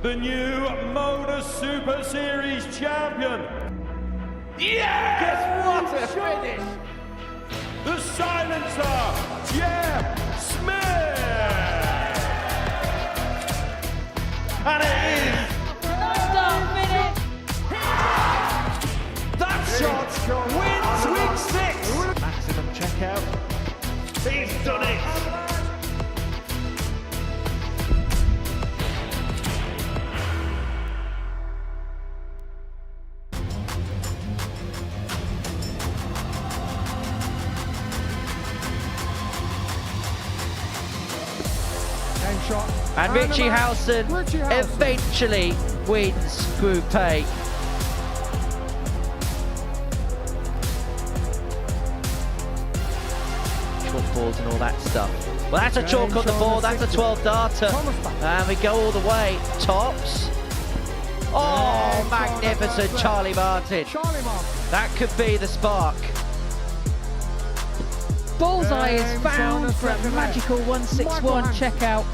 the new Modus Super Series champion. Yes! What a finish! The silencer, Jeff Smith! And it is that shot wins week 6. Maximum checkout. He's done it. And Richie Hansen eventually wins Group A. Short balls and all that stuff. Well, that's a chalk on the board, that's a 12 darter. And we go all the way. Tops. Oh, magnificent Charlie Martin. That could be the spark. Bullseye is found for a magical 161 checkout.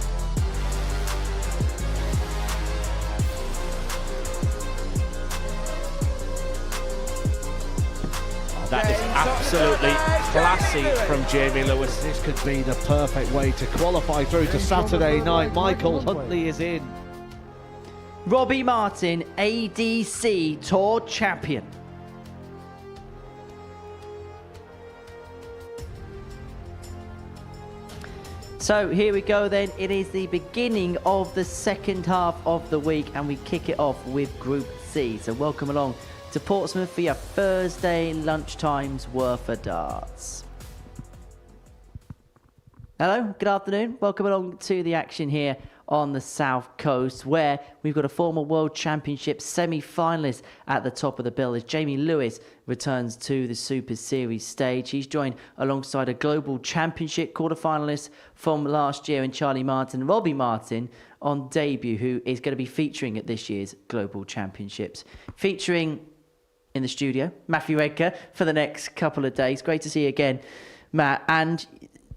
That is absolutely classy from Jamie Lewis. This could be the perfect way to qualify through to Saturday night. Michael Huntley is in. Robbie Martin, ADC Tour Champion. So here we go then. It is the beginning of the second half of the week and we kick it off with Group C. So welcome along to Portsmouth for your Thursday lunchtime's worth of darts. Hello, good afternoon. Welcome along to the action here on the South Coast, where we've got a former World Championship semi-finalist at the top of the bill as Jamie Lewis returns to the Super Series stage. He's joined alongside a Global Championship quarter-finalist from last year in Charlie Martin, Robbie Martin on debut, who is going to be featuring at this year's Global Championships. Featuring in the studio, Matthew Edgar, for the next couple of days. Great to see you again, Matt. And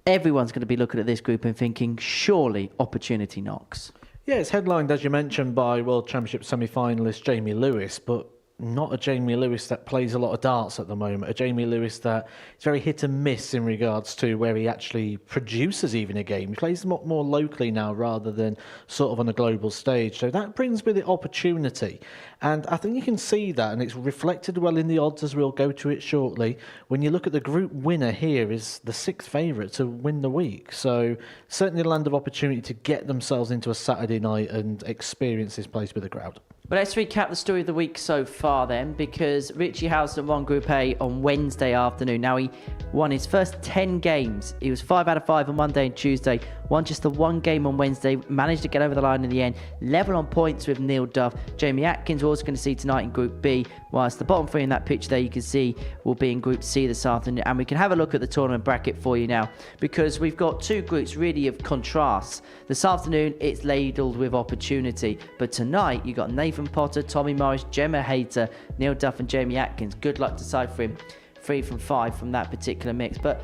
everyone's going to be looking at this group and thinking, surely opportunity knocks. Yeah, it's headlined, as you mentioned, by World Championship semi-finalist Jamie Lewis, but not a Jamie Lewis that plays a lot of darts at the moment. A Jamie Lewis that is very hit and miss in regards to where he actually produces even a game. He plays them more locally now rather than sort of on a global stage. So that brings with it opportunity. And I think you can see that, and it's reflected well in the odds as we'll go to it shortly. When you look at the group winner here is the 6th favourite to win the week. So certainly a land of opportunity to get themselves into a Saturday night and experience this place with a crowd. But let's recap the story of the week so far then, because Richie Housen won Group A on Wednesday afternoon. Now, he won his first 10 games. He was 5 out of 5 on Monday and Tuesday, won just the one game on Wednesday, managed to get over the line in the end, level on points with Neil Duff. Jamie Atkins we're also going to see tonight in Group B, whilst the bottom three in that picture there you can see will be in Group C this afternoon. And we can have a look at the tournament bracket for you now, because we've got two groups really of contrasts. This afternoon, it's ladled with opportunity, but tonight you've got Nathan Potter, Tommy Morris, Gemma Hayter, Neil Duff and Jamie Atkins. Good luck deciphering 3 from 5 from that particular mix. But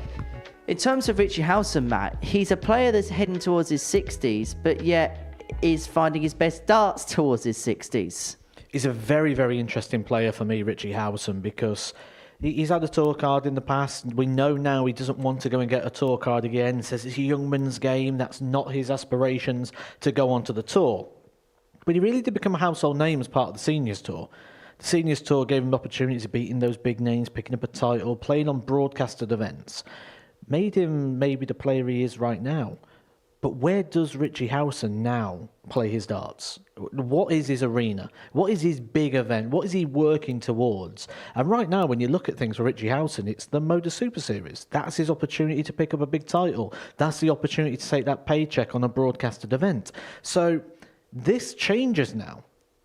in terms of Richie Housen, Matt, he's a player that's heading towards his 60s, but yet is finding his best darts towards his 60s. He's a very, very interesting player for me, Richie Housen, because he's had a tour card in the past. We know now he doesn't want to go and get a tour card again. Says it's a young man's game. That's not his aspirations to go onto the tour. But he really did become a household name as part of the Seniors Tour. The Seniors Tour gave him opportunities of beating those big names, picking up a title, playing on broadcasted events. Made him maybe the player he is right now. But where does Richie Housen now play his darts? What is his arena? What is his big event? What is he working towards? And right now, when you look at things for Richie Housen, it's the Modus Super Series. That's his opportunity to pick up a big title. That's the opportunity to take that paycheck on a broadcasted event. So this changes now.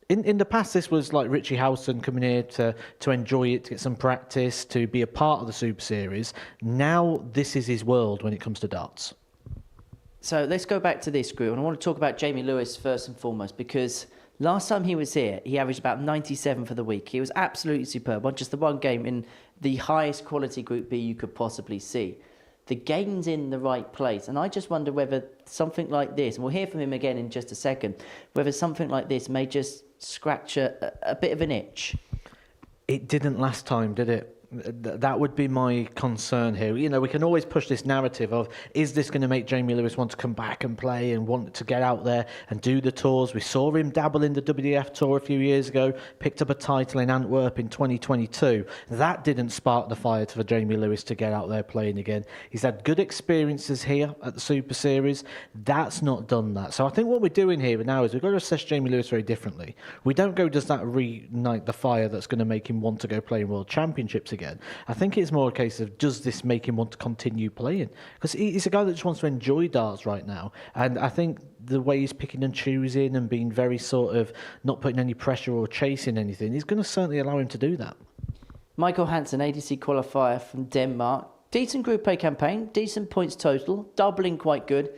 In the past, this was like Richie Housen coming here to enjoy it, to get some practice, to be a part of the Super Series. Now this is his world when it comes to darts. So let's go back to this group, and I want to talk about Jamie Lewis first and foremost, because last time he was here, he averaged about 97 for the week. He was absolutely superb, won just the one game in the highest quality Group B you could possibly see. The game's in the right place. And I just wonder whether something like this, and we'll hear from him again in just a second, whether something like this may just scratch a bit of an itch. It didn't last time, did it? That would be my concern here. You know, we can always push this narrative of, is this going to make Jamie Lewis want to come back and play and want to get out there and do the tours? We saw him dabble in the WDF tour a few years ago, picked up a title in Antwerp in 2022. That didn't spark the fire for Jamie Lewis to get out there playing again. He's had good experiences here at the Super Series. That's not done that. So I think what we're doing here now is we've got to assess Jamie Lewis very differently. We don't go, does that reignite the fire that's going to make him want to go play in World Championships again? I think it's more a case of, does this make him want to continue playing? Because he's a guy that just wants to enjoy darts right now. And I think the way he's picking and choosing and being very sort of not putting any pressure or chasing anything is going to certainly allow him to do that. Michael Hansen, ADC qualifier from Denmark. Decent Group A campaign, decent points total, doubling quite good.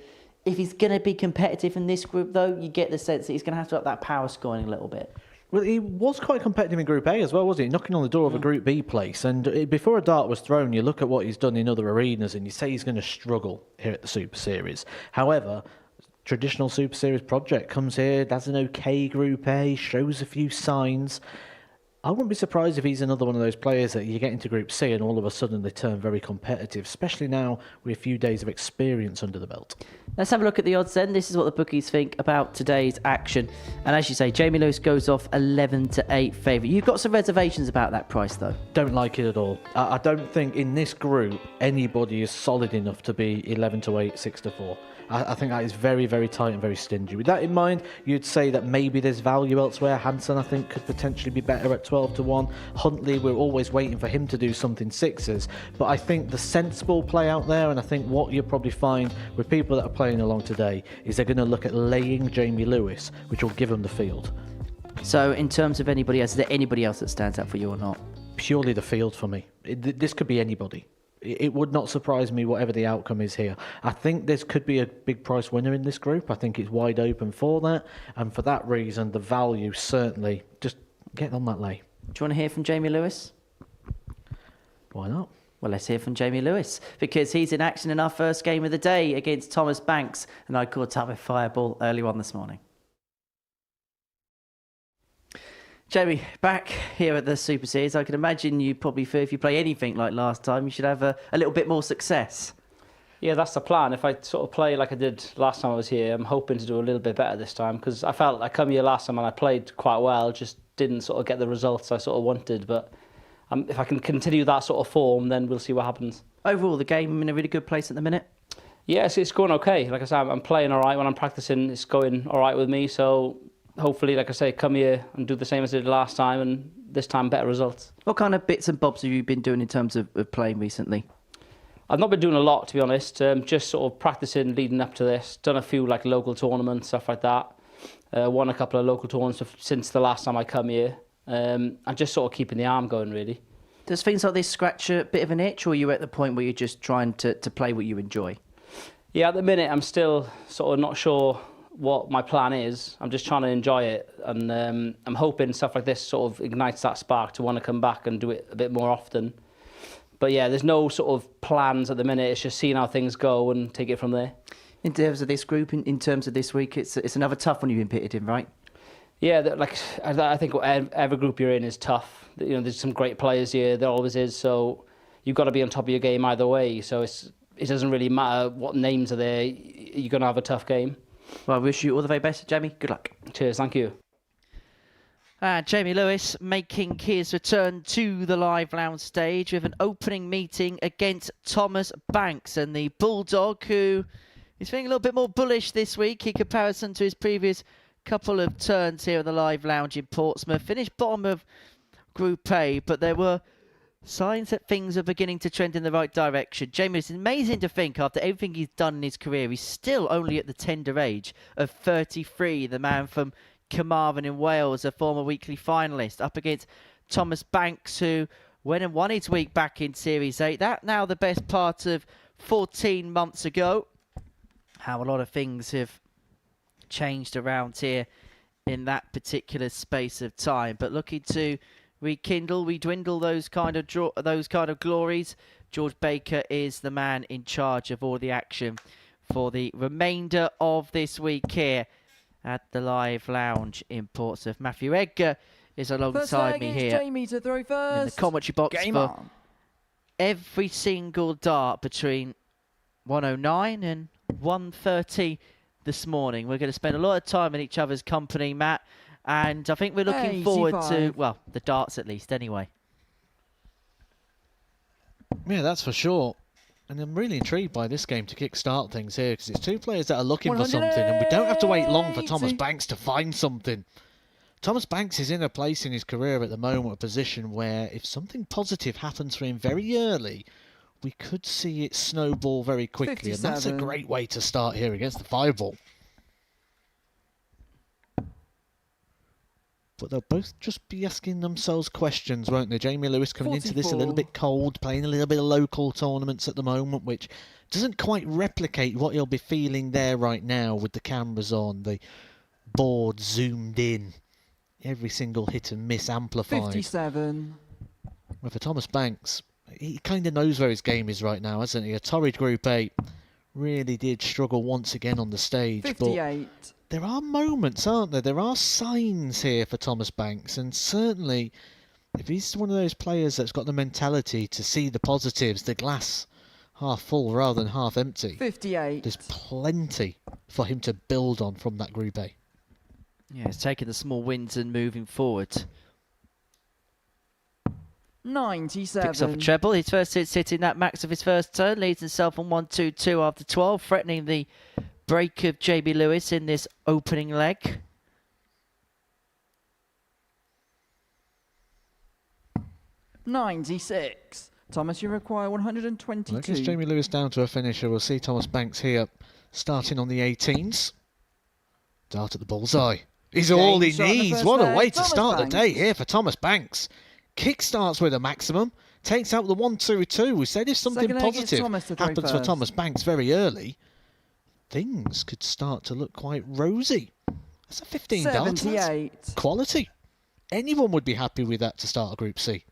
If he's going to be competitive in this group, though, you get the sense that he's going to have to up that power scoring a little bit. Well, he was quite competitive in Group A as well, wasn't he? Knocking on the door of a Group B place. And before a dart was thrown, you look at what he's done in other arenas and you say he's going to struggle here at the Super Series. However, traditional Super Series project comes here, does an okay Group A, shows a few signs. I wouldn't be surprised if he's another one of those players that you get into Group C and all of a sudden they turn very competitive, especially now with a few days of experience under the belt. Let's have a look at the odds then. This is what the bookies think about today's action. And as you say, Jamie Lewis goes off 11-8 favourite. You've got some reservations about that price, though. Don't like it at all. I don't think in this group anybody is solid enough to be 11-8, 6-4. I think that is very, very tight and very stingy. With that in mind, you'd say that maybe there's value elsewhere. Hansen, I think, could potentially be better at 12-1. Huntley, we're always waiting for him to do something sixes. But I think the sensible play out there, and I think what you'll probably find with people that are playing along today, is they're going to look at laying Jamie Lewis, which will give them the field. So in terms of anybody else, is there anybody else that stands out for you or not? Purely the field for me. This could be anybody. It would not surprise me whatever the outcome is here. I think this could be a big price winner in this group. I think it's wide open for that. And for that reason, the value certainly, just get on that lay. Do you want to hear from Jamie Lewis? Why not? Well, let's hear from Jamie Lewis, because he's in action in our first game of the day against Thomas Banks. And I caught up with Fireball early on this morning. Jamie, back here at the Super Series, I can imagine you probably feel if you play anything like last time, you should have a little bit more success. Yeah, that's the plan. If I sort of play like I did last time I was here, I'm hoping to do a little bit better this time, because I felt I come here last time and I played quite well, just didn't sort of get the results I sort of wanted. But if I can continue that sort of form, then we'll see what happens. Overall, the game in a really good place at the minute? Yes, it's going okay. Like I said, I'm playing all right. When I'm practicing, it's going all right with me. So hopefully, like I say, come here and do the same as I did last time, and this time better results. What kind of bits and bobs have you been doing in terms of playing recently? I've not been doing a lot, to be honest. Just sort of practicing leading up to this. Done a few like local tournaments, stuff like that. Won a couple of local tournaments since the last time I come here. And just sort of keeping the arm going, really. Does things like this scratch a bit of an itch, or are you at the point where you're just trying to play what you enjoy? Yeah, at the minute, I'm still sort of not sure what my plan is. I'm just trying to enjoy it, and I'm hoping stuff like this sort of ignites that spark to want to come back and do it a bit more often. But yeah, there's no sort of plans at the minute. It's just seeing how things go and take it from there. In terms of this group, in terms of this week, it's another tough one you've been pitted in, right? Yeah, like I think every group you're in is tough. You know, there's some great players here. There always is. So you've got to be on top of your game either way. So it doesn't really matter what names are there. You're going to have a tough game. Well, I wish you all the very best, Jamie. Good luck. Cheers, thank you. Jamie Lewis making his return to the live lounge stage with an opening meeting against Thomas Banks, and the Bulldog, who is feeling a little bit more bullish this week in comparison to his previous couple of turns here at the live lounge in Portsmouth. Finished bottom of Group A, but there were signs that things are beginning to trend in the right direction. Jamie, it's amazing to think after everything he's done in his career, he's still only at the tender age of 33. The man from Carmarthen in Wales, a former weekly finalist, up against Thomas Banks, who went and won his week back in Series 8. That now the best part of 14 months ago. How a lot of things have changed around here in that particular space of time, but looking to rekindle, redwindle those kind of glories. George Baker is the man in charge of all the action for the remainder of this week here at the Live Lounge in Portsmouth. Matthew Edgar is alongside me here Jamie to throw first. in the commentary box Game for on. every single dart between 109 and 130 this morning. We're going to spend a lot of time in each other's company, Matt, and I think we're looking forward to, well, the darts at least anyway. Yeah, that's for sure. And I'm really intrigued by this game to kickstart things here, because it's two players that are looking for something, and we don't have to wait long for Thomas Banks to find something. Thomas Banks is in a place in his career at the moment, a position where if something positive happens for him very early, we could see it snowball very quickly. 57. And that's a great way to start here against the 5-ball. But they'll both just be asking themselves questions, won't they? Jamie Lewis coming 44. into this a little bit cold, playing a little bit of local tournaments at the moment, which doesn't quite replicate what he'll be feeling there right now with the cameras on, the board zoomed in, every single hit and miss amplified. 57. Well, for Thomas Banks, he kind of knows where his game is right now, hasn't he? A torrid Group 8 really did struggle once again on the stage. 58. But there are moments, aren't there? There are signs here for Thomas Banks, and certainly if he's one of those players that's got the mentality to see the positives, the glass half full rather than half empty, 58. there's plenty for him to build on from that Group A. Yeah, he's taking the small wins and moving forward. 97. Picks up a treble. His first hit hitting that max of his first turn. Leads himself on 1-2-2 after 12, threatening the break of JB Lewis in this opening leg. $96. Thomas, you require 122. Well, I guess Jamie Lewis down to a finisher. We'll see Thomas Banks here starting on the 18s. Dart at the bullseye. He's all he needs. What a way to start the day here for Thomas Banks. Kick starts with a maximum. Takes out the 1-2-2. We said if something positive happens for Thomas Banks very early, things could start to look quite rosy. That's a 15 dart. That's quality. Anyone would be happy with that to start a Group C.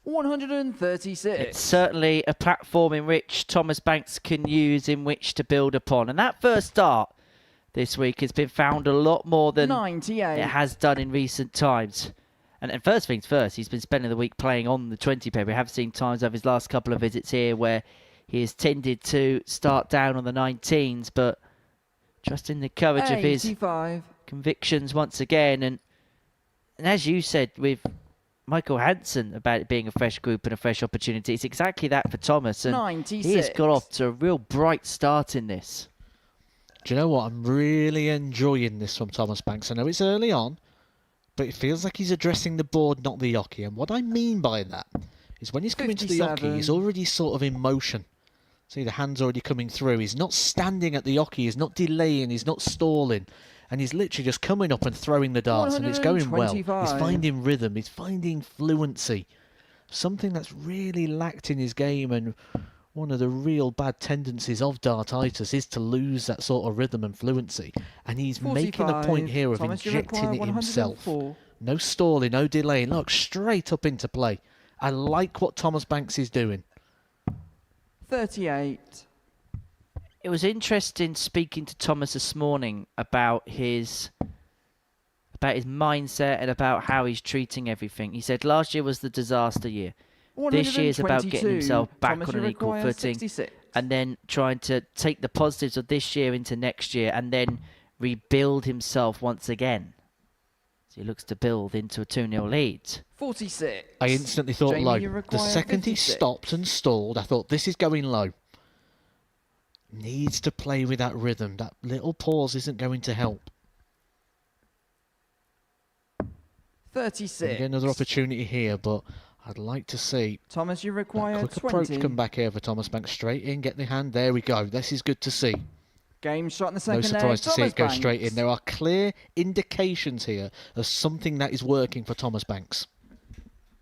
$136. It's certainly a platform in which Thomas Banks can use in which to build upon. And that first start this week has been found a lot more than 98. It has done in recent times. And first things first, he's been spending the week playing on the 20 paper. We have seen times over his last couple of visits here where he has tended to start down on the 19s, but trusting the courage of his convictions once again. And as you said with Michael Hansen about it being a fresh group and a fresh opportunity, it's exactly that for Thomas. And 96. He has got off to a real bright start in this. Do you know what? I'm really enjoying this from Thomas Banks. I know it's early on, but it feels like he's addressing the board, not the yockey. And what I mean by that is when he's coming to the yockey, he's already sort of in motion. See, the hand's already coming through. He's not standing at the yockey. He's not delaying. He's not stalling. And he's literally just coming up and throwing the darts, and it's going well. He's finding rhythm. He's finding fluency. Something that's really lacked in his game, and one of the real bad tendencies of dartitis is to lose that sort of rhythm and fluency. And he's making a point here of injecting it himself. No stalling, no delaying. Look, straight up into play. I like what Thomas Banks is doing. 38. It was interesting speaking to Thomas this morning about his mindset and about how he's treating everything. He said last year was the disaster year. This year is about getting himself back on an equal footing 66. And then trying to take the positives of this year into next year and then rebuild himself once again. So he looks to build into a 2-0 lead. 46. I instantly thought Jamie, low. The second 56. He stopped and stalled, I thought this is going low. Needs to play with that rhythm. That little pause isn't going to help. 36. Get another opportunity here, but I'd like to see Thomas, you require quick 20. approach come back here for Thomas Banks. Straight in, get the hand. There we go. This is good to see. Game shot in the second No surprise to see it go Banks. straight in. There are clear indications here of something that is working for Thomas Banks.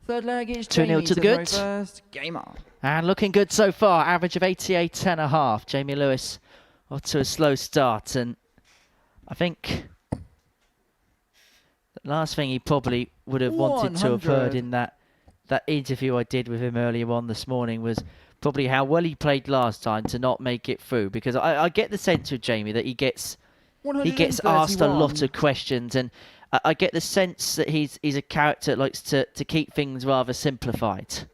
Third leg is 2-0 to the good. First. Game on. And looking good so far. Average of 88.5. Jamie Lewis off to a slow start. And I think The last thing he probably would have wanted to have heard in that interview I did with him earlier on this morning was probably how well he played last time to not make it through. Because I get the sense with Jamie that he gets asked a lot of questions, and I get the sense that he's a character that likes to keep things rather simplified.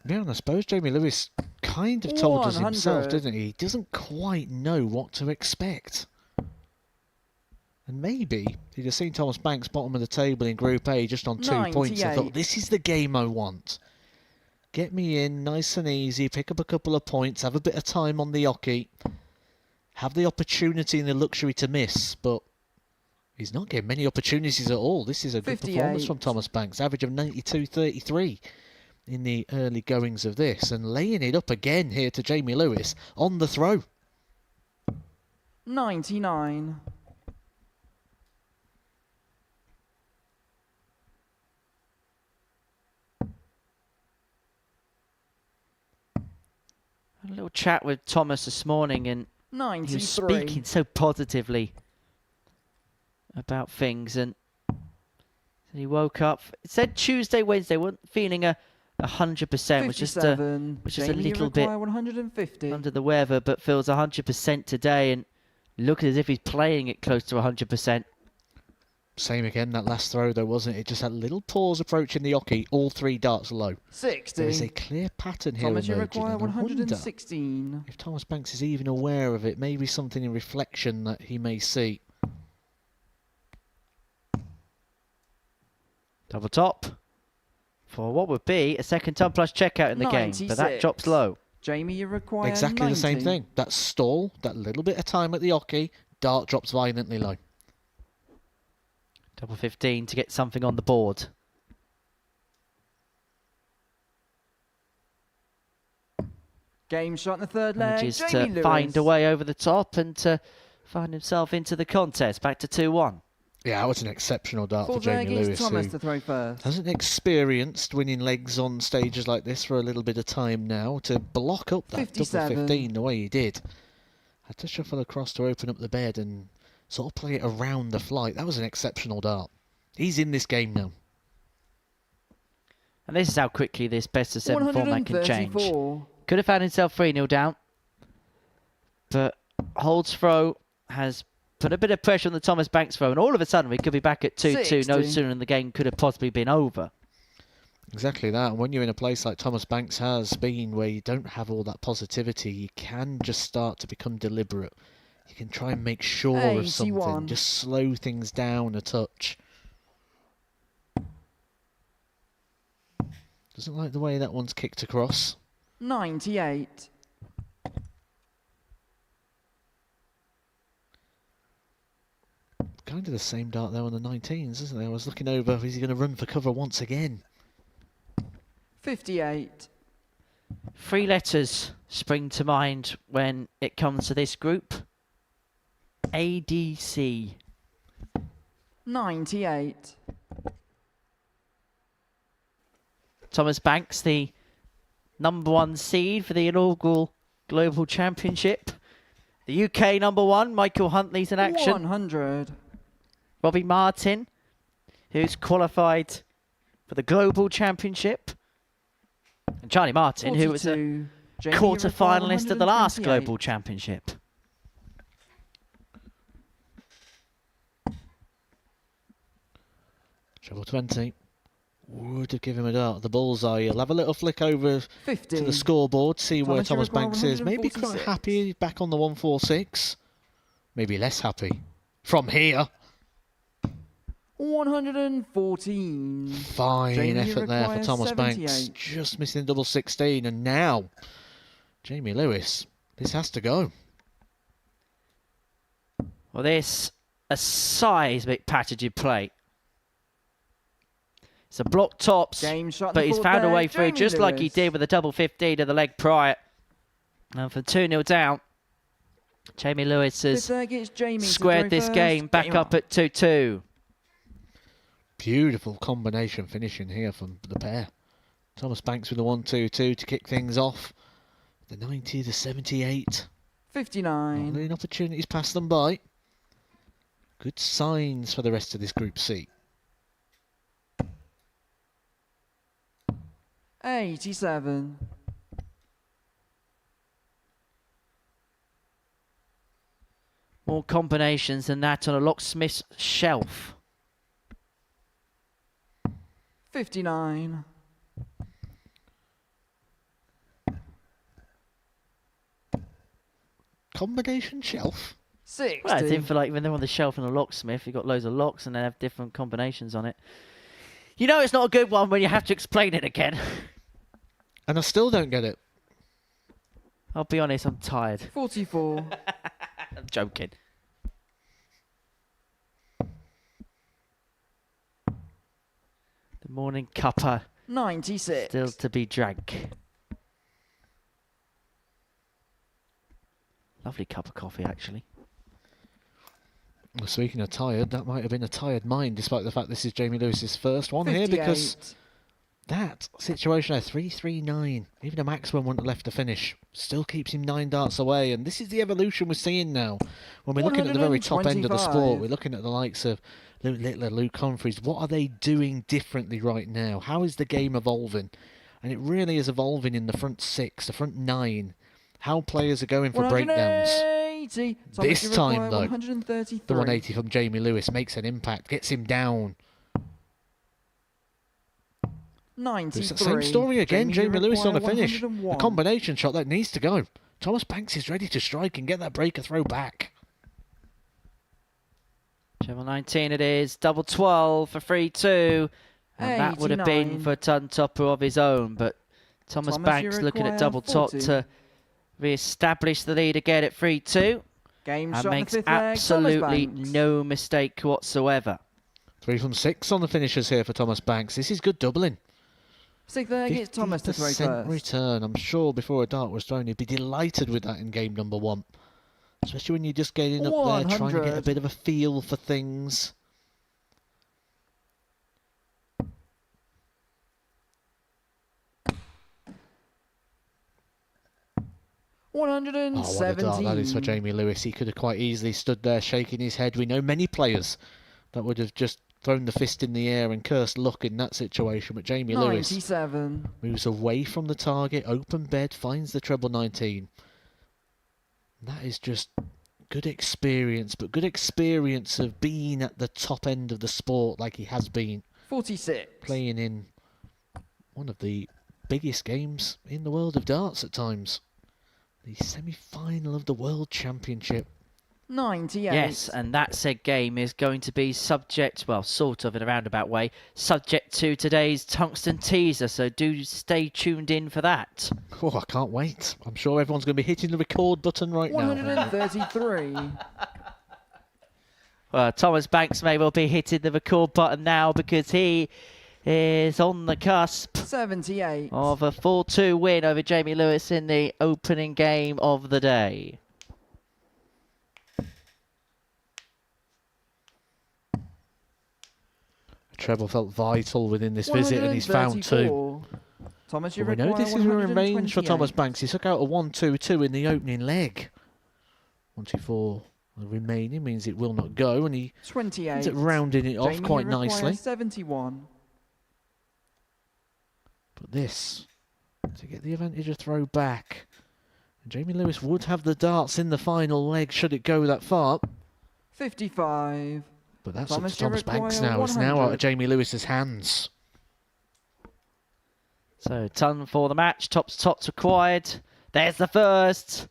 Yeah, and I suppose Jamie Lewis kind of told us himself, didn't he? He doesn't quite know what to expect. And maybe he'd have seen Thomas Banks bottom of the table in Group A just on 2 points and thought, this is the game I want. Get me in nice and easy, pick up a couple of points, have a bit of time on the hockey, have the opportunity and the luxury to miss, but he's not getting many opportunities at all. This is a good performance from Thomas Banks, average of 92.33 in the early goings of this, and laying it up again here to Jamie Lewis on the throw. 99. A little chat with Thomas this morning, and 93. he was speaking so positively about things, and he woke up. It said Tuesday, Wednesday, wasn't feeling 100%, was just a little bit 150. under the weather, but feels 100% today, and looks as if he's playing it close to 100%. Same again, that last throw though, wasn't it? Just that little pause approaching the hockey, all 3 darts low. 60. There is a clear pattern here Thomas, you emerging, require and I wonder 116. if Thomas Banks is even aware of it, maybe something in reflection that he may see. Double top for what would be a second ton plus checkout in the game, but that drops low. Jamie, you require Exactly 90. the same thing. That stall, that little bit of time at the hockey, dart drops violently low. Double 15 to get something on the board. Game shot in the third leg. Manages Jamie to Lewis. find a way over the top and to find himself into the contest. Back to 2-1. Yeah, that was an exceptional dart for Jamie Lewis, Thomas who to throw first. hasn't experienced winning legs on stages like this for a little bit of time now. To block up that 57. double 15 the way he did. Had to shuffle across to open up the bed and sort of play it around the flight. That was an exceptional dart. He's in this game now. And this is how quickly this best of 7 format can change. 134. Could have found himself 3-0 down. But Hold's throw has put a bit of pressure on the Thomas Banks throw, and all of a sudden we could be back at 2-2 no sooner than the game could have possibly been over. Exactly that. And when you're in a place like Thomas Banks has been, where you don't have all that positivity, you can just start to become deliberate. You can try and make sure of something, 81. just slow things down a touch. Doesn't like the way that one's kicked across. 98. Kind of the same dart there on the 19s, isn't there? I was looking over, is he going to run for cover once again? 58. 3 letters spring to mind when it comes to this group. ADC. 98. Thomas Banks, the #1 seed for the inaugural Global Championship. The UK #1, Michael Huntley's in action. 100. Robbie Martin, who's qualified for the Global Championship. And Charlie Martin, who was a 42. Jamie, quarter you require finalist at the last 128. Global Championship. Treble 20. Would have given him a dart at the bullseye. He'll have a little flick over 50. to the scoreboard, see where Thomas, Thomas you require Banks is. Maybe quite 146. happy back on the 146. Maybe less happy. From here. 114. Fine Jamie, you effort there for require Thomas Banks. 78. Just missing double 16. And now, Jamie Lewis. This has to go. Well, this a seismic package play. It's a block tops, Game shot in but the he's fourth found a leg, way through, Jamie just like he Lewis. did with the double 15 of the leg prior. And from 2-0 down, Jamie Lewis has Fifth leg, it's Jamie to squared throw this first. game back up at 2-2. Beautiful combination finishing here from the pair. Thomas Banks with the 1-2-2 to kick things off. The 90 to 78. Not 59. letting opportunities pass them by. Good signs for the rest of this Group C. 87. More combinations than that on a locksmith's shelf. 59. Combination shelf? 60. Well, I didn't feel like when they're on the shelf in a locksmith, you've got loads of locks and they have different combinations on it. You know it's not a good one when you have to explain it again. And I still don't get it. I'll be honest, I'm tired. 44. I'm joking. The morning cuppa 96. still to be drank. Lovely cup of coffee, actually. Well, speaking of tired, that might have been a tired mind, despite the fact this is Jamie Lewis's first one here, because 58. that situation there, 3-3-9, even a maximum wouldn't have left to finish, still keeps him 9 darts away, and this is the evolution we're seeing now. When we're looking at the very top end of the sport, 125. we're looking at the likes of Luke Littler, Luke Humphreys. What are they doing differently right now? How is the game evolving? And it really is evolving in the front 6, the front 9. How players are going for breakdowns. 180. This time, though, 133. The 180 from Jamie Lewis makes an impact, gets him down. 93. It's the same story again. Jamie Lewis on the require finish. A 101. combination shot that needs to go. Thomas Banks is ready to strike and get that breaker throw back. Treble 19 it is. Double 12 for 3-2. And that would have been 89. for a ton topper of his own. But Thomas Thomas, Banks you looking at require double top 40. to re-establish the lead again at 3-2. Game And shot makes in the fifth leg. absolutely Thomas Banks. no mistake whatsoever. 3 from 6 on the finishers here for Thomas Banks. This is good doubling. Sixth leg, it's Thomas to throw 50% first. return. I'm sure before a dart was thrown, he'd be delighted with that in game number 1. Especially when you're just getting up there, trying to get a 100. bit of a feel for things. Oh, what a dart that is for 117. Jamie Lewis. He could have quite easily stood there shaking his head. We know many players that would have just thrown the fist in the air and cursed luck in that situation. But Jamie Lewis 97. moves away from the target, open bed, finds the treble 19. That is just good experience, but good experience of being at the top end of the sport like he has been. 46. Playing in one of the biggest games in the world of darts at times. The semi-final of the World Championship. 98. Yes, and that said game is going to be subject, well, sort of in a roundabout way, subject to today's Tungsten Teaser, so do stay tuned in for that. Oh, I can't wait. I'm sure everyone's going to be hitting the record button right now. 133. Well, Thomas Banks may well be hitting the record button now because he is on the cusp 78. of a 4-2 win over Jamie Lewis in the opening game of the day. Treble felt vital within this visit and he's found 2. 134. Thomas, you Well, we know require this is within range for 128. Thomas Banks. He took out a 1-2-2 in the opening leg. 1-2-4 remaining means it will not go, and he 28. ends up rounding it off Jamie, quite you require nicely. 71. But this, to get the advantage of throw back. And Jamie Lewis would have the darts in the final leg should it go that far. 55. But that's Thomas, up to Thomas you require Banks now. It's now out 100. of Jamie Lewis's hands. So, ton for the match. Top's required. There's the first.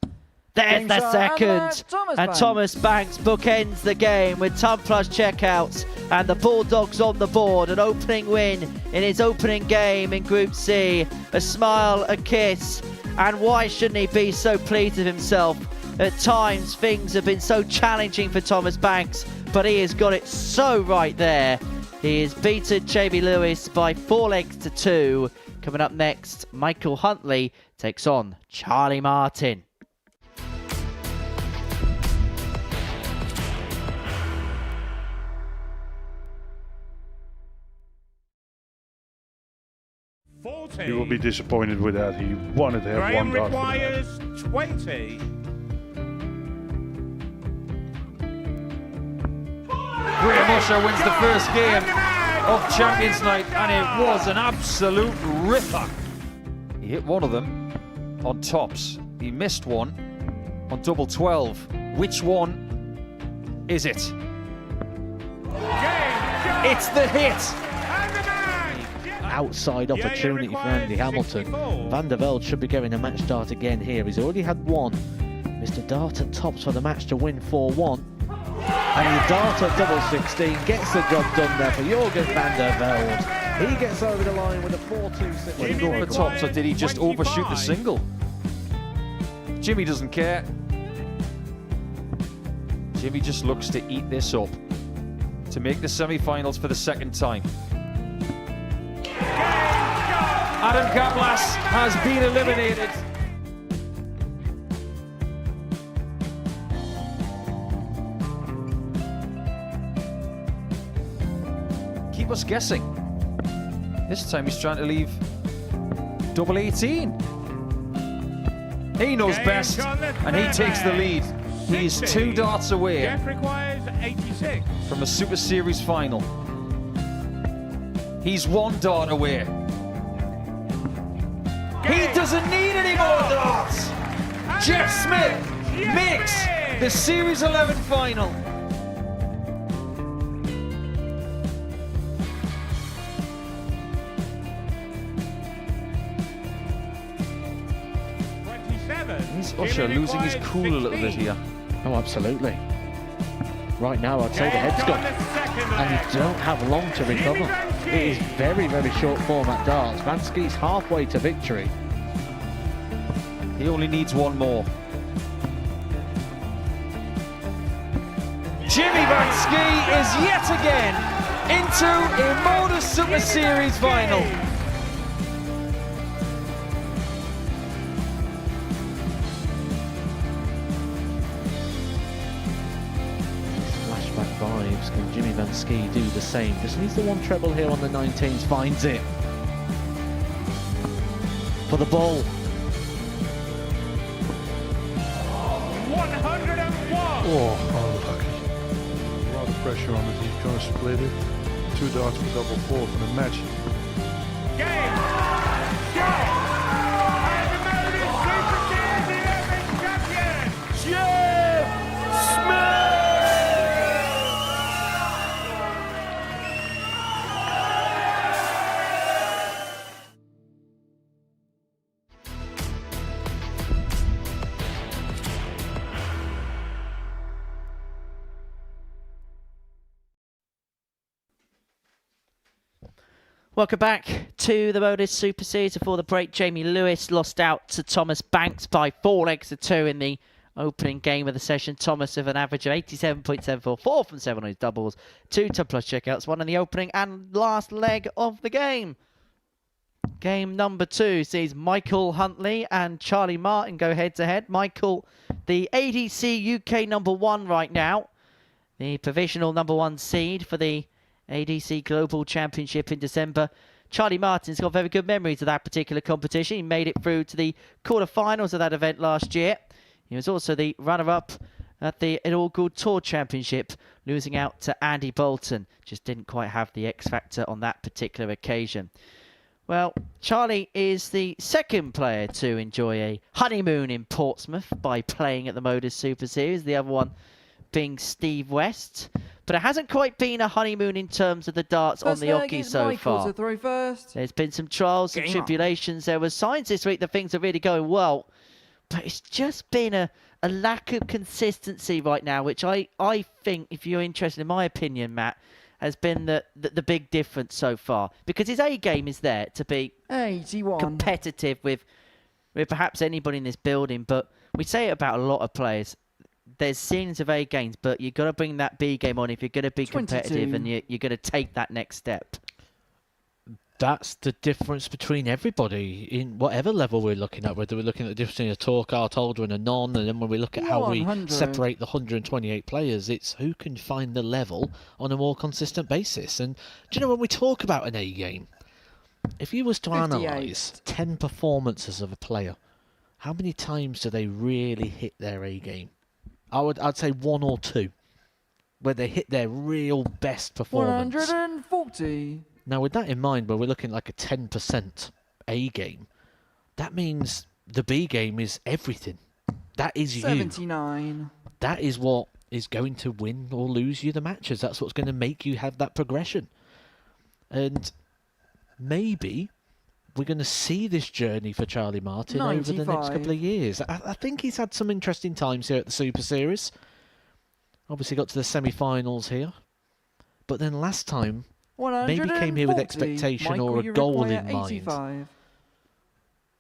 There's Game the shot, second. and that's Thomas Banks bookends the game with ton plus checkouts. And the Bulldogs on the board. An opening win in his opening game in Group C. A smile, a kiss. And why shouldn't he be so pleased with himself? At times, things have been so challenging for Thomas Banks, but he has got it so right there. He has beaten Jamie Lewis by 4 legs to 2. Coming up next, Michael Huntley takes on Charlie Martin. You will be disappointed with that. He wanted to have Graham one dart for the net. requires 20. Usher wins the first game of Champions Night, and it was an absolute ripper. He hit one of them on tops. He missed one on double 12. Which one is it? It's the hit! Outside opportunity for Andy Hamilton. Van der Velde should be getting a match start again here. He's already had one. Mr. Dart at tops for the match to win 4-1. And the Dart at double 16 gets the job done there for Jurgen van der Velde. He gets over the line with a 4-2-6. Did he go for tops, or did he just overshoot the single? Jimmy doesn't care. Jimmy just looks to eat this up to make the semi-finals for the second time. Adam Kaplas has been eliminated. Keep us guessing. This time he's trying to leave double 18. He knows best, and he takes the lead. He is 2 darts away from a Super Series final. He's 1 dart away. He doesn't need any more darts. Jeff Smith makes the Series 11 final. Is Usher losing his cool a little bit here? Oh, absolutely. Right now, I'd say the head's gone. And you don't have long to recover. It is very, very short format darts. Vansky's halfway to victory. He only needs one more. Jimmy Vansky is yet again into a Modus Super Series final. Flashback vibes. Can Jimmy Vansky do the same? Just needs the one treble here on the 19s. Finds it. For the ball. 101. Oh, unlucky. A lot of pressure on it. He's going to split it. 2 darts for double 4 for the match. Game. Go. And the Modus Super Series 11 champion, Jeff Smith. Welcome back to the Modus Super Series. Before the break, Jamie Lewis lost out to Thomas Banks by 4 legs to 2 in the opening game of the session. Thomas with an average of 87.74, 4 from 7 on his doubles, 2 10+ checkouts, 1 in the opening and last leg of the game. Game number 2 sees Michael Huntley and Charlie Martin go head-to-head. Michael, the ADC UK #1 right now, the provisional #1 seed for the ADC Global Championship in December. Charlie Martin's got very good memories of that particular competition. He made it through to the quarterfinals of that event last year. He was also the runner-up at the inaugural Tour Championship, losing out to Andy Bolton. Just didn't quite have the X factor on that particular occasion. Well, Charlie is the second player to enjoy a honeymoon in Portsmouth by playing at the Modus Super Series. The other one being Steve West. But it hasn't quite been a honeymoon in terms of the darts on the Oki so far. To throw first. There's been some trials and tribulations. There were signs this week that things are really going well. But it's just been a lack of consistency right now, which I think, if you're interested in my opinion, Matt, has been the big difference so far. Because his A game is there to be 81. competitive with perhaps anybody in this building. But we say it about a lot of players. There's scenes of A games, but you've got to bring that B game on if you're going to be 22. competitive and you're going to take that next step. That's the difference between everybody in whatever level we're looking at, whether we're looking at the difference between a tour card holder and a non, and then when we look at how we 100. separate the 128 players, it's who can find the level on a more consistent basis. And do you know, when we talk about an A game, if you was to 58. analyse 10 performances of a player, how many times do they really hit their A game? I'd say 1 or 2. where they hit their real best performance. 140. Now, with that in mind, where we're looking like a 10% A game, that means the B game is everything. That is you. 79. That is what is going to win or lose you the matches. That's what's going to make you have that progression. And maybe we're going to see this journey for Charlie Martin over the next 95. couple of years. I think he's had some interesting times here at the Super Series. Obviously got to the semi-finals here. But then last time, maybe came here with 140. expectation Michael, or a you goal require in mind. 85.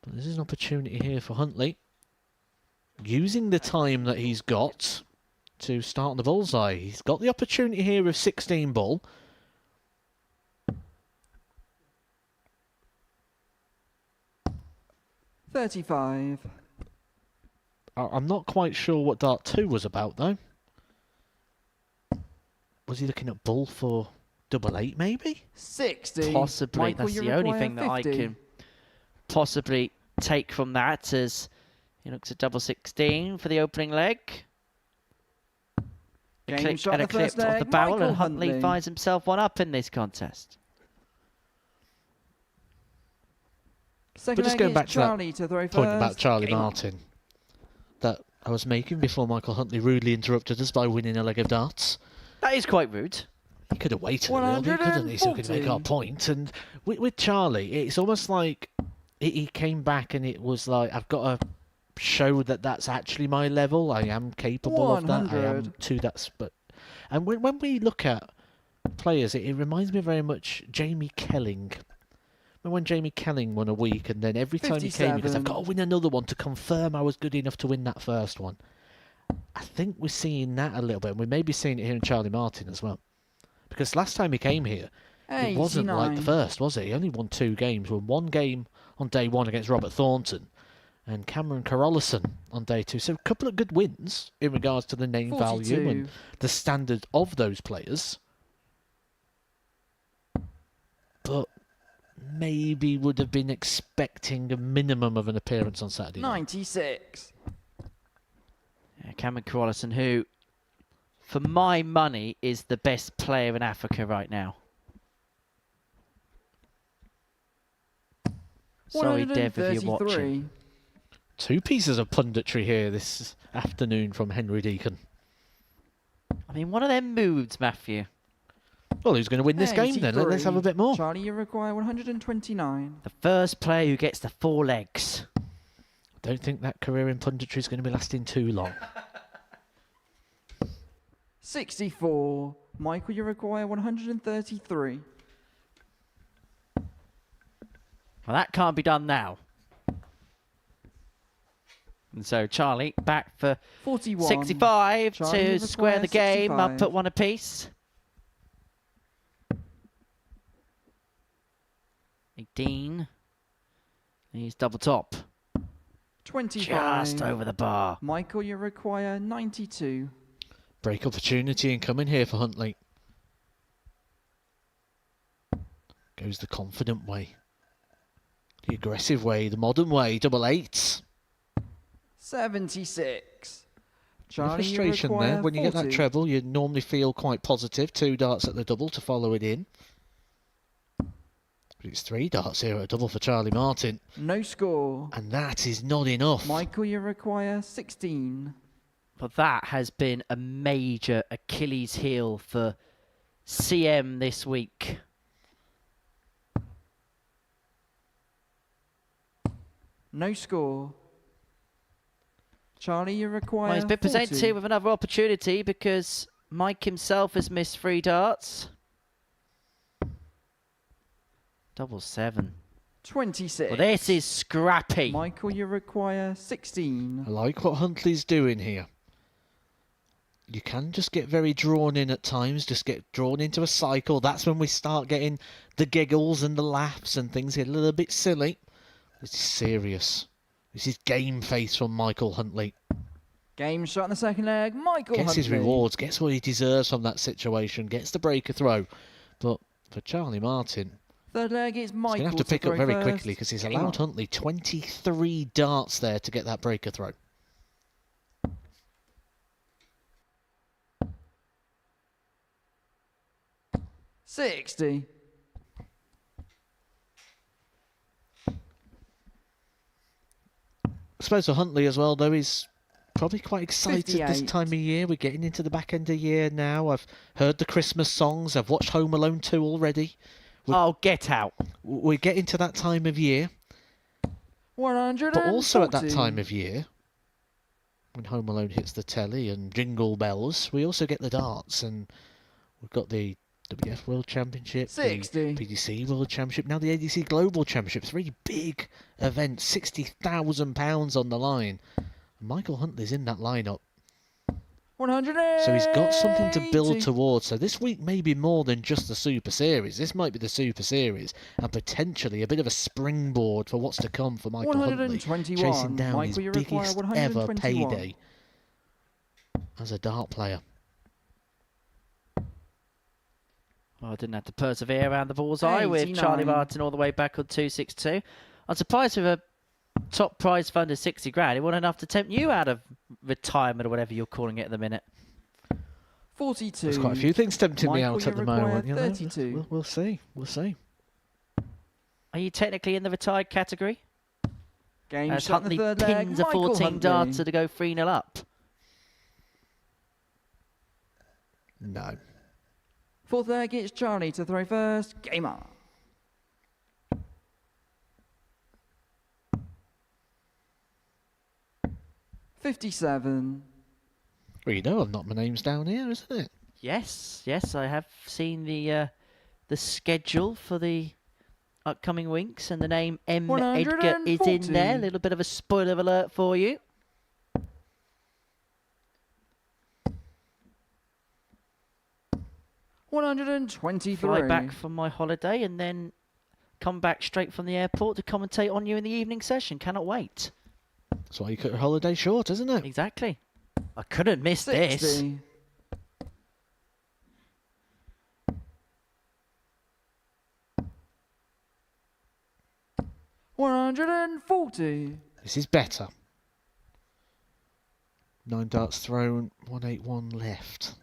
But this is an opportunity here for Huntley. Using the time that he's got to start on the bullseye. He's got the opportunity here of 16 ball. $35. I'm not quite sure what Dart 2 was about, though. Was he looking at bull for double 8, maybe? 60. Possibly. Michael, That's you the only require thing that I 50. can possibly take from that, as he looks at double 16 for the opening leg. A Game click shot and a the first clip of the leg, barrel, Michael and Huntley Huntley. finds himself one up in this contest. Second But just leg going is back to that Charlie to throw point first. about Charlie Game on. Martin that I was making before Michael Huntley rudely interrupted us by winning a leg of darts. That is quite rude. He could have waited a little bit, couldn't he, so we could make our 140. point. And with Charlie, it's almost like he came back and it was like, I've got to show that that's actually my level. I am capable of that. I am 100. to that. But and when we look at players, it reminds me very much Jamie Kelling. Remember when Jamie Kelling won a week, and then every time he came, because I've 57. got to win another one to confirm I was good enough to win that first one. I think we're seeing that a little bit, and we may be seeing it here in Charlie Martin as well. Because last time he came here, it wasn't like the 89. first, was it? He only won 2 games. Won 1 game on day 1 against Robert Thornton and Cameron Carolison on day 2. So a couple of good wins in regards to the name value 42. and the standard of those players. But maybe would have been expecting a minimum of an appearance on Saturday night. 96. Yeah, Cameron Carolison, who, for my money, is the best player in Africa right now. Sorry, Dev, if you're watching. 133. 2 pieces of punditry here this afternoon from Henry Deacon. I mean, one of them moves, Matthew. Well, who's going to win this game then? Let's have a 83. bit more. Charlie, you require 129. The first player who gets the 4 legs. Don't think that career in punditry is going to be lasting too long. 64. Michael, you require 133. Well, that can't be done now. And so Charlie back for 41. 65 Charlie, to you square the require game, up 65. at 1 apiece. 18. He's double top. 25. Just over the bar. Michael, you require 92. Break opportunity incoming here for Huntley. Goes the confident way. The aggressive way, the modern way, double 8s. 76. The Charlie, you frustration require there. When you get that 40. treble, you normally feel quite positive. 2 darts at the double to follow it in. But it's 3 darts here at a double for Charlie Martin. No score. And that is not enough. Michael, you require 16. But that has been a major Achilles heel for CM this week. No score. Charlie, you require Well, he's been 40. presented here with another opportunity because Mike himself has missed 3 darts. Double 7. 26. Well, this is scrappy. Michael, you require 16. I like what Huntley's doing here. You can just get very drawn in at times, just get drawn into a cycle. That's when we start getting the giggles and the laughs and things get a little bit silly. This is serious. This is game face from Michael Huntley. Game shot in the second leg. Michael Gets his Huntley. rewards, gets what he deserves from that situation, gets the breaker throw. But for Charlie Martin, Third leg is he's Michael. going to have to pick up throw very first. quickly because he's Game allowed on. Huntley 23 darts there to get that breaker throw. 60. I suppose for Huntley as well, though, he's probably quite excited this 58. time of year. We're getting into the back end of the year now. I've heard the Christmas songs. I've watched Home Alone 2 already. Oh, get out. We're getting to that time of year. 140. But also at that time of year, when Home Alone hits the telly and Jingle Bells, we also get the darts. And we've got the WF World Championship, 60. the PDC World Championship, now the ADC Global Championship. Three big events, £60,000 on the line. Michael Huntley's in that lineup. 180. So he's got something to build towards. So this week may be more than just the Super Series. This might be the Super Series and potentially a bit of a springboard for what's to come for Michael Huntley, 121. chasing down Michael, his you require biggest ever 121. payday as a dart player. Oh, I didn't have to persevere around the bullseye with Charlie 89. Martin all the way back on 262. I'm surprised with a top prize fund of 60 grand, it wasn't enough to tempt you out of retirement or whatever you're calling it at the minute. 42. There's quite a few things tempting me Michael, out you at the require moment. You know? 32. We'll see. We'll see. Are you technically in the retired category? Game As shot in the Huntley third leg. pins a Michael 14 Huntley. darter to go 3-0 up. No. Fourth leg, it's Charlie to throw first. Game on. $57. Well, you know I've knocked my names down here, isn't it? Yes, I have seen the schedule for the upcoming weeks, and the name M. Edgar is in there. A little bit of a spoiler alert for you. $123. Fly back from my holiday and then come back straight from the airport to commentate on you in the evening session. Cannot wait. That's why you cut your holiday short, isn't it? Exactly. I couldn't miss 60. this. $140. This is better. 9 darts thrown, 181 left.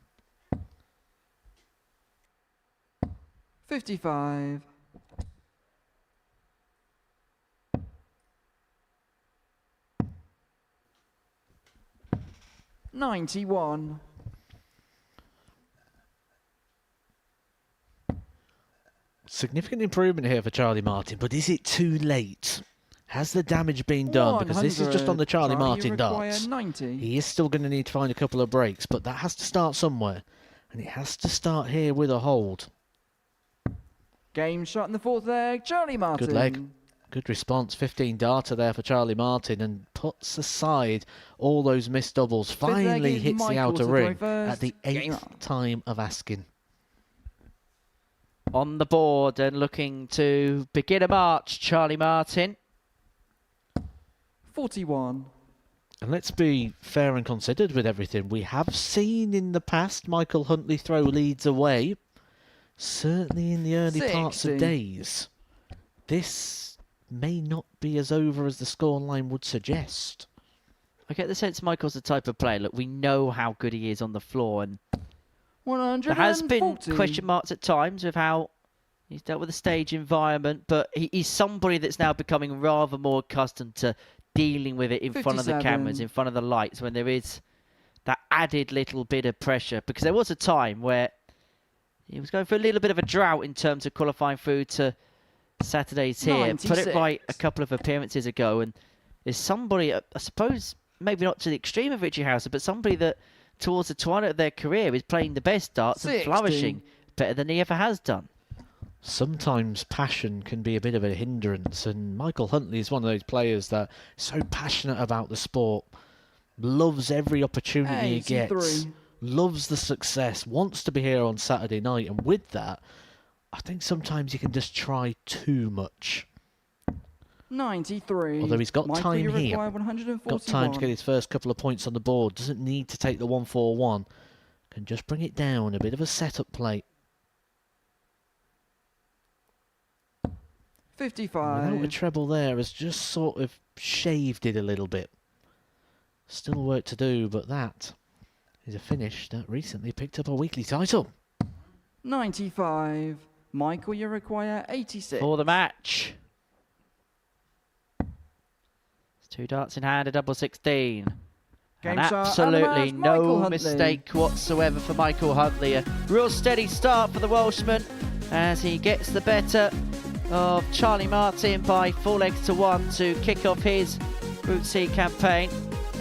55. $91. Significant improvement here for Charlie Martin, but is it too late? Has the damage been done? Because this is just on the Charlie Martin darts. 90. He is still going to need to find a couple of breaks, but that has to start somewhere. And it has to start here with a hold. Game shot in the fourth leg. Charlie Martin. Good leg. Good response. 15 darter there for Charlie Martin and puts aside all those missed doubles. Finally hits the outer ring at the 8th time of asking. On the board and looking to begin a march, Charlie Martin. 41. And let's be fair and considered with everything. We have seen in the past Michael Huntley throw leads away. Certainly in the early parts of 60. days. This may not be as over as the scoreline would suggest. I get the sense Michael's the type of player. Look, we know how good he is on the floor, and 140. there has been question marks at times with how he's dealt with the stage environment, but he's somebody that's now becoming rather more accustomed to dealing with it in front of the 57. cameras, in front of the lights, when there is that added little bit of pressure. Because there was a time where he was going for a little bit of a drought in terms of qualifying through to Saturday's here. Put it 96. right a couple of appearances ago, and there's somebody, I suppose, maybe not to the extreme of Richie Hauser, but somebody that towards the twilight of their career is playing the best darts and 60. flourishing better than he ever has done. Sometimes passion can be a bit of a hindrance, and Michael Huntley is one of those players that is so passionate about the sport, loves every opportunity he gets, 83. loves the success, wants to be here on Saturday night, and with that, I think sometimes you can just try too much. 93. Although he's got Michael, time you here, require 141. got time to get his first couple of points on the board, doesn't need to take the 141, can just bring it down, a bit of a setup play. 55. Without a treble there, has just sort of shaved it a little bit. Still work to do, but that is a finish that recently picked up a weekly title. 95. Michael, you require 86. For the match. It's 2 darts in hand, a double 16. Game And start, absolutely and the match, Michael no Huntley. mistake whatsoever for Michael Huntley. A real steady start for the Welshman as he gets the better of Charlie Martin by 4 legs to 1 to kick off his Route C campaign.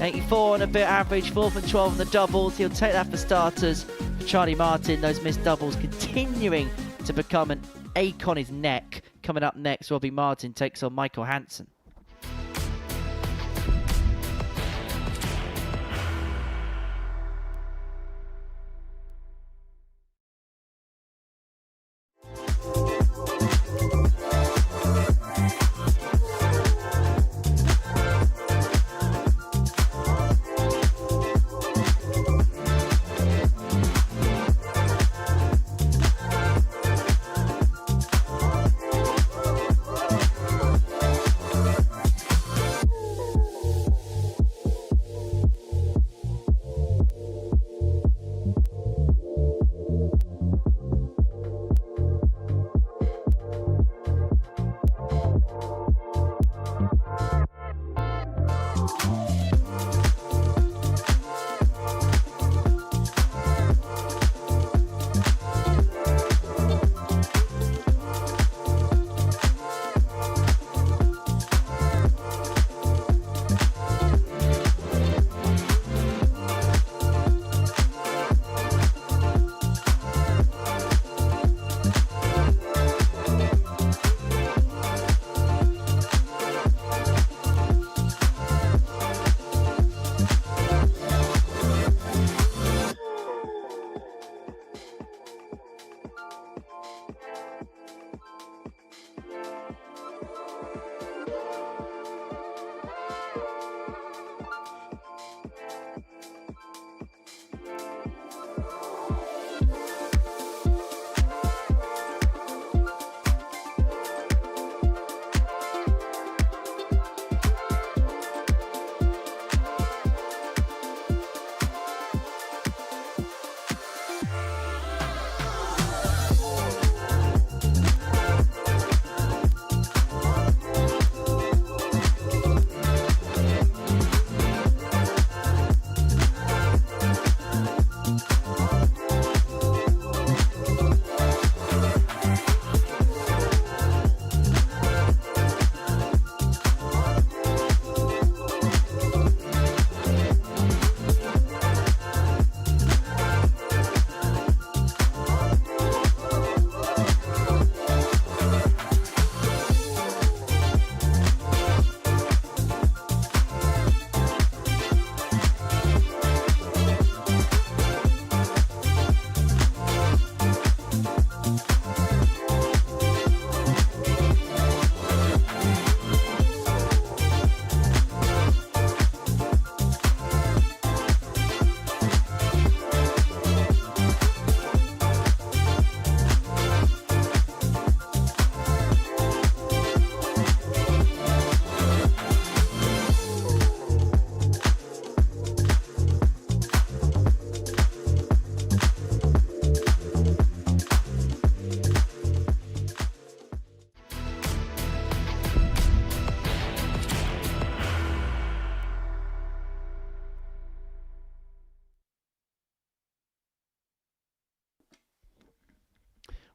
84 and a bit average, 4th and 12 in the doubles. He'll take that for starters. For Charlie Martin, those missed doubles continuing to become an ache on his neck. Coming up next, Robbie Martin takes on Michael Hansen.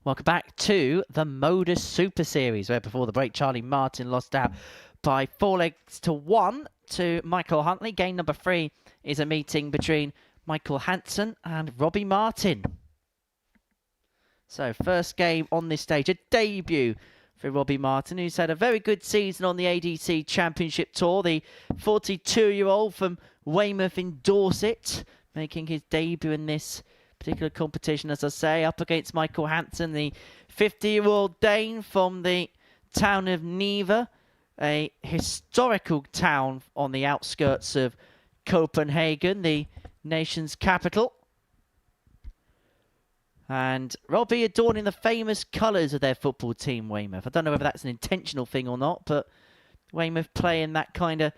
Welcome back to the Modus Super Series, where before the break, Charlie Martin lost out by 4 legs to 1 to Michael Huntley. Game number 3 is a meeting between Michael Hansen and Robbie Martin. So, first game on this stage, a debut for Robbie Martin, who's had a very good season on the ADC Championship Tour. The 42-year-old from Weymouth in Dorset, making his debut in this particular competition, as I say, up against Michael Hansen, the 50-year-old Dane from the town of Neva, a historical town on the outskirts of Copenhagen, the nation's capital. And Robbie adorning the famous colours of their football team, Weymouth. I don't know whether that's an intentional thing or not, but Weymouth playing that kind of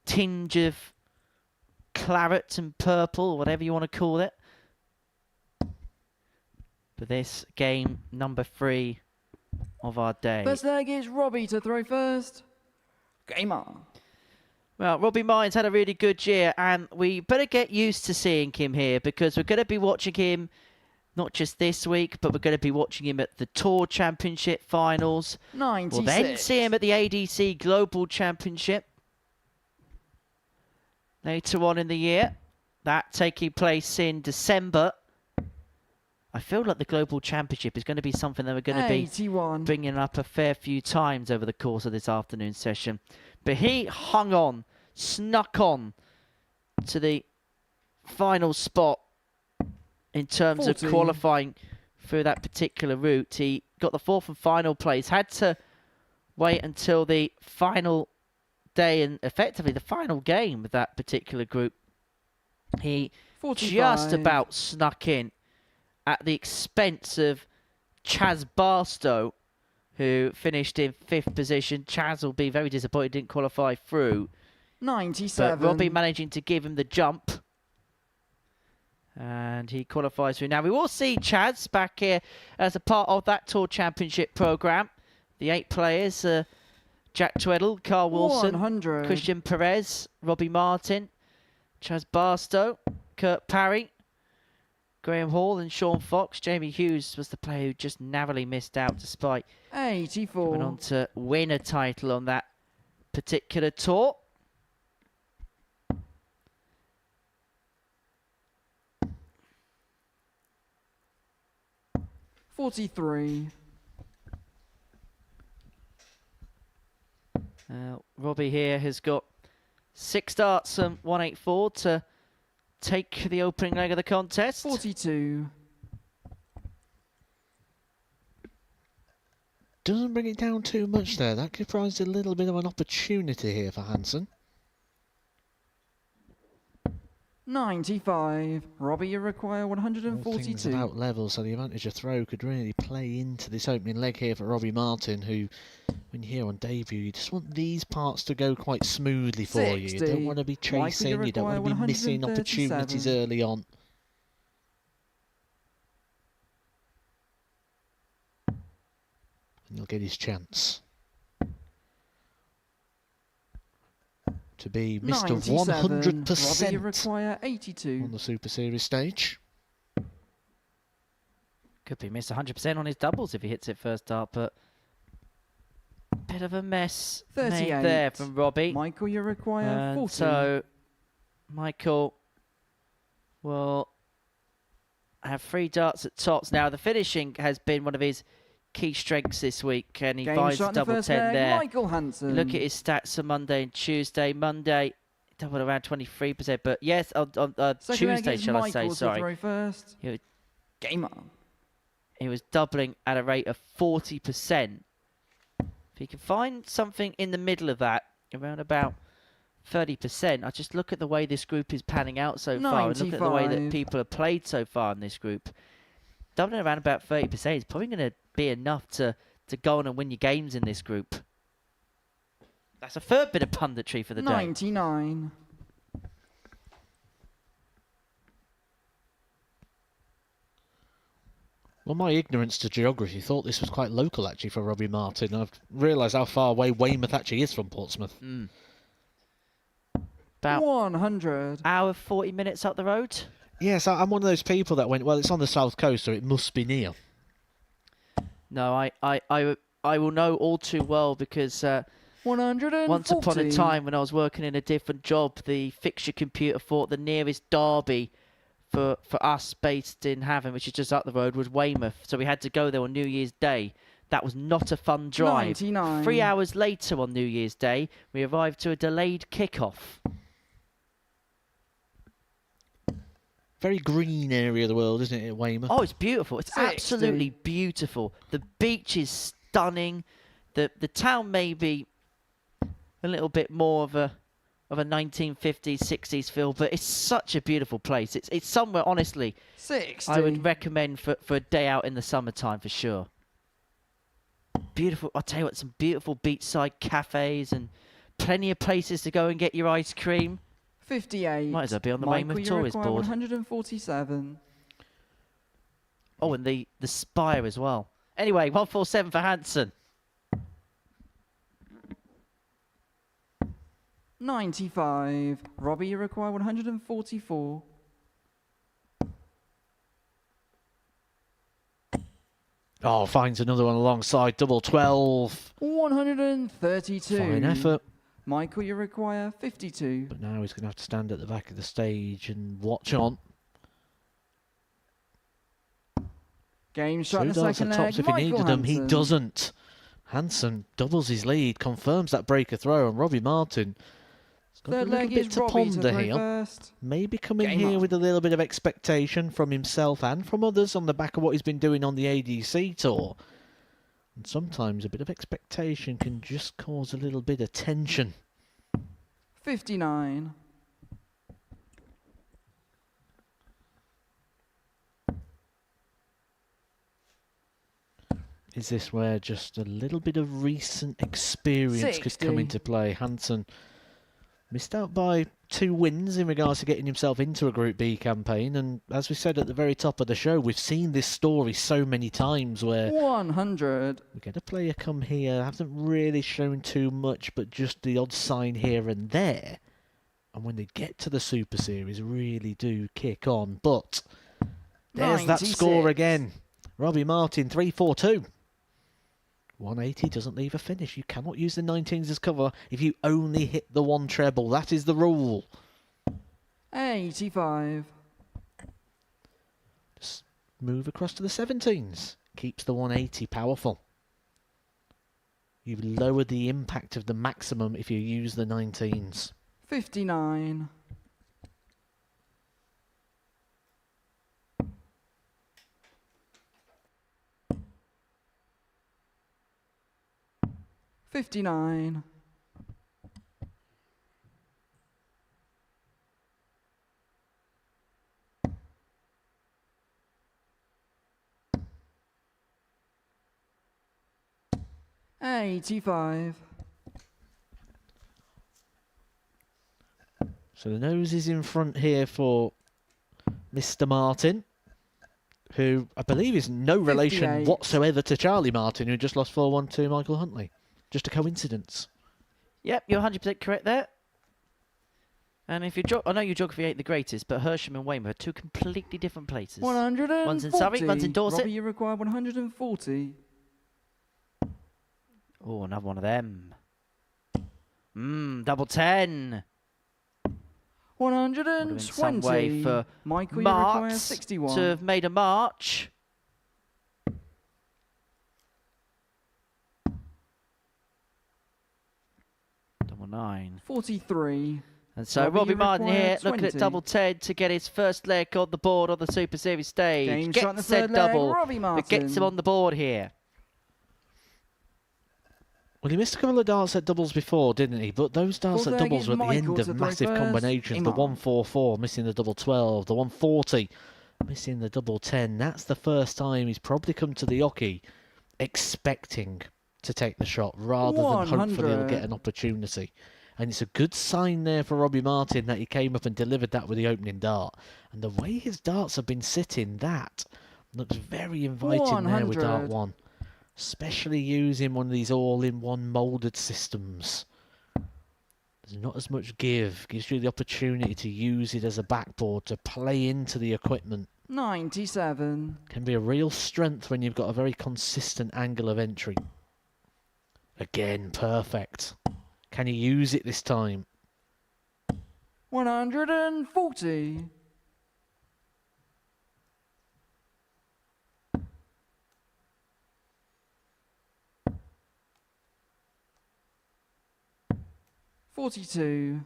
tinge of claret and purple, whatever you want to call it. for this game number 3 of our day. First leg is Robbie to throw first. Game on. Well, Robbie Martin's had a really good year, and we better get used to seeing him here because we're going to be watching him not just this week, but we're going to be watching him at the Tour Championship finals. 96. We'll then see him at the ADC Global Championship later on in the year. That taking place in December. I feel like the Global Championship is going to be something that we're going to be 81. bringing up a fair few times over the course of this afternoon session. But he hung on, snuck on to the final spot in terms 40. of qualifying through that particular route. He got the 4th and final place, had to wait until the final day and effectively the final game of that particular group. He 45. just about snuck in at the expense of Chaz Barstow, who finished in 5th position. Chaz will be very disappointed didn't qualify through. 97. But Robbie managing to give him the jump. And he qualifies through. Now, we will see Chaz back here as a part of that Tour Championship programme. The 8 players, Jack Tweddle, Carl Wilson, 100. Christian Perez, Robbie Martin, Chaz Barstow, Kurt Parry, Graham Hall and Sean Fox. Jamie Hughes was the player who just narrowly missed out despite 84. going on to win a title on that particular tour. $43. Robbie here has got 6 starts and 184 to take the opening leg of the contest. 42. Doesn't bring it down too much there. That could provide a little bit of an opportunity here for Hansen. 95. Robbie, you require All things 142. about level, so the advantage of throw could really play into this opening leg here for Robbie Martin, who, when you're here on debut, you just want these parts to go quite smoothly for you. You 60. don't want to be chasing, you don't want to be missing opportunities 137. early on. And you'll get his chance to be Mr. 97. 100% Robbie, you require 82. on the Super Series stage. Could be missed 100% on his doubles if he hits it first start, but bit of a mess made 38. there from Robbie. Michael, you require And 40. so Michael will have 3 darts at tops. Now, the finishing has been one of his key strengths this week, and he Game finds shot a in the double first 10 leg, there. Michael Hansen. Look at his stats for Monday and Tuesday. Monday, doubled around 23%, but yes, on Second leg Tuesday, is shall I say, Michael to sorry. throw first. He was, Game on. he was doubling at a rate of 40%. If he can find something in the middle of that, around about 30%, I just look at the way this group is panning out so far, and look at the way that 95. people have played so far in this group. Doubling around about 30% is probably going to be enough to go on and win your games in this group. That's a third bit of punditry for the day. 99. Well, my ignorance to geography thought this was quite local, actually, for Robbie Martin. I've realised how far away Weymouth actually is from Portsmouth. About 100. hour, 40 minutes up the road. Yes, I'm one of those people that went, well, it's on the south coast, so it must be near. No, I will know all too well because 140. once upon a time when I was working in a different job, the fixture computer thought the nearest derby for us based in Havant, which is just up the road, was Weymouth. So we had to go there on New Year's Day. That was not a fun drive. 99. 3 hours later on New Year's Day, we arrived to a delayed kick-off. Very green area of the world, isn't it, Weymouth? Oh, it's beautiful. It's 60. absolutely beautiful. The beach is stunning. The town may be a little bit more of a 1950s, 60s feel, but it's such a beautiful place. It's somewhere, honestly, 60. I would recommend for a day out in the summertime for sure. Beautiful. I'll tell you what, some beautiful beachside cafes and plenty of places to go and get your ice cream. 58. Might as well be on the Michael, Weymouth you tourist require board. 147. Oh, and the spire as well. Anyway, 147 for Hansen. 95. Robbie, you require 144. Oh, finds another one alongside double 12. 132. Fine effort. Michael, you require 52. But now he's going to have to stand at the back of the stage and watch on. Game shot in the Two darts second at leg. tops if he Michael needed them. He Hansen. doesn't. Hansen doubles his lead, confirms that breaker throw, and Robbie Martin has got a Third little leg bit is to Robbie to ponder throw here. first. Maybe coming Game here on. with a little bit of expectation from himself and from others on the back of what he's been doing on the ADC tour. And sometimes a bit of expectation can just cause a little bit of tension. 59. Is this where just a little bit of recent experience could 60. come into play? Hansen missed out by 2 wins in regards to getting himself into a Group B campaign, and as we said at the very top of the show, we've seen this story so many times where 100. we get a player come here, hasn't really shown too much, but just the odd sign here and there, and when they get to the Super Series, really do kick on. But there's that 96. score again. Robbie Martin, 3-4-2. 180 doesn't leave a finish. You cannot use the 19s as cover if you only hit the 1 treble. That is the rule. 85. Just move across to the 17s. Keeps the 180 powerful. You've lowered the impact of the maximum if you use the 19s. 59. 59. 85. So the nose is in front here for Mr. Martin, who I believe is no relation 58. whatsoever to Charlie Martin, who just lost 4-1 to Michael Huntley. Just a coincidence. Yep, you're 100% correct there. And if you I know your geography ain't the greatest, but Hersham and Weymouth are 2 completely different places. 140. One's in Surrey, one's in Dorset. Robbie, you require 140. Oh, another one of them. Double 10. Would have been some way 120. for Michael, you require Marks 61. to have made a march. Double 9. 43. And so Robbie, Robbie you Martin require here looking at 20. double 10 to get his first leg on the board on the Super Series stage. Game shot in the Gets said third leg, double Robbie that gets him Martin. on the board here. Well, he missed a couple of darts at doubles before, didn't he? But those darts Fourth at leg doubles is were at the Michael end to of throw massive first. combinations. The Imam. 144 missing the double 12, the 140 missing the double 10. That's the first time he's probably come to the Oki expecting to take the shot rather than hopefully he'll 100. get an opportunity. And it's a good sign there for Robbie Martin that he came up and delivered that with the opening dart. And the way his darts have been sitting, that looks very inviting there with dart 100. 1. Especially using one of these all-in-one moulded systems. There's not as much give. Gives you the opportunity to use it as a backboard, to play into the equipment. 97. Can be a real strength when you've got a very consistent angle of entry. Again, perfect. Can you use it this time? 140. 42.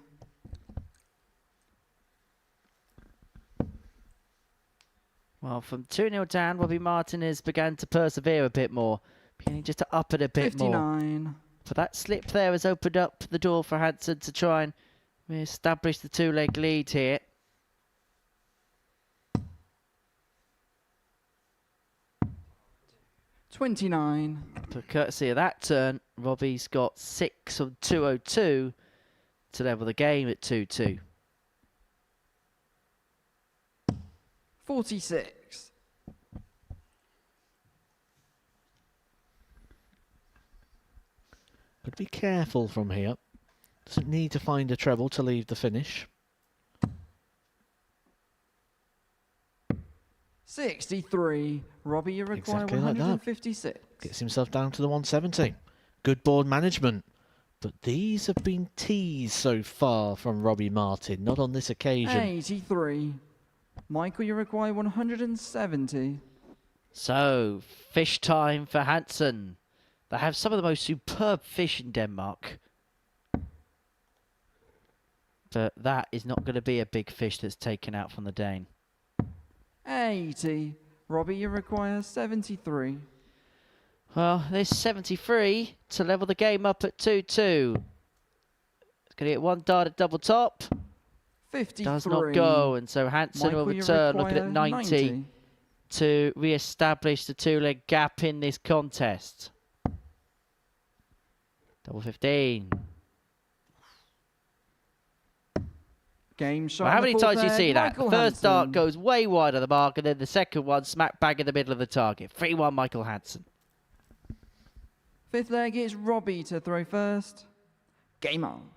Well, from 2-0 down, Robbie Martin has begun to persevere a bit more. Beginning just to up it a bit more. 59. But that slip there has opened up the door for Hansen to try and establish the 2-leg lead here. $29. But courtesy of that turn, Robbie's got 6 on 202 to level the game at 2-2. 46. Got to be careful from here. Doesn't need to find a treble to leave the finish. 63. Robbie, you require Exactly like that. 156. Gets himself down to the 170. Good board management. But these have been teased so far from Robbie Martin, not on this occasion. 83. Michael, you require 170. So, fish time for Hansen. They have some of the most superb fish in Denmark. But that is not going to be a big fish that's taken out from the Dane. 80. Robbie, you require 73. Well, there's 73 to level the game up at 2-2. It's going to get one dart at double top. 53. Does not go, and so Hansen Michael, will you return, looking require at 90 to re-establish the two-leg gap in this contest. Double 15. Game shot. Well, how many times do you see that? Michael The first Hansen. dart goes way wide of the mark, and then the second one smack bang in the middle of the target. 3-1 Michael Hansen. Fifth leg is Robbie to throw first. Game on.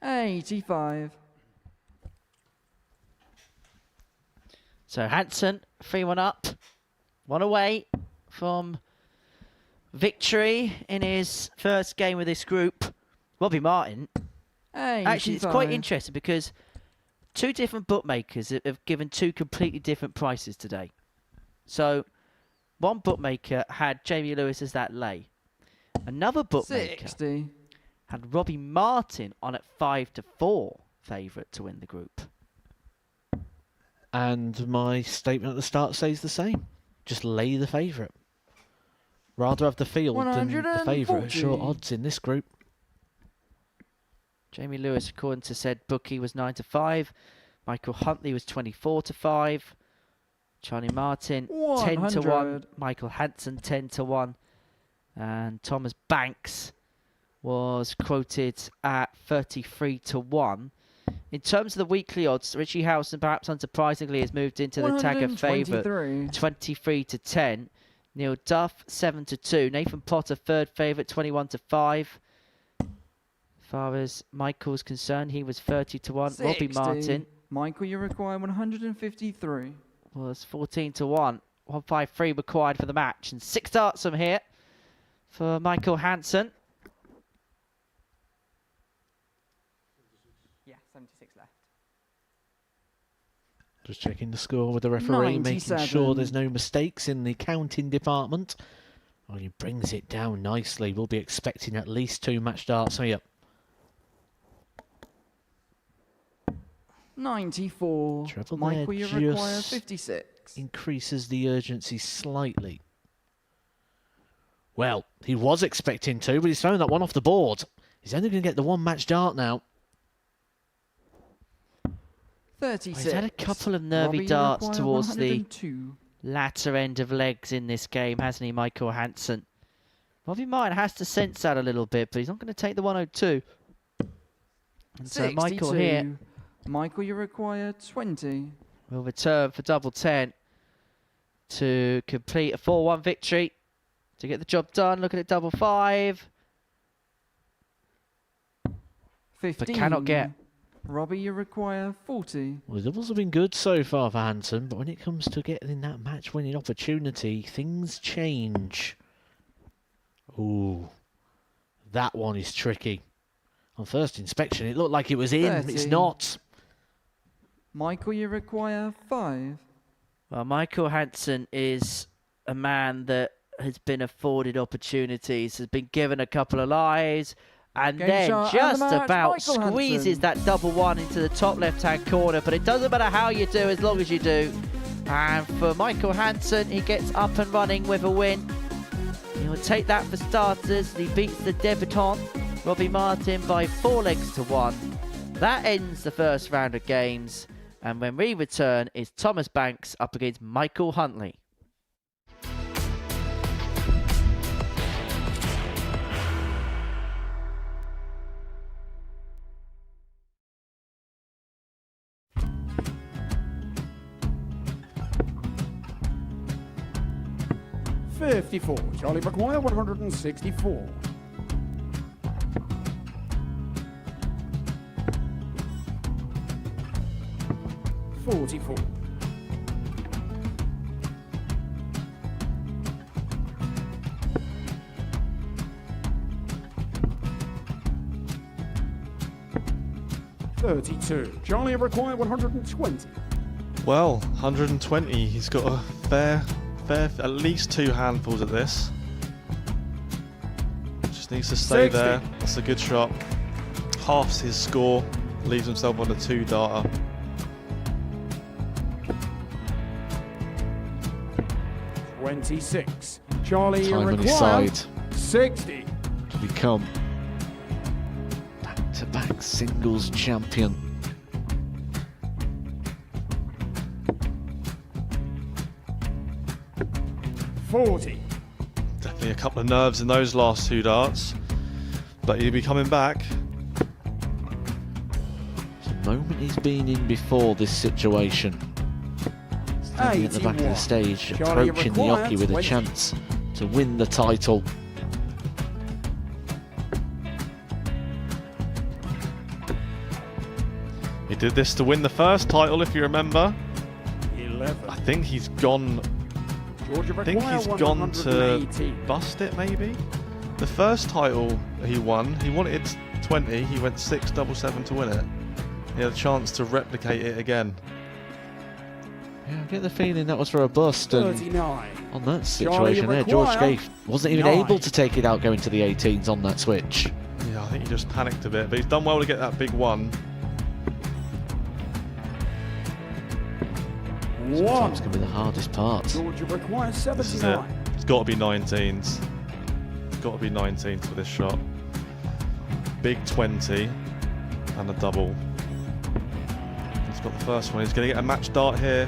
$85. So Hansen, 3-1 up. One away from victory in his first game with this group. Robbie Martin. Actually, it's quite interesting because two different bookmakers have given two completely different prices today. So one bookmaker had Jamie Lewis as that lay. Another bookmaker 60. had Robbie Martin on at 5-4 favourite to win the group. And my statement at the start stays the same. Just lay the favourite. Rather have the field than the favourite at short 140. odds in this group. Jamie Lewis, according to said bookie, was 9-5. Michael Huntley was 24-5. Charlie Martin 10-1. 100. Michael Hansen 10-1. And Thomas Banks was quoted at 33-1. In terms of the weekly odds, Richie Howson, perhaps unsurprisingly, has moved into the tag of favourite, 23-10. Neil Duff 7-2. Nathan Potter third favourite, 21-5. As far as Michael's concerned, he was 30-1. 60. Robbie Martin Michael, you require 153. was 14-1. 153 required for the match, and 6 darts from here for Michael Hansen. Yeah, 76 left. Just checking the score with the referee, making sure 97. there's no mistakes in the counting department. Oh, he brings it down nicely. We'll be expecting at least 2 match darts here. 94. Treble Michael, there you require just 56. increases the urgency slightly. Well, he was expecting 2, but he's thrown that one off the board. He's only going to get the 1 match dart now. 36. He's had a couple of nervy Robbie, you darts require towards the 102. latter end of legs in this game, hasn't he, Michael Hansen? Robbie Martin has to sense that a little bit, but he's not going to take the 102. And so Michael 62. here Michael, you require 20. will return for double 10 to complete a 4-1 victory to get the job done. Looking at double 5, 15. but cannot get. Robbie, you require 40. Well, the doubles have been good so far for Hansen, but when it comes to getting that match-winning opportunity, things change. Ooh, that one is tricky. On first inspection, it looked like it was in. 30. It's not. Michael, you require 5. Well, Michael Hansen is a man that has been afforded opportunities, has been given a couple of lies, and Game then shot, just and the match, about Michael squeezes Hansen. that double 1 into the top left-hand corner. But it doesn't matter how you do, as long as you do. And for Michael Hansen, he gets up and running with a win. He'll take that for starters. He beats the debutant, Robbie Martin, by 4 legs to 1. That ends the first round of games. And when we return, is Thomas Banks up against Michael Huntley. 54. Charlie require 164. 44. 32. Charlie require 120. Well, 120. He's got a fair, at least 2 handfuls at this. Just needs to stay 60. there. That's a good shot. Halves his score. Leaves himself on a 2-darter. $26. Charlie Time on his require side 60. to become back-to-back singles champion. $40. Definitely a couple of nerves in those last 2 darts. But he'll be coming back. It's a moment he's been in before this situation. Standing at the back of the 81. stage, Charlie approaching the require hockey with a 20. chance to win the title. He did this to win the first title, if you remember. 11. I think he's gone. Georgia I think require he's gone to 118. bust it, maybe. The first title he wanted 20. He went 6-7-7 to win it. He had a chance to replicate it again. Yeah, I get the feeling that was for a bust, and 39. on that Charlie situation there, George require Gay wasn't even 9. able to take it out going to the 18s on that switch. Yeah, I think he just panicked a bit, but he's done well to get that big one. Sometimes can be the hardest part. Georgia requires This is it. 79. It's got to be 19s. It's got to be 19s for this shot. Big 20 and a double. He's got the first one. He's going to get a match dart here.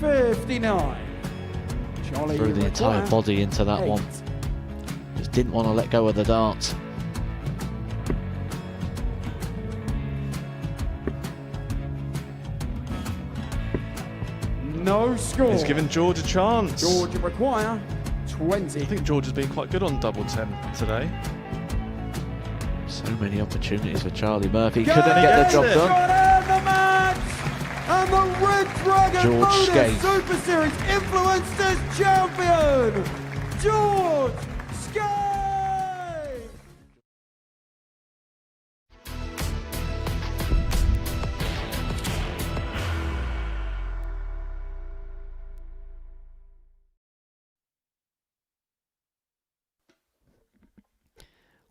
$59. Charlie Threw the entire require body into that 8. one. Just didn't want to let go of the dart. No score. He's given George a chance. Georgia require 20. I think George has been quite good on double 10 today. So many opportunities for Charlie Murphy. Go Couldn't get the job it. done. Got out of the match! And the Red Dragon George Modus Skate. Super Series Influencers Champion, George Skate!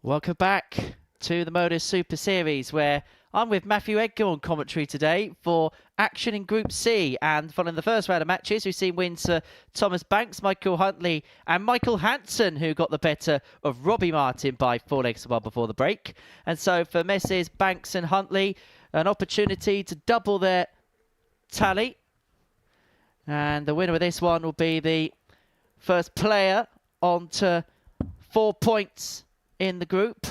Welcome back to the Modus Super Series, where I'm with Matthew Edgar on commentary today for action in Group C. And following the first round of matches, we've seen wins for Thomas Banks, Michael Huntley and Michael Hansen, who got the better of Robbie Martin by 4 legs to 1 before the break. And so for Messrs Banks and Huntley, an opportunity to double their tally. And the winner of this one will be the first player on to 4 points in the group.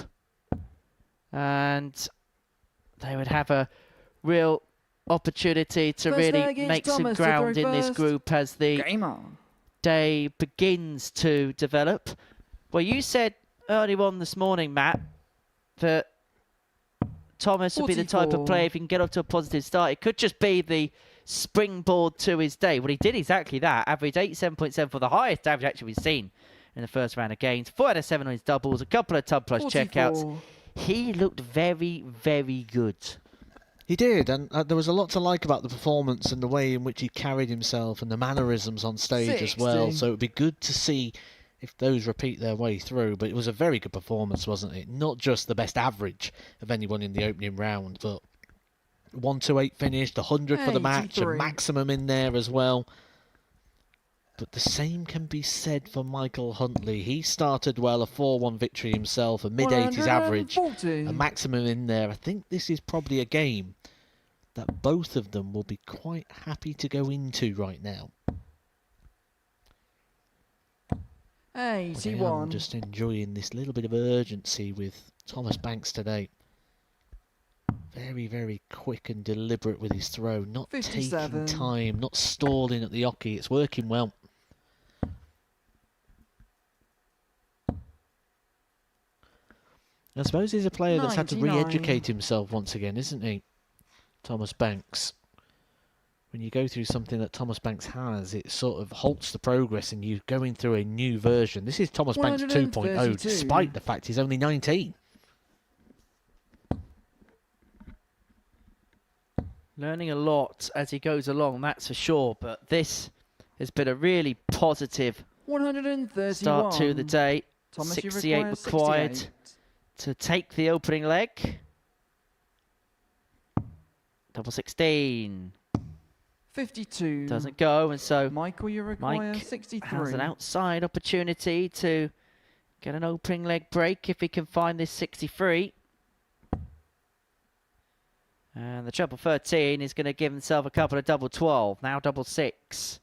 And they would have a real opportunity to First really leg is make some Thomas to ground throw in this first. group as the Game on. day begins to develop. Well, you said early on this morning, Matt, that Thomas would be the type of 44. player, if he can get off to a positive start, it could just be the springboard to his day. Well, he did exactly that. Averaged 87.7 for the highest average actually we've seen in the first round of games. 4 out of 7 on his doubles, a couple of tub plus 44. checkouts. He looked very, very good. He did, and there was a lot to like about the performance and the way in which he carried himself and the mannerisms on stage as well. 60. So it would be good to see if those repeat their way through. But it was a very good performance, wasn't it? Not just the best average of anyone in the opening round, but 128 finished, 100 for the match, a 83. maximum in there as well. But the same can be said for Michael Huntley. He started well, a 4-1 victory himself, a mid-80s average, 140. a maximum in there. I think this is probably a game that both of them will be quite happy to go into right now. But I am 81. just enjoying this little bit of urgency with Thomas Banks today. very, very quick and deliberate with his throw, not 57. taking time, not stalling at the hockey. It's working well. I suppose he's a player that's had to 99. re-educate himself once again, isn't he? Thomas Banks. When you go through something that Thomas Banks has, it sort of halts the progress and you're going through a new version. This is Thomas Banks 2.0, 132. despite the fact he's only 19. Learning a lot as he goes along, that's for sure. But this has been a really positive 131. start to the day. Thomas, you 68 required 68. to take the opening leg. Double 16. 52. Doesn't go, and so Michael, you require Mike 63. has an outside opportunity to get an opening leg break if he can find this 63. And the treble 13 is going to give himself a couple of double 12. Now double 6.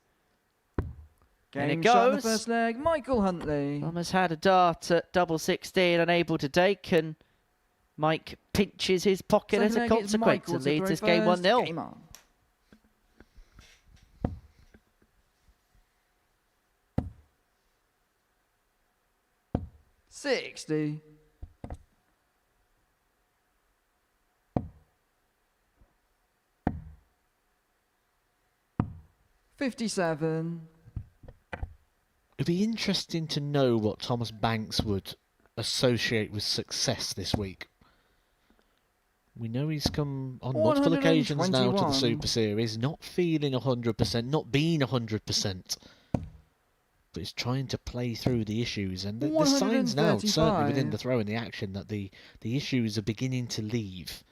And it Game shot in the goes. first leg, Michael Huntley. Thomas had a dart at double 16, unable to take, and Mike pinches his pocket as a Second leg, it's consequence Michael and to leads throw this game first. 1-0. Game on. $60. $57. It'd be interesting to know what Thomas Banks would associate with success this week. We know he's come on multiple occasions now to the 121. Super Series, not feeling 100%, not being 100%, but he's trying to play through the issues. And there's signs now, certainly within the throw and the action, that the issues are beginning to leave.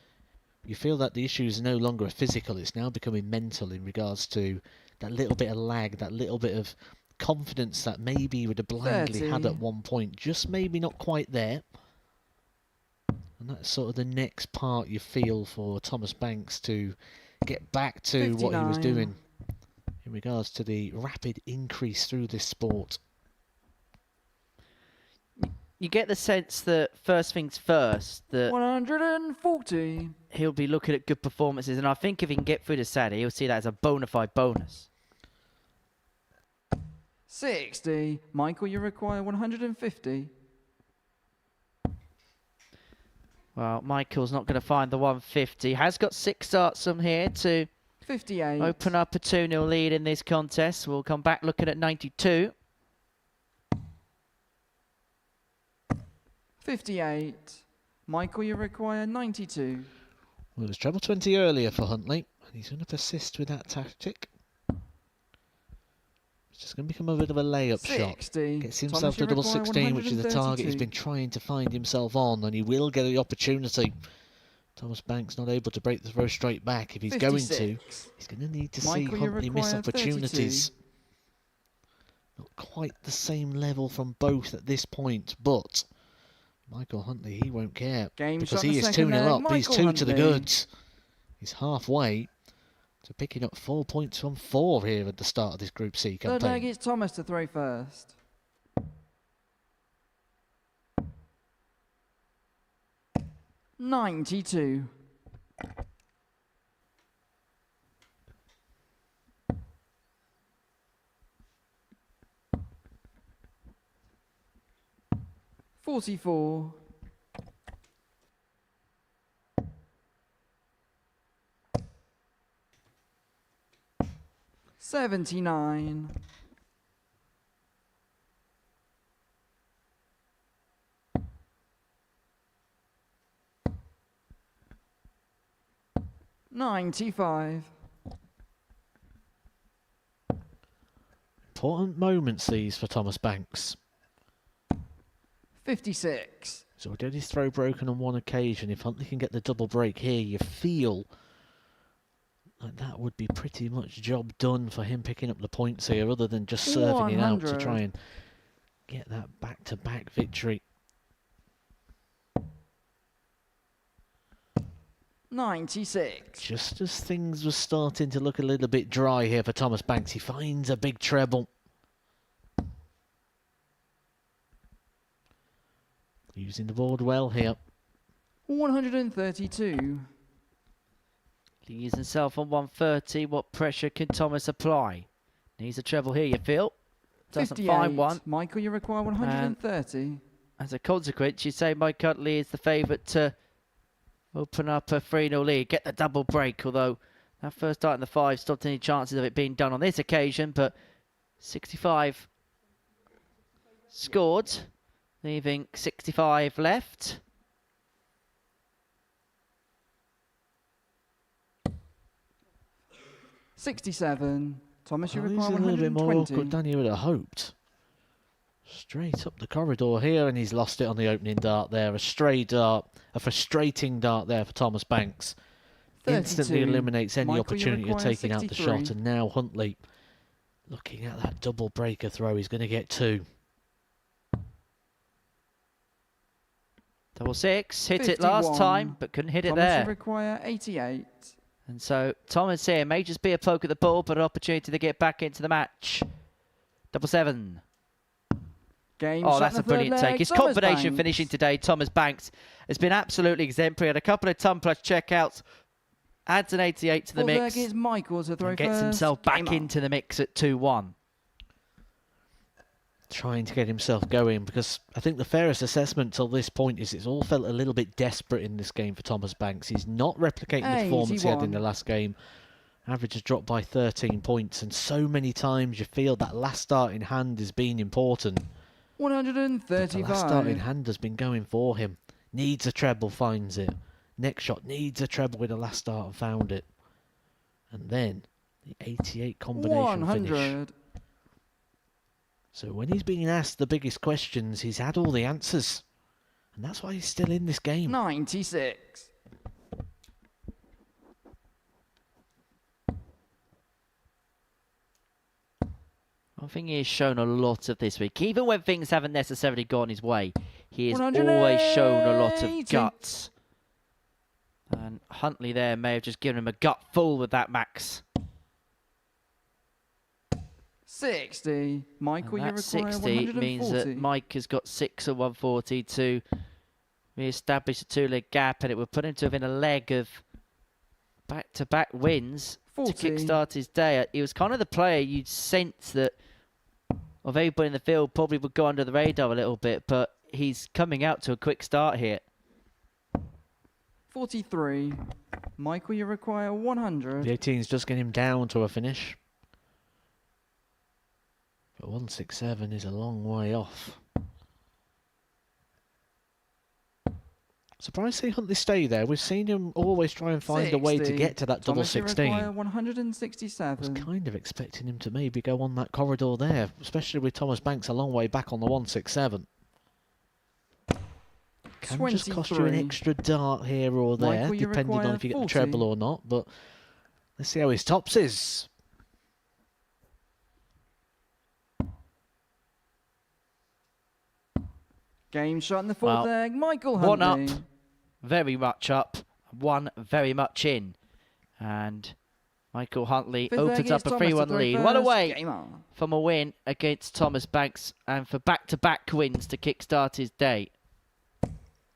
You feel that the issues are no longer physical, it's now becoming mental in regards to that little bit of lag, that little bit of confidence that maybe he would have blindly 30. had at one point, just maybe not quite there. And that's sort of the next part you feel for Thomas Banks to get back to what he was 59. doing in regards to the rapid increase through this sport. You get the sense that first things first, that 140. he'll be looking at good performances, and I think if he can get through to Saturday, he'll see that as a bona fide bonus. 60. Michael, you require 150. Well, Michael's not going to find the 150. Has got 6 starts from here to 58. open up a 2-0 lead in this contest. We'll come back looking at 92. 58. Michael, you require 92. Well, it was treble 20 earlier for Huntley, and he's going to persist with that tactic. It's just going to become a bit of a layup 60. shot. Gets Thomas, himself you to double require 16, which is the target he's 132. been trying to find himself on, and he will get the opportunity. Thomas Banks not able to break the throw straight back. If he's going to, 56. he's going to need to Michael, see you Huntley miss require opportunities. 32. Not quite the same level from both at this point, but Michael Huntley, he won't care. Game Because shot in he the is second 2-0 leg, up. He's Michael 2 to the Huntley. goods. He's halfway to picking up 4 points from 4 here at the start of this Group C Third leg, campaign. it's Thomas to throw first. $92. $44. $79. $95. Important moments these for Thomas Banks. 56. He's already had his throw broken on one occasion. If Huntley can get the double break here, you feel like that would be pretty much job done for him picking up the points here, other than just serving it out to 100. try and get that back-to-back victory. 96. Just as things were starting to look a little bit dry here for Thomas Banks, he finds a big treble. Using the board well here. 132. Leaves himself on 130. What pressure can Thomas apply? Needs a treble here, you feel? Doesn't 58. find one. Michael, you require 130. As a consequence, you say Mike Huntley is the favourite to open up a 3-0 lead, get the double break, although that first dart in the 5 stopped any chances of it being done on this occasion, but 65 scored, leaving 65 left. $67. Thomas, you He's require a little bit more 120. awkward than you would have hoped. Straight up the corridor here, and he's lost it on the opening dart there. A stray dart, a frustrating dart there for Thomas Banks. 32. Instantly eliminates any Michael, you opportunity of require taking out the 63. shot, and now Huntley looking at that double breaker throw. He's going to get 2. Double 6, hit it last 51. time, but couldn't hit it Thomas, there. you require 88. And so Thomas here may just be a poke at the ball, but an opportunity to get back into the match. Double 7. Game Oh, shot that's in a the third brilliant leg. take. His Thomas combination Banks. finishing today, Thomas Banks, has been absolutely exemplary. Had a couple of ton plus checkouts, adds an 88 to the Fourth mix, leg is Michael to throw and gets first. himself Game back on. into the mix at 2-1. Trying to get himself going, because I think the fairest assessment till this point is it's all felt a little bit desperate in this game for Thomas Banks. He's not replicating the performance he had in the 81. last game. Average has dropped by 13 points, and so many times you feel that last start in hand has been important. The 135. last start in hand has been going for him. Needs a treble, finds it. Next shot needs a treble with the last start and found it. And then the 88 combination finish. 100. So when he's being asked the biggest questions, he's had all the answers. And that's why he's still in this game. 96. I think he has shown a lot of this week. Even when things haven't necessarily gone his way, he has always shown a lot of 180. guts. And Huntley there may have just given him a gut full with that max. 60. Michael, And you that require 60 140. means that Mike has got 6 at 140 to re-establish a 2-leg gap, and it would put him to within a leg of back-to-back wins 40. to kickstart his day. He was kind of the player you'd sense that of everybody in the field probably would go under the radar a little bit, but he's coming out to a quick start here. 43. Michael, you require 100. The 18's just getting him down to a finish. But 167 is a long way off. Surprised to see Huntley stay there. We've seen him always try and find a way to 60. get to that double Thomas, you 16. require I was 167. kind of expecting him to maybe go on that corridor there, especially with Thomas Banks a long way back on the 167. Can just cost you an 23. extra dart here or there, Michael, you depending on require if you get the 40. treble or not. But let's see how his tops is. Game shot in the fourth Well, leg. Michael one Huntley. up, very much up, one very much in. And Michael Huntley Fifth leg opens is up a Thomas to 3-1 throw lead. first. One away Game on. from a win against Thomas Banks and for back-to-back wins to kickstart his day.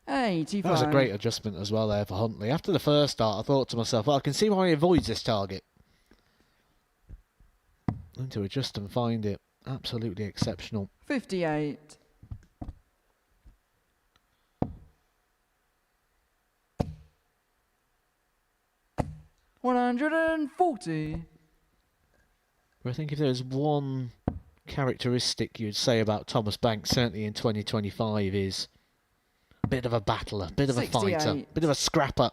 85. That was a great adjustment as well there for Huntley. After the first start, I thought to myself, well, I can see why he avoids this target. And to adjust and find it, absolutely exceptional. 58. $140. I think if there's one characteristic you'd say about Thomas Banks, certainly in 2025, is a bit of a battler, bit of a fighter, 68. bit of a scrapper.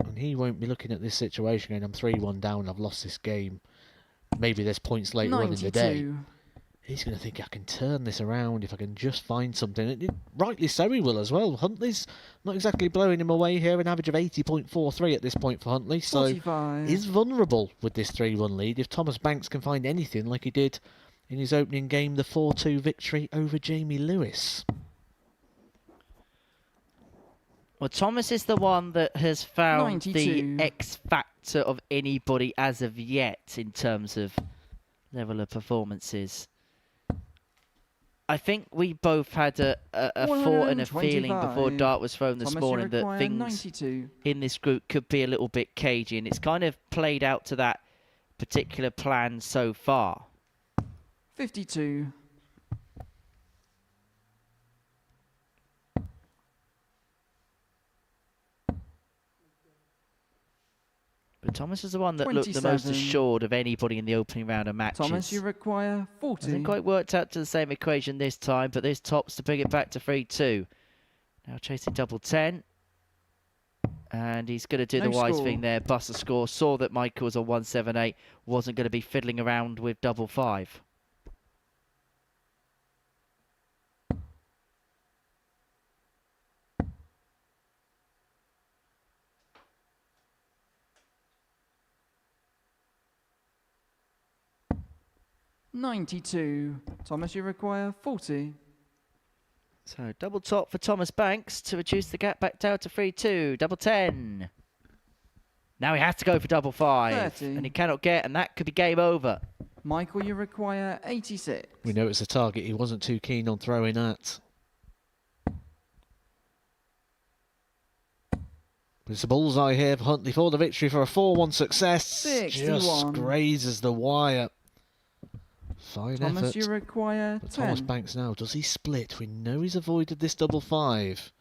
And he won't be looking at this situation going, I'm 3-1 down, I've lost this game. Maybe there's points later on in the day. 92. He's going to think, I can turn this around if I can just find something. And rightly so he will as well. Huntley's not exactly blowing him away here. An average of 80.43 at this point for Huntley. So 45. he's vulnerable with this 3-1 lead if Thomas Banks can find anything like he did in his opening game, the 4-2 victory over Jamie Lewis. Well, Thomas is the one that has found 92. the X factor of anybody as of yet in terms of level of performances. I think we both had a thought and a feeling before 125. dart was thrown this Thomas, you morning that require things 92. in this group could be a little bit cagey, and it's kind of played out to that particular plan so far. 52. But Thomas is the one that looked the most 27. assured of anybody in the opening round of matches. Thomas, you require 40. Hasn't quite worked out to the same equation this time, but there's tops to bring it back to 3-2. Now chasing double 10. And he's going to do No the wise score. thing there, bust a score. Saw that Michael was on 178, wasn't going to be fiddling around with double 5. $92. Thomas, you require 40. So double top for Thomas Banks to reduce the gap back down to 3-2. Double 10. Now he has to go for double 5. 30. And he cannot get, and that could be game over. Michael, you require 86. We know it's a target he wasn't too keen on throwing at. But it's a bullseye here for Huntley for the victory for a 4-1 success. 61. Just grazes the wire. Fine Thomas, effort. you require But 10. Thomas Banks now, does he split? We know he's avoided this double 5.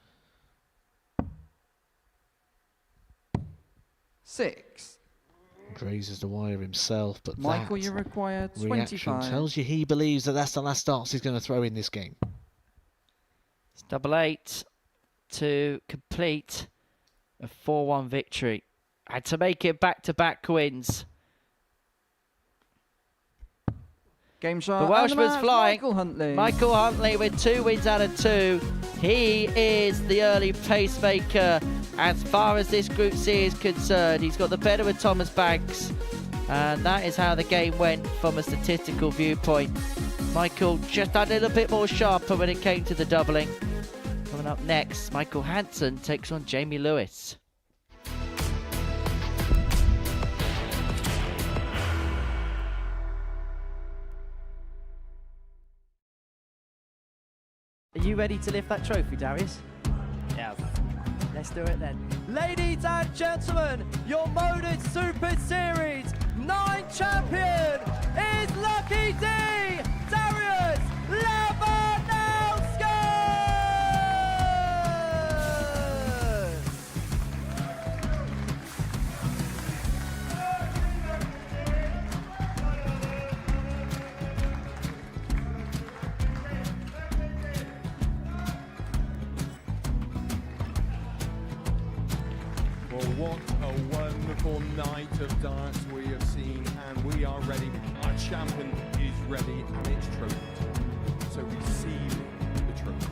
6. Grazes the wire himself, but Michael, that you require reaction 25. tells you he believes that that's the last darts he's going to throw in this game. It's double 8 to complete a 4-1 victory. Had to make it back-to-back wins. Game shot. The and Welshman's match, flying. Michael Huntley. Michael Huntley with 2 wins out of 2. He is the early pacemaker as far as this Group C is concerned. He's got the better with Thomas Banks. And that is how the game went from a statistical viewpoint. Michael just a little bit more sharper when it came to the doubling. Coming up next, Michael Hansen takes on Jamie Lewis. Are you ready to lift that trophy, Darius? Yes. Let's do it then. Ladies and gentlemen, your Modus Super Series 9 champion is Lucky D, Darius Labanowski! Well, what a wonderful night of darts we have seen, and we are ready. Our champion is ready, and it's trophy time. So receive the trophy.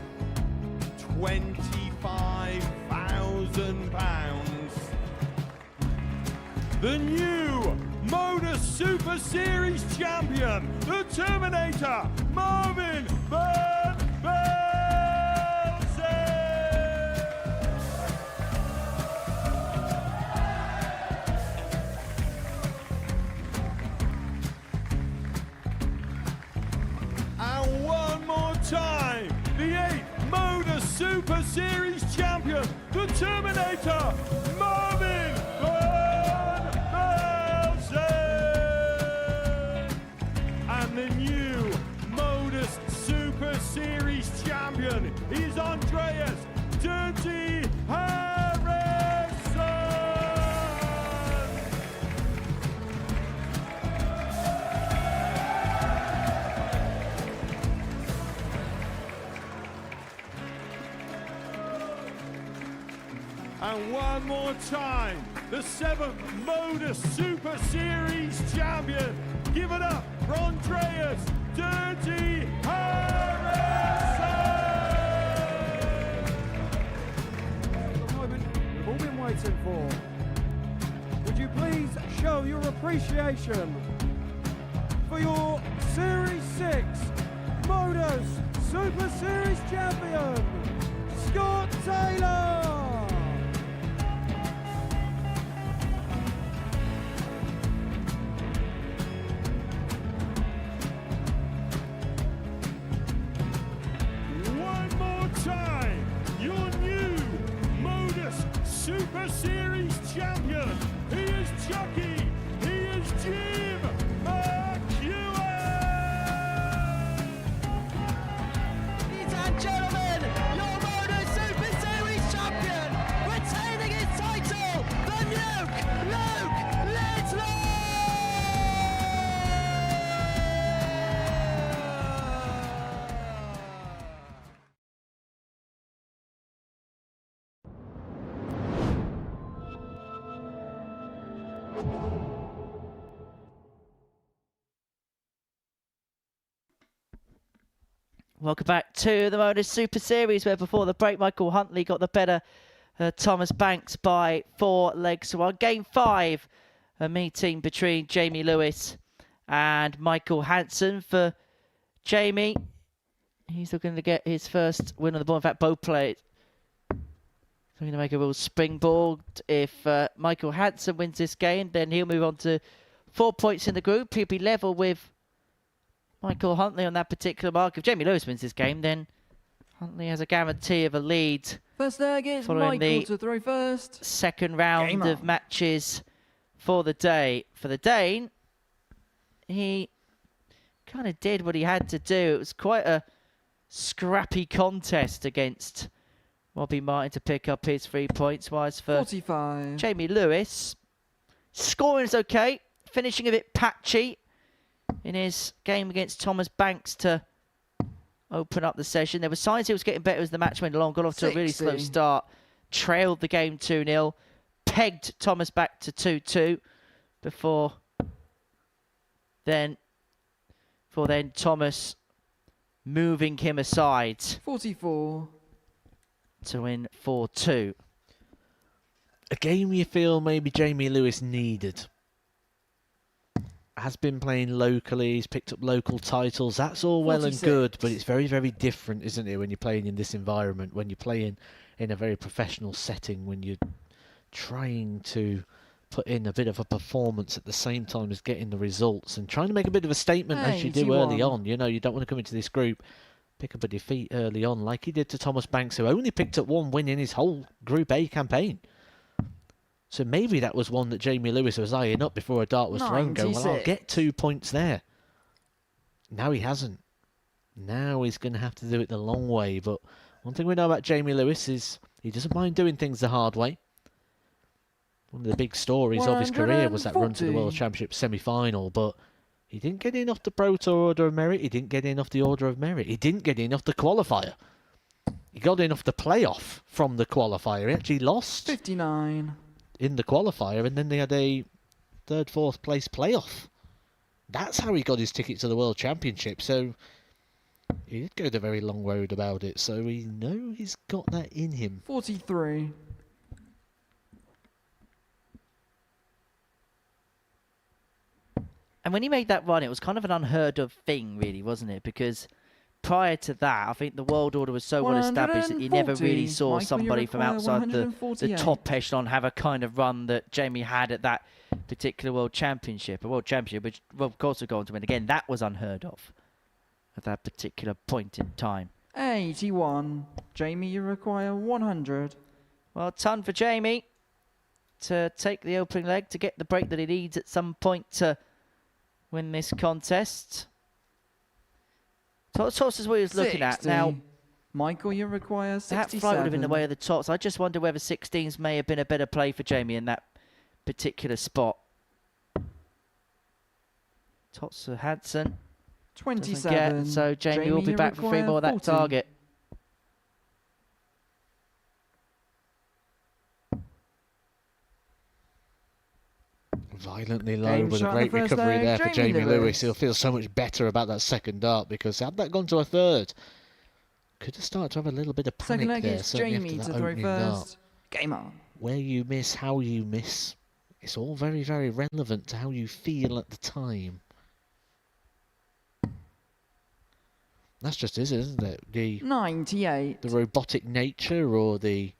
£25,000. The new Modus Super Series champion, the Terminator, Marvin Van Velzen. And one more time, the 8th Modus Super Series champion, the Terminator, Marvin Van Velzen. And the new Modus Super Series champion is Andreas Dirty Harrison. And one more time, the 7th Modus Super Series champion. Give it up for Andreas Dirty Harrison! The moment we've all been waiting for. Would you please show your appreciation for your Series 6 Modus Super Series champion, Scott Taylor! Super Series champion. He is Chucky. He is Jim McEwen. Ladies and gentlemen, your Modus Super Series champion, retaining his title, the Nuke, Luke Littler! Welcome back to the Modus Super Series, where before the break, Michael Huntley got the better Thomas Banks by 4 legs to 1. Game 5, a meeting between Jamie Lewis and Michael Hansen. For Jamie, he's looking to get his first win on the board. In fact, both players going to make a real springboard. If Michael Hansen wins this game, then he'll move on to 4 points in the group. He'll be level with Michael Huntley on that particular mark. If Jamie Lewis wins this game, then Huntley has a guarantee of a lead. First leg is following Michael the to throw first. Second round of matches for the day. For the Dane, he kind of did what he had to do. It was quite a scrappy contest against Robbie Martin to pick up his 3 points. Whereas for 45. Jamie Lewis, scoring is okay, finishing a bit patchy in his game against Thomas Banks to open up the session. There were signs he was getting better as the match went along. Got off to a really slow start. Trailed the game 2-0. Pegged Thomas back to 2-2 before then Thomas moving him aside 44. to win 4-2. A game you feel maybe Jamie Lewis needed. Has been playing locally, he's picked up local titles, that's all well 46. and good, but it's very, very different, isn't it, when you're playing in this environment, when you're playing in a very professional setting, when you're trying to put in a bit of a performance at the same time as getting the results and trying to make a bit of a statement as you do early on. You know, you don't want to come into this group, pick up a defeat early on like he did to Thomas Banks, who only picked up 1 win in his whole Group A campaign. So maybe that was one that Jamie Lewis was eyeing up before a dart was thrown, going, well, I'll get 2 points there. Now he hasn't. Now he's going to have to do it the long way. But one thing we know about Jamie Lewis is he doesn't mind doing things the hard way. One of the big stories of his career was that run to the World Championship semi-final, but he didn't get in off the Pro Tour Order of Merit. He didn't get in off the Order of Merit. He didn't get in off the qualifier. He got in off the playoff from the qualifier. He actually lost 59. in the qualifier, and then they had a 3rd, 4th place playoff. That's how he got his ticket to the World Championship. So he did go the very long road about it. So we know he's got that in him. 43. And when he made that run, it was kind of an unheard of thing, really, wasn't it? Because prior to that, I think the world order was so well established that you never really saw Michael, somebody from outside the 148. top echelon have a kind of run that Jamie had at that particular World Championship. A World Championship, which, well, of course, would go on to win again. That was unheard of at that particular point in time. 81. Jamie, you require 100. Well, ton for Jamie to take the opening leg, to get the break that he needs at some point to win this contest. Tops is what he was looking at. Now, Michael, you require 67. that flight would have been the way of the tops. I just wonder whether 16s may have been a better play for Jamie in that particular spot. Tops for Hansen. 27. So Jamie will be back for 3 more of that 40. target. Violently low, with a great recovery there for Jamie Lewis. He'll feel so much better about that second dart, because had that gone to a 3rd, could have started to have a little bit of panic Second leg there. is Jamie to throw first. Game on. Where you miss, how you miss, it's all very, very relevant to how you feel at the time. That's just it, isn't it? The 98. The robotic nature, or the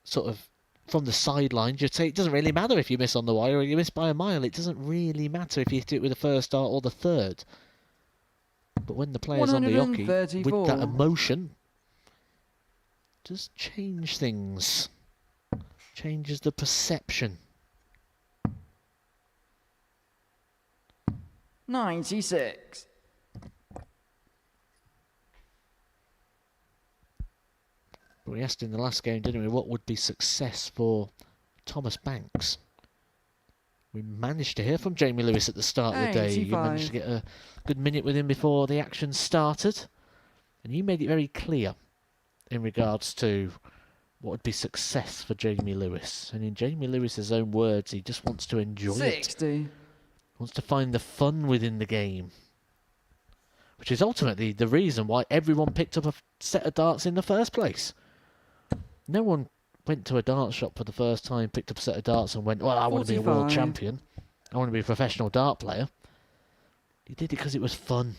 sort of from the sidelines, you'd say it doesn't really matter if you miss on the wire or you miss by a mile. It doesn't really matter if you hit it with the 1st dart or the 3rd. But when the player's on the hockey, with that emotion, does change things. changes the perception. 96. We asked in the last game, didn't we, what would be success for Thomas Banks? We managed to hear from Jamie Lewis at the start of the day. You 85. managed to get a good minute with him before the action started. And you made it very clear in regards to what would be success for Jamie Lewis. And in Jamie Lewis's own words, he just wants to enjoy 60. it. Wants to find the fun within the game. Which is ultimately the reason why everyone picked up a set of darts in the first place. No one went to a dart shop for the first time, picked up a set of darts and went, well, I want to be a world 45. champion. I want to be a professional dart player. You did it because it was fun.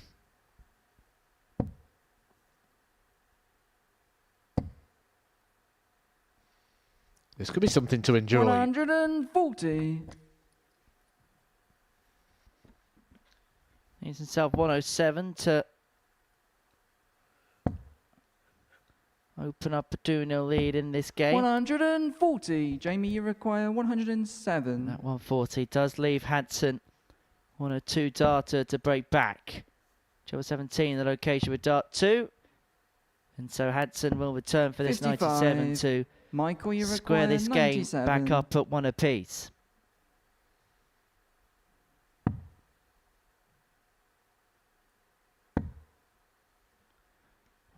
This could be something to enjoy. 140. He's himself 107 to open up a 2-0 lead in this game. 140. Jamie, you require 107. That 140 does leave Hansen 102 darter to break back. Joe 17, the location with dart 2. And so Hansen will return for this 55. 97 to Michael, you square require this 97. game back up at 1 apiece.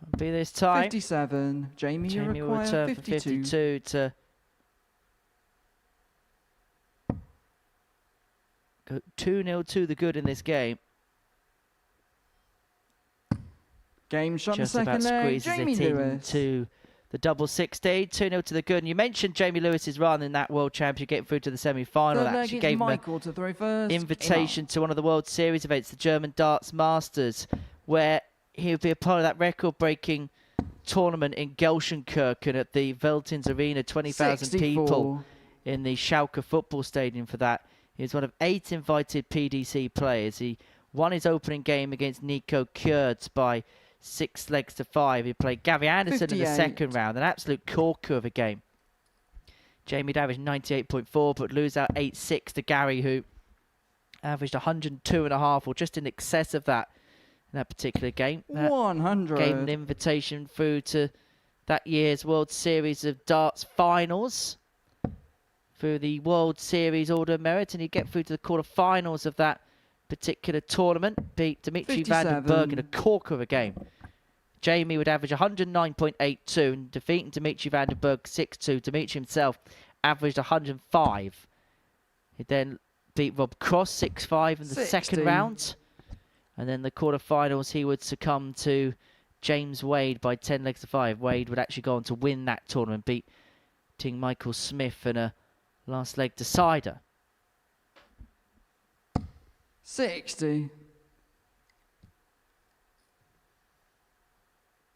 Won't be this time. 57. Jamie, you Jamie will require return for 52. 52 to go 2-0 to the good in this game. Game shot in the Just about second leg. squeezes Jamie it Lewis. into the double 60. 2-0 to the good. And you mentioned Jamie Lewis's run in that World Championship, getting through to the semi-final. Third That leg, actually it's gave him an Michael to throw first. invitation to one of the World Series events, the German Darts Masters, where he would be a part of that record-breaking tournament in Gelsenkirchen at the Veltins Arena. 20,000 people in the Schalke football stadium for that. He was one of 8 invited PDC players. He won his opening game against Nico Kjærts by 6 legs to 5. He played Gary Anderson in the 58. second round, an absolute corker of a game. Jamie'd averaged 98.4, but lose out 8-6 to Gary, who averaged 102.5, or just in excess of that in that particular game. That 100. gave an invitation through to that year's World Series of Darts finals through the World Series Order of Merit, and he'd get through to the quarter-finals of that particular tournament, beat Dimitri van den Berg in a corker of a game. Jamie would average 109.82, and defeating Dimitri van den Berg 6-2. Dimitri himself averaged 105. He then beat Rob Cross 6-5 in the 60. second round. And then the quarterfinals, he would succumb to James Wade by 10 legs to 5. Wade would actually go on to win that tournament, beating Michael Smith in a last leg decider. 60.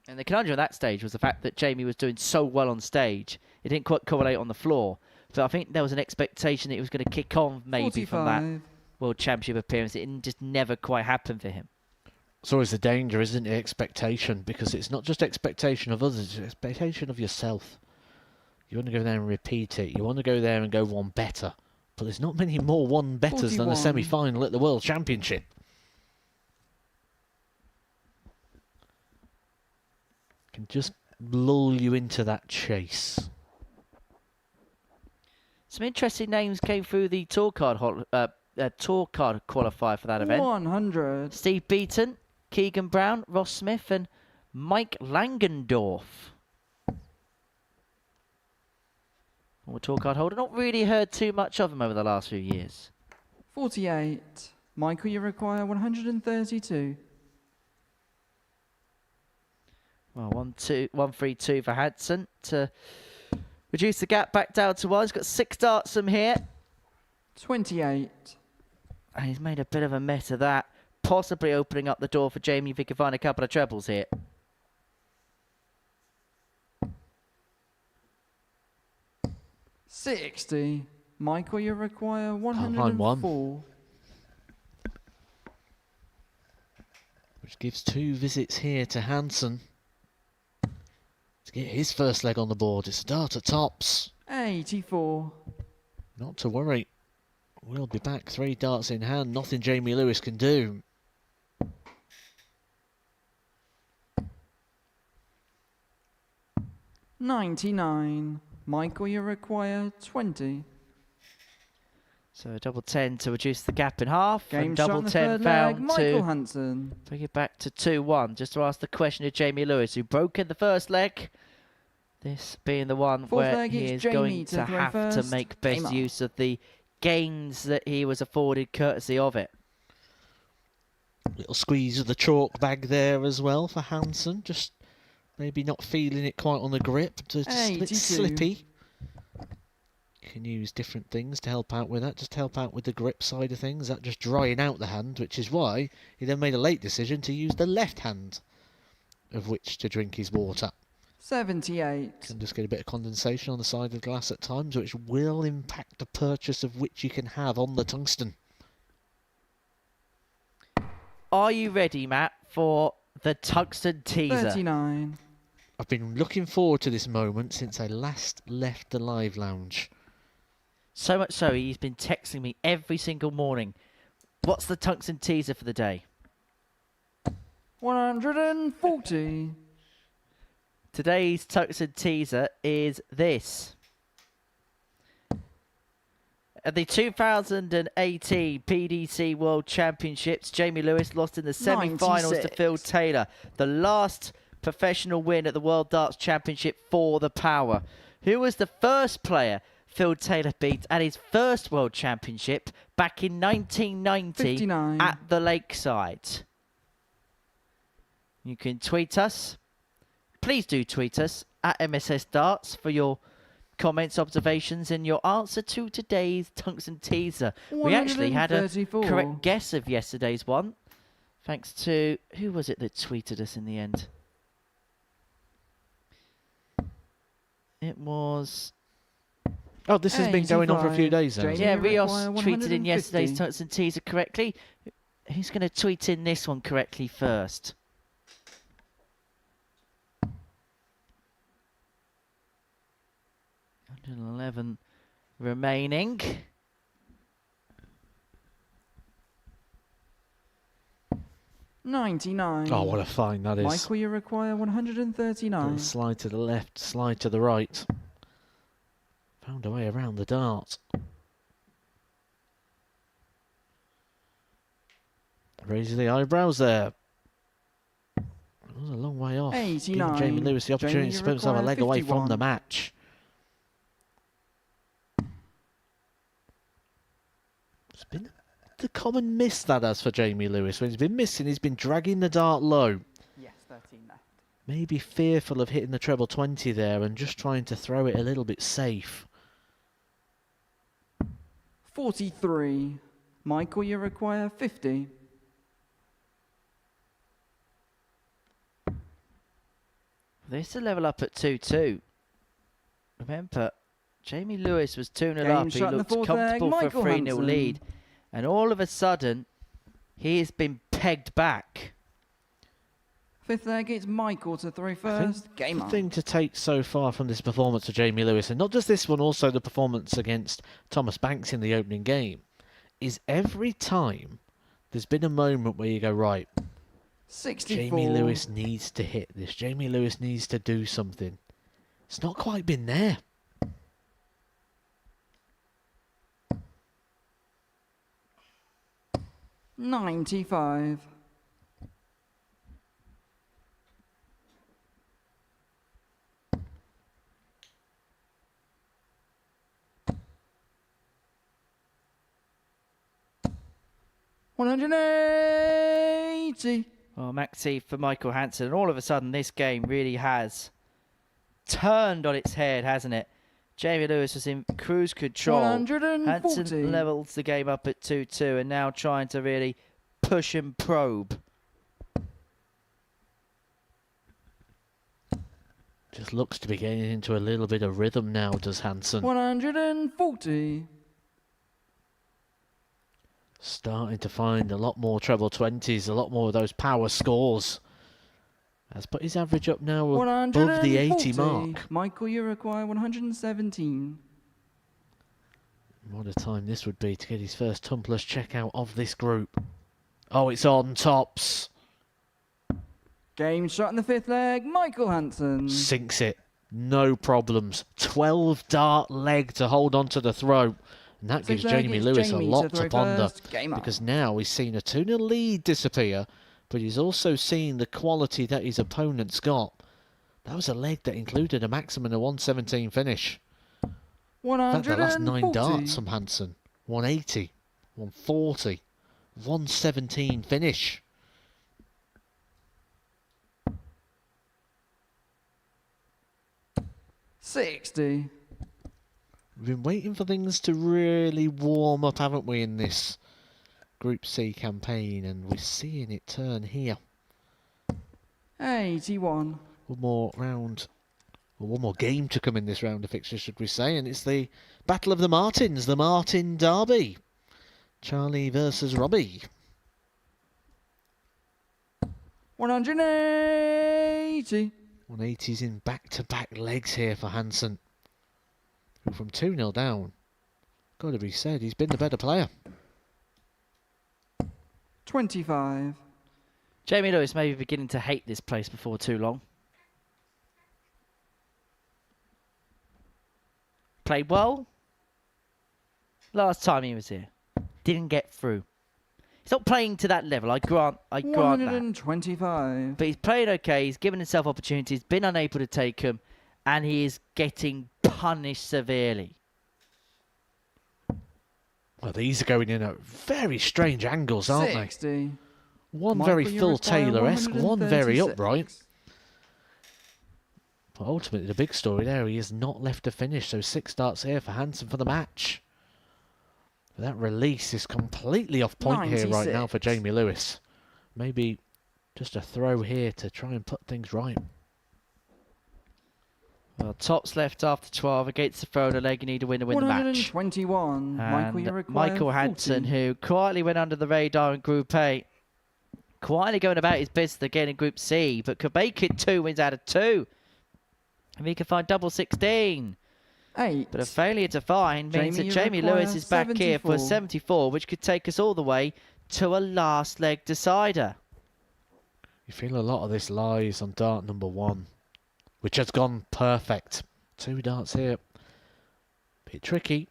And the conundrum at that stage was the fact that Jamie was doing so well on stage, it didn't quite correlate on the floor. So I think there was an expectation that he was going to kick on maybe 45. from that World Championship appearance. It just never quite happened for him. It's always the danger, isn't it? Expectation, because it's not just expectation of others, it's expectation of yourself. You want to go there and repeat it. You want to go there and go one better. But there's not many more one betters than a 41. semi-final at the World Championship. Can just lull you into that chase. Some interesting names came through the tour card qualifier for that event. 100. Steve Beaton, Keegan Brown, Ross Smith, and Mike Langendorf. Former tour card holder. Not really heard too much of him over the last few years. 48. Michael, you require 132. Well, 1-3-2 for Hansen to reduce the gap back down to 1. He's got 6 darts from here. 28. And he's made a bit of a mess of that. Possibly opening up the door for Jamie if he can find a couple of trebles here. $60. Michael, you require Line 104. Which gives 2 visits here to Hansen to get his first leg on the board. It's a dart at tops. 84. Not to worry. We'll be back. 3 darts in hand. Nothing Jamie Lewis can do. $99. Michael, you require 20. So a double 10 to reduce the gap in half. Game and shot double in the 10 third leg, found Michael to Hansen. bring it back to 2-1. Just to ask the question of Jamie Lewis, who broke in the first leg. This being the one Fourth where leg, he it's is Jamie going to to throw have to first. make Game best on. use of the gains that he was afforded courtesy of it. Little squeeze of the chalk bag there as well for Hansen. Just maybe not feeling it quite on the grip. Just a bit 82. slippy. Can use different things to help out with that. Just help out with the grip side of things. That just drying out the hand, which is why he then made a late decision to use the left hand of which to drink his water. 78. Can just get a bit of condensation on the side of the glass at times, which will impact the purchase of which you can have on the tungsten. Are you ready, Matt, for the tungsten teaser? 39. I've been looking forward to this moment since I last left the live lounge. So much so, he's been texting me every single morning. What's the tungsten teaser for the day? 140. Today's tungsten teaser is this. At the 2018 PDC World Championships, Jamie Lewis lost in the semi-finals to 96. Phil Taylor. The last professional win at the World Darts Championship for the Power. Who was the first player Phil Taylor beat at his first World Championship back in 1990 59. at the Lakeside? You can tweet us. Please do tweet us at MSS Darts for your comments, observations, and your answer to today's tungsten teaser. We actually had a 134. correct guess of yesterday's one. Thanks to, who was it that tweeted us in the end? It was... Oh, this has been going on for a few days then. Jamie Yeah, Rios require tweeted in yesterday's 150. tungsten teaser correctly. Who's going to tweet in this one correctly first? $111 remaining. $99. Oh, what a find that is. Michael, you require 139. Little slide to the left, slide to the right. Found a way around the dart. Raises the eyebrows there. It was a long way off. 89. Giving Jamie Lewis the opportunity Jamie, to put himself a require leg away from the 51. match. It's been the common miss that has for Jamie Lewis. When he's been missing, he's been dragging the dart low. Yes, 13 left. Maybe fearful of hitting the treble 20 there and just trying to throw it a little bit safe. 43. Michael, you require 50. This to level up at 2-2. Remember, Jamie Lewis was 2-0 Game up. He shot in the looked fourth comfortable leg, for a Michael 3-0 Hansen. lead. And all of a sudden, he has been pegged back. Fifth leg, it's Michael to throw first. Game The on. thing to take so far from this performance of Jamie Lewis, and not just this one, also the performance against Thomas Banks in the opening game, is every time there's been a moment where you go, right, 64. Jamie Lewis needs to hit this. Jamie Lewis needs to do something. It's not quite been there. $95. $180. Well, Maxi for Michael Hansen. And all of a sudden, this game really has turned on its head, hasn't it? Jamie Lewis was in cruise control. 140. Hansen levels the game up at 2-2 and now trying to really push and probe. Just looks to be getting into a little bit of rhythm now, does Hansen. 140. Starting to find a lot more treble 20s, a lot more of those power scores. Has put his average up now above the 80 mark. Michael, you require 117. What a time this would be to get his first tumblers checkout of this group. Oh, it's on tops. Game shot in the 5th leg, Michael Hansen. Sinks it. No problems. 12 dart leg to hold on to the throw. And that gives Jamie Lewis a lot to ponder. Because now he's seen a 2-0 lead disappear, but he's also seen the quality that his opponent's got. That was a leg that included a maximum of 117 finish. In fact, the last 9 darts from Hansen. 180, 140, 117 finish. $60. We've been waiting for things to really warm up, haven't we, in this Group C campaign, and we're seeing it turn here. 81. One more game to come in this round of fixtures, should we say, and it's the Battle of the Martins, the Martin Derby. Charlie versus Robbie. 180. 180's in back-to-back legs here for Hansen, who from 2-0 down, got to be said, he's been the better player. 25. Jamie Lewis may be beginning to hate this place before too long. Played well. Last time he was here. Didn't get through. He's not playing to that level, I grant that. 125. But he's playing okay, he's given himself opportunities, been unable to take them, and he is getting punished severely. Well, these are going in at very strange angles, aren't 60. they? One Michael, very Phil Taylor-esque, one very 136. upright. But ultimately, the big story there, he has not left to finish, so 6 darts here for Hansen for the match. But that release is completely off point 96. here right now for Jamie Lewis. Maybe just a throw here to try and put things right. Well, tops left after 12 against the throw the leg, you need to win the match. 121. Michael, you require Michael Hansen, 40. who quietly went under the radar in Group A. Quietly going about his business again in Group C, but could make it 2 wins out of 2. If he can find double 16. 8. But a failure to find means that you Jamie require Lewis is back here for 74. 74, which could take us all the way to a last leg decider. You feel a lot of this lies on dart number 1, which has gone perfect. 2 darts here. Bit tricky.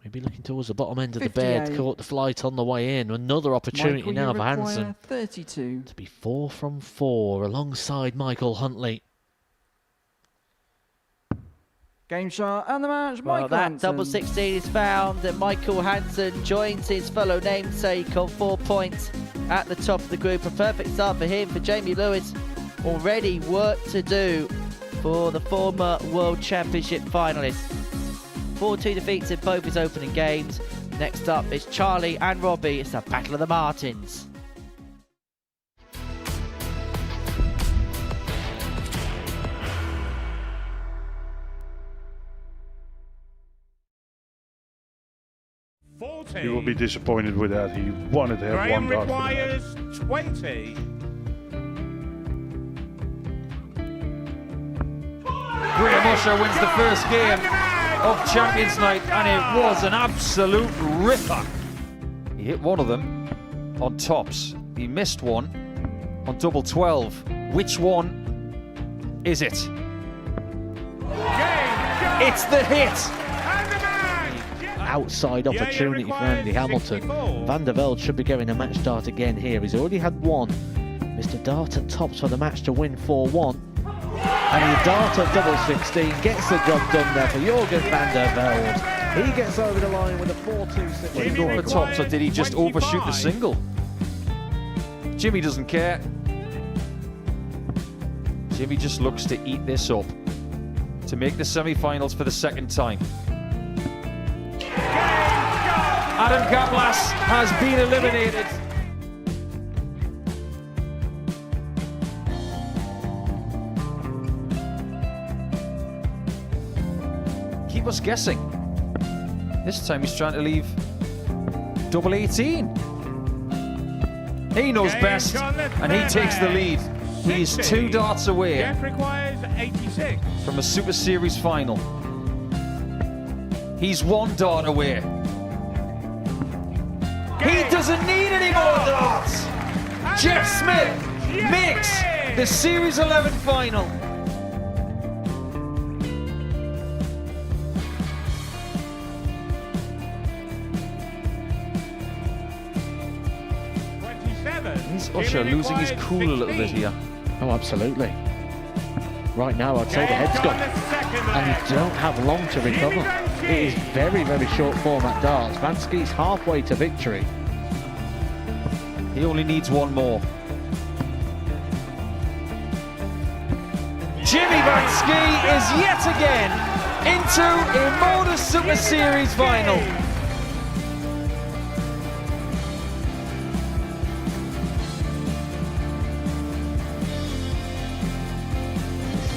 Maybe looking towards the bottom end of the bed. 58. Caught the flight on the way in. Another opportunity Michael, now you for require Hansen 32. to be 4 from 4 alongside Michael Huntley. Game shot and the match, Well, Michael that Hansen. double 16 is found, and Michael Hansen joins his fellow namesake on 4 points at the top of the group. A perfect start for him. For Jamie Lewis, already work to do for the former World Championship finalist. 4-2 defeats in both his opening games. Next up is Charlie and Robbie. It's the Battle of the Martins. He will be disappointed with that. He wanted to have Graham one dart. requires 20. Graham Usher wins the first game of Champions Night, and it was an absolute ripper. He hit one of them on tops. He missed one on double 12. Which one is it? It's the hit! Outside opportunity for Andy Hamilton. Van der Velde should be getting a match start again here. He's already had one. Mr. Dart at tops for the match to win 4-1. And the Dart at double 16 gets the job done there for Jurgen van der Velde. He gets over the line with a 4-2. Did he go for tops, or did he just overshoot the single? Jimmy doesn't care. Jimmy just looks to eat this up to make the semi-finals for the second time. Adam Gablas has been eliminated. Keep us guessing. This time he's trying to leave double 18. He knows best, and he takes the lead. He is 2 darts away Jeff requires 86. from a Super Series final. He's 1 dart away. He doesn't need any more darts. Jeff Smith makes the Series 11 final. Is Usher losing his cool a little bit here? Oh, absolutely. Right now, I'd say the head's gone. And you don't have long to recover. It is very, very short format darts. Vansky's halfway to victory. He only needs 1 more. Jimmy Vansky is yet again into a Modus Super Series final.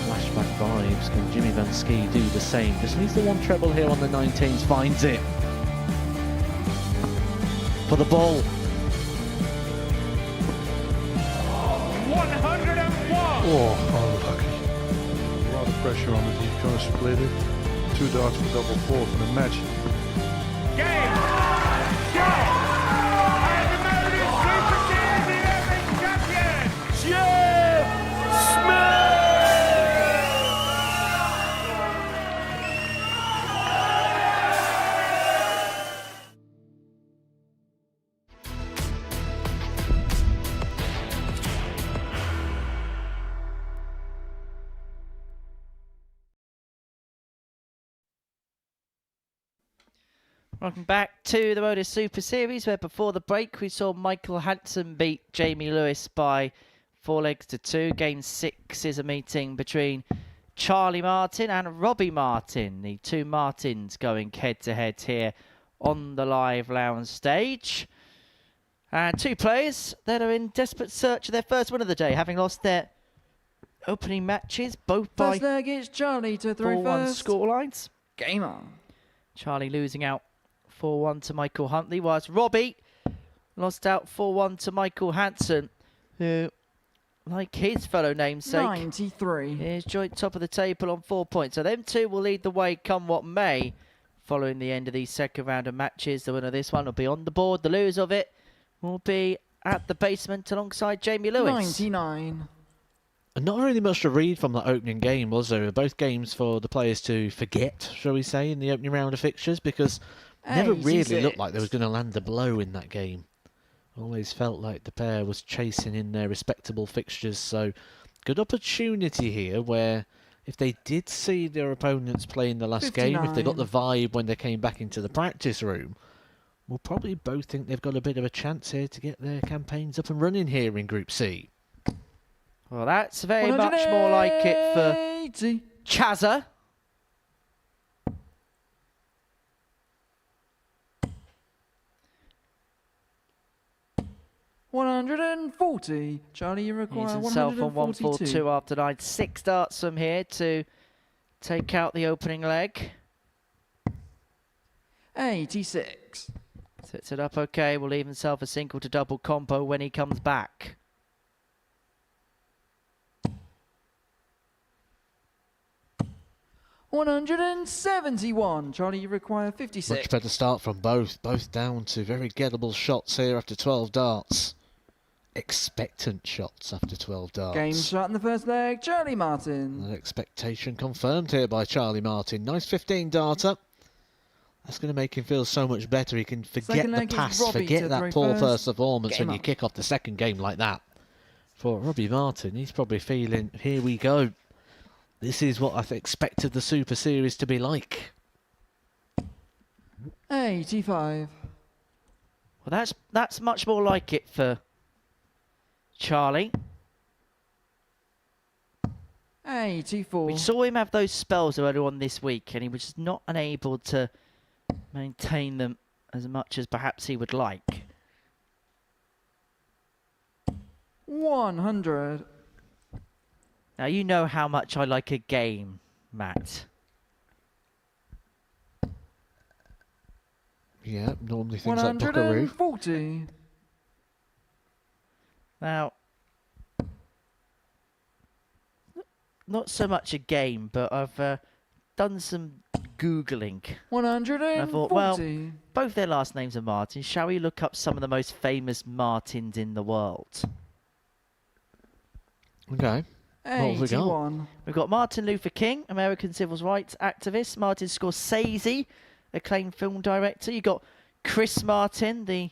Flashback vibes. Can Jimmy Vansky do the same? Just needs the 1 treble here on the 19s. Finds it. For the ball. 101. Oh, unlucky. A lot of pressure on it. He's going to split it. 2 darts for double fourth in a match. Game. Shot. And the Modus Super Series 11 champion, Jeff Smith. Welcome back to the Modus Super Series, where before the break we saw Michael Hansen beat Jamie Lewis by 4 legs to 2. Game 6 is a meeting between Charlie Martin and Robbie Martin. The 2 Martins going head to head here on the live lounge stage. And 2 players that are in desperate search of their first win of the day, having lost their opening matches, both by First leg, it's Charlie to throw 4-1 first. scorelines. Game on. Charlie losing out 4-1 to Michael Huntley, whilst Robbie lost out 4-1 to Michael Hansen, who, like his fellow namesake, 93. is joint top of the table on 4 points. So them 2 will lead the way come what may following the end of the second round of matches. The winner of this one will be on the board. The loser of it will be at the basement alongside Jamie Lewis. 99. And not really much to read from that opening game, was there? Both games for the players to forget, shall we say, in the opening round of fixtures, because never really looked like there was going to land a blow in that game. Always felt like the pair was chasing in their respectable fixtures, so good opportunity here where if they did see their opponents play in the last 59. game, if they got the vibe when they came back into the practice room, we'll probably both think they've got a bit of a chance here to get their campaigns up and running here in Group C. Well, that's very much more like it for Chazza. $140. Charlie, you require He's himself on 142. 142 after 9. 6 darts from here to take out the opening leg. 86. Sets it up okay. Will leave himself a single to double combo when he comes back. $171. Charlie, you require 56. Much better start from both. Both down to very gettable shots here after 12 darts. Expectant shots after 12 darts. Game shot in the first leg. Charlie Martin. That expectation confirmed here by Charlie Martin. Nice 15 darter. That's going to make him feel so much better. He can forget the past, forget that poor first performance when you kick off the second game like that. For Robbie Martin, he's probably feeling, here we go. This is what I've expected the Super Series to be like. 85. Well, that's much more like it for Charlie. 84. We saw him have those spells earlier on this week, and he was just not unable to maintain them as much as perhaps he would like. 100. Now, you know how much I like a game, Matt. Yeah, normally things like Buckaroo. 140. Now, not so much a game, but I've done some Googling. 140. I thought, well, both their last names are Martin. Shall we look up some of the most famous Martins in the world? Okay. What have we got? 81. We've got Martin Luther King, American civil rights activist. Martin Scorsese, acclaimed film director. You got Chris Martin, the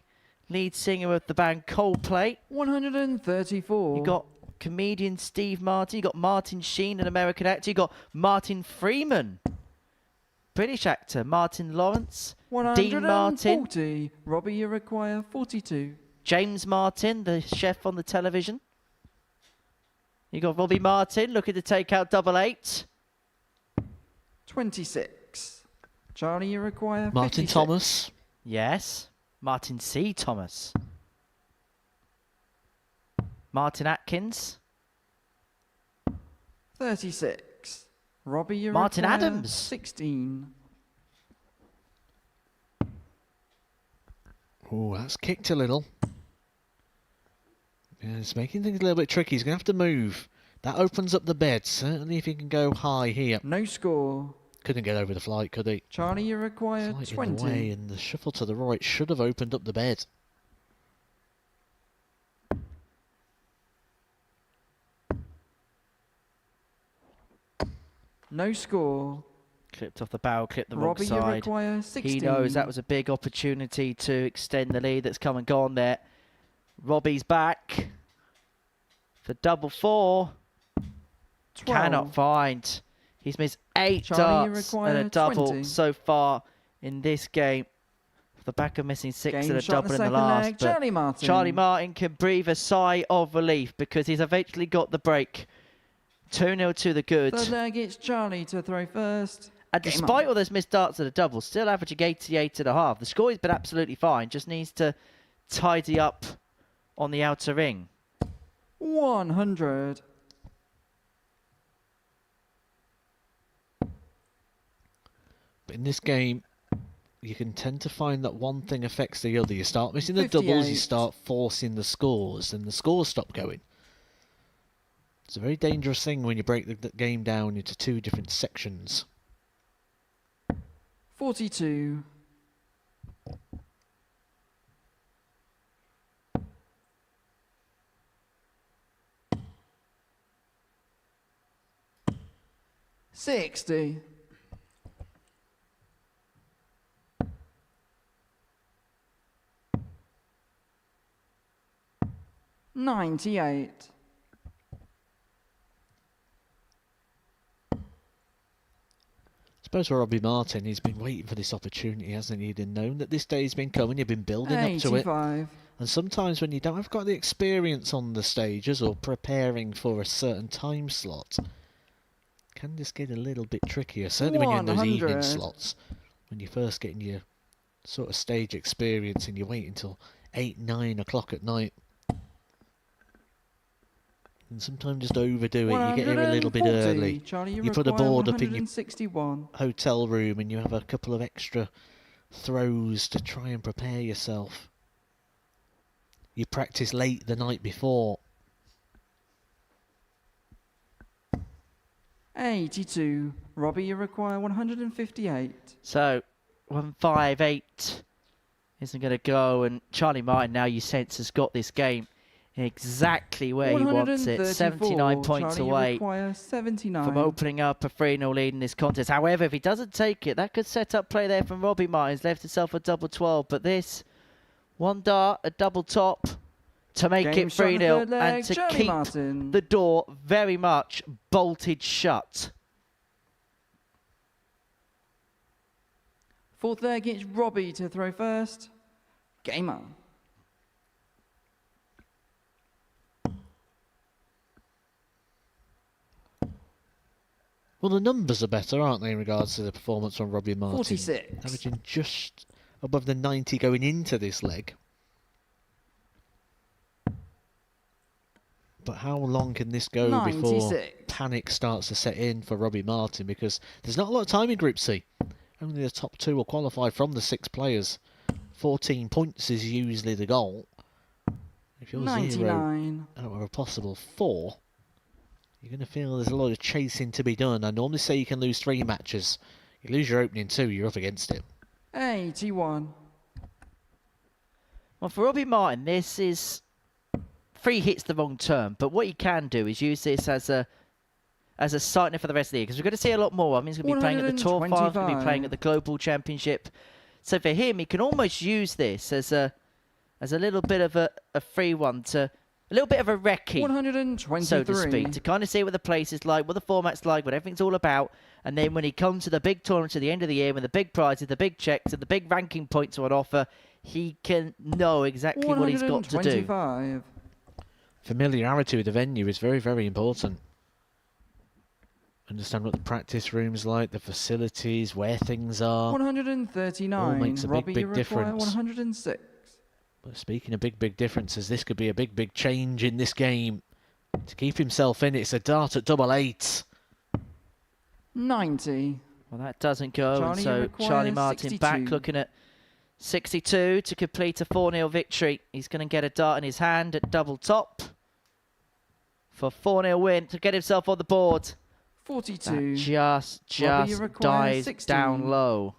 lead singer of the band Coldplay. 134. You got comedian Steve Martin. You got Martin Sheen, an American actor. You got Martin Freeman, British actor. Martin Lawrence, Dean Martin. 140. Robbie, you require 42. James Martin, the chef on the television. You got Robbie Martin looking to take out double 8. 26. Charlie, you require Martin 56. Thomas. Yes. Martin C. Thomas. Martin Atkins. 36. Robbie, you Martin require Adams. 16. Oh, that's kicked a little. Yeah, it's making things a little bit tricky. He's going to have to move. That opens up the bed. Certainly if he can go high here. No score. Couldn't get over the flight, could he? Charlie, you require Slight in 20. the way, and the shuffle to the right should have opened up the bed. No score. Clipped off the barrel, clipped the wrong Robbie, you side. require 16. He knows that was a big opportunity to extend the lead that's come and gone there. Robbie's back for double 4. 12. Cannot find. He's missed 8 Charlie, you darts and require a double 20. so far in this game. Off the back of missing 6 Game and a shot double in the second last. leg. But Charlie Martin. Charlie Martin can breathe a sigh of relief because he's eventually got the break. 2-0 to the good. Third leg, it's Charlie to throw first. And Game despite on. all those missed darts at a double, still averaging 88.5. The score has been absolutely fine. Just needs to tidy up on the outer ring. 100. But in this game, you can tend to find that one thing affects the other. You start missing the doubles, you 58. start forcing the scores, and the scores stop going. It's a very dangerous thing when you break the game down into 2 different sections. 42. $60. 98. I suppose for Robbie Martin, he's been waiting for this opportunity, hasn't he? He'd known that this day's been coming, you've been building up to it. 85. And sometimes when you don't have got the experience on the stages or preparing for a certain time slot, can this get a little bit trickier, certainly when you're in those evening 100. slots. When you're first getting your sort of stage experience and you wait until 8, 9 o'clock at night. And sometimes just overdo it, you get here a little bit 140. early. Charlie, You put a require board up in your 161. hotel room and you have a couple of extra throws to try and prepare yourself. You practice late the night before. 82. Robbie, you require 158. So, 158 isn't going to go, and Charlie Martin, now you sense, has got this game exactly where he wants it. 79 points Charlie, away you require 79. from opening up a 3-0 lead in this contest. However, if he doesn't take it, that could set up play there from Robbie Martin. He's left himself a double 12, but this one dart, a double top to make Game it shot in the 3-0 third leg, and to Charlie keep Martin. the door very much bolted shut. Fourth leg, it's Robbie to throw first. Game on. Well, the numbers are better, aren't they, in regards to the performance from Robbie Martin? 46. Averaging just above the 90 going into this leg. But how long can this go before 96. panic starts to set in for Robbie Martin? Because there's not a lot of time in Group C. Only the top 2 will qualify from the 6 players. 14 points is usually the goal. If you're 0 99. out of a possible 4, you're going to feel there's a lot of chasing to be done. I normally say you can lose 3 matches. You lose your opening 2, you're up against it. 81. Well, for Robbie Martin, this is 3 hits the wrong term, but what he can do is use this as a signer for the rest of the year, because we're going to see a lot more. I mean, he's going to be playing at the Tour 5, he's going to be playing at the Global Championship. So for him, he can almost use this as a little bit of a free one, a little bit of a recce, 123. so to speak, to kind of see what the place is like, what the format's like, what everything's all about. And then when he comes to the big tournaments at the end of the year, when the big prizes, the big checks, and the big ranking points are on offer, he can know exactly what he's got to do. Familiarity with the venue is very, very important. Understand what the practice room's like, the facilities, where things are. 139. All makes a Robbie, big difference. 106. But speaking of big differences, this could be a big change in this game. To keep himself in, it's a dart at 888. 90. Well, that doesn't go, and so Charlie Martin 62. back looking at 62 to complete a 4-0 victory. He's going to get a dart in his hand at double top for 4-0 win to get himself on the board. 42. That just dies 16. down low.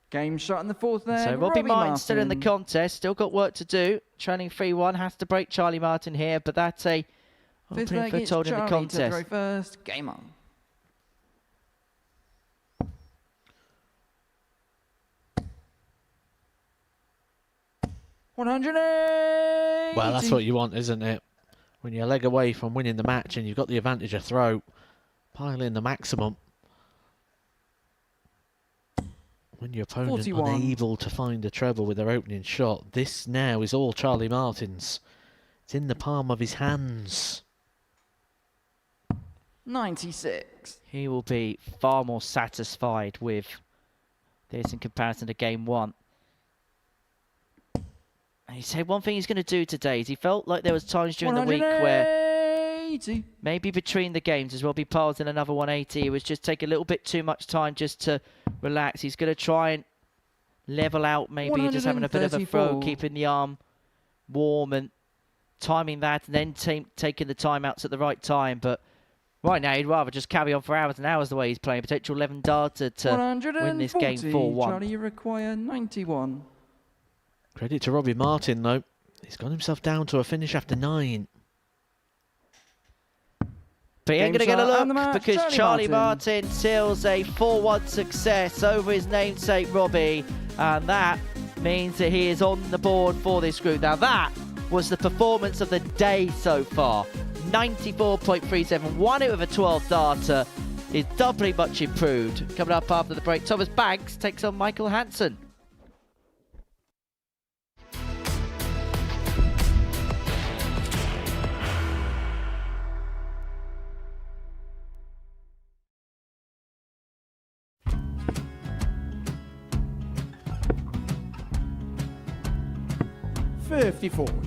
Game shot in the 4th leg. So Robbie Martin still in the contest, still got work to do. Trailing 3-1, has to break Charlie Martin here, but that's a 5th leg, it's foothold in the Charlie contest. to throw first. Game on. Well, that's what you want, isn't it? When you're a leg away from winning the match and you've got the advantage of throw, pile in the maximum. When your opponent 41. unable to find a treble with their opening shot, this now is all Charlie Martin's. It's in the palm of his hands. 96. He will be far more satisfied with this in comparison to game 1. And he said one thing he's going to do today is he felt like there was times during the week where maybe between the games as Robbie piles in another 180, it was just take a little bit too much time just to relax. He's going to try and level out, maybe just having a bit of a throw, keeping the arm warm and timing that, and then taking the timeouts at the right time. But right now, he'd rather just carry on for hours and hours the way he's playing. Potential 11 darter to win this game 4-1. Charlie, you require 91. Credit to Robbie Martin, though. He's got himself down to a finish after 9. But he ain't going to get a look because Charlie Martin seals a 4-1 success over his namesake Robbie. And that means that he is on the board for this group. Now that was the performance of the day so far. 94.37, won it with a 12 darter. Is doubly much improved. Coming up after the break, Thomas Banks takes on Michael Hansen.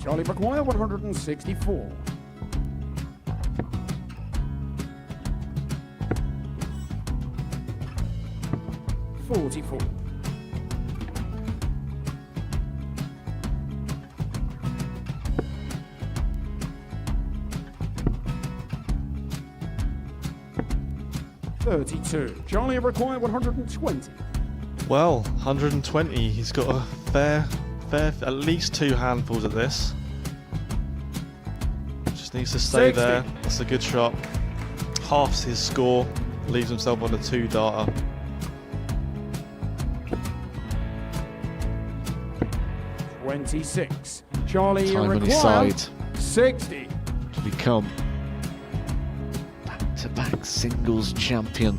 Charlie require 164. 44. 32. Charlie require 120. Well, 120. He's got a fair, at least 2 handfuls at this. Just needs to stay 60. there. That's a good shot. Halves his score. Leaves himself on a 2 darter. $26. Charlie Time on his require side 60. to become back-to-back singles champion.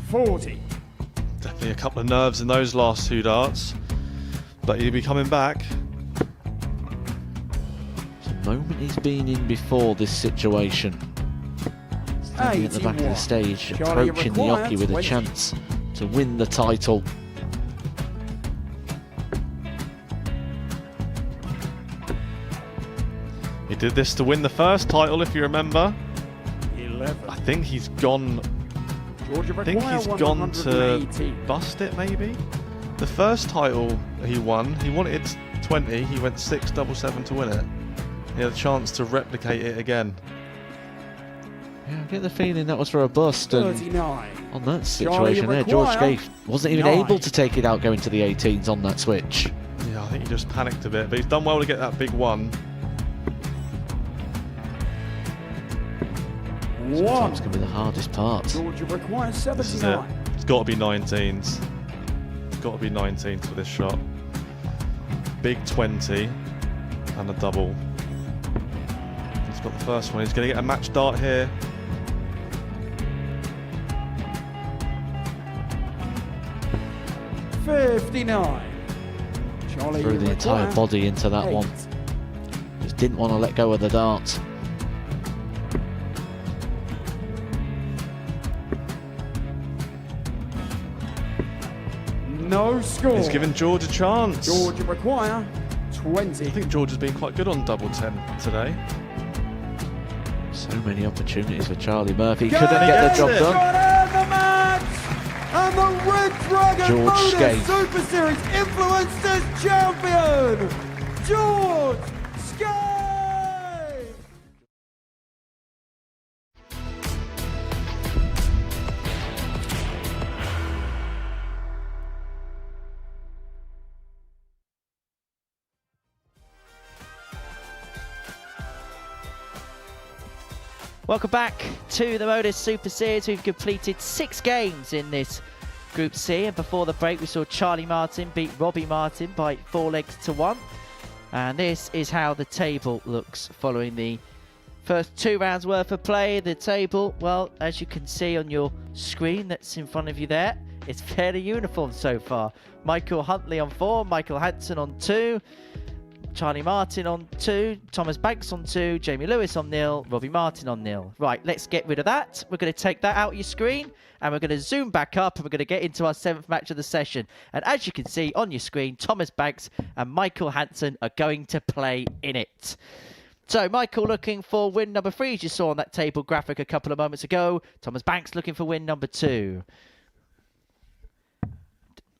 $40. Definitely a couple of nerves in those last 2 darts, but he'll be coming back. It's a moment he's been in before this situation. Standing at the back of the stage, Charlie approaching the require hockey with a 20. chance to win the title. He did this to win the first title, if you remember. 11. I think he's gone Georgia I think require he's gone to 180. bust it, maybe. The first title he wanted 20. He went 6-7-7 to win it. He had a chance to replicate it again. Yeah, I get the feeling that was for a bust. And 39. on that situation there, George Scaife wasn't even able to take it out going to the 18s on that switch. Yeah, I think he just panicked a bit, but he's done well to get that big one. Sometimes can be the hardest part. Georgia requires This is it. 79. It's got to be 19s. It's got to be 19s for this shot. Big 20 and a double. He's got the first one. He's going to get a match dart here. $59. Charlie, Threw you the entire require body into that 8. one. Just didn't want to let go of the dart. No score. He's given George a chance. Georgia require 20. I think George has been quite good on double 10 today. So many opportunities for Charlie Murphy. Go Couldn't get the job Got done. in the match! And the Red Dragon George Modus Scaife. Super Series Influencers Champion, George Scaife! Welcome back to the Modus Super Series. We've completed 6 games in this Group C, and before the break we saw Charlie Martin beat Robbie Martin by 4 legs to 1. And this is how the table looks following the first 2 rounds worth of play. The table, well, as you can see on your screen that's in front of you there, it's fairly uniform so far. Michael Huntley on 4, Michael Hansen on 2, Charlie Martin on 2, Thomas Banks on 2, Jamie Lewis on 0, Robbie Martin on 0. Right, let's get rid of that. We're going to take that out of your screen and we're going to zoom back up and we're going to get into our 7th match of the session. And as you can see on your screen, Thomas Banks and Michael Hansen are going to play in it. So Michael looking for win number 3, as you saw on that table graphic a couple of moments ago. Thomas Banks looking for win number 2.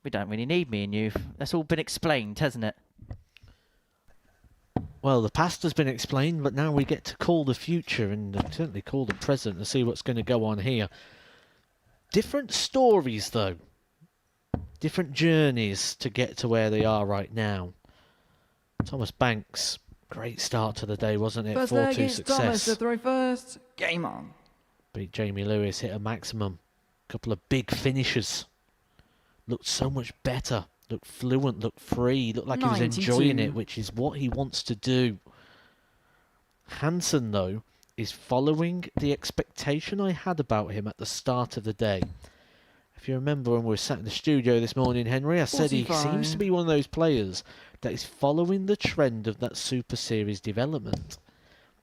We don't really need me and you. That's all been explained, hasn't it? Well, the past has been explained, but now we get to call the future and certainly call the present to see what's going to go on here. Different stories, though. Different journeys to get to where they are right now. Thomas Banks, great start to the day, wasn't it? First leg 4-2 is success. Thomas to throw first. Game on. Beat Jamie Lewis, hit a maximum. Couple of big finishes. Looked so much better. Looked fluent, looked free, looked like he was 92. enjoying it, which is what he wants to do. Hansen, though, is following the expectation I had about him at the start of the day. If you remember when we were sat in the studio this morning, Henry, I said he 45. seems to be one of those players that is following the trend of that Super Series development.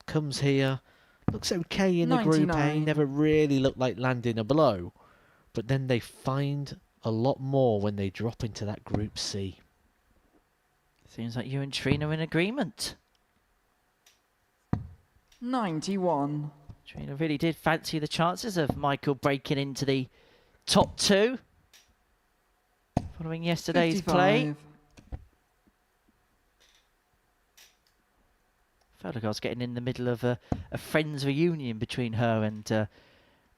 Comes here, looks okay in the Group A, 99. never really looked like landing a blow. But then they find a lot more when they drop into that Group C. Seems like you and Trina are in agreement. 91. Trina really did fancy the chances of Michael breaking into the top 2 following yesterday's 55. play. Felt like I was getting in the middle of a friends reunion between her and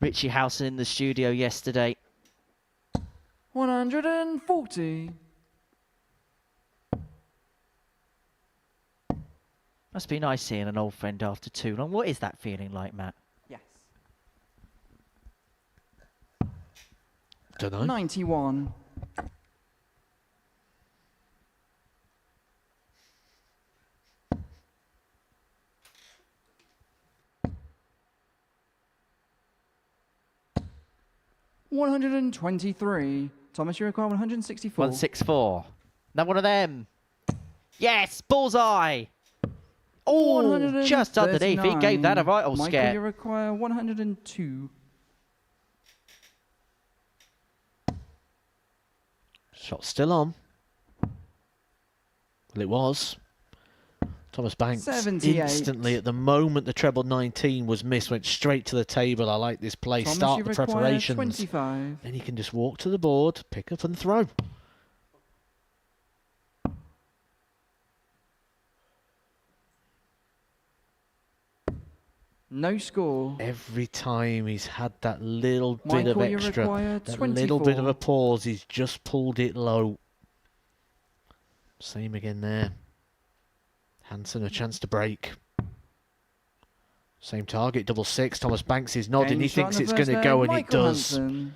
Richie Howson in the studio yesterday. 140. Must be nice seeing an old friend after too long. What is that feeling like, Matt? Yes. Don't know. 91. $123. Thomas, you require 164. 164. Now one of them. Yes, bullseye. Oh, just underneath. He gave that a right old Michael, scare. you require 102. Shot still on. Well, it was. Thomas Banks 78. instantly, at the moment the treble 19 was missed, went straight to the table. I like this play. Thomas, Start you the require preparations. 25. Then he can just walk to the board, pick up and throw. No score. Every time he's had that little bit Michael, of you extra, require that little bit of 24. a pause, he's just pulled it low. Same again there. Hansen a chance to break. Same target, double six. Thomas Banks is nodding. He thinks it's going to go, and it does. Hansen.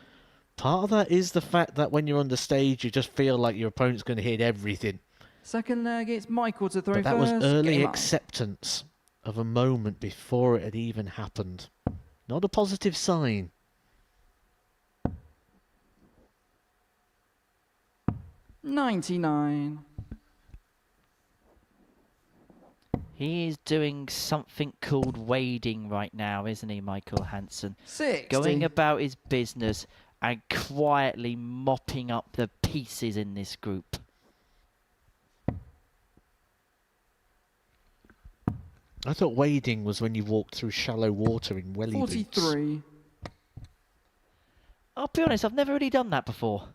Part of that is the fact that when you're on the stage, you just feel like your opponent's going to hit everything. Second leg, it's Michael to throw But that first. was early Game up. acceptance of a moment before it had even happened. Not a positive sign. $99. He is doing something called wading right now, isn't he, Michael Hansen? 60. Going about his business and quietly mopping up the pieces in this group. I thought wading was when you walked through shallow water in welly boots. 43. I'll be honest, I've never really done that before.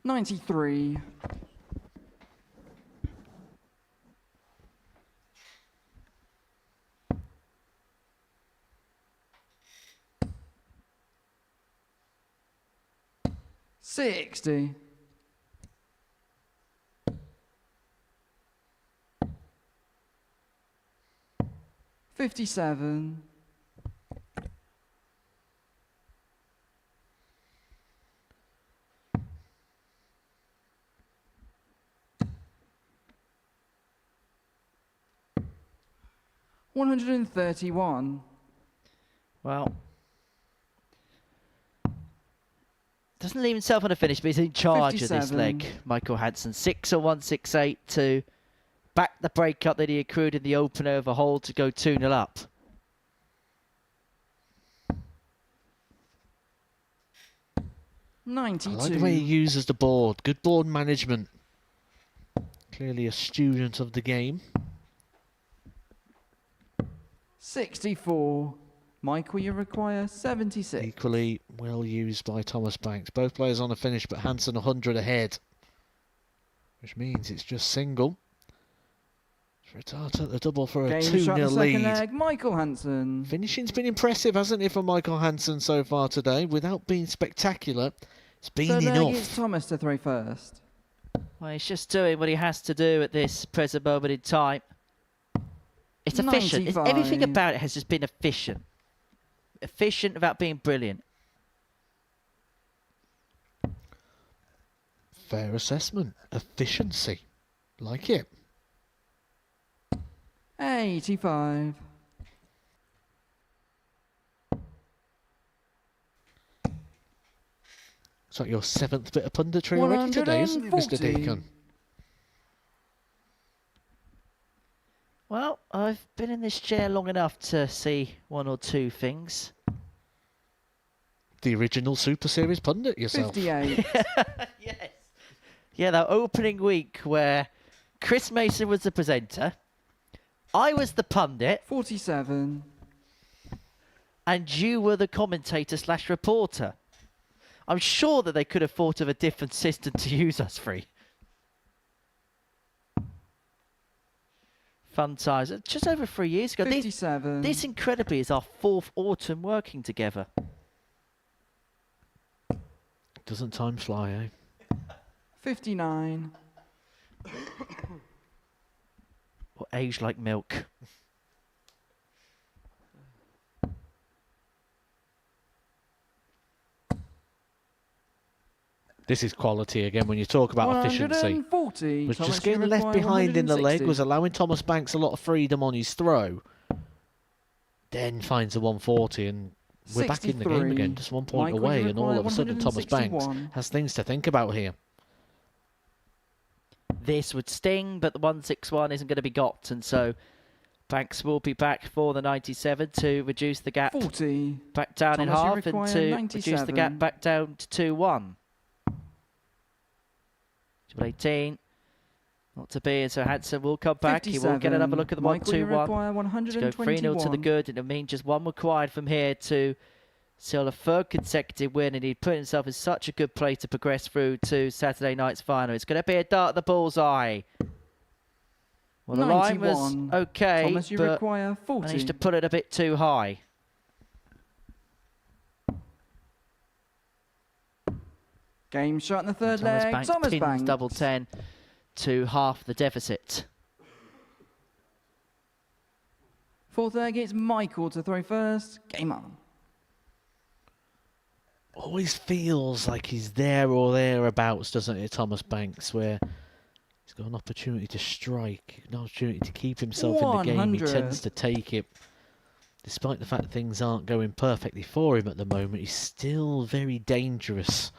93. $60. $57. $131. Well, doesn't leave himself on a finish, but he's in charge of this 57. leg. Michael Hansen, 6-1, 6-8 to back the breakup that he accrued in the opener of a hole to go 2-0 up. $92. I like the way he uses the board. Good board management. Clearly a student of the game. 64. Michael, you require 76. Equally well used by Thomas Banks. Both players on a finish, but Hansen 100 ahead. Which means it's just single. Fritata at the double for a Game shot, the 2-0 second lead. leg, Michael Hansen. Finishing's been impressive, hasn't it, for Michael Hansen so far today? Without being spectacular, it's been Third leg, enough. it's Thomas to throw first. Well, he's just doing what he has to do at this present moment in time. It's efficient. It's, everything 95. about it has just been efficient. Efficient without being brilliant. Fair assessment. Efficiency. Like it. 85. It's like your 7th bit of punditry already today, isn't it, Mr. 140. Deacon? Well, I've been in this chair long enough to see one or two things. The original Super Series pundit yourself. 58. Yes. Yeah, that opening week where Chris Mason was the presenter, I was the pundit, 47. and you were the commentator / reporter. I'm sure that they could have thought of a different system to use us three. Fun times. Just over 3 years ago. 57. This incredibly is our 4th autumn working together. Doesn't time fly, eh? 59. Or age like milk. This is quality again when you talk about efficiency. 140. Was Thomas, just you getting left require behind in the leg, 160. was allowing Thomas Banks a lot of freedom on his throw. Then finds a 140 and we're back in the game 63. again, just 1 point Michael, away, you and all of a require sudden Thomas Banks 161. has things to think about here. This would sting, but the 161 isn't going to be got, and so Banks will be back for the 97 to reduce the gap 40. back down in Thomas, you half and require to reduce the gap 97. back down to 2-1. Double 18. Not to be, and so Hansen will come back. He will get another look at the 1-2-1. To go 3-0 to the good. It'll mean just one required from here to seal a third consecutive win, and he'd put himself in such a good place to progress through to Saturday night's final. It's going to be a dart at the bullseye. Well, the line was okay, Thomas, you but require 40. managed to put it a bit too high. Game shot in the third Thomas leg. Banks Thomas pins Banks. double 10 to half the deficit. Fourth leg, it's Michael to throw first. Game on. Always feels like he's there or thereabouts, doesn't it, Thomas Banks, where he's got an opportunity to strike, an opportunity to keep himself in the game. He tends to take it. Despite the fact that things aren't going perfectly for him at the moment, he's still very dangerous.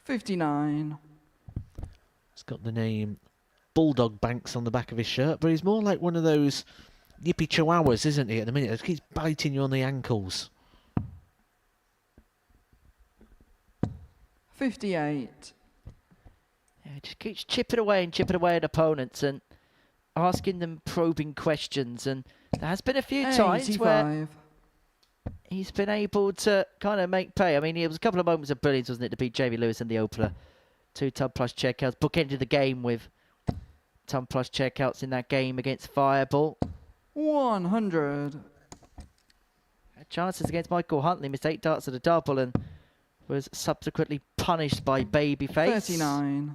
59. He's got the name Bulldog Banks on the back of his shirt, but he's more like one of those yippy chihuahuas, isn't he, at the minute? He keeps biting you on the ankles. 58. Yeah, just keeps chipping away at opponents and asking them probing questions. And there has been a few times 85. where he's been able to kind of make pay. I mean, it was a couple of moments of brilliance, wasn't it, to beat Jamie Lewis in the opener. 2 ton plus checkouts, bookended the game with ton plus checkouts in that game against Fireball. 100. Had chances against Michael Huntley, missed 8 darts at a double and was subsequently punished by Babyface. 39.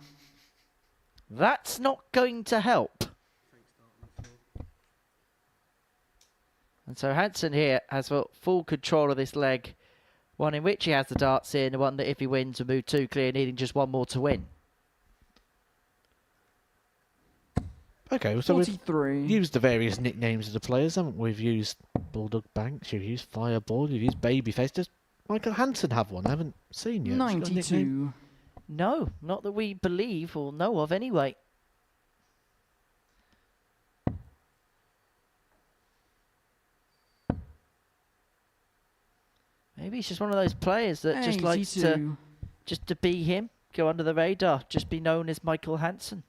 That's not going to help. And so Hansen here has full control of this leg. One in which he has the darts in, the one that if he wins will move 2 clear, needing just 1 more to win. Okay, so 43. we've used the various nicknames of the players, haven't we? We've used Bulldog Banks, you've used Fireball, you've used Babyface. Does Michael Hansen have one? I haven't seen yet. 92. No, not that we believe or know of anyway. Maybe he's just one of those players that just likes to be him, go under the radar, just be known as Michael Hansen.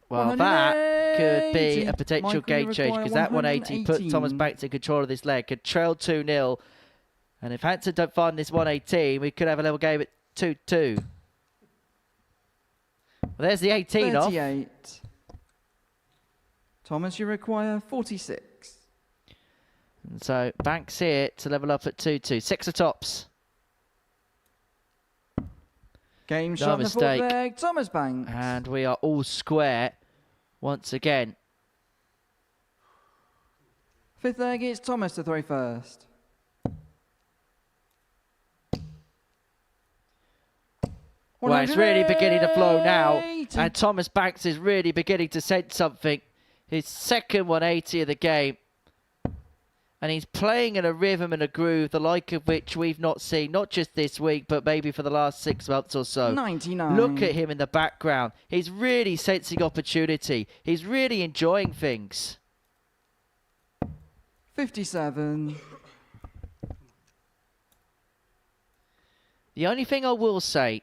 Well, that could be a potential game change because that 180 put Thomas Banks in control of this leg. Could trail 2-0. And if Hansen don't find this 118, we could have a level game at 2-2. Well, there's the 18 off. 38. Thomas, you require 46. And so Banks here to level up at 2-2. 6 of tops. Game shot in the fourth leg. Thomas Banks. And we are all square once again. Fifth leg, it's Thomas to throw first. Well, it's really beginning to flow now. And Thomas Banks is really beginning to sense something. His second 180 of the game. And he's playing in a rhythm and a groove, the like of which we've not seen, not just this week, but maybe for the last 6 months or so. 99. Look at him in the background. He's really sensing opportunity. He's really enjoying things. 57. The only thing I will say,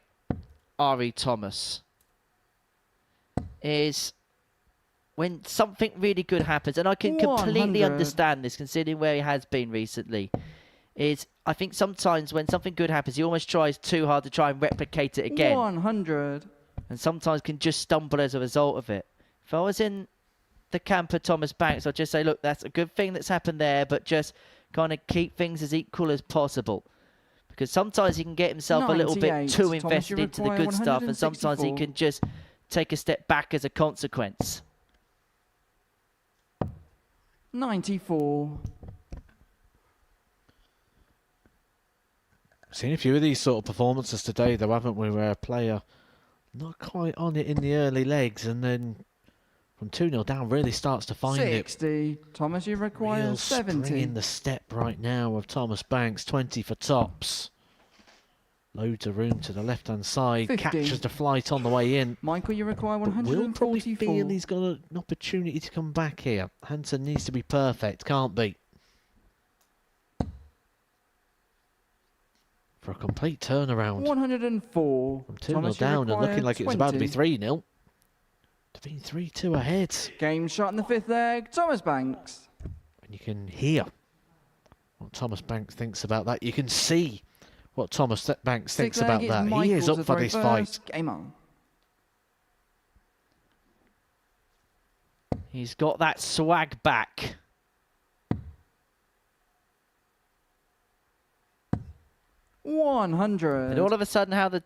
Ari Thomas, is when something really good happens, and I can completely understand this considering where he has been recently, is I think sometimes when something good happens, he almost tries too hard to try and replicate it again. 100. And sometimes can just stumble as a result of it. If I was in the camp of Thomas Banks, I'd just say, look, that's a good thing that's happened there, but just kind of keep things as equal as possible. Because sometimes he can get himself a little bit too invested into the good stuff, and sometimes he can just take a step back as a consequence. 94. Seen a few of these sort of performances today, though, haven't we? Where a player not quite on it in the early legs, and then from 2-0 down really starts to find 60. Thomas, you require real 70. spring in the step right now of Thomas Banks. 20 for tops. Loads of room to the left-hand side. 50. Catches the flight on the way in. Michael, you require But will probably 144. feel he's got an opportunity to come back here. Hansen needs to be perfect, can't be. for a complete turnaround. 104. From 2-0 down and looking like it was about to be 3-0. To being 3-2 ahead. Game shot in the 5th leg, Thomas Banks. And you can hear what Thomas Banks thinks about that. You can see what Thomas Banks thinks about that. He is up for this fight. Game on. He's got that swag back. $100. And all of a sudden how the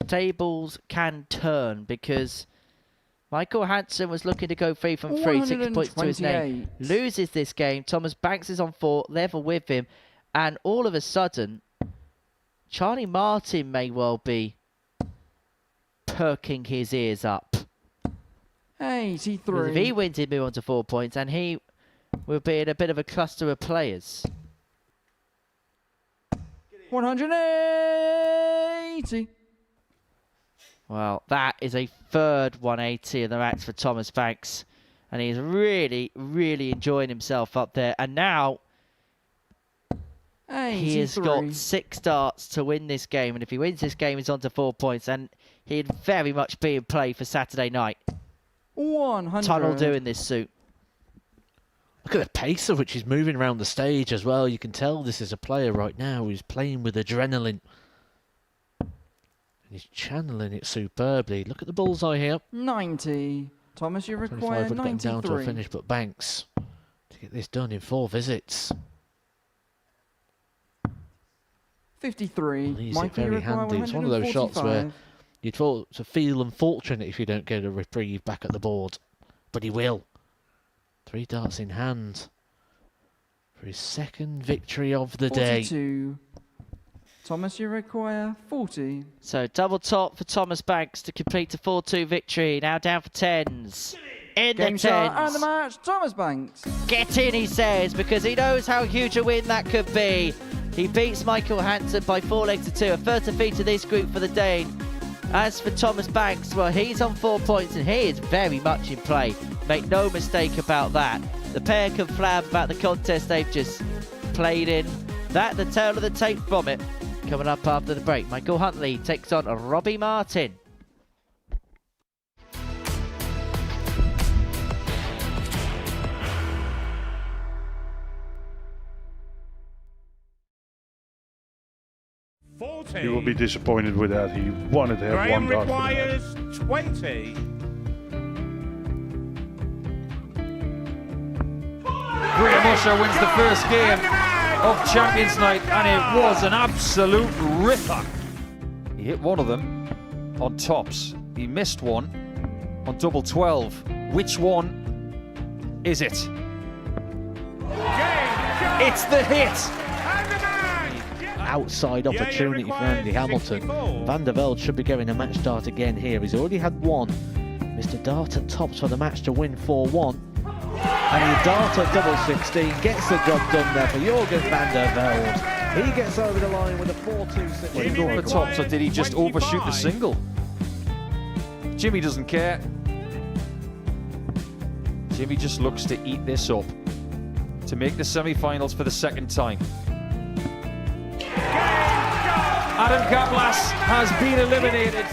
tables can turn, because Michael Hansen was looking to go 3 from 3, 6 points to his name. Loses this game. Thomas Banks is on 4, level with him. And all of a sudden, Charlie Martin may well be perking his ears up. 83. Because if he wins, he'd move on to 4 points, and he will be in a bit of a cluster of players. 180. Well, that is a third 180 in the match for Thomas Banks. And he's really, really enjoying himself up there. And now he has got 6 darts to win this game. And if he wins this game, he's on to 4 points. And he'd very much be in play for Saturday night. 100. Tunnel doing this suit. Look at the pace of which he's moving around the stage as well. You can tell this is a player right now who's playing with adrenaline. And he's channeling it superbly. Look at the bullseye here. 90. Thomas, you require 25 would have gotten down to a 93. finish, but Banks to get this done in 4 visits. 53. Leaves it Michael, you very require handy. It's one of those shots where 145. you'd feel unfortunate if you don't get a reprieve back at the board. But he will. 3 darts in hand for his 2nd victory of the day. 42. Thomas, you require 40. So double top for Thomas Banks to complete a 4-2 victory. Now down for 10s. In Game the shot and the 10s. match, Thomas Banks. Get in, he says, because he knows how huge a win that could be. He beats Michael Hansen by 4 legs to 2. A first defeat of this group for the Dane. As for Thomas Banks, well, he's on 4 points and he is very much in play. Make no mistake about that. The pair can flab about the contest they've just played in. That, the tail of the tape from it. Coming up after the break, Michael Huntley takes on Robbie Martin. He will be disappointed with that. He wanted to have Graham one dart for the match. requires 20. Graham Usher wins the first game of Champions Night, and it was an absolute ripper. He hit one of them on tops. He missed one on double 12. Which one is it? It's the hit. Outside opportunity for Andy Hamilton. Van der Velde should be going a match dart again here. He's already had one. Mr. Dart at tops for the match to win 4-1. And he dart at double 16, gets the job done there for Jurgen van der Velde. He gets over the line with a 4-2 6. Did he go for the tops, or did he just overshoot the single? Jimmy doesn't care. Jimmy just looks to eat this up to make the semi-finals for the 2nd time. Adam Gablas has been eliminated.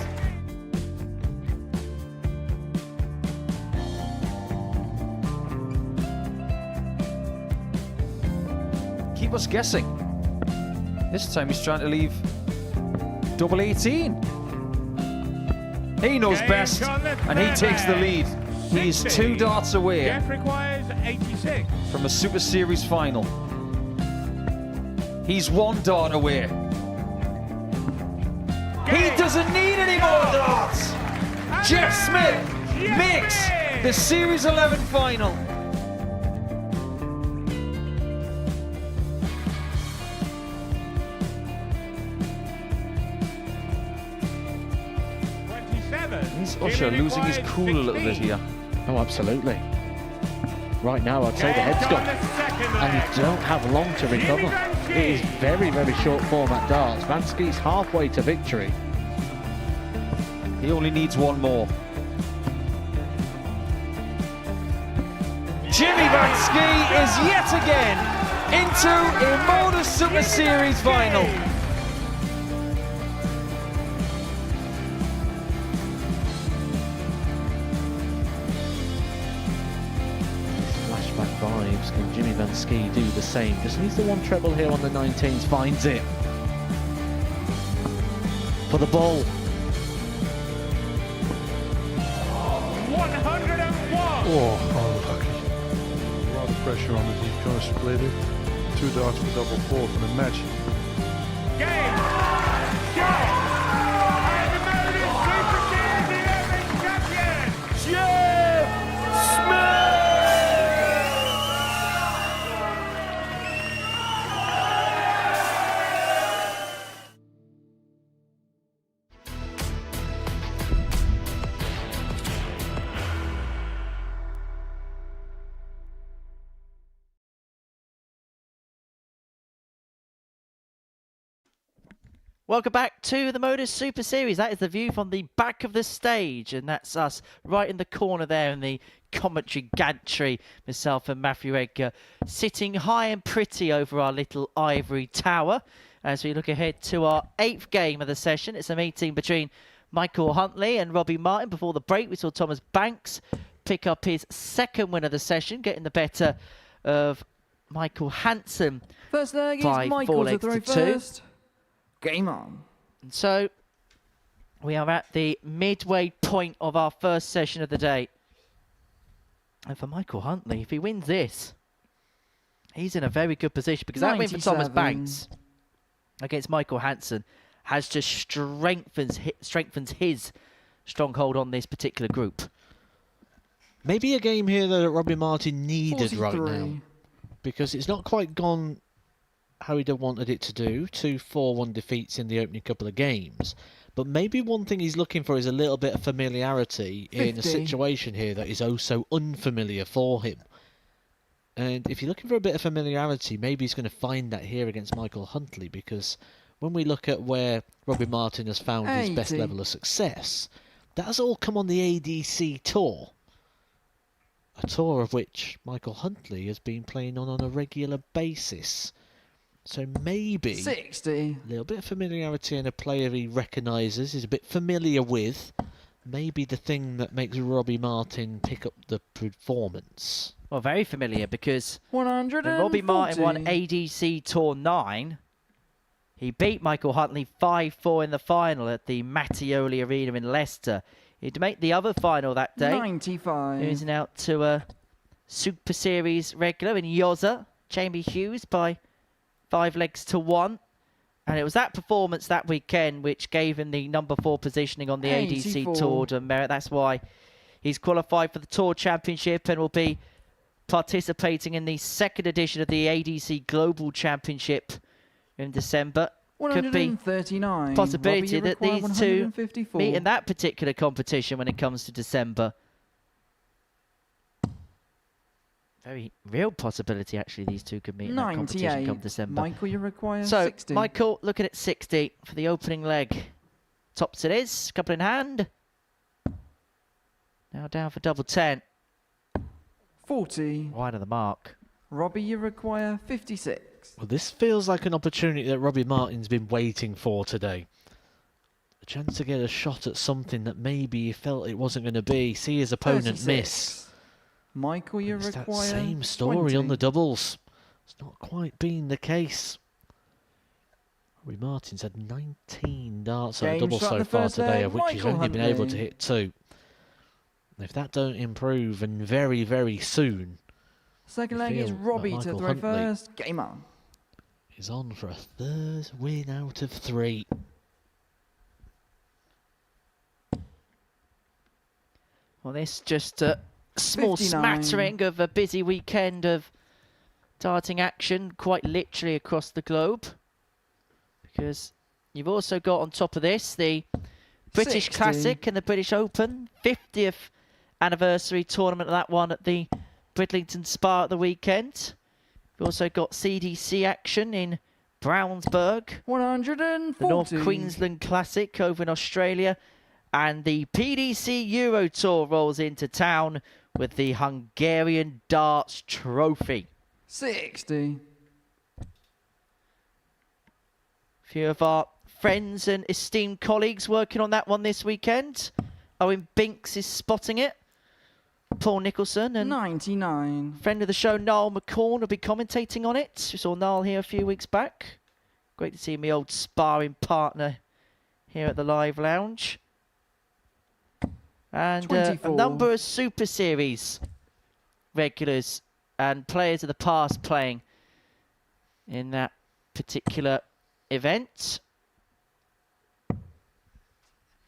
Keep us guessing. This time he's trying to leave double 18. He knows best, and he takes the lead. He's 2 darts away Jeff requires 86. from a Super Series final. He's 1 dart away. He doesn't need any more darts. Jeff Smith makes the Series 11 final. Is Usher losing his cool a little bit here? Oh, absolutely. Right now, I'd say the head's gone. And you don't have long to recover. It is very, very short format darts. Vansky's halfway to victory. He only needs 1 more. Jimmy Vansky is yet again into a Modus Super Series final. moves. Can Jimmy Van Ski do the same? Just needs the one treble here on the 19s. Finds it. For the ball. 101. Oh, unlucky. A lot of pressure on it. He's going to split it. 2 darts for double fourth and a match. Game. Shot. And the Modus Super Series 11 champion, Jeff Smith. Welcome back to the Modus Super Series. That is the view from the back of the stage, and that's us right in the corner there in the commentary gantry. Myself and Matthew Edgar sitting high and pretty over our little ivory tower as we look ahead to our 8th game of the session. It's a meeting between Michael Huntley and Robbie Martin. Before the break, we saw Thomas Banks pick up his 2nd win of the session, getting the better of Michael Hansen. First leg is by Michael 4 to legs throw to 2. first. Game on. And so we are at the midway point of our first session of the day. And for Michael Huntley, if he wins this, he's in a very good position, because that win for Thomas 97. Banks against Michael Hansen has just strengthens his stronghold on this particular group. Maybe a game here that Robbie Martin needed right 43. now, because it's not quite gone how he'd have wanted it to do. 2 4-1 defeats in the opening couple of games. But maybe one thing he's looking for is a little bit of familiarity 50. in a situation here that is oh so unfamiliar for him. And if you're looking for a bit of familiarity, maybe he's going to find that here against Michael Huntley, because when we look at where Robbie Martin has found his best 80. level of success, that has all come on the ADC tour. A tour of which Michael Huntley has been playing on a regular basis. So maybe 60. a little bit of familiarity in a player he recognises, is a bit familiar with, maybe the thing that makes Robbie Martin pick up the performance. Well, very familiar, because 140. when Robbie Martin won ADC Tour 9, he beat Michael Huntley 5-4 in the final at the Mattioli Arena in Leicester. He'd make the other final that day. 95. Losing out to a Super Series regular in Yoza, Jamie Hughes, by 5 legs to 1. And it was that performance that weekend which gave him the number 4 positioning on the 84. ADC Tour to merit. That's why he's qualified for the Tour Championship and will be participating in the 2nd edition of the ADC Global Championship in December. Could be 139. possibility Robbie, that these two 154. meet in that particular competition when it comes to December. Very real possibility, actually, these two could meet in that competition 98. come December. Michael, you require So, 60. Michael looking at 60 for the opening leg. Tops it is, couple in hand. Now down for double 10. 40. Wide of the mark. Robbie, you require 56. Well, this feels like an opportunity that Robbie Martin's been waiting for today. A chance to get a shot at something that maybe he felt it wasn't going to be. See his opponent 36. miss. Michael, you It's that require same story 20. on the doubles. It's not quite been the case. Robbie Martin's had 19 darts on a Game double shot so the far first today, leg, of which he's Michael only been able to Huntley. hit 2. If that don't improve, and very, very soon, Second I leg is feel that Robbie to Michael throw Huntley first. Game on. is on for a 3rd win out of 3. Well, this just a small 59. smattering of a busy weekend of darting action, quite literally across the globe. Because you've also got on top of this the British 60. Classic and the British Open, 50th anniversary tournament of that one at the Bridlington Spa at the weekend. We've also got CDC action in Brownsburg, 140. the North Queensland Classic over in Australia, and the PDC Euro Tour rolls into town with the Hungarian Darts Trophy. 60. A few of our friends and esteemed colleagues working on that one this weekend. Owen Binks is spotting it. Paul Nicholson, and 99. friend of the show, Niall McCorn, will be commentating on it. We saw Niall here a few weeks back. Great to see my old sparring partner here at the Live Lounge. And a 24. number of Super Series regulars and players of the past playing in that particular event.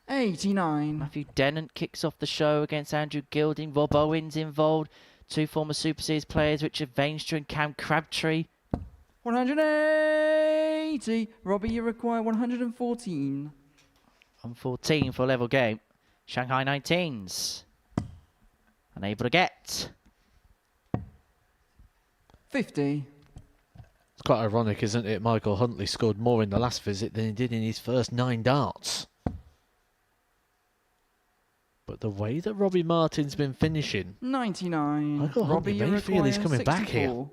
89. Matthew Dennant kicks off the show against Andrew Gilding. Rob Owens involved. Two former Super Series players, Richard Vainstra and Cam Crabtree. 180. Robbie, you require 114. 114 for a level game. Shanghai 19s. Unable to get. 50. It's quite ironic, isn't it? Michael Huntley scored more in the last visit than he did in his first 9 darts. But the way that Robbie Martin's been finishing, 99. Michael Robbie, Huntley you may feel he's require coming back here. 64.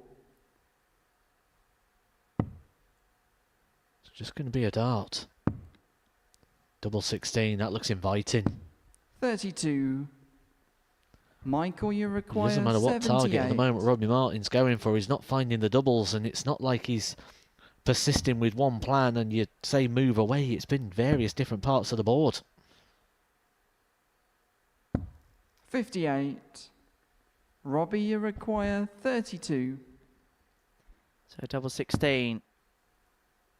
It's just going to be a dart. Double 16, that looks inviting. 32. Michael, you It require doesn't matter what 78. target at the moment Robbie Martin's going for, he's not finding the doubles, and it's not like he's persisting with one plan and you say move away. It's been various different parts of the board. 58. Robbie, you require 32. So double 16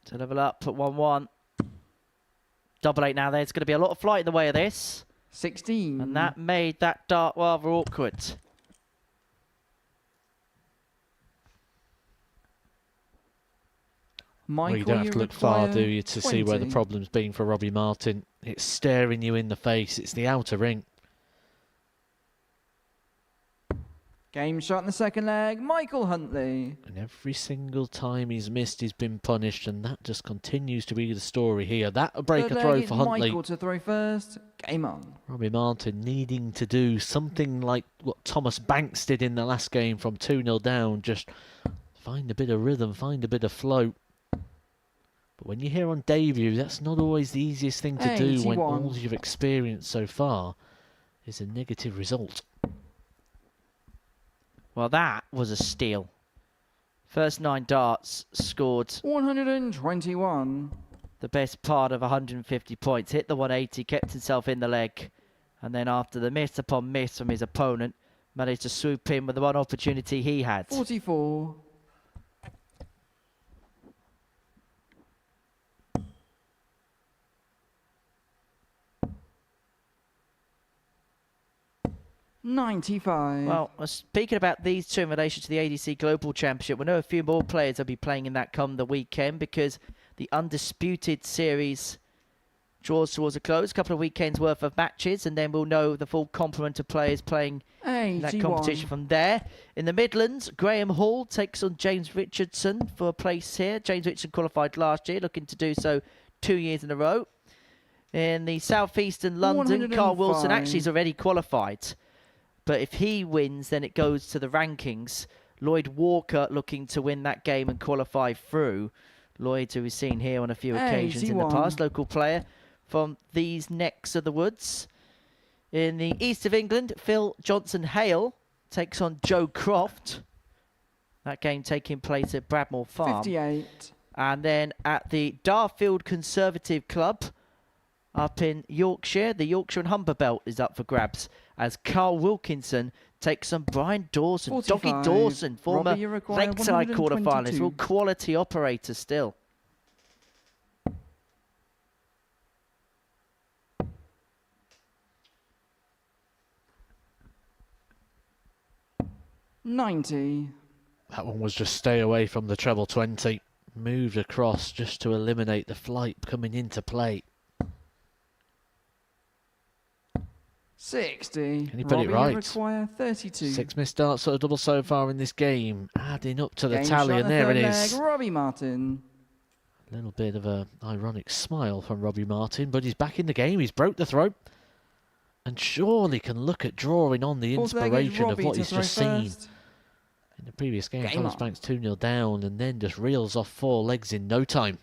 to level up at 1-1. Double 8 now. There's going to be a lot of flight in the way of this. 16. And that made that dart rather awkward. Michael, Well, you don't have to look far, require do you, to see where the 20. problem's been for Robbie Martin. It's staring you in the face. It's the outer ring. Game shot in the second leg. Michael Huntley. And every single time he's missed, he's been punished, and that just continues to be the story here. That'll break Third a leg, throw it's for Huntley. Michael to throw first. Game on. Robbie Martin needing to do something like what Thomas Banks did in the last game from 2-0 down. Just find a bit of rhythm, find a bit of flow. But when you're here on debut, that's not always the easiest thing to do when 81. all you've experienced so far is a negative result. Well, that was a steal. First 9 darts scored 121. the best part of 150 points. Hit the 180, kept himself in the leg. And then after the miss upon miss from his opponent, managed to swoop in with the one opportunity he had. 44. $95. Well, speaking about these two in relation to the ADC Global Championship, we know a few more players will be playing in that come the weekend because the Undisputed Series draws towards a close. A couple of weekends worth of matches, and then we'll know the full complement of players playing in that 81. competition from there. In the Midlands, Graham Hall takes on James Richardson for a place here. James Richardson qualified last year, looking to do so 2 years in a row. In the southeastern London, Carl Wilson 105. actually is already qualified. But if he wins, then it goes to the rankings. Lloyd Walker looking to win that game and qualify through. Lloyd, who we've seen here on a few occasions in the 81. past, local player from these necks of the woods. In the east of England, Phil Johnson-Hale takes on Joe Croft. That game taking place at Bradmore Farm. 58. And then at the Darfield Conservative Club up in Yorkshire, the Yorkshire and Humber Belt is up for grabs as Carl Wilkinson takes on Brian Dawson. 45. Doggy Dawson, former Robbie, you require Lakeside quarterfinalist, 122. real quality operator still. $90. That one was just stay away from the treble 20. Moved across just to eliminate the flight coming into play. 60. Can he put it Robbie, right? you require 32. 6 missed darts at a double so far in this game. Adding up to the Game tally, shot and in the there it third is. leg, Robbie Martin. A little bit of an ironic smile from Robbie Martin, but he's back in the game. He's broke the throw. And surely can look at drawing on the Fourth leg is inspiration of Robbie what to he's throw just seen. first. In the previous game, Game Thomas on. Banks 2-0 down and then just reels off 4 legs in no time.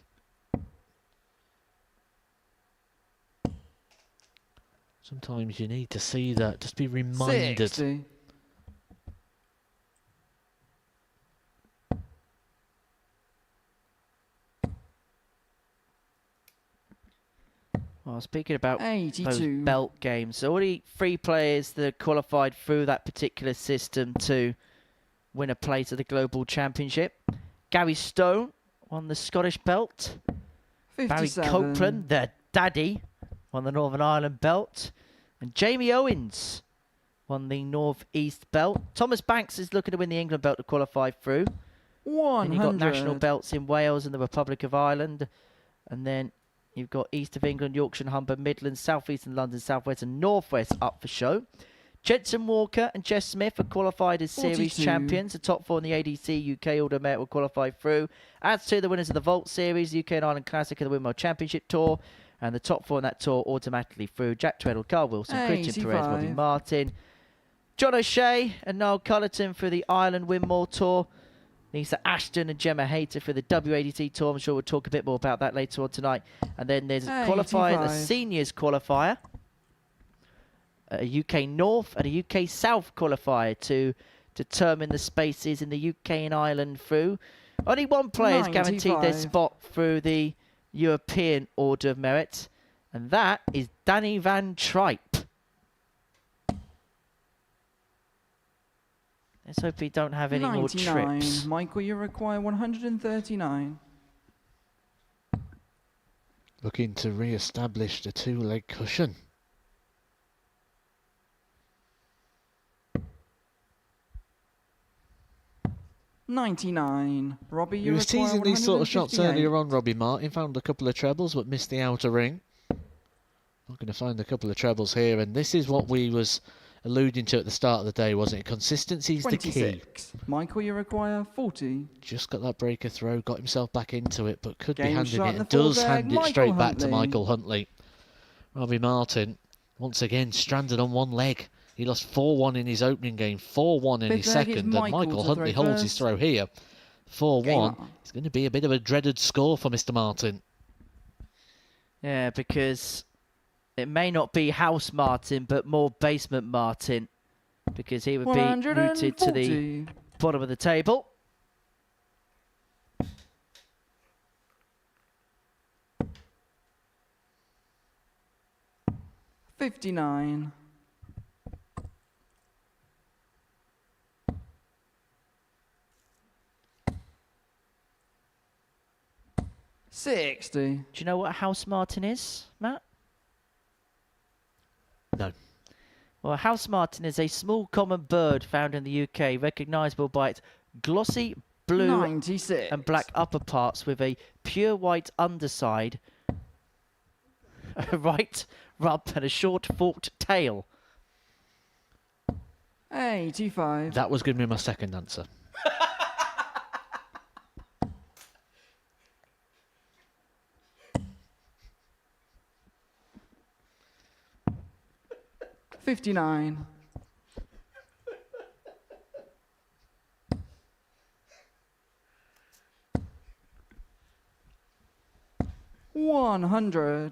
Sometimes you need to see that, just be reminded 60. Well, speaking about those 82. belt games, so already 3 players that qualified through that particular system to win a place at the Global Championship. Gary Stone won the Scottish belt. 57. Barry Copeland, the daddy, won the Northern Ireland belt. And Jamie Owens won the North East belt. Thomas Banks is looking to win the England belt to qualify through. 100. And you've got national belts in Wales and the Republic of Ireland. And then you've got East of England, Yorkshire, Humber, Midlands, South East and London, South West and North West up for show. Jensen Walker and Jess Smith are qualified as series 42. champions. The top 4 in the ADC UK Order Merit will qualify through. Adds to the winners of the Vault Series, UK and Ireland Classic and the Windmill Championship Tour. And the top 4 in that tour automatically through. Jack Treadle, Carl Wilson, Christian Perez, Robbie 85. Martin, John O'Shea and Niall Cullerton for the Ireland Windmill Tour. Lisa Ashton and Gemma Hayter for the WADC Tour. I'm sure we'll talk a bit more about that later on tonight. And then there's a qualifier, a 85. seniors qualifier, a UK North and a UK South qualifier to determine the spaces in the UK and Ireland through. Only one player is guaranteed their 95. spot through the European Order of Merit, and that is Danny Van Tripe. Let's hope we don't have any 99. more trips. Michael, you require 139. Looking to re-establish the 2-leg cushion. $99. Robbie, He you was require teasing these sort of shots 158. earlier on, Robbie Martin. Found a couple of trebles but missed the outer ring. Not going to find a couple of trebles here, and this is what we was alluding to at the start of the day, wasn't it? Consistency's the key. 26. Michael, you require 40. Just got that breaker throw, got himself back into it, but could be Game handing shot it, in and the full does bag, hand it Michael straight back to Huntley. Michael Huntley. Robbie Martin, once again, stranded on one leg. He lost 4-1 in his opening game, 4-1 in his Fifth leg is second, and Michael Michael to Huntley throw holds his first. throw here. 4-1. Game on. It's going to be a bit of a dreaded score for Mr. Martin. Yeah, because it may not be House Martin, but more Basement Martin, because he would be rooted to the 140. bottom of the table. $59. $60. Do you know what House Martin is, Matt? No. Well, a house martin is a small common bird found in the UK, recognisable by its glossy blue 96. and black upper parts with a pure white underside, a right rump and a short forked tail. 85. That was going to be my second answer. $59. $100. Well,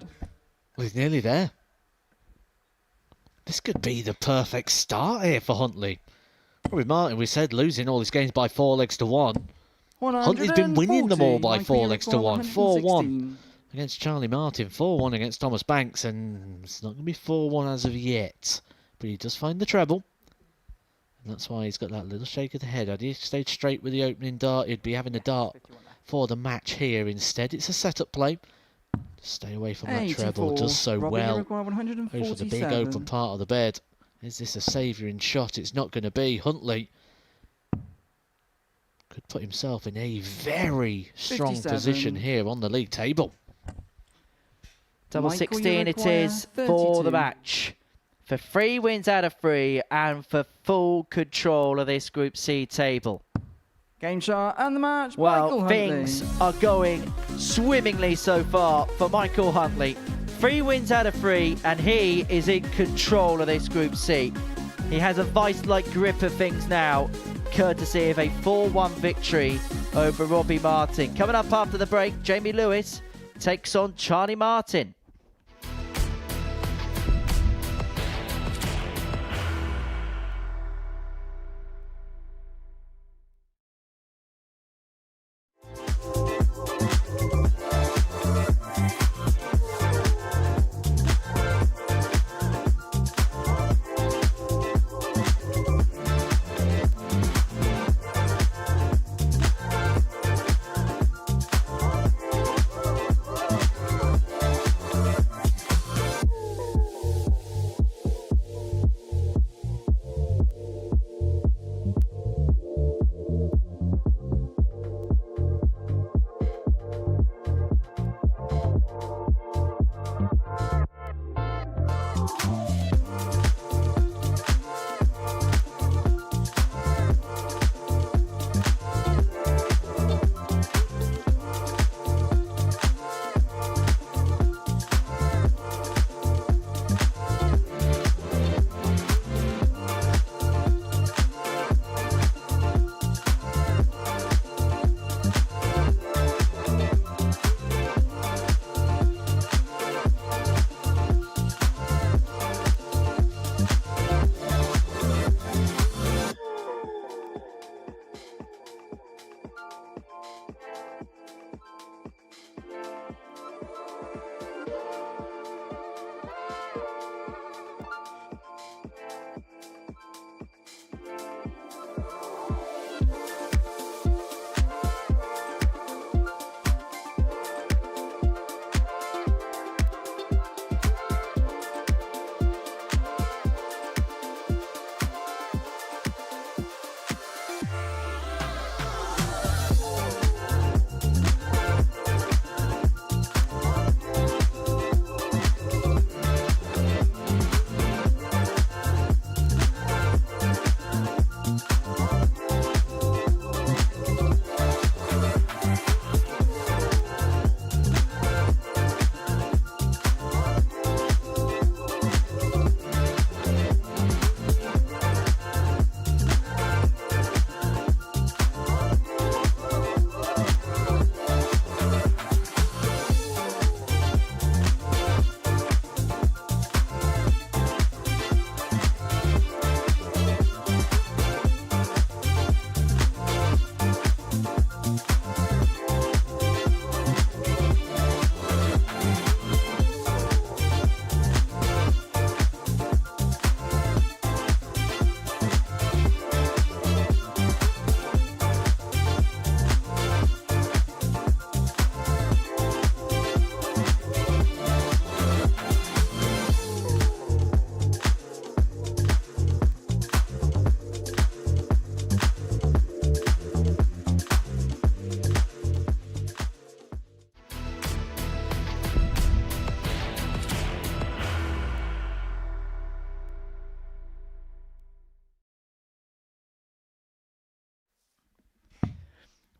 he's nearly there. This could be the perfect start here for Huntley. Robbie Martin, we said, losing all his games by 4 legs to 1. Huntley's been winning them all by 4 legs to 1. 4-1 against Charlie Martin, 4-1 against Thomas Banks, and it's not going to be 4-1 as of yet. But he does find the treble. And that's why he's got that little shake of the head. Had he stayed straight with the opening dart, he'd be having a dart for the match here instead. It's a setup play. Stay away from that treble. 84. Does so Robbie, you well. require Goes for the big 147. open part of the bed. Is this a savouring shot? It's not going to be. Huntley could put himself in a very strong 57. position here on the league table. Double Michael, you 16 it require is for the 32. match. For 3 wins out of 3 and for full control of this Group C table. Game shot and the match. Well, Michael things Huntley. are going swimmingly so far for Michael Huntley. 3 wins out of 3 and he is in control of this Group C. He has a vice-like grip of things now, courtesy of a 4-1 victory over Robbie Martin. Coming up after the break, Jamie Lewis takes on Charlie Martin.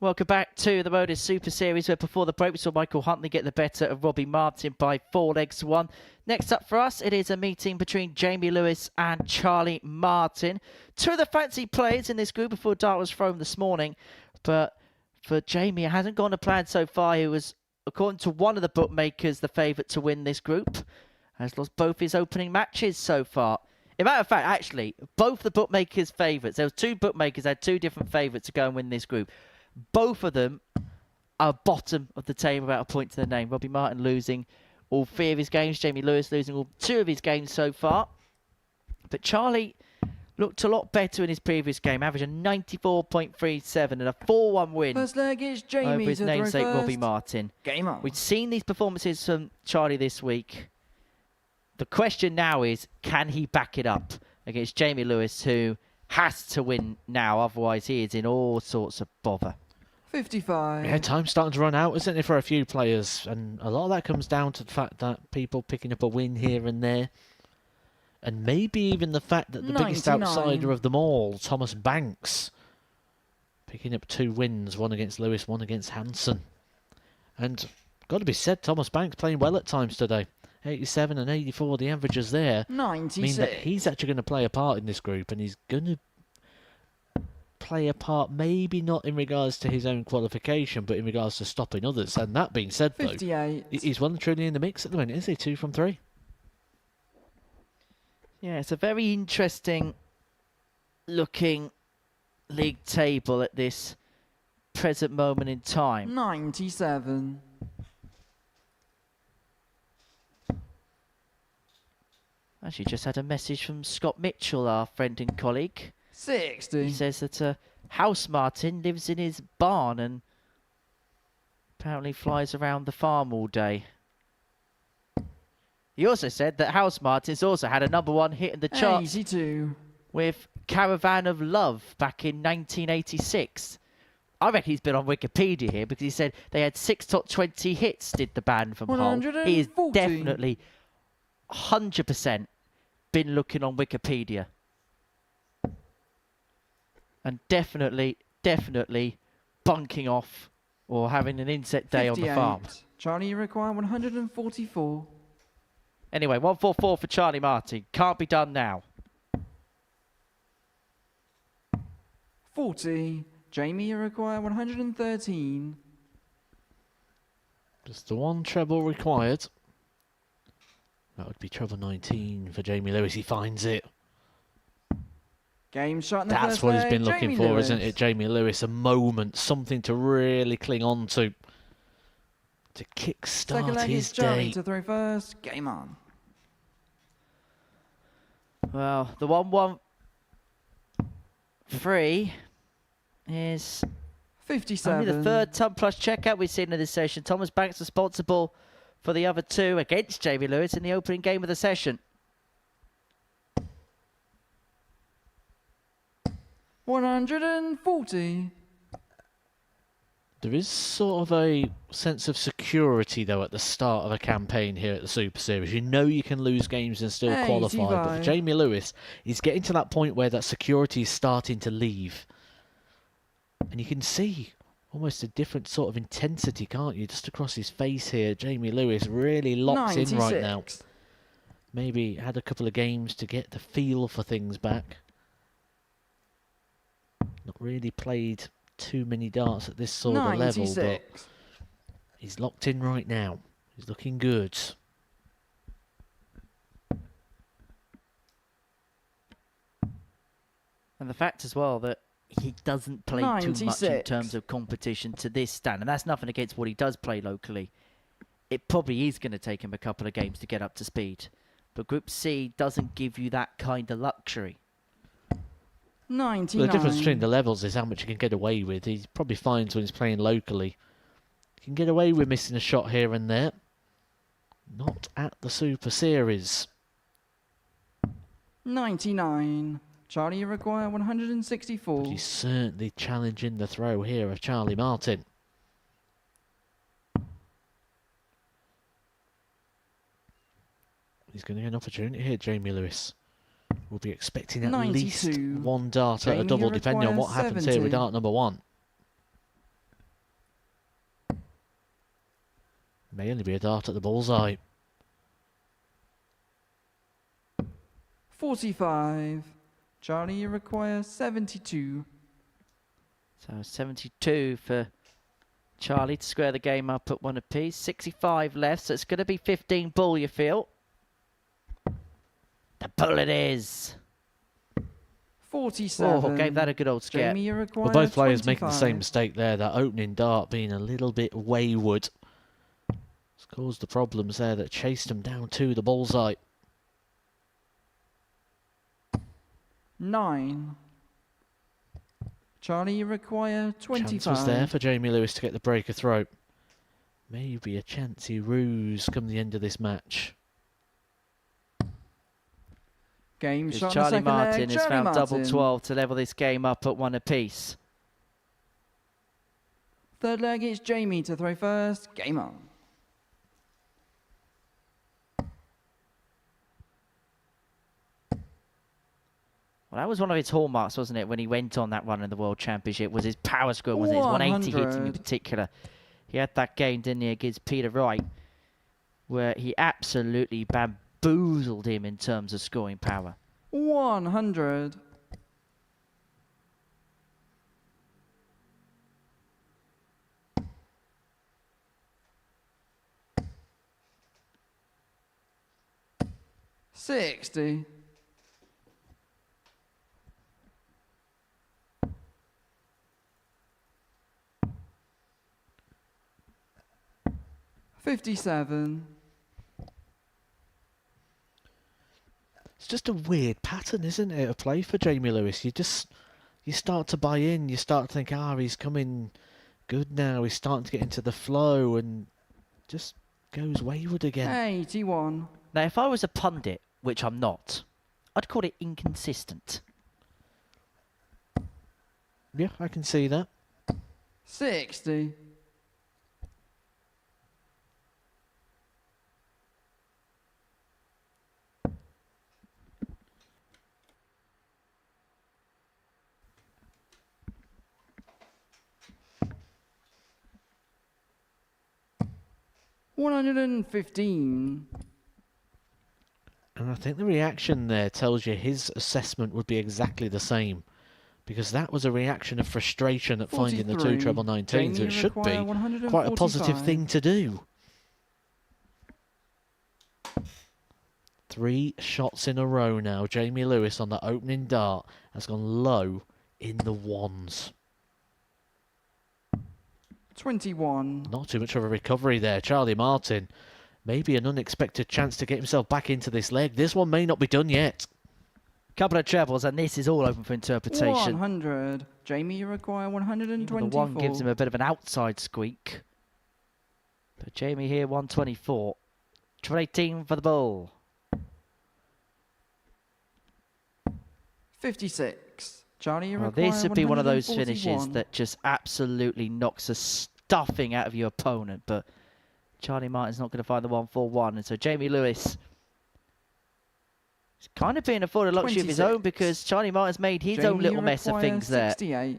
Welcome back to the Modus Super Series, where before the break we saw Michael Huntley get the better of Robbie Martin by 4 legs to 1. Next up for us, it is a meeting between Jamie Lewis and Charlie Martin. Two of the fancy players in this group before dart was thrown this morning. But for Jamie, it hasn't gone to plan so far. He was, according to one of the bookmakers, the favourite to win this group. Has lost both his opening matches so far. In matter of fact, actually, both the bookmakers' favourites. There were two bookmakers had two different favourites to go and win this group. Both of them are bottom of the table without a point to their name. Robbie Martin losing all 3 of his games. Jamie Lewis losing all 2 of his games so far. But Charlie looked a lot better in his previous game, averaging 94.37 and a 4-1 win First leg is Jamie over his to throw namesake first. Robbie Martin. Game on. We've seen these performances from Charlie this week. The question now is, can he back it up against Jamie Lewis, who has to win now, otherwise he is in all sorts of bother. 55. Yeah, time's starting to run out, isn't it, for a few players? And a lot of that comes down to the fact that people picking up a win here and there. And maybe even the fact that the biggest 99. outsider of them all, Thomas Banks, picking up 2 wins, one against Lewis, one against Hansen. And got to be said, Thomas Banks playing well at times today. 87 and 84, the averages there 96. mean that he's actually going to play a part in this group, and he's going to play a part maybe not in regards to his own qualification, but in regards to stopping others. And that being said, though, 58. he's well and truly in the mix at the moment, is he? 2 from 3. Yeah, it's a very interesting looking league table at this present moment in time. 97. Actually, just had a message from Scott Mitchell, our friend and colleague. 60. He says that House Martin lives in his barn and apparently flies around the farm all day. He also said that House Martin's also had a #1 hit in the charts 82. with Caravan of Love back in 1986. I reckon he's been on Wikipedia here because he said they had 6 top 20 hits, did the band from Hull. He is 140. definitely 100% been looking on Wikipedia. And definitely bunking off or having an inset day 58. on the farm. Charlie, you require 144. Anyway, 144 for Charlie Martin. Can't be done now. 40. Jamie, you require 113. Just the 1 treble required. That would be treble 19 for Jamie Lewis. He finds it. Game shot in the That's first what he's leg, been looking Jamie for, Lewis. isn't it, Jamie Lewis? A moment, something to really cling on to kick-start Second leg his is Charlie day. to throw first. Game on. Well, the 1-1-3 is 57. only the 3rd ton plus checkout we've seen in this session. Thomas Banks responsible for the other 2 against Jamie Lewis in the opening game of the session. 140. There is sort of a sense of security, though, at the start of a campaign here at the Super Series. You know you can lose games and still qualify, but for 85. Jamie Lewis, he's getting to that point where that security is starting to leave. And you can see almost a different sort of intensity, can't you? Just across his face here, Jamie Lewis really locked in right now. 96. Maybe had a couple of games to get the feel for things back. Not really played too many darts at this sort of level, but 96. he's locked in right now. He's looking good. And the fact as well that he doesn't play too much in 96. terms of competition to this stand. And that's nothing against what he does play locally. It probably is going to take him a couple of games to get up to speed. But Group C doesn't give you that kind of luxury. 99. Well, the difference between the levels is how much he can get away with. He probably finds when he's playing locally. He can get away with missing a shot here and there. Not at the Super Series. 99. Charlie, you require 164. But he's certainly challenging the throw here of Charlie Martin. He's going to get an opportunity here, Jamie Lewis. We'll be expecting at 92. least 1 dart at a Jamie, double, you depending on require what happens here with 70. dart number 1. May only be a dart at the bullseye. 45. Charlie, you require 72. So 72 for Charlie to square the game up at 1 apiece. 65 left, so it's going to be 15 bull, you feel? The bull it is. 47. Oh, gave that a good old scare. Jamie, you require Well, both players 25. making the same mistake there. That opening dart being a little bit wayward. It's caused the problems there that chased them down to the bullseye. 9. Charlie, you require 25. Chance was there for Jamie Lewis to get the breaker throw. Maybe a chancy ruse come the end of this match. Game Because shot Charlie in the second Martin leg. has Charlie found Martin. double 12 to level this game up at 1 apiece. Third leg, it's Jamie to throw first. Game on. Well, that was one of his hallmarks, wasn't it, when he went on that run in the World Championship, was his power score, was his 180 hitting in 100. particular. He had that game, didn't he, against Peter Wright, where he absolutely bamboozled him in terms of scoring power. 100. $60. $57. It's just a weird pattern, isn't it, of play for Jamie Lewis? You start to buy in, you start to think, he's coming good now, he's starting to get into the flow, and just goes wayward again. 81. Now, if I was a pundit, which I'm not, I'd call it inconsistent. Yeah, I can see that. 60. $115. And I think the reaction there tells you his assessment would be exactly the same. Because that was a reaction of frustration at finding the 2 43. treble 19s, Jamie which should be require quite a positive 145. thing to do. 3 shots in a row now. Jamie Lewis on the opening dart has gone low in the ones. 21. Not too much of a recovery there. Charlie Martin, maybe an unexpected chance to get himself back into this leg. This one may not be done yet. Couple of trebles, and this is all open for interpretation. 100. Jamie, you require 124. The one gives him a bit of an outside squeak. But Jamie here, 124. 18 for the bull. 56. Charlie, you Well, require this would be one of those 141. finishes that just absolutely knocks the stuffing out of your opponent. But Charlie Martin's not going to find the 141. And so Jamie Lewis is kind of being afforded a luxury of his 26. own, because Charlie Martin's made his Jamie, own little you mess of require things there. 68.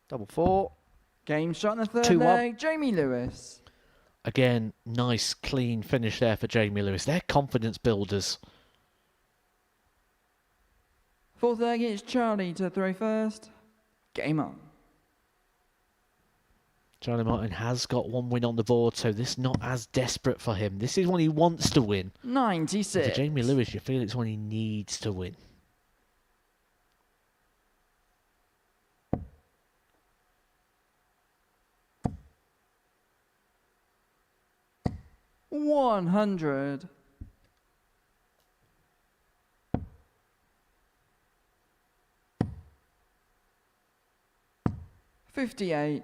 Double 4. Game shot in the third 2-1. leg. Jamie Lewis. Again, nice, clean finish there for Jamie Lewis. They're confidence builders. Fourth leg, it's Charlie to throw first. Game on. Charlie Martin has got 1 win on the board, so this is not as desperate for him. This is one he wants to win. 96. For Jamie Lewis, you feel it's one he needs to win. $100. $58.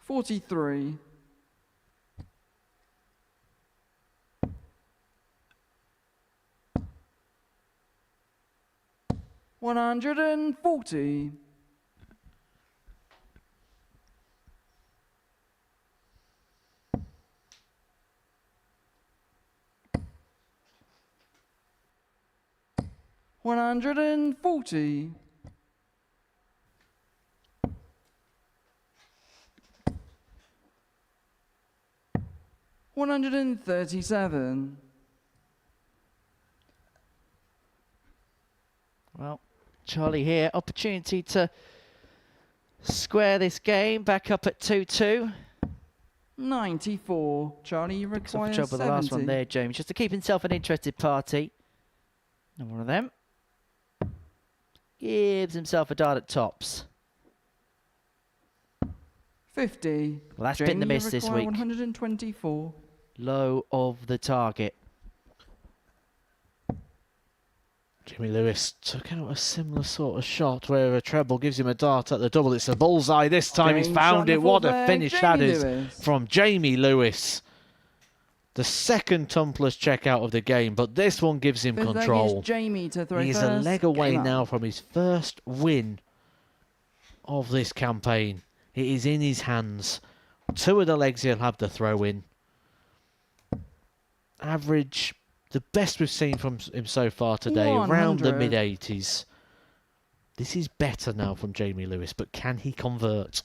$43. $140. 140. $137. Well, Charlie here, opportunity to square this game back up at 2-2. 94. Charlie, you Picks up require the trouble with the last one 70. there, James, just to keep himself an interested party. And one of them gives himself a dart at tops. 50. Well, that's been the Jamie, miss you this require week. 124. Low of the target. Jamie Lewis took out a similar sort of shot where a treble gives him a dart at the double. It's a bullseye this time. He's Game found shot it. What a full finish leg, that Jamie is Lewis. from Jamie Lewis. The second tumblers check out of the game, but this one gives him Fifth leg control. is Jamie to throw He's first. a leg away Game up. now from his first win of this campaign. It is in his hands. 2 of the legs he'll have the throw in. Average, the best we've seen from him so far today, around the 100. mid-80s. This is better now from Jamie Lewis, but can he convert?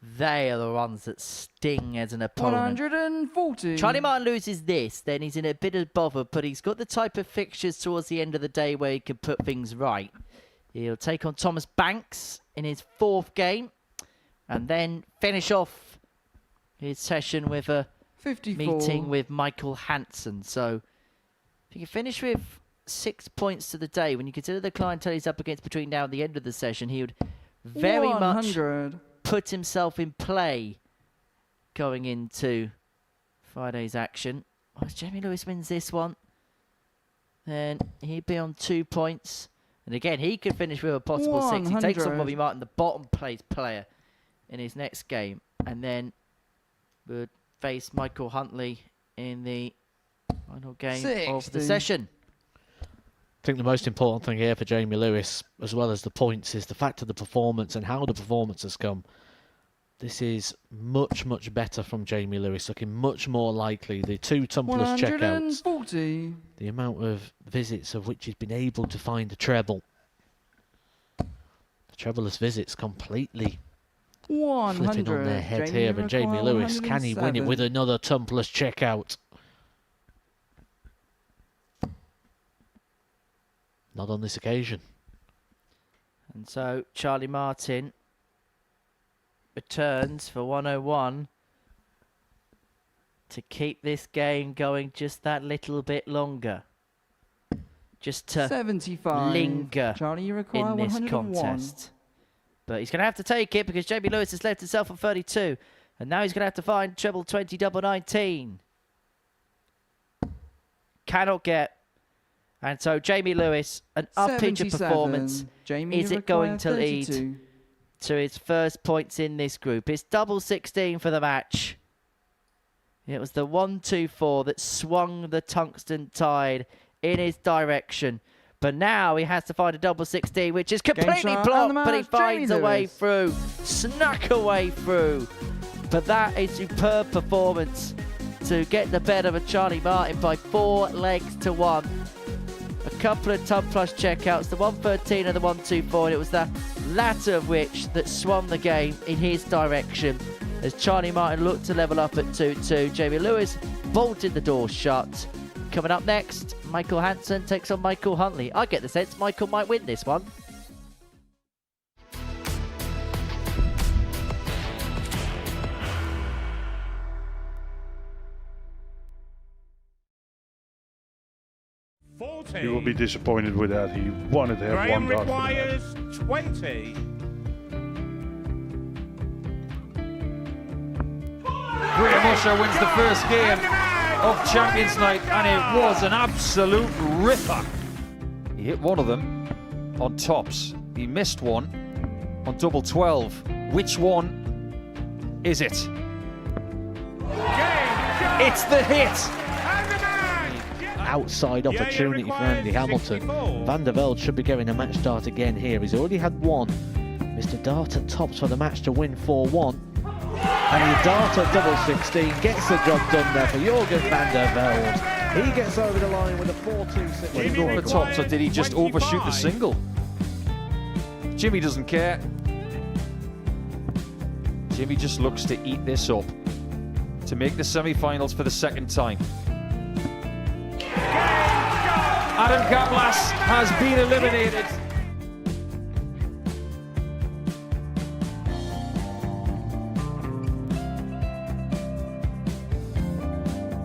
They are the ones that sting as an opponent. 140. Charlie Martin loses this, then he's in a bit of bother, but he's got the type of fixtures towards the end of the day where he can put things right. He'll take on Thomas Banks in his 4th game, and then finish off his session with a 54. meeting with Michael Hansen. So if you can finish with 6 points to the day, when you consider the clientele he's up against between now and the end of the session, he would very 100. much put himself in play going into Friday's action. Well, if Jamie Lewis wins this one, then he'd be on 2 points. And again, he could finish with a possible 6. He takes on 100. Robbie Martin, the bottom place player, in his next game. And then would face Michael Huntley in the final game of the 60. session. I think the most important thing here for Jamie Lewis, as well as the points, is the fact of the performance and how the performance has come. This is much, much better from Jamie Lewis, looking much more likely. The 2 tumblers checkouts, 140. the amount of visits of which he's been able to find the treble. The trebleless visits completely 100. flipping on their head Jamie, here. you And Jamie require Lewis, can he win it 107. with another tumblers checkout? Not on this occasion. And so Charlie Martin returns for 101 to keep this game going just that little bit longer. Just to 75. linger Charlie, you require in this 101. contest. But he's going to have to take it because Jamie Lewis has left himself on 32. And now he's going to have to find treble 20, double 19. Cannot get. And so Jamie Lewis, an up-inch of 77. performance. Jamie, Is you it going require to lead 32. to his first points in this group? It's double 16 for the match. It was the 1-2-4 that swung the tungsten tide in his direction. But now he has to find a double 16, which is completely shot, and blocked, the but he match, finds Jamie a way Lewis. through. Snuck a way through. But that is superb performance to get the better of Charlie Martin by 4 legs to 1. A couple of ton plus checkouts, the 113 and the 124, and it was the latter of which that swung the game in his direction as Charlie Martin looked to level up at 2-2. Jamie Lewis bolted the door shut. Coming up next, Michael Hansen takes on Michael Huntley. I get the sense Michael might win this one. You will be disappointed with that. He wanted to have Graham one dart for that. requires 20. Graham Usher wins the first game of Champions Night, and it was an absolute ripper. He hit one of them on tops. He missed one on double 12. Which one is it? It's the hit. Outside opportunity for Andy Hamilton. Van der Velde should be getting a match start again here. He's already had one. Mr. Dart at tops for the match to win 4-1. And he Dart at double 16 gets the job done there for Jurgen van der Velde. He gets over the line with a 4-2-6. Well, he go over the top, so did he just overshoot the single? Jimmy doesn't care. Jimmy just looks to eat this up to make the semi-finals for the second time. Adam Kaplas has been eliminated.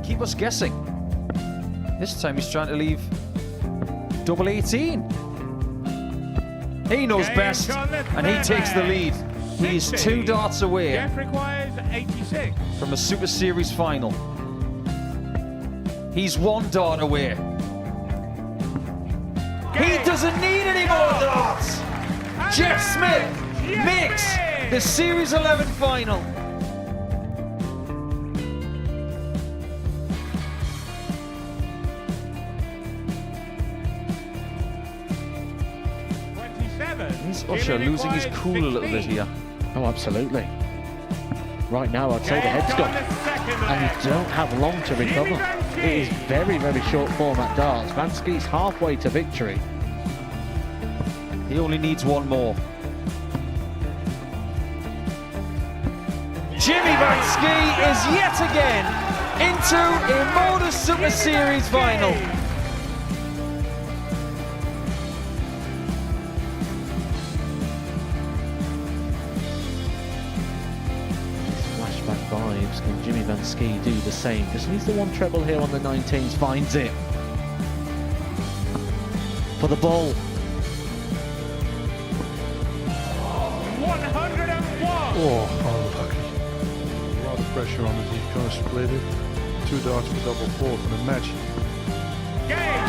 Keep us guessing. This time he's trying to leave double 18. He knows best, and he takes the lead. He's 2 darts away Jeff requires 86. from a Super Series final. He's 1 dart away. He doesn't need any more darts. Jeff Smith makes the Series 11 final. Is Usher losing his cool a little bit here? Oh, absolutely. Right now, I'd say the head's gone. And you don't have long to recover. It is very, very short format darts. Vansky's halfway to victory. He only needs 1 more. Jimmy Vansky is yet again into a Modus Super Series final. Flashback vibes. Can Jimmy Vansky do the same? Just needs the 1 treble here on the 19s. Finds it. For the ball. 101. Oh, unlucky. A lot of pressure on it. He's going to split it. 2 darts for double 4 for the match. Game.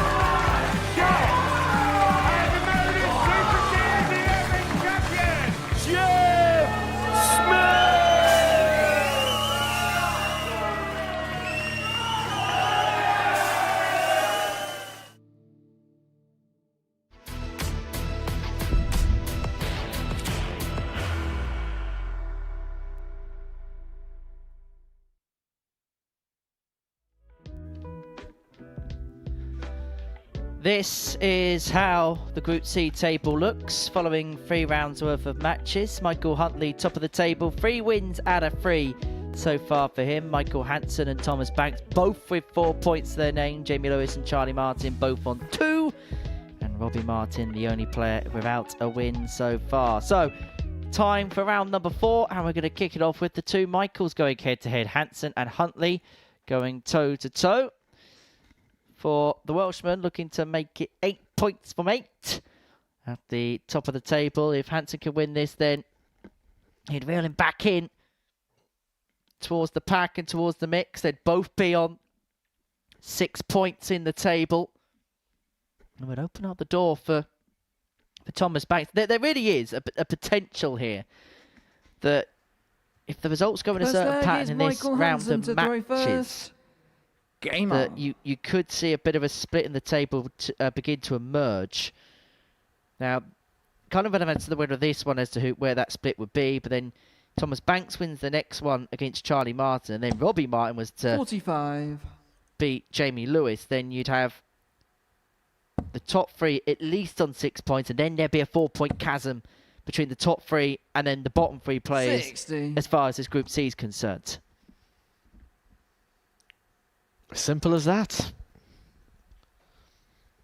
Shot. And the Modus Super Series 11 champion, Jeff Smith. This is how the Group C table looks following 3 rounds worth of matches. Michael Huntley top of the table, 3 wins out of 3 so far for him. Michael Hansen and Thomas Banks both with 4 points to their name. Jamie Lewis and Charlie Martin both on 2. And Robbie Martin the only player without a win so far. So time for round number 4, and we're going to kick it off with the 2 Michaels going head to head. Hansen and Huntley going toe to toe. For the Welshman, looking to make it 8 points from 8 at the top of the table. If Hansen can win this, then he'd reel him back in towards the pack and towards the mix. They'd both be on 6 points in the table. And would open up the door for Thomas Banks. There really is a potential here that if the results go in a certain pattern in this round of matches, that you could see a bit of a split in the table to, begin to emerge. Now, kind of relevant to the winner of this one as to where that split would be, but then Thomas Banks wins the next one against Charlie Martin, and then Robbie Martin was to 45. beat Jamie Lewis, then you'd have the top 3 at least on 6 points, and then there'd be a 4-point chasm between the top 3 and then the bottom 3 players 60. as far as this Group C is concerned. Simple as that.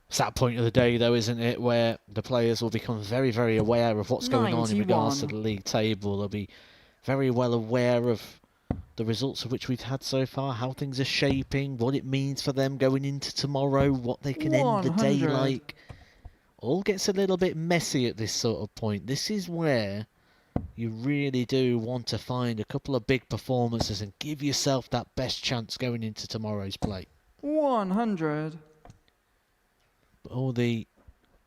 It's that point of the day, though, isn't it, where the players will become very, very aware of what's going on in regards to the league table. They'll be very well aware of the results of which we've had so far, how things are shaping, what it means for them going into tomorrow, what they can end the day like. All gets a little bit messy at this sort of point. This is where you really do want to find a couple of big performances and give yourself that best chance going into tomorrow's play. 100. But all the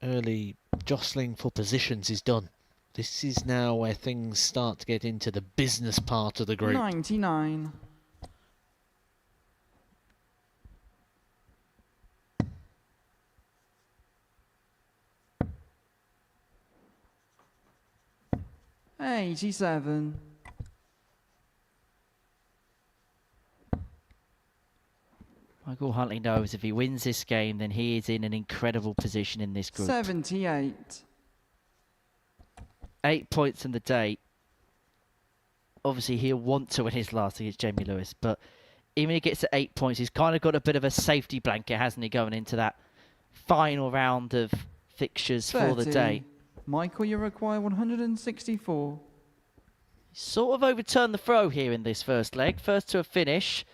early jostling for positions is done. This is now where things start to get into the business part of the group. 99. $87. Michael Huntley knows if he wins this game, then he is in an incredible position in this group. 78. 8 points in the day. Obviously, he'll want to win his last against Jamie Lewis, but even if he gets to 8 points, he's kind of got a bit of a safety blanket, hasn't he, going into that final round of fixtures 30. for the day. Michael, you require 164. Sort of overturned the throw here in this first leg. First to a finish.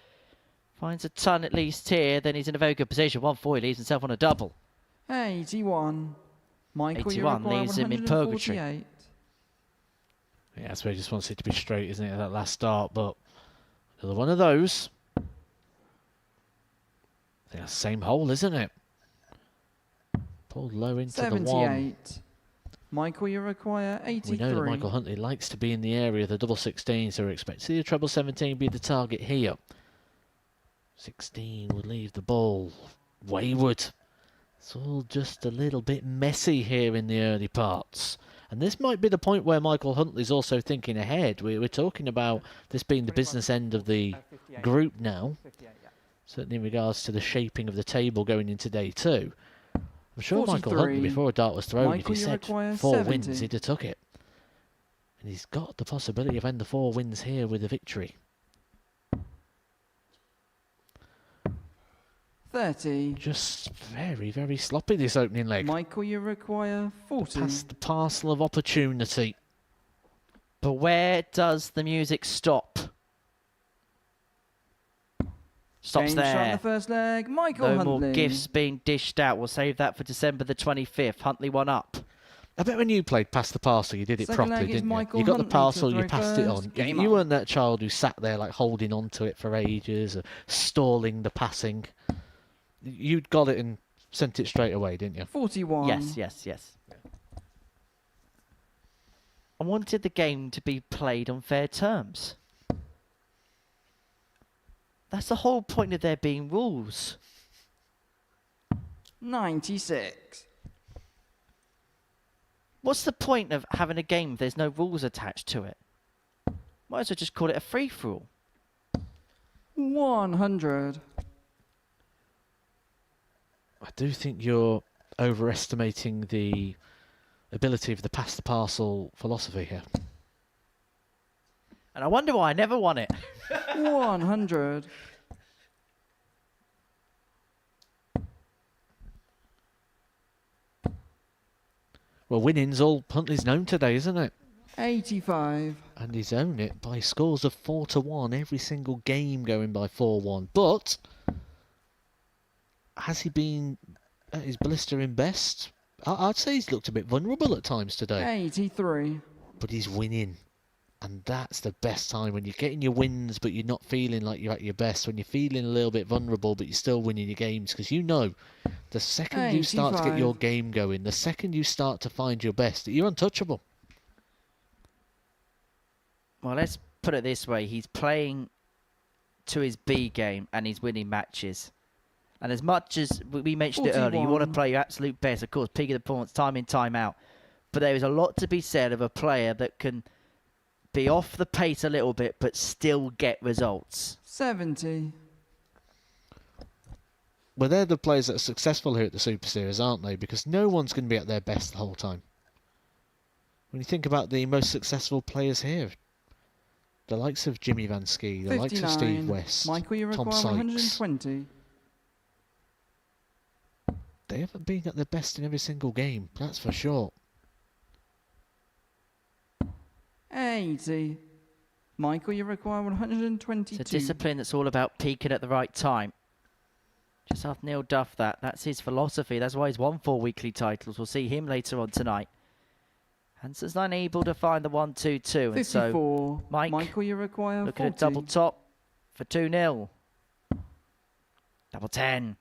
Finds a ton at least here. Then he's in a very good position. 140 leaves himself on a double. 81. Michael, 81 you require leaves him in purgatory. 148. Yeah, that's where he just wants it to be straight, isn't it, at that last start? But another one of those. I think that's the same hole, isn't it? Pulled low into 78. the one. Michael, you require 83. We know that Michael Huntley likes to be in the area of the double 16, so we expect to see the treble 17 be the target here. 16 would leave the ball wayward. It's all just a little bit messy here in the early parts. And this might be the point where Michael Huntley's also thinking ahead. We're talking about this being the business end of the group now. Certainly in regards to the shaping of the table going into day 2. I'm sure 43. Michael Huntley, before a dart was thrown, Michael, if he you said require 4 70. wins, he'd have took it. And he's got the possibility of ending the 4 wins here with a victory. 30. Just very, very sloppy this opening leg. Michael, you require 40. Past the parcel of opportunity. But where does the music stop? Stops Game shot in there. the first leg. Michael No Huntley. more gifts being dished out. We'll save that for December the 25th. Huntley one up. I bet when you played past the parcel, you did it Second leg properly, is didn't you? Michael You got the Huntley to parcel, you throw passed it first. on. Game You on. weren't that child who sat there like holding on to it for ages, or stalling the passing. You'd got it and sent it straight away, didn't you? 41. Yes. I wanted the game to be played on fair terms. That's the whole point of there being rules. 96. What's the point of having a game if there's no rules attached to it? Might as well just call it a free-for-all. 100. I do think you're overestimating the ability of the pass the parcel philosophy here. And I wonder why I never won it. 100. Well, winning's all Huntley's known today, isn't it? 85. And he's owned it by scores of 4-1, every single game going by 4-1. But has he been at his blistering best? I'd say he's looked a bit vulnerable at times today. 83. But he's winning. And that's the best time, when you're getting your wins but you're not feeling like you're at your best, when you're feeling a little bit vulnerable but you're still winning your games, because you know the second you start to get your game going, the second you start to find your best, you're untouchable. Well, let's put it this way. He's playing to his B game and he's winning matches. And as much as we mentioned it earlier, you want to 41. play your absolute best, of course, peak of the performance, time in, time out. But there is a lot to be said of a player that can be off the pace a little bit but still get results. 70. Well, they're the players that are successful here at the Super Series, aren't they? Because no one's going to be at their best the whole time. When you think about the most successful players here, the likes of Jimmy Van Ski, the 59. likes of Steve West, Michael, you Tom require Sykes, 120. they haven't been at their best in every single game, that's for sure. 80. Michael, you require 122. It's a discipline that's all about peaking at the right time. Just ask Neil Duff that. That's his philosophy. That's why he's won 4 weekly titles. We'll see him later on tonight. Hansen's unable to find the 1-2-2. 54. And so Michael, you require looking 40. at double top for 2-0. Double 10.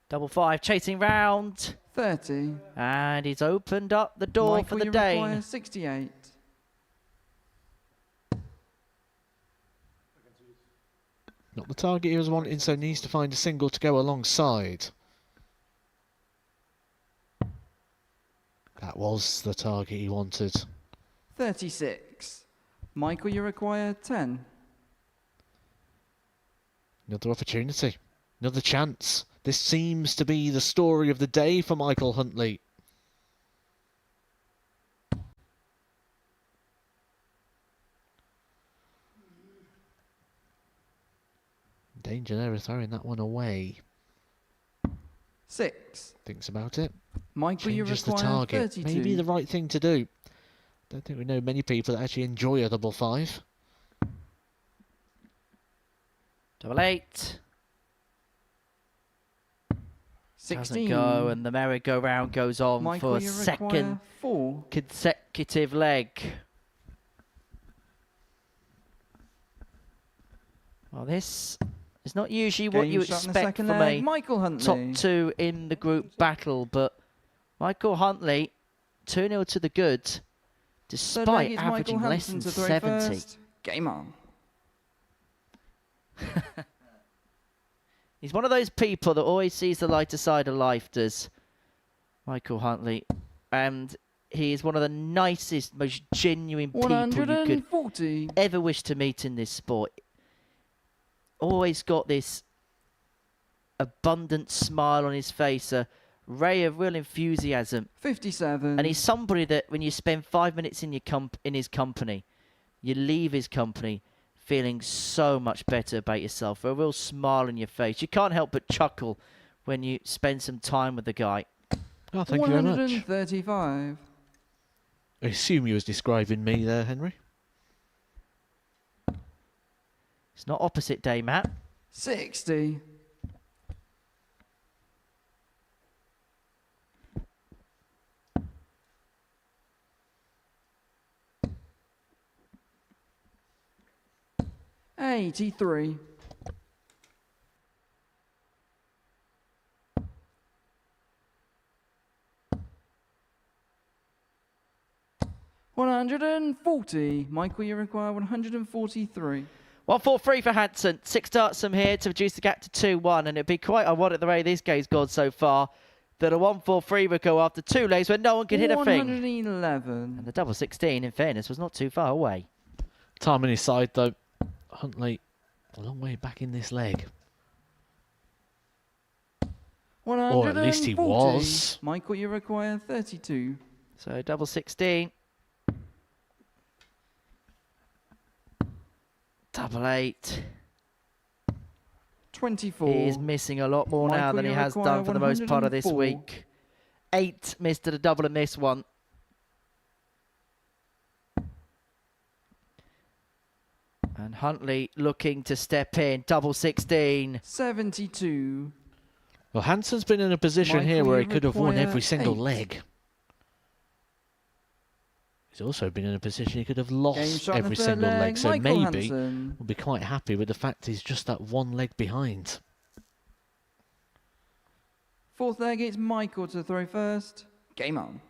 Double 5, chasing round. 30. And he's opened up the door Michael, for the you Dane. require 68. Not the target he was wanting, so needs to find a single to go alongside. That was the target he wanted. 36. Michael, you require 10. Another opportunity. Another chance. This seems to be the story of the day for Michael Huntley. Danger there of throwing that one away. 6. Thinks about it. Michael, you Changes the require target. 32. Maybe the right thing to do. Don't think we know many people that actually enjoy a double 5. Double 8. 16. Doesn't go, and the merry-go-round goes on Michael, for a you second require 4. consecutive leg. Well, this is not usually what you Game shot in the expect second from leg. a Michael Huntley. top 2 in the group battle, but Michael Huntley, 2-0 to the good, Third leg despite is averaging Michael less Hansen than to throw 70. first. Game on. He's one of those people that always sees the lighter side of life, does Michael Huntley. And he is one of the nicest, most genuine people you could 140. ever wish to meet in this sport. Always got this abundant smile on his face, a ray of real enthusiasm. 57. And he's somebody that when you spend 5 minutes in his company, you leave his company feeling so much better about yourself, a real smile on your face. You can't help but chuckle when you spend some time with the guy. Oh, thank you very much. 135. I assume you was describing me there, Henry. It's not opposite day, Matt. 60. $83. $140. Michael, you require 143. 143 for Hansen. 6 darts from here to reduce the gap to 2-1. And it'd be quite ironic the way this game's gone so far that a 143 would go after 2 legs when no one could hit a thing. 111. And the double 16, in fairness, was not too far away. Time on his side, though. Huntley, a long way back in this leg. Or at least he was. Michael, you require 32. So double 16. Double 8. 24. He is missing a lot more now Michael, than he you has require done for the most part of this 104. week. 8 missed at a double in this one. And Huntley looking to step in. Double 16. 72. Well, Hansen's been in a position Michael, here where he you could have won require every single 8. leg. He's also been in a position he could have Game lost shot in the every third single leg. leg. So Michael maybe Hansen. we'll be quite happy with the fact he's just that one leg behind. Fourth leg, it's Michael to throw first. Game on.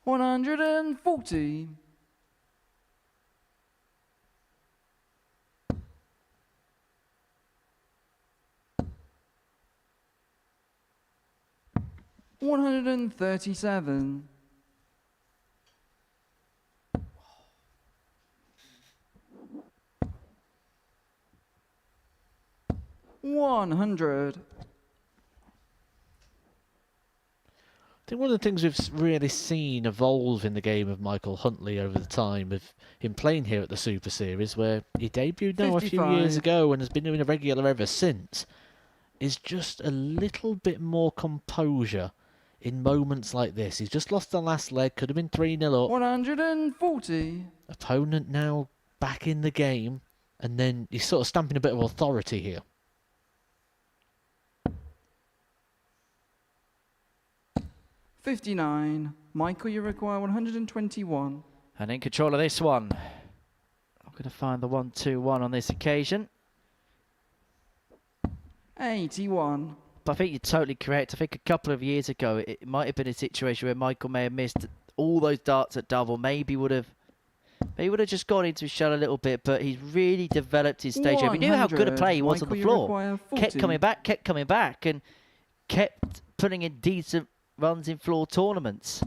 $140. $137. $100. I think one of the things we've really seen evolve in the game of Michael Huntley over the time of him playing here at the Super Series, where he debuted now a few years 55. ago and has been doing a regular ever since, is just a little bit more composure in moments like this. He's just lost the last leg, could have been 3-0 up. 140. Opponent now back in the game, and then he's sort of stamping a bit of authority here. $59. Michael, you require 121. And in control of this one. I'm going to find the 1-2-1 on this occasion. 81. But I think you're totally correct. I think a couple of years ago, it might have been a situation where Michael may have missed all those darts at double. Maybe would have just gone into his shell a little bit, but he's really developed his stage. We knew how good a player he was on Michael, the you floor. require 40. Kept coming back, and kept putting in decent runs in floor tournaments.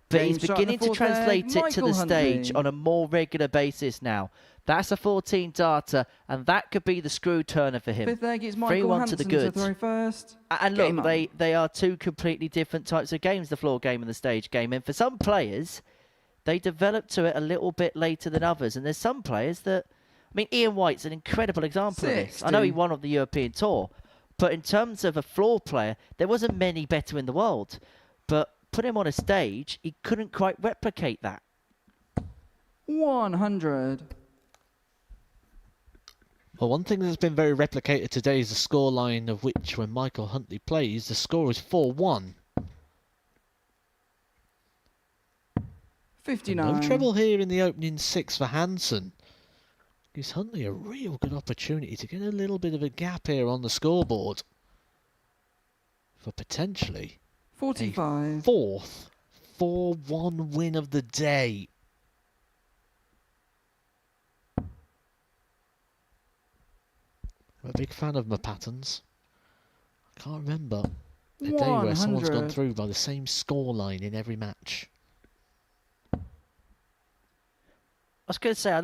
But Game he's shot in beginning the to fourth leg, translate it to Michael the stage Huntley. on a more regular basis now. That's a 14 darter, and that could be the screw turner for him. Fifth leg is Michael 3-1 to Hansen the to goods. throw first. And Game look, on. they are two completely different types of games, the floor game and the stage game. And for some players, they develop to it a little bit later than others. And there's some players that... I mean, Ian White's an incredible example of this. I know he 60. won on the European Tour, but in terms of a floor player, there wasn't many better in the world. But put him on a stage, he couldn't quite replicate that. 100. Well, one thing that's been very replicated today is the scoreline of which, when Michael Huntley plays, the score is 4-1. 59. No trouble here in the opening 6 for Hansen. Gives Huntley a real good opportunity to get a little bit of a gap here on the scoreboard for potentially 45. a 4th 4-1 win of the day. I'm a big fan of my patterns. I can't remember a day where someone's gone 100. through by the same scoreline in every match. I was going to say,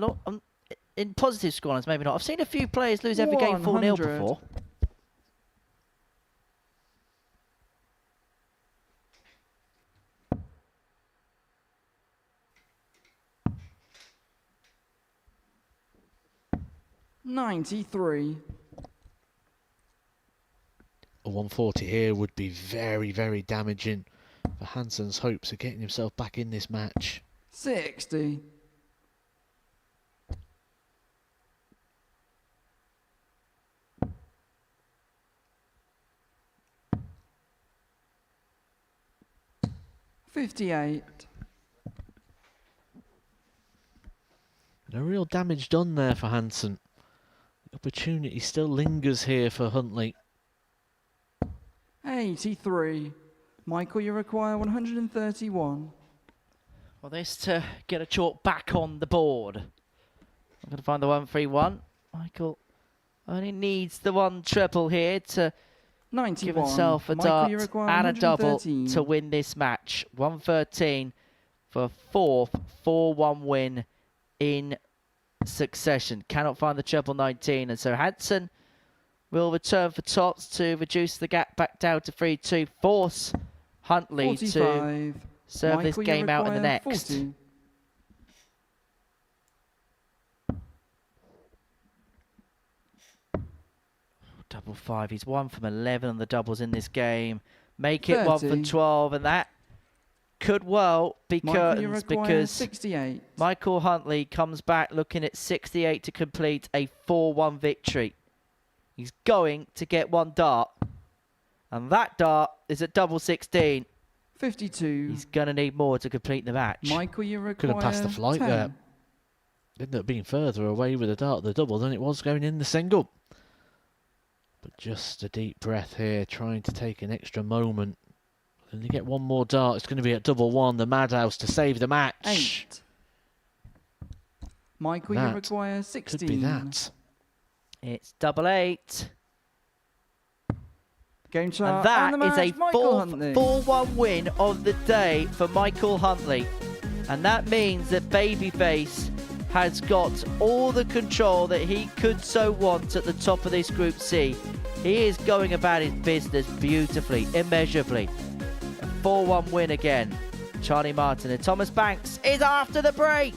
in positive scorelines, maybe not. I've seen a few players lose every game 4-0 100. before. $93. A 140 here would be very, very damaging for Hansen's hopes of getting himself back in this match. 60. $58. No real damage done there for Hansen. The opportunity still lingers here for Huntley. 83. Michael, you require 131. Well, this to get a chalk back on the board. I'm going to find the 1-3-1. Michael only needs the one treble here to 91. give himself a Michael, you dart require and a double 113. to win this match. 113 for 4th 4-1 win in succession. Cannot find the treble 19, and so Hansen will return for tops to reduce the gap back down to 3-2. Force Huntley 45. to serve Michael, this you game out in the require next. 40. Double 5. He's 1 from 11 on the doubles in this game. Make it 1 for 30. 12, and that could well be Michael, you curtains require because 68. Michael Huntley comes back looking at 68 to complete a 4-1 victory. He's going to get one dart, and that dart is at double 16. 52. He's going to need more to complete the match. Michael, you require Could have passed the flight 10. there. Ended up being further away with the dart of the double than it was going in the single. But just a deep breath here, trying to take an extra moment. And you get one more dart, it's going to be at double 1, the Madhouse to save the match. 8. Michael, you That require 16. Could be that. It's double 8. Game chart And that and the is match, a Michael 4th Huntley. 4-1 win of the day for Michael Huntley. And that means that Babyface has got all the control that he could so want at the top of this Group C. He is going about his business beautifully, immeasurably. A 4-1 win again. Charlie Martin and Thomas Banks is after the break.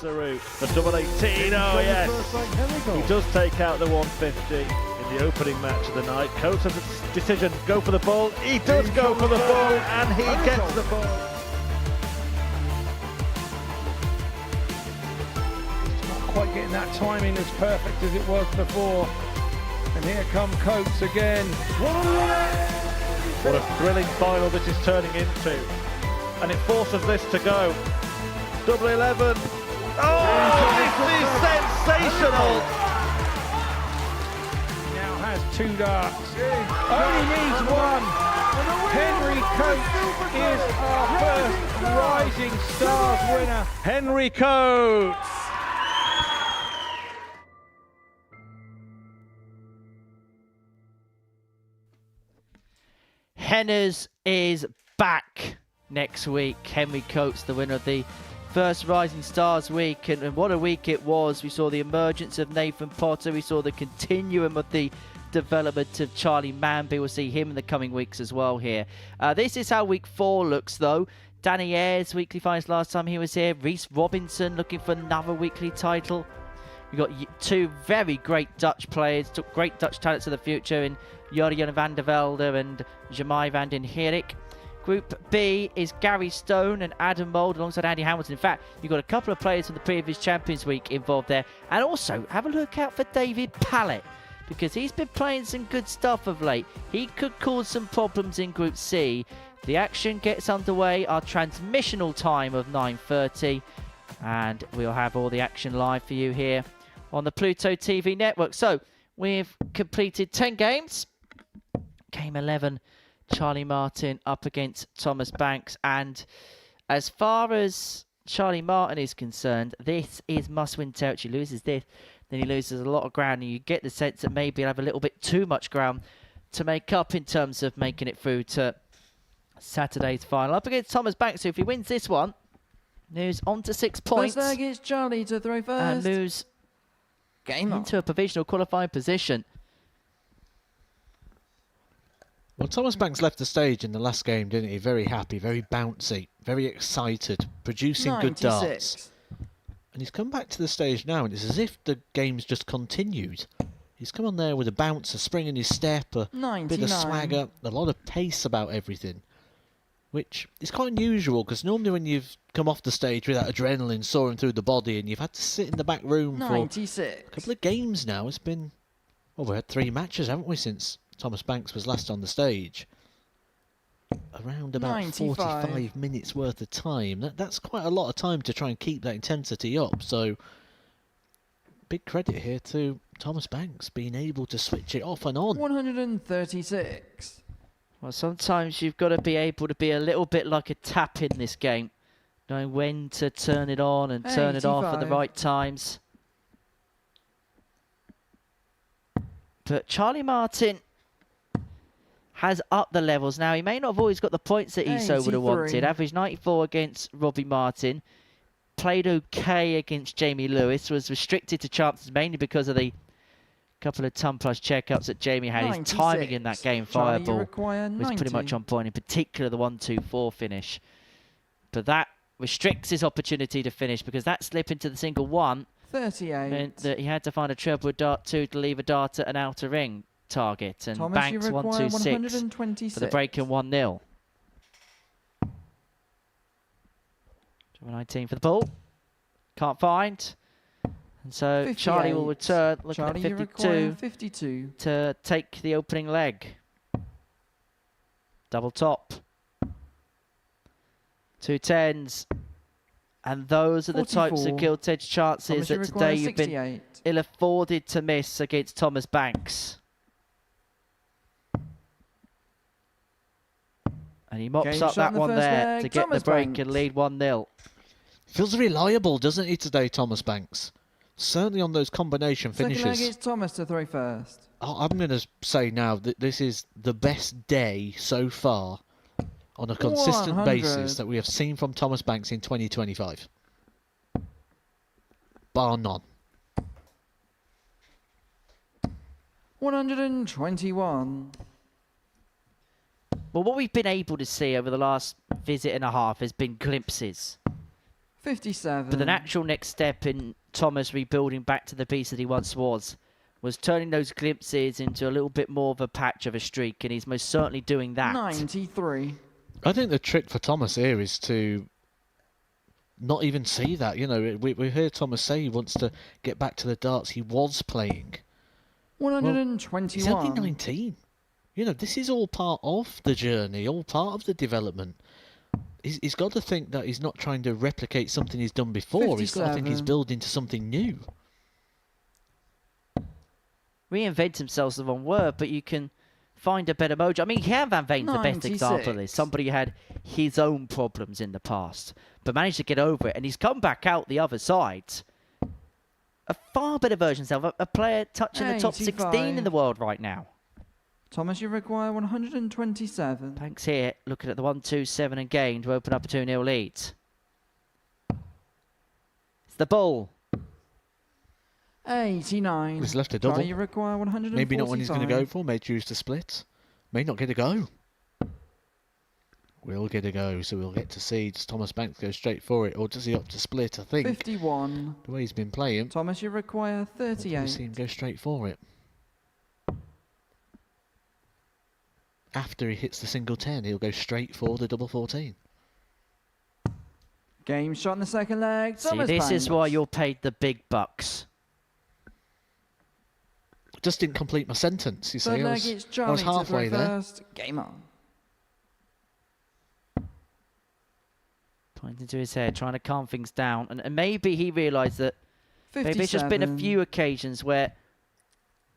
Saru. The double 18, oh yes. He does take out the 150 in the opening match of the night. Coates has a decision, go for the ball. He does go for the ball, and he gets the ball. Not quite getting that timing as perfect as it was before. And here come Coates again. What a thrilling final this is turning into. And it forces this to go. Double 11. Oh, this is sensational. He now has 2 darts. Only needs 1. Henry Coates is our first Rising Stars winner. Henry Coates. Henners is back next week. Henry Coates, the winner of the first Rising Stars week, and what a week it was. We saw the emergence of Nathan Potter. We saw the continuum of the development of Charlie Manby. We'll see him in the coming weeks as well here. This is how week 4 looks though. Danny Ayres, weekly finals last time he was here. Reece Robinson looking for another weekly title. We've got 2 very great Dutch players, great Dutch talents of the future in Jurjen van der Velde and Jamai van den Herik. Group B is Gary Stone and Adam Mould alongside Andy Hamilton. In fact, you've got a couple of players from the previous Champions Week involved there. And also, have a look out for David Pallett, because he's been playing some good stuff of late. He could cause some problems in Group C. The action gets underway, our transmissional time of 9:30. And we'll have all the action live for you here on the Pluto TV network. So, we've completed 10 games. Game 11, Charlie Martin up against Thomas Banks. And as far as Charlie Martin is concerned, this is must-win territory. Loses this, then he loses a lot of ground. And you get the sense that maybe he'll have a little bit too much ground to make up in terms of making it through to Saturday's final. Up against Thomas Banks, so if he wins this one, moves on to 6 points. First leg is Charlie to throw first. And moves into a provisional qualifying position. Well, Thomas Banks left the stage in the last game, didn't he? Very happy, very bouncy, very excited, producing good darts. And he's come back to the stage now, and it's as if the game's just continued. He's come on there with a bounce, a spring in his step, a bit of swagger, a lot of pace about everything, which is quite unusual, because normally when you've come off the stage with that adrenaline soaring through the body and you've had to sit in the back room for a couple of games now, it's been, well, we've had 3 matches, haven't we, since Thomas Banks was last on the stage. Around about 45 minutes worth of time. That's quite a lot of time to try and keep that intensity up. So, big credit here to Thomas Banks being able to switch it off and on. 136. Well, sometimes you've got to be able to be a little bit like a tap in this game, knowing when to turn it on and turn it off at the right times. But Charlie Martin has upped the levels now. He may not have always got the points that he so would have wanted. Averaged 94 against Robbie Martin. Played okay against Jamie Lewis. Was restricted to chances mainly because of the couple of ton plus checkups that Jamie had. His timing in that game fireball was pretty much on point. In particular, the 1-2-4 finish. But that restricts his opportunity to finish, because that slip into the single 1 meant that he had to find a treble dart 2 to leave a dart at an outer ring target, and Thomas, Banks 1-2-6 for the break in 1-0. 19 for the ball. Can't find. And so 58. Charlie will return, looking at 52 to take the opening leg. Double top. 2 10s. And those are the types of gilt-edged chances that today you've been ill-afforded to miss against Thomas Banks. And he mops up that one there to get the break and lead 1-0. Feels reliable, doesn't he, today, Thomas Banks? Certainly on those combination finishes. Second leg is Thomas to throw first. I'm going to say now that this is the best day so far on a consistent basis that we have seen from Thomas Banks in 2025. Bar none. 121. Well, what we've been able to see over the last visit and a half has been glimpses. 57. But the natural next step in Thomas rebuilding back to the beast that he once was turning those glimpses into a little bit more of a patch of a streak, and he's most certainly doing that. 93. I think the trick for Thomas here is to not even see that. You know, we heard Thomas say he wants to get back to the darts he was playing. 121. He's only 19. You know, this is all part of the journey, all part of the development. He's got to think that he's not trying to replicate something he's done before. 57. He's got to think he's building to something new. Reinvent himself's the wrong word, but you can find a better mojo. I mean, Jan van Veen's the best 96. example of this. Somebody who had his own problems in the past, but managed to get over it, and he's come back out the other side. A far better version of himself, a player touching the top 16 in 85. the world right now. Thomas, you require 127. Banks here, looking at the 1-2-7 and gain to open up a 2-0 lead. It's the ball. 89. He's left a double. Charlie, you require 145. Maybe not one he's going to go for. May choose to split. May not get a go. Will get a go, so we'll get to see. Does Thomas Banks go straight for it, or does he opt to split? I think 51. the way he's been playing, Thomas, you require we'll 38. see him go straight for it. After he hits the single 10, he'll go straight for the double 14. Game shot in the second leg. See, Thomas this is why Banks. you're paid the big bucks. Just didn't complete my sentence, you see. Third I leg, was, it's I Charlie was halfway to throw there. first. Game on. Pointing to his head, trying to calm things down. And maybe he realised that 57. maybe it's just been a few occasions where,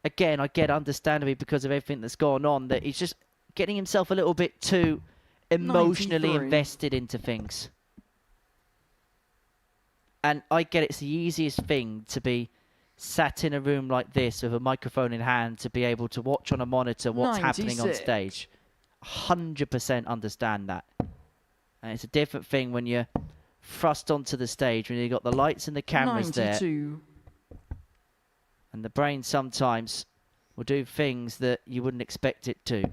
again, I get understandably because of everything that's gone on, that he's just getting himself a little bit too emotionally 93. invested into things. And I get it's the easiest thing to be sat in a room like this with a microphone in hand to be able to watch on a monitor what's happening on 96. stage. 100% understand that. And it's a different thing when you're thrust onto the stage, when you've got the lights and the cameras 92. there. And the brain sometimes will do things that you wouldn't expect it to.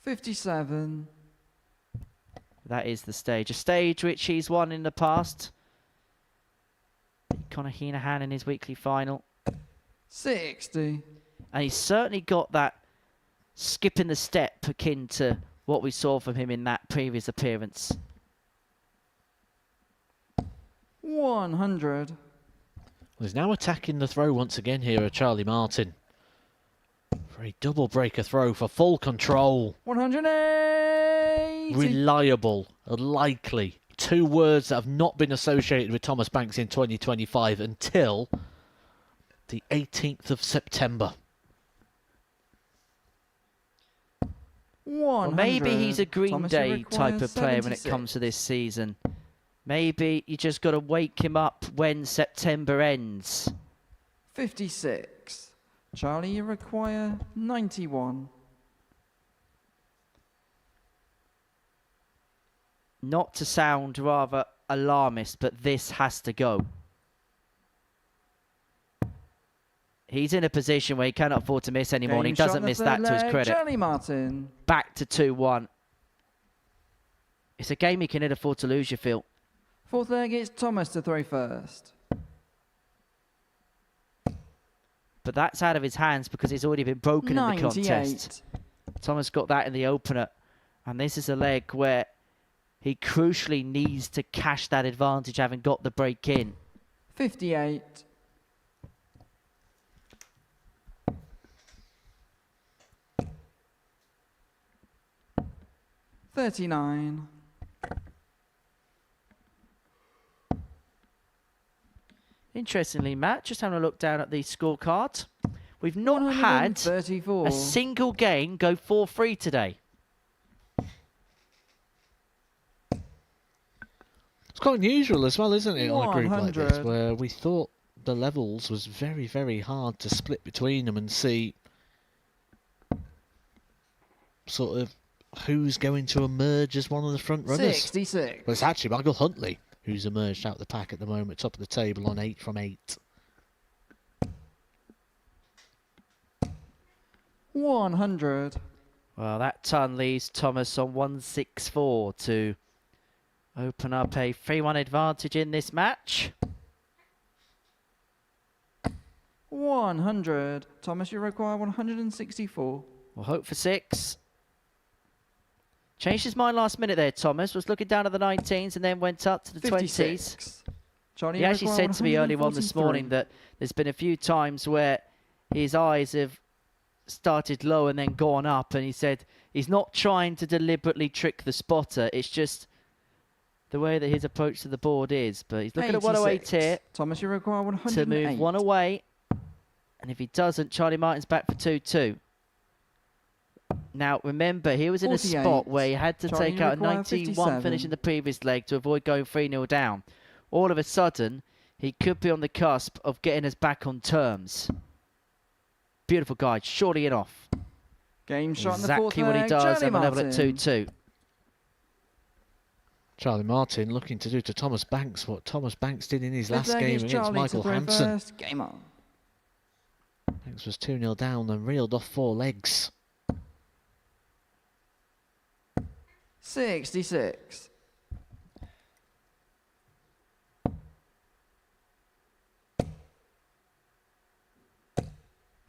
$57. That is the stage. A stage which he's won in the past. Conor Heenahan in his weekly final. 60. And he's certainly got that skipping the step akin to what we saw from him in that previous appearance. 100. Well, he's now attacking the throw once again here at Charlie Martin. For a double breaker throw for full control. 180. Reliable, likely. Two words that have not been associated with Thomas Banks in 2025 until the 18th of September. Well, maybe he's a Green Thomas, Day type of player when it comes to this season. Maybe you just got to wake him up when September ends. 56. Charlie, you require 91. Not to sound rather alarmist, but this has to go. He's in a position where he cannot afford to miss anymore, and he doesn't miss that to his credit. Charlie Martin. Back to 2-1. It's a game he can afford to lose, you feel. Fourth leg, it's Thomas to throw first. But that's out of his hands because it's already been broken in the contest. Thomas got that in the opener. And this is a leg where he crucially needs to cash that advantage, having got the break in. 58. $39. Interestingly, Matt, just having a look down at the scorecard, we've not had 134. a single game go 4-3 today. It's quite unusual as well, isn't it, on a group like this, 100. where we thought the levels was very, very hard to split between them and see sort of who's going to emerge as one of the front runners. 66. Well, it's actually Michael Huntley who's emerged out the pack at the moment, top of the table on 8 from 8. 100. Well, that ton leaves Thomas on 164 to open up a 3-1 advantage in this match. 100. Thomas, you require 164. We'll hope for 6. Changed his mind last minute there, Thomas. Was looking down at the 19s and then went up to the 56. 20s. Charlie, He you actually require said to me earlier on this 143. morning that there's been a few times where his eyes have started low and then gone up, and he said he's not trying to deliberately trick the spotter. It's just the way that his approach to the board is. But he's looking at 108 here Thomas, you require 108. to move 1 away. And if he doesn't, Charlie Martin's back for 2-2. Now, remember, he was in a 48. spot where he had to Charlie, take you out a require 91 57. finish in the previous leg to avoid going 3-0 down. All of a sudden, he could be on the cusp of getting us back on terms. Beautiful guide, surely in off. Game shot in the fourth Exactly what he leg. does, Charlie and a level at Martin. 2-2. Charlie Martin looking to do to Thomas Banks what Thomas Banks did in his Fifth last leg game is against Charlie to Michael throw Hansen. first. Game on. Banks was 2-0 down and reeled off 4 legs. 66.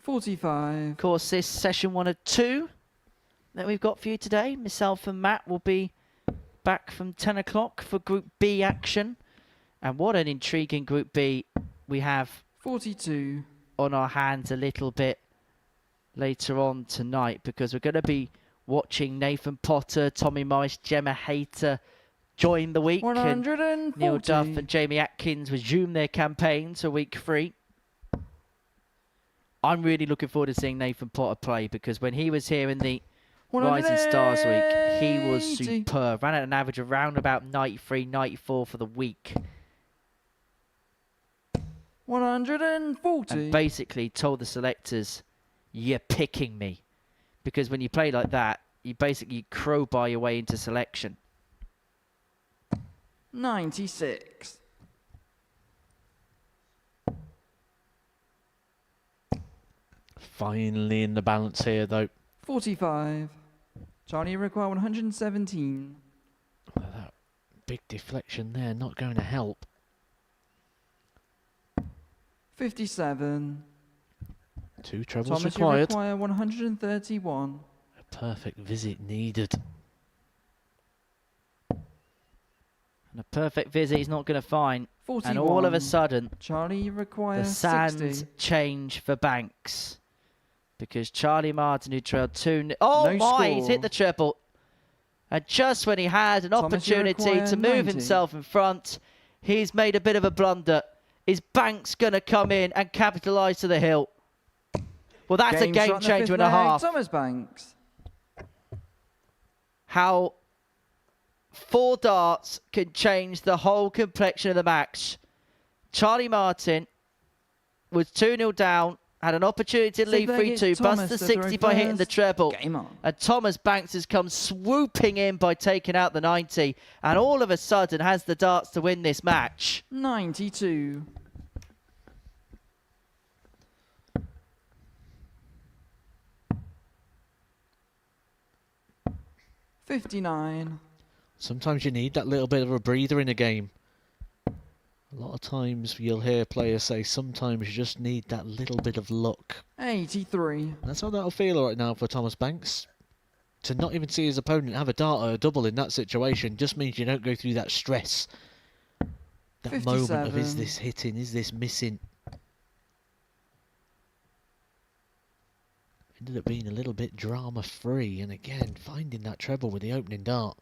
$45. Of course, this session 1 of 2 that we've got for you today. Myself and Matt will be back from 10 o'clock for Group B action. And what an intriguing Group B we have 42. on our hands a little bit later on tonight, because we're going to be watching Nathan Potter, Tommy Morris, Gemma Hayter join the week. And 140. Neil Duff and Jamie Atkins resume their campaign to week 3. I'm really looking forward to seeing Nathan Potter play, because when he was here in the Rising Stars week, he was 180. superb. Ran at an average of around about 93, 94 for the week. 140. And basically told the selectors, you're picking me. Because when you play like that, you basically crowbar your way into selection. 96. Finally in the balance here though. 45. Charlie, you require 117. That big deflection there not going to help. 57. 2 trebles Thomas, you required. require 131. A perfect visit needed. And a perfect visit he's not going to find. 41. And all of a sudden, Charlie, you require the sands 60. change for Banks. Because Charlie Martin, who trailed 2... Oh No my, he's score. hit the treble. And just when he had an Thomas, you opportunity require to move 90. himself in front, he's made a bit of a blunder. Is Banks going to come in and capitalise to the hill? Well, that's a shot game in the changer fifth and a leg, half. Thomas Banks. How 4 darts can change the whole complexion of the match. Charlie Martin was 2-0 down, had an opportunity to lead Sixth leg is 3-2, bust Thomas the to 60 throw by hitting the first. treble. Game on. And Thomas Banks has come swooping in by taking out the 90, and all of a sudden has the darts to win this match. 92. $59. Sometimes you need that little bit of a breather in a game. A lot of times you'll hear players say sometimes you just need that little bit of luck. 83. That's how that'll feel right now for Thomas Banks. To not even see his opponent have a dart or a double in that situation just means you don't go through that stress. That moment of, is 57. this hitting, is this missing? Ended up being a little bit drama free, and again finding that treble with the opening dart.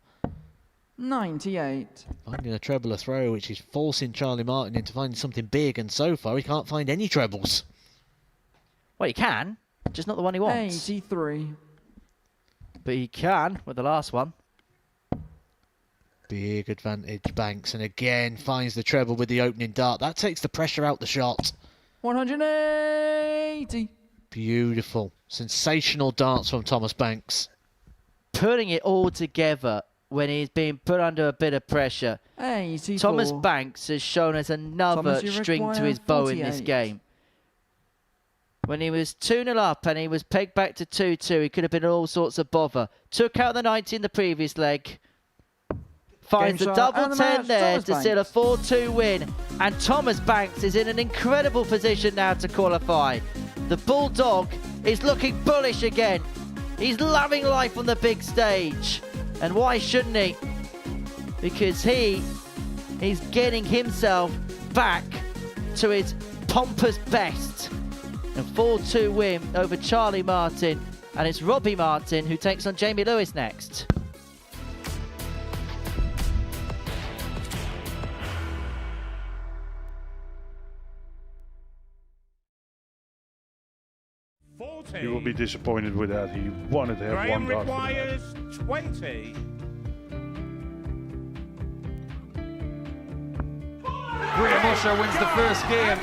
98. Finding a treble a throw, which is forcing Charlie Martin into finding something big, and so far he can't find any trebles. Well, he can, just not the one he wants. 83. But he can with the last one. Big advantage, Banks, and again finds the treble with the opening dart. That takes the pressure out the shot. 180. Beautiful. Sensational darts from Thomas Banks. Putting it all together when he's being put under a bit of pressure. 84. Thomas Banks has shown us another Thomas, you string to require his bow in this 48. game. when he was 2-0 up and he was pegged back to 2-2. He could have been in all sorts of bother. Took out the 90 in the previous leg. Finds the double 10 there to seal a 4-2 win. And Thomas Banks is in an incredible position now to qualify. The Bulldog is looking bullish again. He's loving life on the big stage. And why shouldn't he? Because he's getting himself back to his pompous best. A 4-2 win over Charlie Martin. And it's Robbie Martin who takes on Jamie Lewis next. You will be disappointed with that. He wanted to have one dart. Requires 20. Graham Usher wins the first game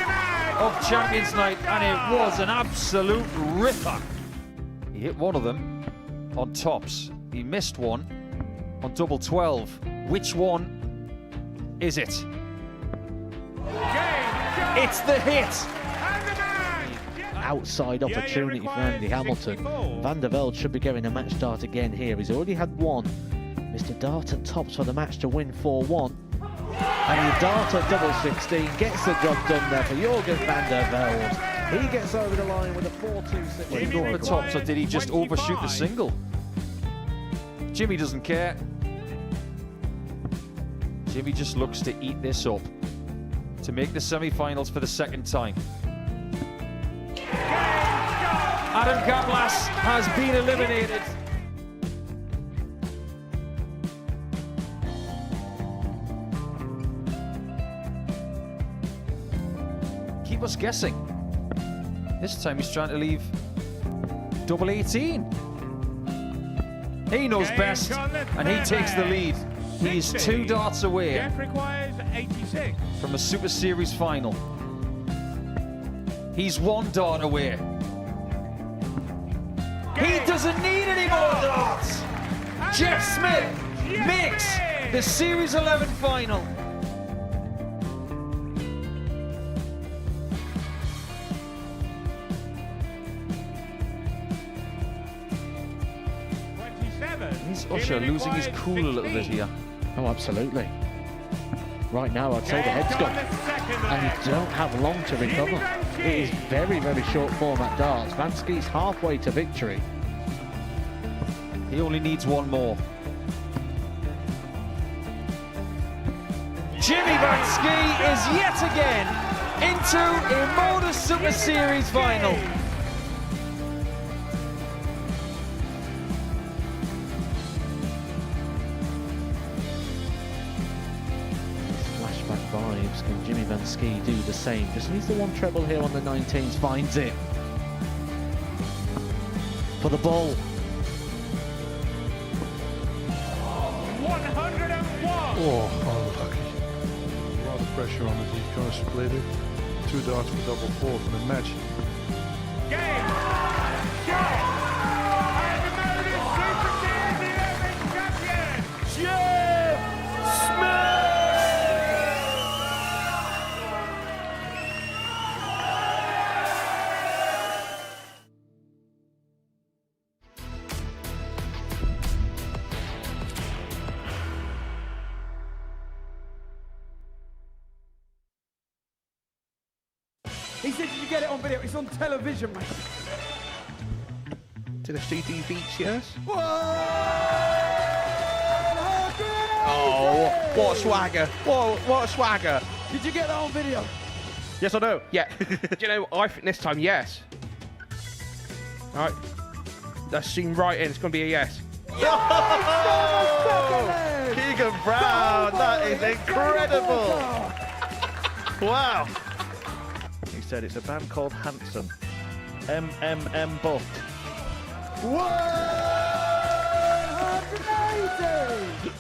of Champions Night, and it was an absolute ripper. He hit one of them on tops. He missed one on double 12. Which one is it? It's the hit. Outside opportunity for Andy Hamilton. Van der Velde should be getting a match dart again here. He's already had one. Mr. Dart at tops for the match to win 4-1. And the dart at double 16 gets the job done there for Jurgen van der Velde. He gets over the line with a 4-2. Did he go over the tops, or did he just overshoot the single? Jimmy doesn't care. Jimmy just looks to eat this up to make the semi-finals for the second time. Adam Gablas has been eliminated. Keep us guessing. This time he's trying to leave double 18. He knows best, and he takes the lead. He's 2 darts away from a Super Series final. He's 1 dart away. He doesn't need any more darts. Jeff Smith makes the Series 11 final. Is Usher losing his cool a little bit here? Oh, absolutely. Right now, I'd say the head's gone. And you don't have long to recover. It is very, very short format darts. Vansky's halfway to victory. He only needs one more. Jimmy Vansky is yet again into a Modus Super Series final. Flashback vibes. Can Jimmy Vansky do the same? Just needs the one treble here on the 19s. Finds it. For the ball. 101. Oh, unlucky. A lot of pressure on it. He's going to split it. 2 darts for double 4 for the match. Game. Shot. And the Modus Super Series 11 champion, Jeff Smith. He said, did you get it on video? It's on television, mate. To the CD Beach, yes? Whoa! Oh, what a swagger. What a swagger. Did you get that on video? Yes or no? Yeah. Do you know, I think this time, yes. All right. That's seen right in. It's going to be a yes. Keegan Brown, that is incredible. Wow. He said it's a band called Hansen. MMM Buff. 180!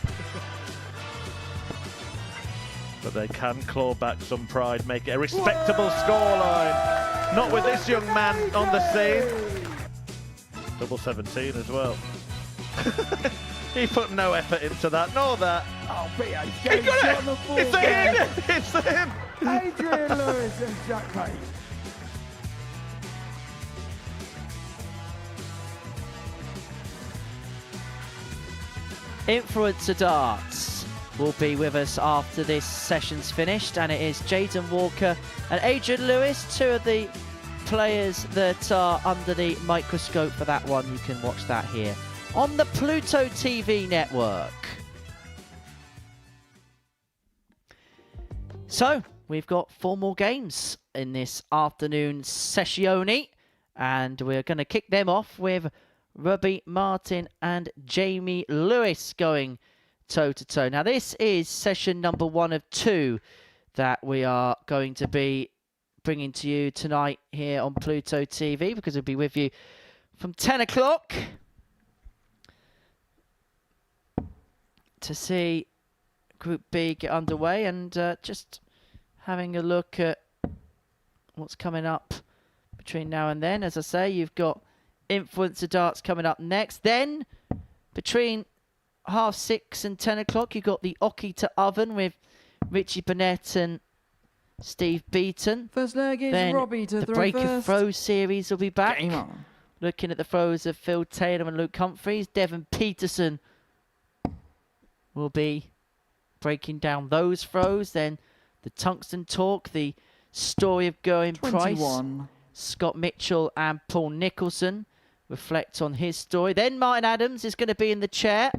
But they can claw back some pride, make it a respectable scoreline. Not with this young man on the scene. Double 17 as well. He put no effort into that, nor that. Oh, Peter, he's getting shot on the full. It's the him! It's the him! Adrian Lewis and Jack Page. Influencer Darts will be with us after this session's finished, and it is Jaden Walker and Adrian Lewis, two of the players that are under the microscope for that one. You can watch that here on the Pluto TV network. So, we've got 4 more games in this afternoon sessione, and we're going to kick them off with Robbie Martin and Jamie Lewis going toe-to-toe. Now, this is session number 1 of 2 that we are going to be bringing to you tonight here on Pluto TV, because we'll be with you from 10 o'clock to see Group B get underway, and just having a look at what's coming up between now and then. As I say, you've got Influencer Darts coming up next. Then, between 6:30 and 10 o'clock, you've got the Oki to Oven with Richie Burnett and Steve Beaton. First leg is then Robbie to the throw Break first. of Throw series will be back. Game on. Looking at the throws of Phil Taylor and Luke Humphreys. Devon Peterson will be breaking down those throws. Then the Tungsten Talk, the story of Going 21. Price. Scott Mitchell and Paul Nicholson reflect on his story. Then Martin Adams is going to be in the chair.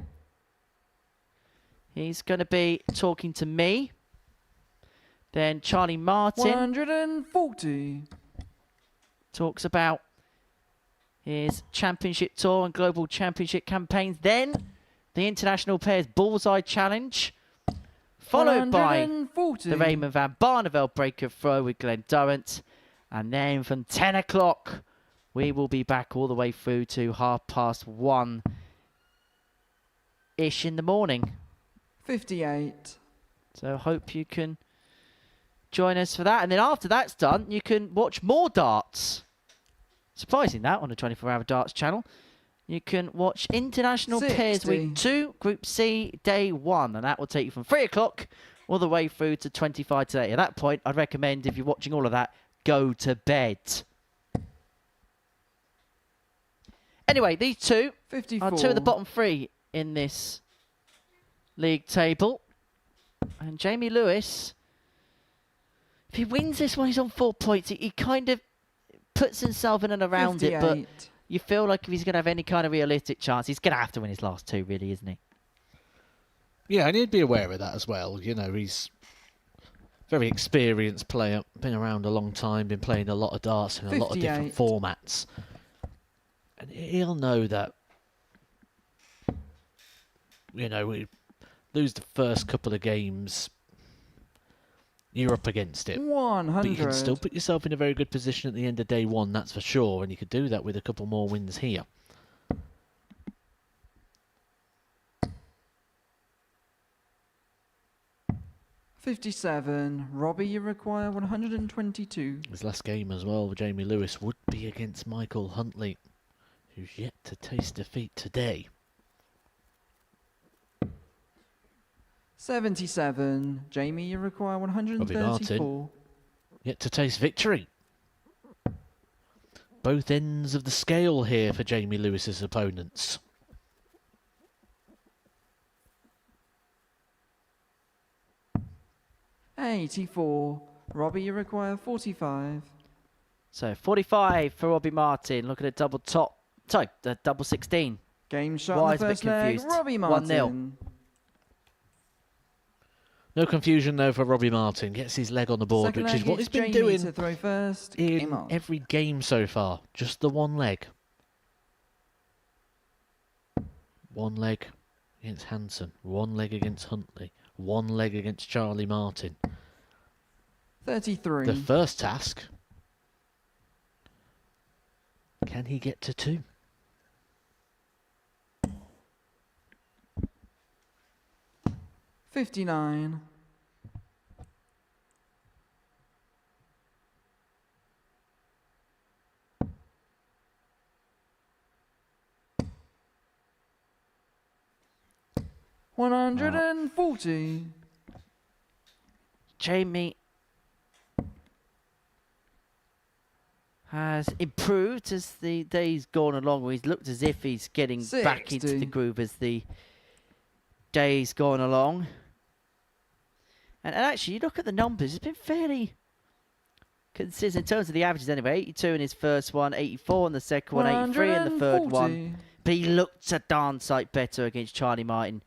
He's going to be talking to me. Then Charlie Martin 140. talks about his championship tour and global championship campaigns. Then the International Pairs Bullseye Challenge, followed by the Raymond van Barneveld Break of Throw with Glenn Durrant. And then from 10 o'clock, we will be back all the way through to 1:30-ish in the morning. 58. So hope you can join us for that. And then after that's done, you can watch more darts. Surprising that on the 24-hour darts channel. You can watch International 60. Pairs Week 2, Group C, Day 1. And that will take you from 3 o'clock all the way through to 25 to 8. At that point, I'd recommend, if you're watching all of that, go to bed. Anyway, these two 54. are 2 of the bottom 3 in this league table. And Jamie Lewis, if he wins this one, he's on 4 points. He kind of puts himself in and around 58. it, but you feel like if he's going to have any kind of realistic chance, he's going to have to win his last 2, really, isn't he? Yeah, and he'd be aware of that as well. You know, he's a very experienced player, been around a long time, been playing a lot of darts in a lot of different formats. And he'll know that, you know, we lose the first couple of games, you're up against it. 100. But you can still put yourself in a very good position at the end of day 1, that's for sure. And you could do that with a couple more wins here. $57. Robbie, you require 122. His last game as well, Jamie Lewis, would be against Michael Huntley, who's yet to taste defeat today. 77. Jamie, you require 134. Yet to taste victory. Both ends of the scale here for Jamie Lewis's opponents. $84. Robbie, you require 45. So 45 for Robbie Martin. Look at a double top. Sorry, the double 16. Game shot Why in the is a bit first leg. confused? Robbie 1-0. Martin. No confusion though for Robbie Martin. Gets his leg on the board, Second which is leg what he's been Jamie doing to throw first. in Game on. every game so far. Just the one leg. One leg against Hansen. One leg against Huntley. One leg against Charlie Martin. 33. The first task. Can he get to 2? $59. $140. Jamie has improved as the days gone along. He's looked as if he's getting back into 60. the groove as the days gone along. And actually, you look at the numbers, it's been fairly consistent in terms of the averages anyway. 82 in his first one, 84 in the second one, 83 in the third one. But he looked a darn sight better against Charlie Martin.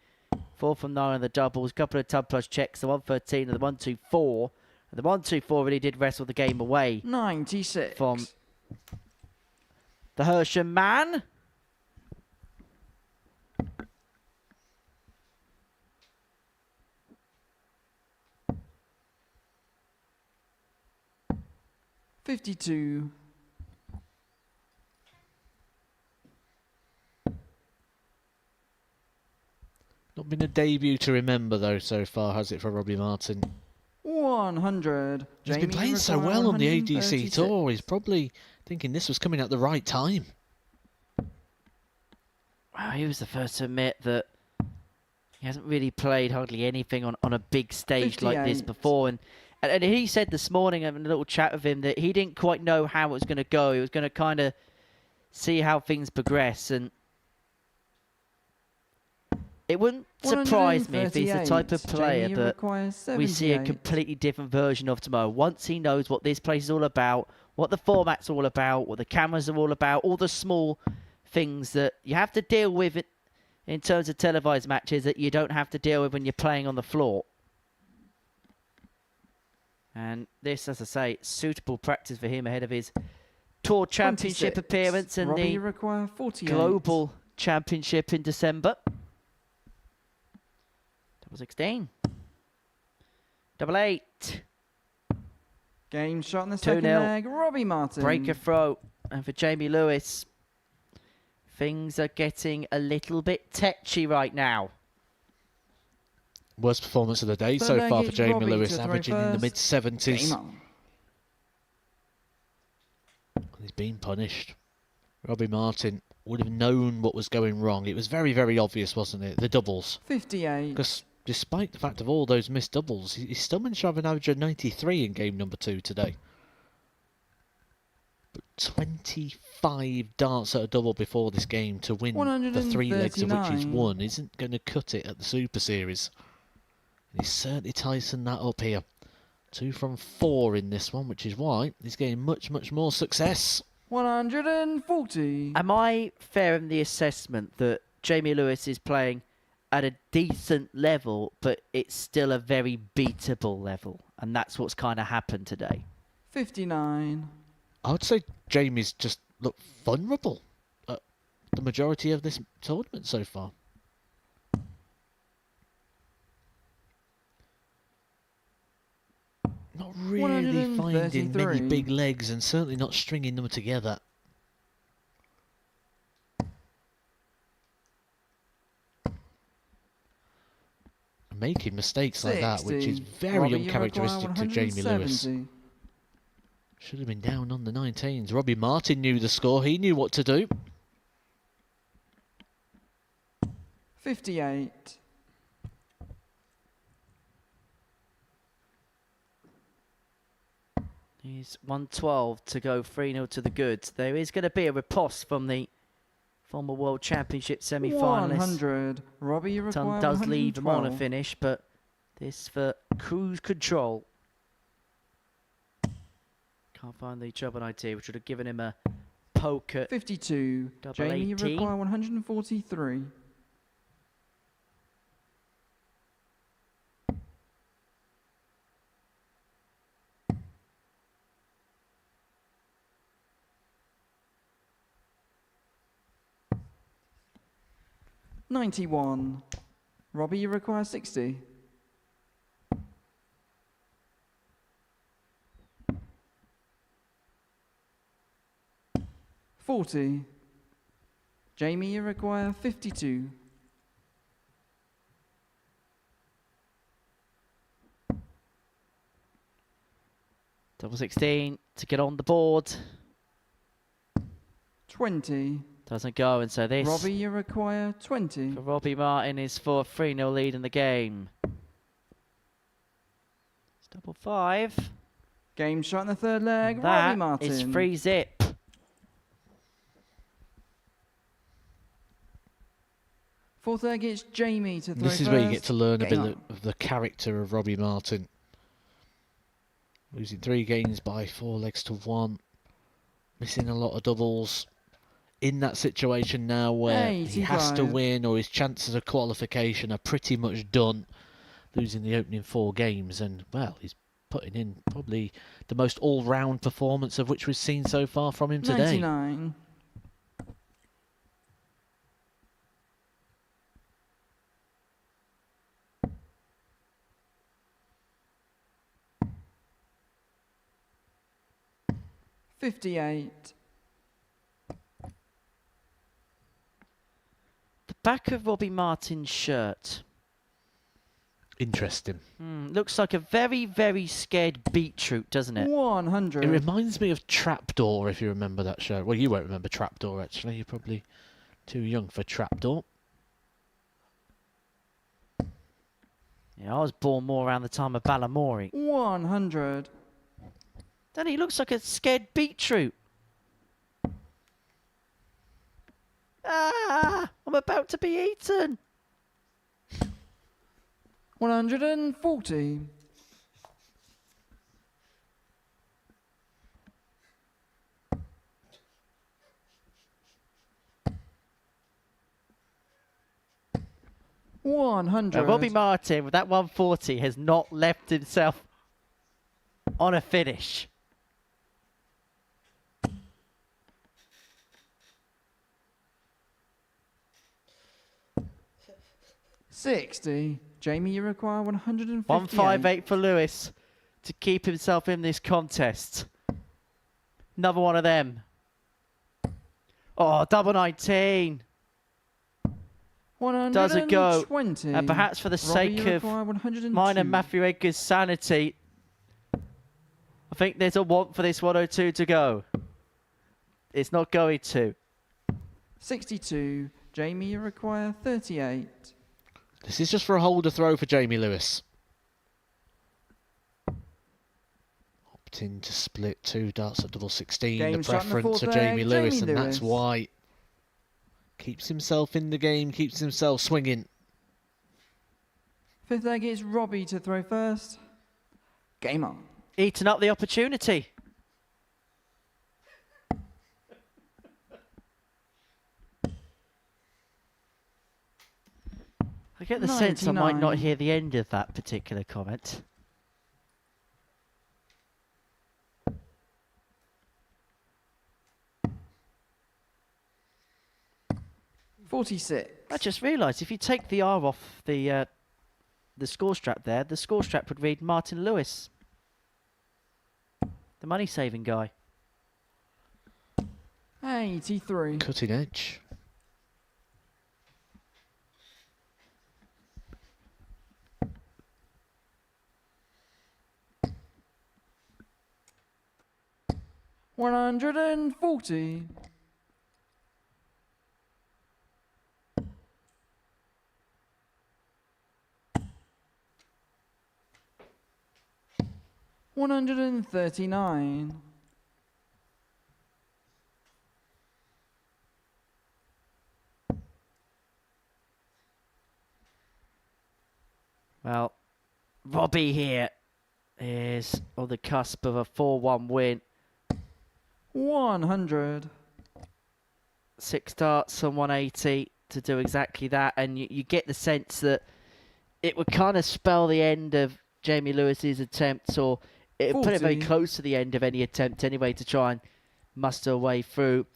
4 from 9 on the doubles, couple of tub plus checks, the 113 and the 124. And the 124 really did wrestle the game away. 96. From the Hersham man. $52. Not been a debut to remember, though, so far, has it, for Robbie Martin? 100. He's been playing so well on the ADC Tour. He's probably thinking this was coming at the right time. Wow, he was the first to admit that he hasn't really played hardly anything on a big stage like this before. And he said this morning, having a little chat with him, that he didn't quite know how it was going to go. He was going to kind of see how things progress. And it wouldn't surprise me if he's the type of player that we see a completely different version of tomorrow. Once he knows what this place is all about, what the format's all about, what the cameras are all about, all the small things that you have to deal with in terms of televised matches that you don't have to deal with when you're playing on the floor. And this, as I say, suitable practice for him ahead of his Tour Championship 26. appearance and Robbie the require 48. Global Championship in December. 16. 8. Game shot in the second 2-0. leg. Robbie Martin. Breaker throw. And for Jamie Lewis, things are getting a little bit tetchy right now. Worst performance of the day so far for Jamie Lewis, averaging in the mid-70s. He's been punished. Robbie Martin would have known what was going wrong. It was very, very obvious, wasn't it? The doubles. 58. Because despite the fact of all those missed doubles, he still managed to have an average of 93 in game number 2 today. But 25 darts at a double before this game to win the 3 legs of which he's won isn't going to cut it at the Super Series. And he's certainly tightened that up here. 2 from 4 in this one, which is why he's getting much, much more success. 140. Am I fair in the assessment that Jamie Lewis is playing at a decent level, but it's still a very beatable level? And that's what's kind of happened today. 59. I would say Jamie's just looked vulnerable at the majority of this tournament so far. Not really finding many big legs and certainly not stringing them together. Making mistakes like that, which is very uncharacteristic to Jamie Lewis. Should have been down on the 19s. Robbie Martin knew the score. He knew what to do. 58. He's 112 to go 3-0 to the goods. There is going to be a riposte from the former World Championship semi-finalist. 100. Robbie, you require 112. Does leave him on a finish, but this for cruise control. Can't find the trouble idea, which would have given him a poke at 52. Jamie, you require 143. $91. Robbie, you require 60. $40. Jamie, you require 52. Double 16 to get on the board. 20. Doesn't go, and so this Robbie, you require 20. for Robbie Martin is for a 3-0 lead in the game. It's double 5. Game shot in the third leg. That Robbie Martin. is free zip. Fourth leg, it's Jamie to throw This is first. where you get to learn a Game bit on. of the character of Robbie Martin. Losing 3 games by 4 legs to 1. Missing a lot of doubles. In that situation now where he has to 85. win or his chances of qualification are pretty much done. Losing the opening 4 games, and well, he's putting in probably the most all-round performance of which we've seen so far from him today. 99. $58. The back of Robbie Martin's shirt. Interesting. Looks like a very, very scared beetroot, doesn't it? 100. It reminds me of Trapdoor, if you remember that show. Well, you won't remember Trapdoor, actually. You're probably too young for Trapdoor. Yeah, I was born more around the time of Balamory. 100. Then he looks like a scared beetroot. Ah, I'm about to be eaten. 140. Now, Robbie Martin with that 140 has not left himself on a finish. $60. Jamie, you require 158. 158 for Lewis to keep himself in this contest. Another one of them. Oh, double 19. 120. Does it go? And perhaps for the Robbie, you sake of require 102. mine and Matthew Edgar's sanity, I think there's a want for this 102 to go. It's not going to. 62. Jamie, you require 38. This is just for a holder throw for Jamie Lewis. Opting to split 2 darts at double 16. Game The starting the preference for fourth Jamie leg, Lewis, Jamie and that's Lewis. why. Keeps himself in the game, keeps himself swinging. Fifth leg is Robbie to throw first. Game on. Eating up the opportunity. I get the sense I might not 99. hear the end of that particular comment. $46. I just realised if you take the R off the score strap there, the score strap would read Martin Lewis, the money-saving guy. 83. Cutting edge. $140. $139. Well, Robbie here is on the cusp of a 4-1 win. 100. 6 darts on 180 to do exactly that, and you get the sense that it would kind of spell the end of Jamie Lewis's attempts, or it would put it very 40. close to the end of any attempt anyway to try and muster a way through.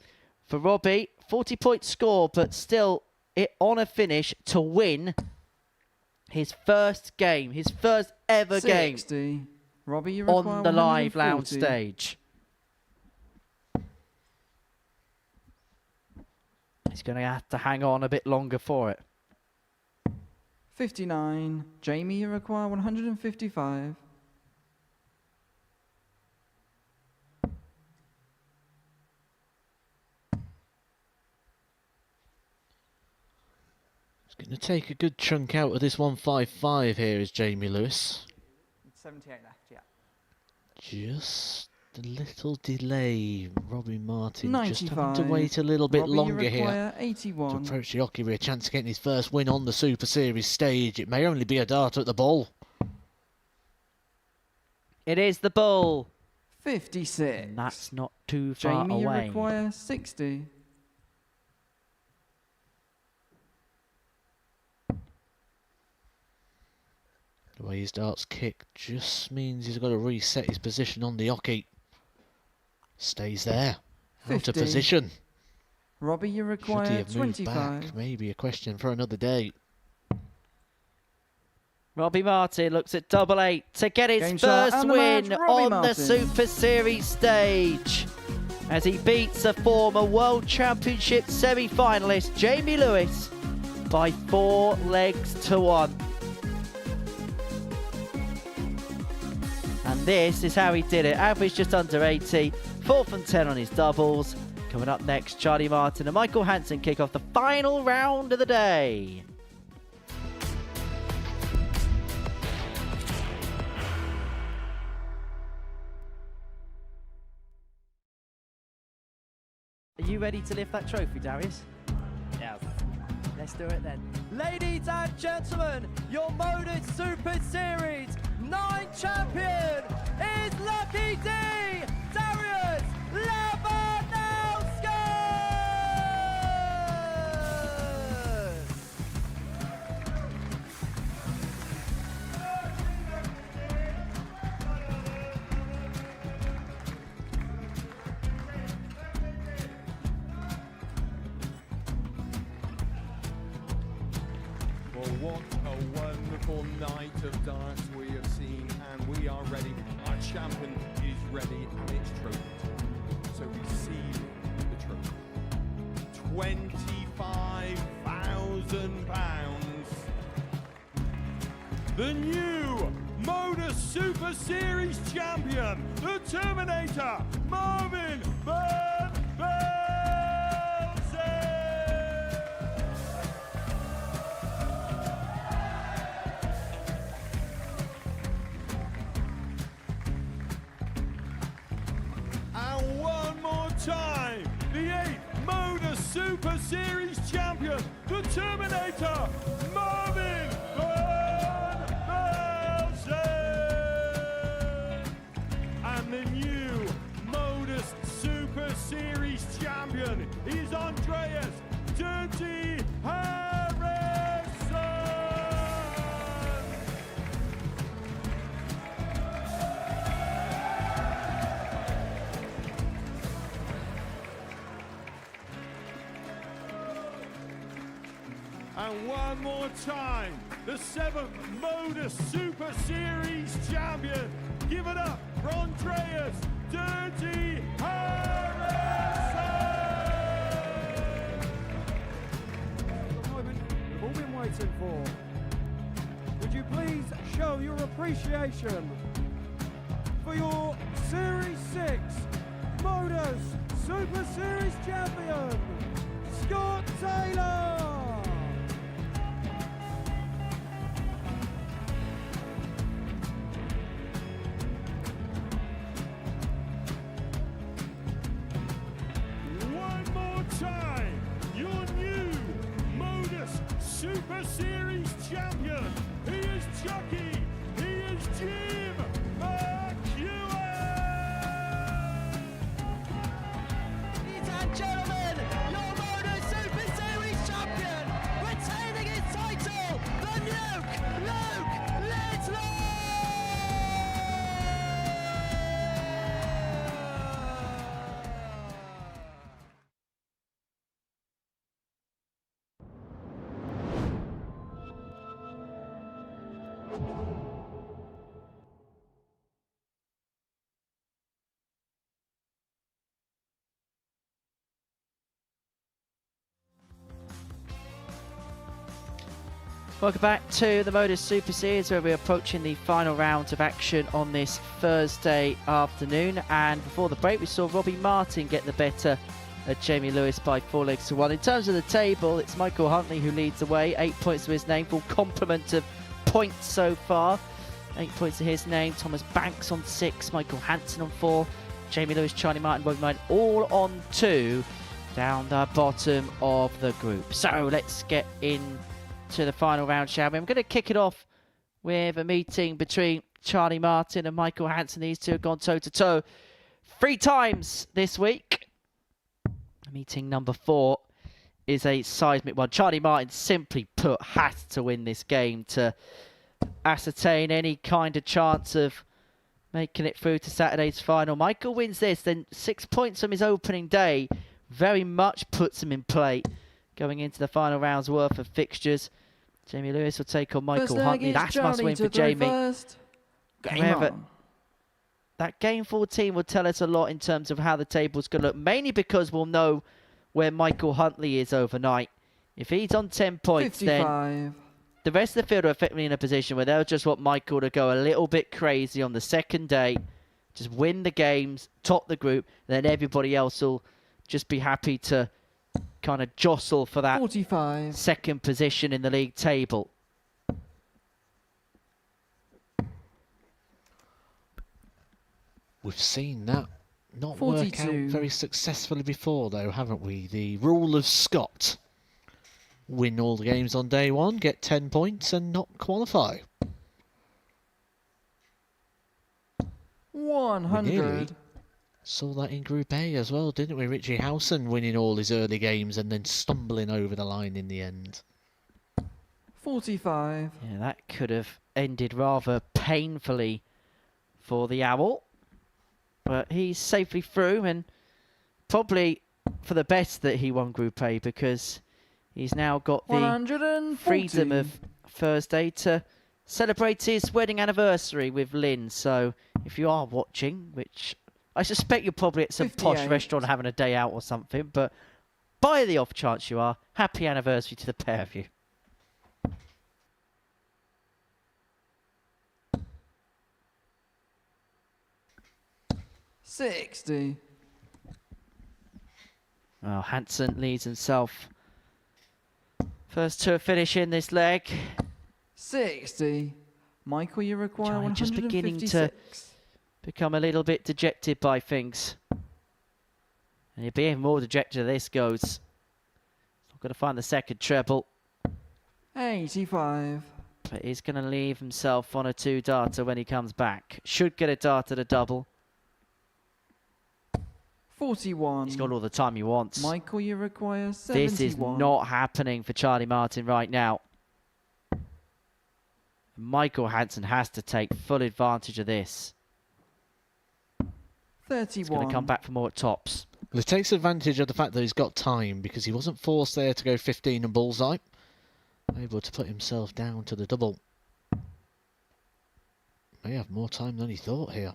For Robbie, 40-point score, but still it on a finish to win his first game, his first ever 60. game Robbie, you require on the live lounge 140. stage. He's going to have to hang on a bit longer for it. 59. Jamie, you require 155. He's going to take a good chunk out of this 155 here is Jamie Lewis. 78 left, yeah. Just a little delay. Robbie Martin just having 95. to wait a little bit Robbie, you longer here require to 81. approach the hockey with a chance of getting his first win on the Super Series stage. It may only be a dart at the ball. It is the bull. 56. And that's not too far Jamie, you away. require 60. The way his darts kick just means he's got to reset his position on the hockey. Stays there. Out of 50. position. Robbie, you Should he require have moved 25. back? Maybe a question for another day. Robbie Martin looks at double 8 to get his Game shot first and the match, win Robbie on Martin. the Super Series stage as he beats a former World Championship semi-finalist Jamie Lewis by 4 legs to 1. And this is how he did it. Average just under 80, 4 from 10 on his doubles. Coming up next, Charlie Martin and Michael Hansen kick off the final round of the day. Are you ready to lift that trophy, Darius? Yes. Let's do it then. Ladies and gentlemen, your Modus Super Series 9 champion is Lucky D, Darius Labanowski! Well, what a wonderful night of darts we have seen, and we are ready. Our champion is ready, and it's trophy time. So receive the trophy. £25,000. The new Modus Super Series champion, the Terminator, Marvin Van Velzen. And one more time, the 8th Modus Super Series champion, the Terminator, Marvin Van Velzen. And the new Modus Super Series champion is Andreas Dirty Harrison. And one more time, the 7th Modus Super Series champion. Give it up for Andreas Dirty Harrison. The moment we've all been waiting for. Would you please show your appreciation for your Series 6 Modus Super Series champion, Scott Taylor? One more time, your new Modus Super Series champion. He is Chucky. He is Jim McEwen. Ladies and gentlemen, your Modus Super Series champion, retaining his title, the Nuke, Luke Littler! Welcome back to the Modus Super Series, where we're approaching the final round of action on this Thursday afternoon. And before the break, we saw Robbie Martin get the better of Jamie Lewis by 4 legs to 1. In terms of the table, it's Michael Huntley who leads the way, 8 points to his name, full complement of points so far. 8 points to his name. Thomas Banks on 6, Michael Hansen on 4, Jamie Lewis, Charlie Martin, Robbie Martin, all on 2 down the bottom of the group. So let's get into the final round, shall we? I'm going to kick it off with a meeting between Charlie Martin and Michael Hansen. These two have gone toe-to-toe 3 times this week. Meeting number 4 is a seismic one. Charlie Martin simply put had to win this game to ascertain any kind of chance of making it through to Saturday's final. Michael wins this, then 6 points from his opening day very much puts him in play going into the final round's worth of fixtures. Jamie Lewis will take on Michael Huntley. That's must win for Jamie. However, that game 14 will tell us a lot in terms of how the table's going to look, mainly because we'll know where Michael Huntley is overnight. If he's on 10 points, 55. then the rest of the field are effectively in a position where they'll just want Michael to go a little bit crazy on the second day, just win the games, top the group, and then everybody else will just be happy to kind of jostle for that 45. second position in the league table. We've seen that not 42. work out very successfully before, though, haven't we? The rule of Scott. Win all the games on day 1, get 10 points and not qualify. 100. Saw that in Group A as well, didn't we? Richie Hansen winning all his early games and then stumbling over the line in the end. 45. Yeah, that could have ended rather painfully for the Owl. But he's safely through, and probably for the best that he won Group A, because he's now got the freedom of Thursday to celebrate his wedding anniversary with Lynn. So if you are watching, which I suspect you're probably at some 58. posh restaurant having a day out or something, but by the off chance you are, happy anniversary to the pair of you. $60. Well, Hansen leads himself. First to a finish in this leg. 60. Michael, you require Charlie 156. just beginning to become a little bit dejected by things. And he'll be even more dejected as this goes. Not going to find the second treble. 85. But he's going to leave himself on a 2-darter when he comes back. Should get a dart at a double. 41. He's got all the time he wants. Michael, you require 71. This is not happening for Charlie Martin right now. Michael Hansen has to take full advantage of this. 31. He's going to come back for more at tops. Well, he takes advantage of the fact that he's got time, because he wasn't forced there to go 15 and bullseye. Able to put himself down to the double. May have more time than he thought here.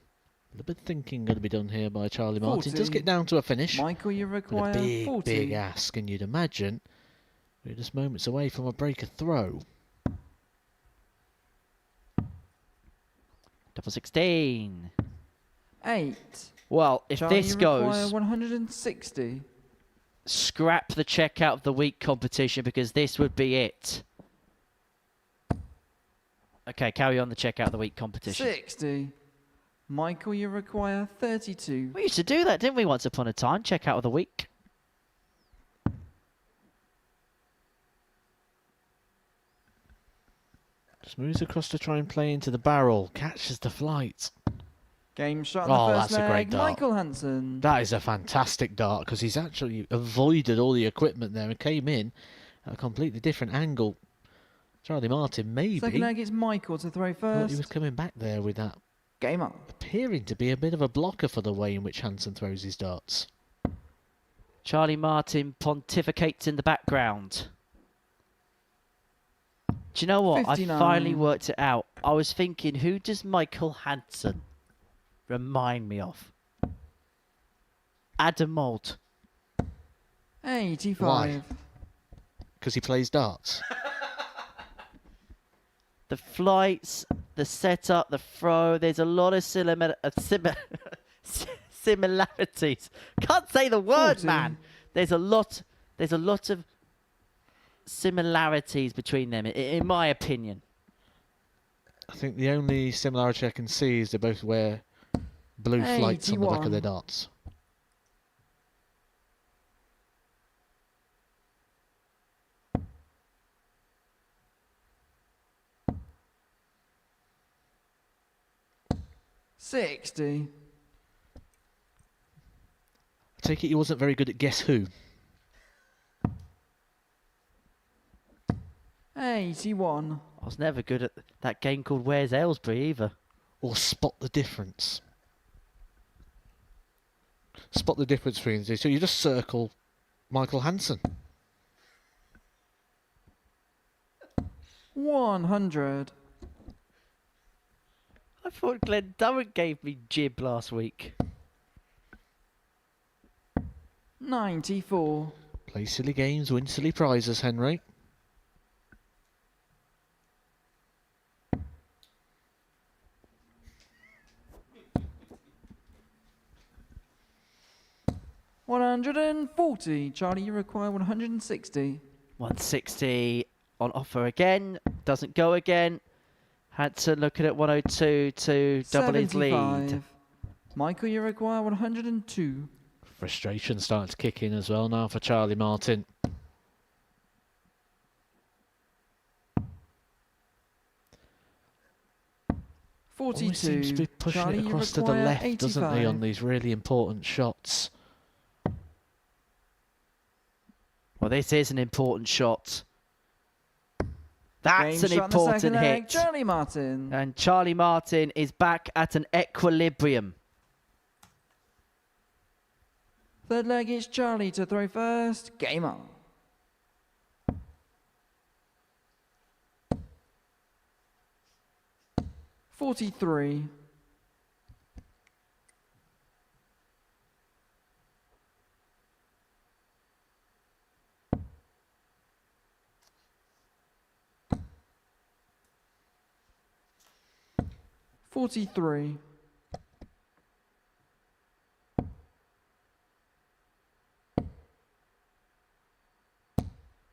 A little bit of thinking going to be done here by Charlie Martin. 40. Does get down to a finish. Michael, you require with a big, 40. big ask, and you'd imagine we're just moments away from a breaker throw. Double 16. 8. Well, if Charlie, this you require goes, 160. scrap the checkout of the week competition, because this would be it. Okay, carry on the checkout of the week competition. 60. Michael, you require 32. We used to do that, didn't we, once upon a time? Checkout of the week. Just moves across to try and play into the barrel. Catches the flight. Game shot in the first that's leg. a great dart. Michael Hansen. That is a fantastic dart, because he's actually avoided all the equipment there and came in at a completely different angle. Charlie Martin maybe Second leg, it's Michael to throw thought first. he was coming back there with that. Game up. Appearing to be a bit of a blocker for the way in which Hansen throws his darts. Charlie Martin pontificates in the background. Do you know what? 59. I finally worked it out. I was thinking, who does Michael Hansen remind me of? Adam Mould. 85. Why? Because he plays darts. The flights, the setup, the throw. There's a lot of similarities. Can't say the word, 40. man. There's a lot of similarities between them, in my opinion. I think the only similarity I can see is they both wear blue flights on the back of 81. their darts. $60. I take it he wasn't very good at Guess Who. 81. I was never good at that game called Where's Aylesbury either. Or Spot the Difference. Spot the difference between the two. So you just circle Michael Hansen. 100. I thought Glenn Durrant gave me jib last week. 94. Play silly games, win silly prizes, Henry. $140. Charlie, you require 160. 160 on offer again. Doesn't go again. Hansen looking at 102 to double his lead. 75. Michael, you require 102. Frustration starting to kick in as well now for Charlie Martin. Always seems to be pushing Charlie, it you across to the require left, 85. doesn't he, on these really important shots. Well, this is an important shot. That's Game an shot in the second important leg, hit. Charlie Martin. And Charlie Martin is back at an equilibrium. Third leg, it's Charlie to throw first. Game on. $43. $43.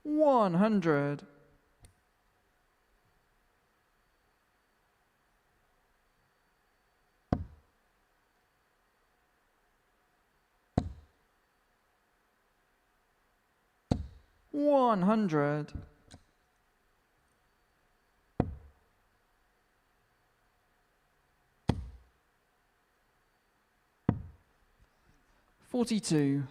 $100. $100. $42.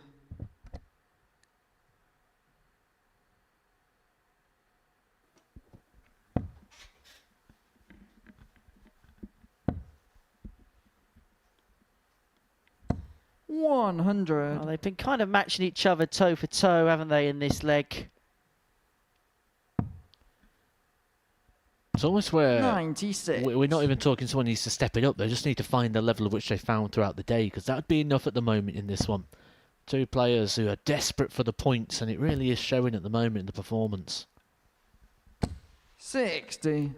$100. Well, they've been kind of matching each other toe for toe, haven't they, in this leg? It's almost where 96. we're not even talking someone needs to step it up. They just need to find the level of which they found throughout the day, because that would be enough at the moment in this one. Two players who are desperate for the points, and it really is showing at the moment in the performance. 60.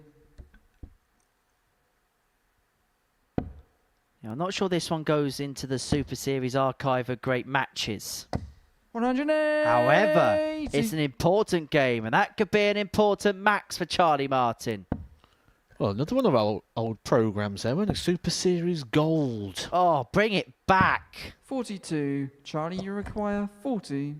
Yeah, I'm not sure this one goes into the Super Series archive of great matches. 180. However, it's an important game, and that could be an important max for Charlie Martin. Well, another one of our old programmes there, wasn't it? Super Series Gold. Oh, bring it back. 42. Charlie, you require 40.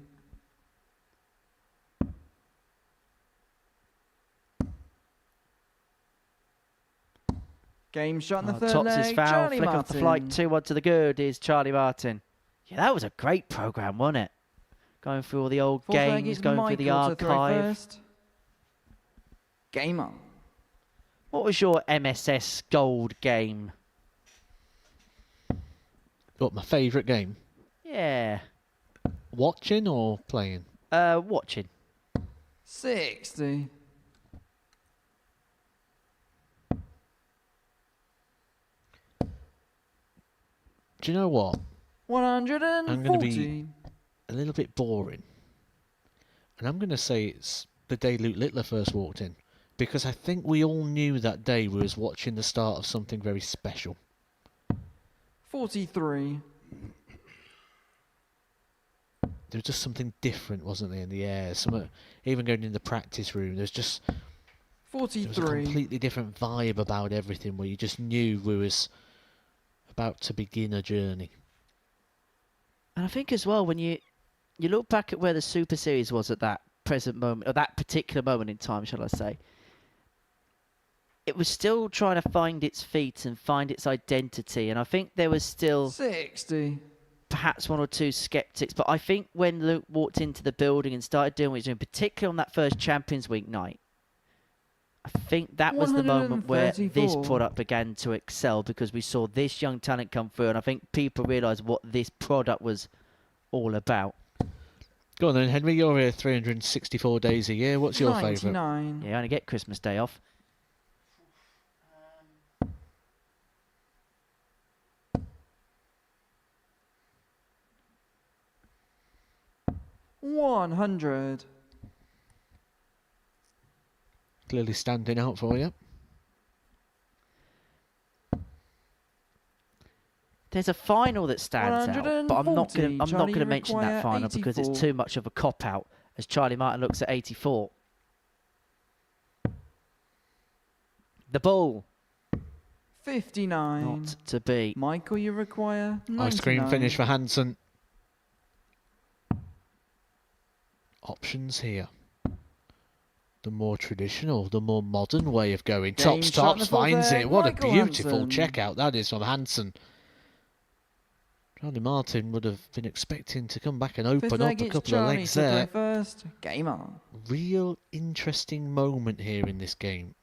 Game shot in the third Tops leg, his foul, Charlie flick Martin. off the flight, 2-1 to the good is Charlie Martin. Yeah, that was a great programme, wasn't it? Going through all the old Fourth leg games, is going through the Michael to throw archive. first. Game on. What was your MSS Gold game? What, my favourite game? Yeah. Watching or playing? Watching. 60. Do you know what? 140. I'm going to be a little bit boring. And I'm going to say it's the day Luke Littler first walked in. Because I think we all knew that day we was watching the start of something very special. 43. There was just something different, wasn't there, in the air? Even going in the practice room, there was a 43. completely different vibe about everything, where you just knew we was about to begin a journey. And I think as well, when you look back at where the Super Series was at that present moment, or that particular moment in time, shall I say, it was still trying to find its feet and find its identity. And I think there was still 60. Perhaps one or two skeptics. But I think when Luke walked into the building and started doing what he's doing, particularly on that first Champions Week night, I think that was the moment where this product began to excel, because we saw this young talent come through, and I think people realised what this product was all about. Go on then, Henry. You're here 364 days a year. What's your favourite? Yeah, I only get Christmas Day off. 100. Clearly standing out for you. There's a final that stands out, but I'm not going to mention that final 84. because it's too much of a cop-out, as Charlie Martin looks at 84. The ball. 59. Not to be. Michael, you require 99. Ice cream finish for Hansen. Options here. The more traditional, the more modern way of going. Tops finds it. What a beautiful checkout that is from Hansen. Charlie Martin would have been expecting to come back and open up a couple of legs there. First. Game on. Real interesting moment here in this game.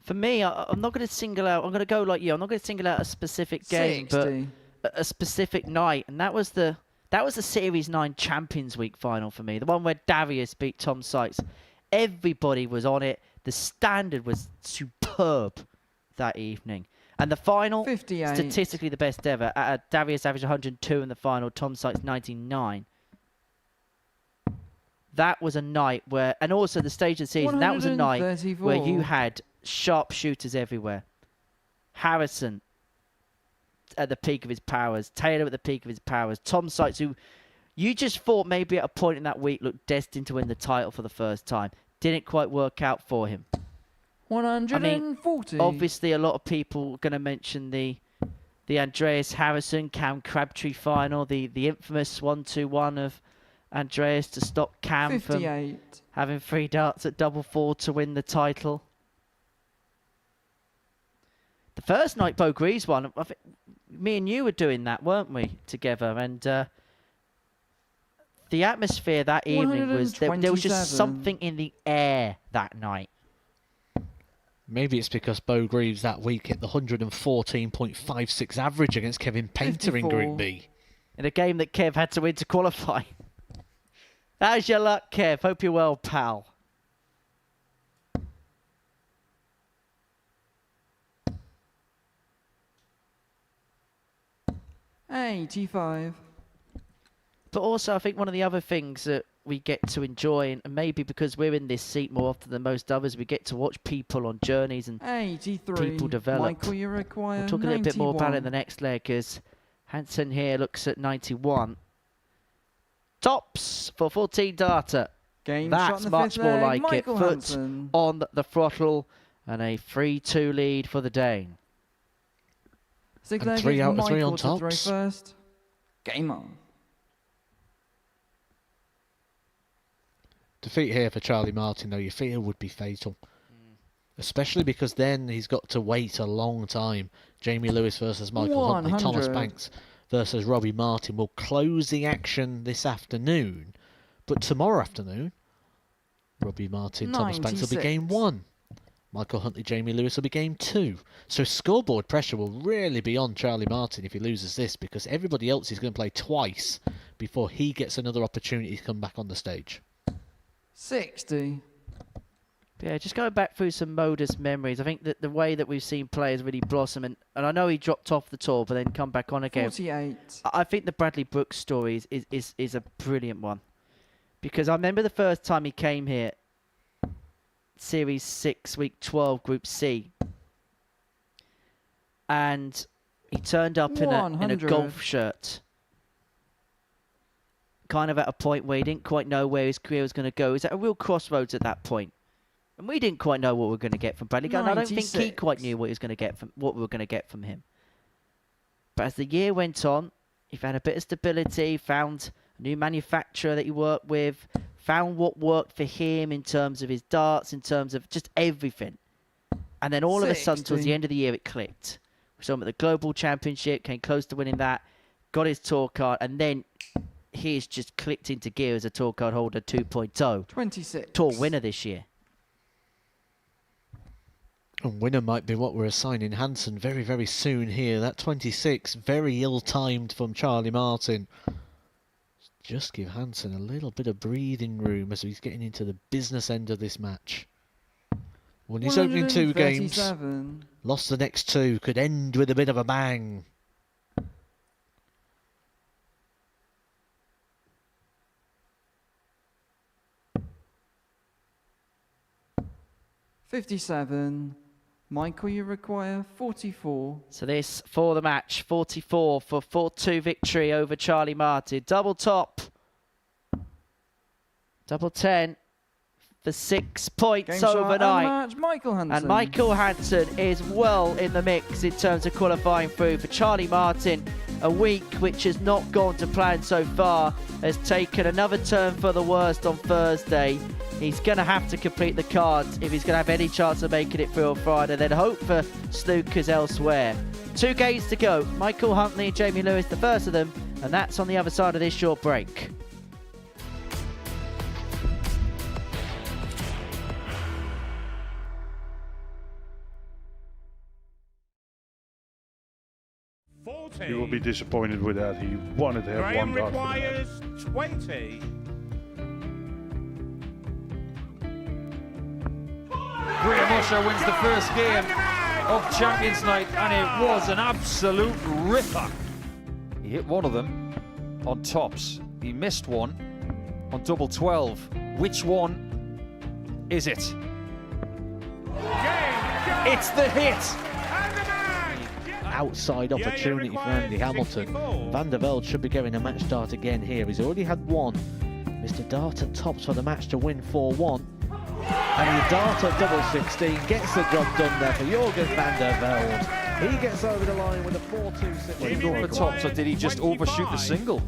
For me, I'm not going to single out. I'm going to go like you. I'm not going to single out a specific game, 60. but a specific night, and that was the Series 9 Champions Week final for me. The one where Darius beat Tom Sykes. Everybody was on it. The standard was superb that evening. And the final, 58. Statistically the best ever. Darius averaged 102 in the final, Tom Sykes 99. That was a night where, and also the stage of the season, that was a night where you had sharpshooters everywhere. Harrison at the peak of his powers, Taylor at the peak of his powers, Tom Sykes, who you just thought maybe at a point in that week looked destined to win the title for the first time. Didn't quite work out for him. 140. Obviously, a lot of people are going to mention the Andreas Harrison, Cam Crabtree final, the infamous 1-2-1 of Andreas to stop Cam 58. from having 3 darts at double 4 to win the title. The first night Bo Greaves won, I think me and you were doing that, weren't we, together? And the atmosphere that evening was, there was just something in the air that night. Maybe it's because Bo Greaves that week hit the 114.56 average against Kevin Painter 54. In Group B. In a game that Kev had to win to qualify. How's your luck, Kev? Hope you're well, pal. $85. But also, I think one of the other things that we get to enjoy, and maybe because we're in this seat more often than most others, we get to watch people on journeys and 83. People develop. Michael, you require we'll talk 91. a little bit more about it in the next leg, as Hansen here looks at 91. Tops for 14 data. That's much more like Michael it. Foot Hansen. on the throttle, and a 3-2 lead for the Dane. And 3 out of 3 on Michael to throw tops. first. Game on. Defeat here for Charlie Martin, though, you feel would be fatal. Especially because then he's got to wait a long time. Jamie Lewis versus Michael Huntley. Thomas Banks versus Robbie Martin will close the action this afternoon. But tomorrow afternoon, Robbie Martin, Thomas Banks will be game 1. Michael Huntley, Jamie Lewis will be game 2. So scoreboard pressure will really be on Charlie Martin if he loses this, because everybody else is going to play twice before he gets another opportunity to come back on the stage. 60. Yeah, just going back through some Modus memories, I think that the way that we've seen players really blossom, and I know he dropped off the tour, but then come back on again. 48. I think the Bradley Brooks story is a brilliant one. Because I remember the first time he came here, Series 6, Week 12, Group C. And he turned up in a golf shirt. Kind of at a point where he didn't quite know where his career was going to go. He was at a real crossroads at that point. And we didn't quite know what we were going to get from Bradley. And I don't think he quite knew what we were going to get from him. But as the year went on, he found a bit of stability, found a new manufacturer that he worked with, found what worked for him in terms of his darts, in terms of just everything. And then all of a sudden, towards the end of the year, it clicked. We saw him at the Global Championship, came close to winning that, got his tour card, and then he's just clicked into gear as a tour card holder 2.0. 26. Tour winner this year. And winner might be what we're assigning Hansen very, very soon here. That 26, very ill-timed from Charlie Martin. Just give Hansen a little bit of breathing room as he's getting into the business end of this match. Won his opening 2 games, lost the next 2, could end with a bit of a bang. $57. Michael, you require 44. So this for the match, 44 for 4-2 victory over Charlie Martin. Double top. Double 10 for 6 points overnight. And Michael Hansen. And Michael Hansen is well in the mix in terms of qualifying through. For Charlie Martin, a week which has not gone to plan so far, has taken another turn for the worst on Thursday. He's going to have to complete the cards if he's going to have any chance of making it through on Friday. Then hope for snookers elsewhere. 2 games to go. Michael Huntley and Jamie Lewis, the first of them. And that's on the other side of this short break. You will be disappointed with that. He wanted to have one dart. Requires 20. Graham Usher wins the first game of Champions Night, and it was an absolute ripper. He hit one of them on tops. He missed one on double 12. Which one is it? It's the hit. Outside opportunity for Andy Hamilton. Van der Velde should be getting a match dart again here. He's already had one. Mr. Dart at tops for the match to win 4-1. And he dart at double 16, gets the job done there for Jurgen van der Velde. He gets over the line with a 4-2. Did he go for tops, or did he just overshoot the single?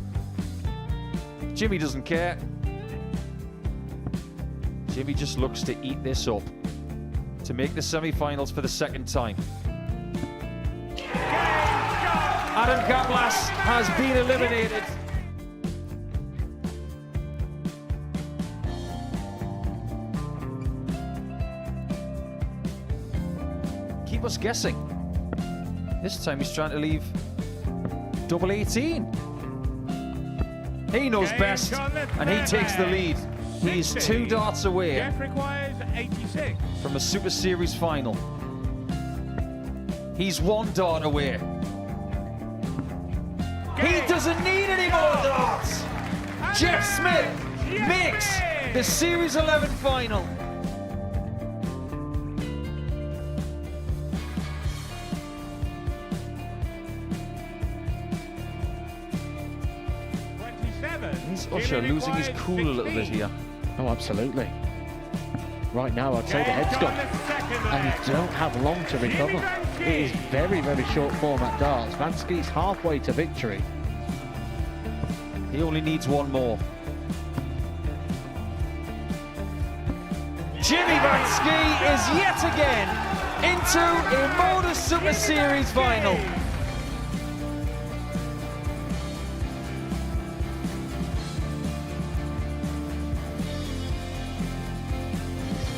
Jimmy doesn't care. Jimmy just looks to eat this up to make the semi-finals for the second time. Adam Gablas has been eliminated. Keep us guessing. This time he's trying to leave double 18. He knows best, and he takes the lead. He's 2 darts away from a Super Series final. He's 1 dart away. He doesn't need any more darts. Jeff Smith makes the Series 11 final. Is Usher losing his cool a little bit here? Oh, absolutely. Right now, I'd say the head's gone. And you don't have long to recover. It is very, very short format darts. Vansky's halfway to victory. He only needs 1 more. Jimmy Vansky is yet again into a Modus Super Series final.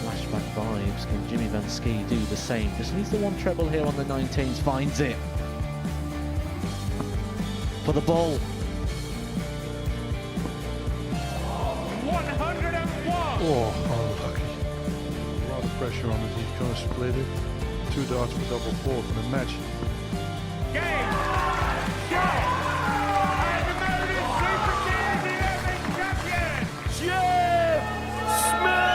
Flashback vibes. Can Jimmy Vansky do the same? Just needs the 1 treble here on the 19s. Finds it. For the ball. 101. Oh, unlucky. A lot of pressure on it. He's going to split it. 2 darts for double 4 for the match. Game. Shot. And the Modus Super Series 11 champion, Jeff Smith.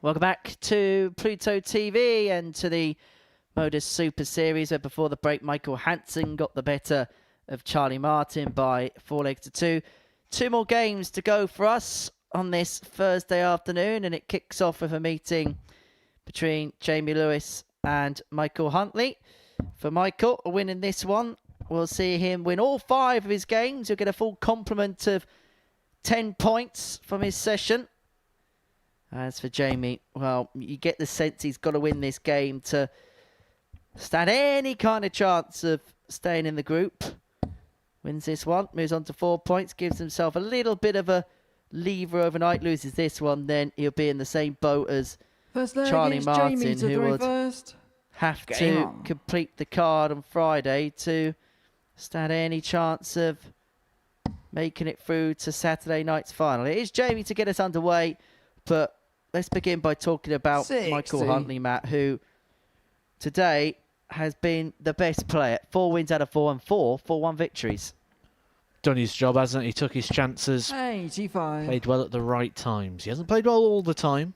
Welcome back to Pluto TV and to the Modus Super Series, where before the break, Michael Hansen got the better of Charlie Martin by 4 legs to 2. 2 more games to go for us on this Thursday afternoon, and it kicks off with a meeting between Jamie Lewis and Michael Huntley. For Michael, winning this one, we'll see him win all 5 of his games. He'll get a full complement of 10 points from his session. As for Jamie, well, you get the sense he's got to win this game to stand any kind of chance of staying in the group. Wins this one, moves on to 4 points, gives himself a little bit of a lever overnight. Loses this one, then he'll be in the same boat as Charlie Martin, who would have to complete the card on Friday to stand any chance of making it through to Saturday night's final. It is Jamie to get us underway, but let's begin by talking about 60. Michael Huntley, Matt, who today has been the best player. 4 wins out of 4 and 4 4-1 victories. Done his job, hasn't he? Took his chances. 85. Played well at the right times. He hasn't played well all the time.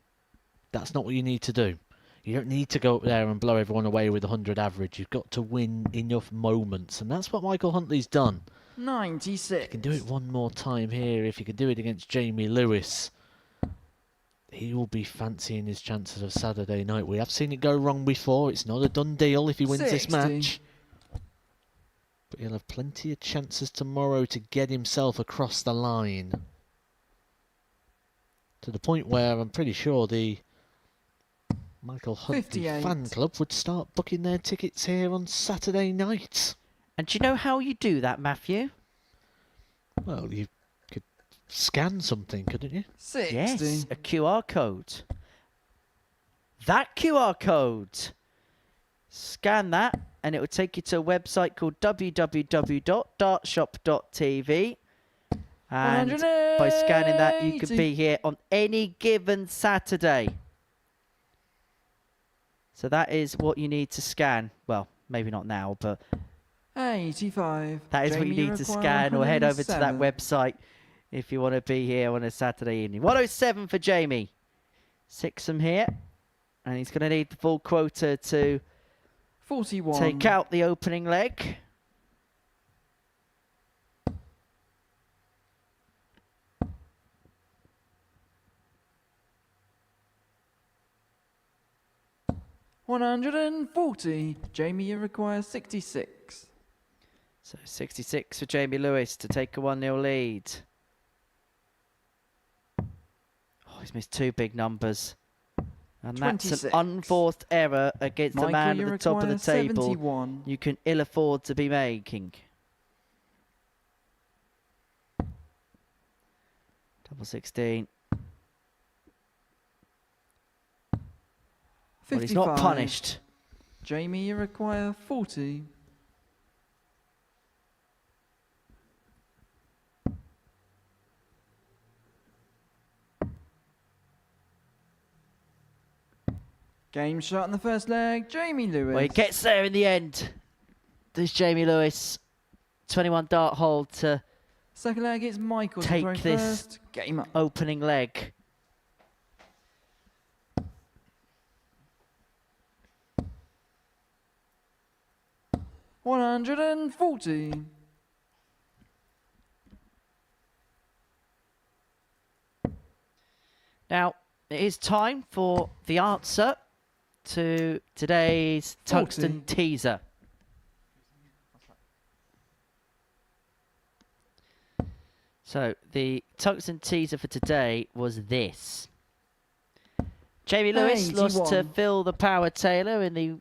That's not what you need to do. You don't need to go up there and blow everyone away with 100 average. You've got to win enough moments, and that's what Michael Huntley's done. 96. You can do it one more time here. If you can do it against Jamie Lewis, he will be fancying his chances of Saturday night. We have seen it go wrong before. It's not a done deal if he wins 60. this match. But he'll have plenty of chances tomorrow to get himself across the line. To the point where I'm pretty sure the Michael Huntley 58. fan club would start booking their tickets here on Saturday night. And do you know how you do that, Matthew? Well, you could scan something, couldn't you? 60. Yes, a QR code. That QR code. Scan that, and it will take you to a website called www.dartshop.tv. And by scanning that, you could be here on any given Saturday. So that is what you need to scan. Well, maybe not now, but 85. that is what you need to scan, or head over to that website if you want to be here on a Saturday evening. 107 for Jamie. 6 from here. And he's going to need the full quota to 41. take out the opening leg. $140. Jamie, you require 66. So 66 for Jamie Lewis to take a 1-0 lead. Oh, he's missed 2 big numbers. And 26. That's an unforced error against the man at the top of the table 71. you can ill afford to be making. Double 16. Well, he's not 55. punished. Jamie, you require 40. Game shot in the first leg, Jamie Lewis. Well, he gets there in the end. There's Jamie Lewis. 21 dart hold to second leg, it's Michael take to throw this first. Game up. opening leg. $140. Now, it is time for the answer to today's Tungsten teaser. So, the Tungsten teaser for today was this. Jamie Lewis lost to Phil the Power Taylor in the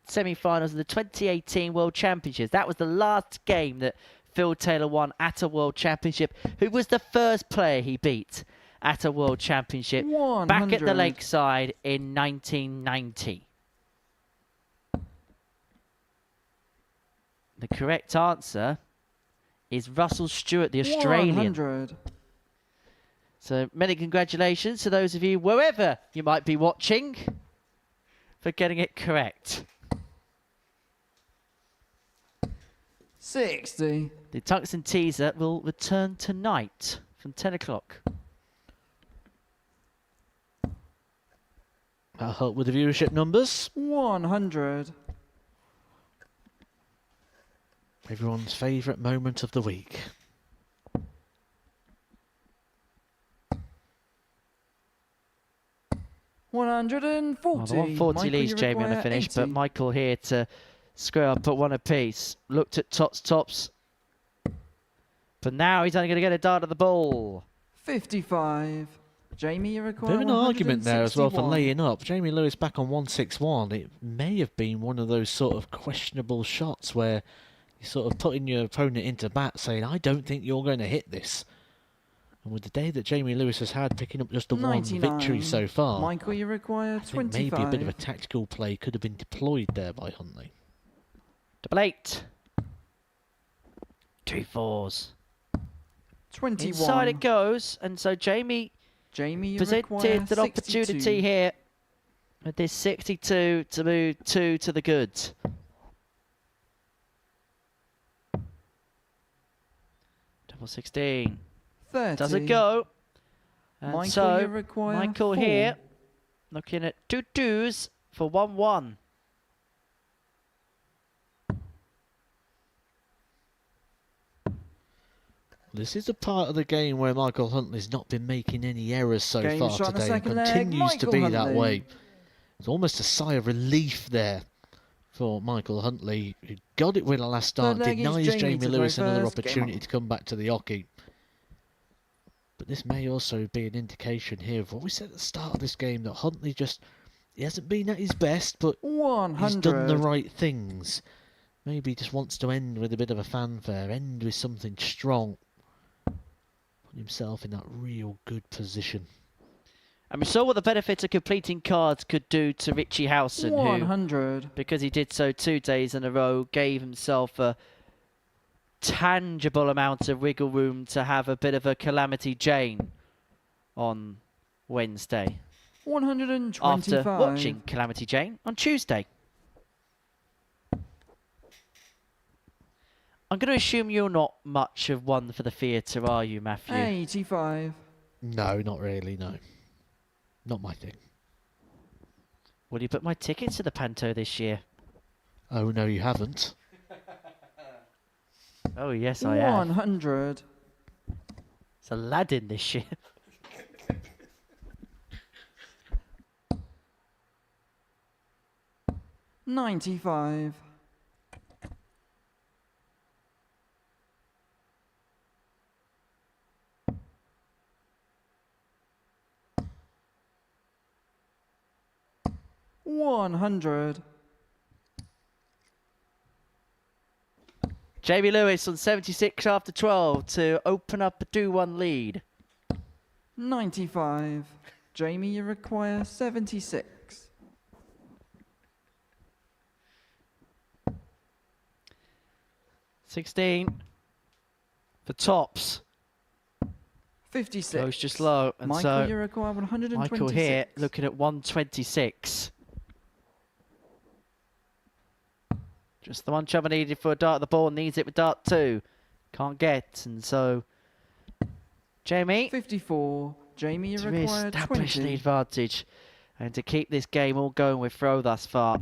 semi-finals of the 2018 World Championships. That was the last game that Phil Taylor won at a World Championship. Who was the first player he beat at a World Championship 100. back at the Lakeside in 1990? The correct answer is Russell Stewart, the Australian. 100. So many congratulations to those of you, wherever you might be watching, for getting it correct. 60. The Tungsten teaser will return tonight from 10 o'clock. That'll help with the viewership numbers. 100. Everyone's favourite moment of the week. $140. Well, the 140 leads Jamie on the finish, 80. but Michael here to square up at one apiece. Looked at tops. But now he's only going to get a dart at the ball. 55. Jamie, you require Bit of an argument there as well for 161. laying up. Jamie Lewis back on 161. It may have been one of those sort of questionable shots where you're sort of putting your opponent into bat saying, I don't think you're going to hit this. And with the day that Jamie Lewis has had, picking up just the 99. one victory so far, Michael, you require I think 25. maybe a bit of a tactical play could have been deployed there by Huntley. Double 8. 2 4s. 21. Inside it goes, and so Jamie you presented require an opportunity 62. here with this 62 to move 2 to the goods. Double 16. 30. Does it go? And Michael, so you require Michael 4. here looking at 2 2s for 1-1. This is a part of the game where Michael Huntley's not been making any errors so Game far shot in the today. second leg, Continues to Michael be that Huntley. way. It's almost a sigh of relief there for Michael Huntley, who got it with a last start, Third leg is denies Jamie Jamie to throw Lewis another first. Game opportunity on. to come back to the hockey. But this may also be an indication here of what we said at the start of this game, that Huntley he hasn't been at his best, but 100. he's done the right things. Maybe he just wants to end with a bit of a fanfare, end with something strong. Put himself in that real good position. And we saw what the benefit of completing cards could do to Richie Howson, 100. who, because he did so 2 days in a row, gave himself a tangible amount of wiggle room to have a bit of a Calamity Jane on Wednesday. 125. After watching Calamity Jane on Tuesday. I'm going to assume you're not much of one for the theatre, are you, Matthew? 85. No, not really, no. Not my thing. Will you put my tickets to the Panto this year? Oh, no, you haven't. Oh, yes, I am. 100. It's Aladdin this year. $95. $100. Jamie Lewis on 76 after 12 to open up a 2-1 lead. 95. Jamie, you require 76. 16 for tops. 56. Goes just low, and Michael, so you require 126. Michael here looking at 126. Just the one shove needed for a dart at the ball, needs it with dart 2. Can't get, and so Jamie 54. Jamie, you to require establish 20. the advantage and to keep this game all going with throw thus far.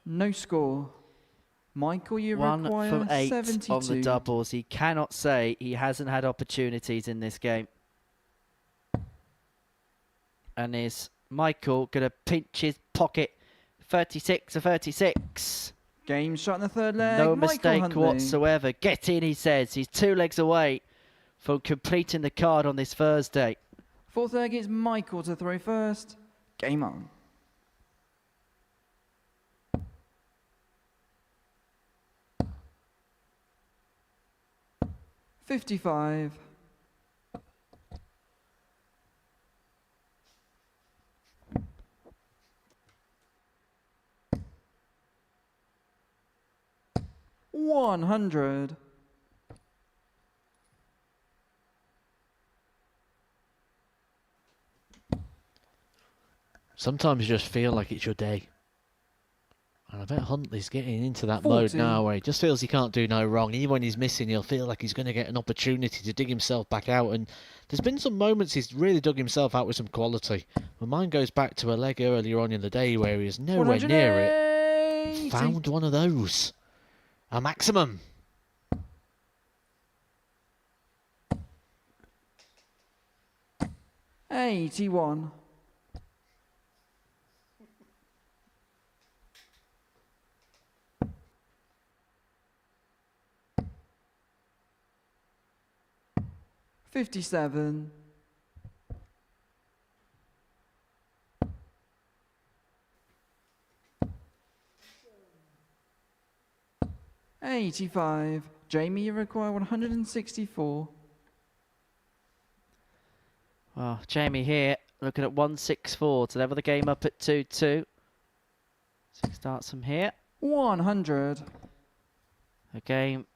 No score. Michael, you 1 require from 8 72. on the doubles. He cannot say he hasn't had opportunities in this game. And is Michael going to pinch his pocket? 36 or 36. Game shot in the third leg. No Michael mistake Huntley. whatsoever. Get in, he says. He's 2 legs away from completing the card on this Thursday. Fourth leg is Michael to throw first. Game on. $55. $100. Sometimes you just feel like it's your day. And I bet Huntley's getting into that 40. mode now where he just feels he can't do no wrong. Even when he's missing, he'll feel like he's going to get an opportunity to dig himself back out. And there's been some moments he's really dug himself out with some quality. My mind goes back to a leg earlier on in the day where he was nowhere near it. And found one of those. A maximum. $81. $57. $85. Jamie, you require 164. Well, Jamie here looking at 164 to level the game up at 2-2. So he starts from here. 100. A game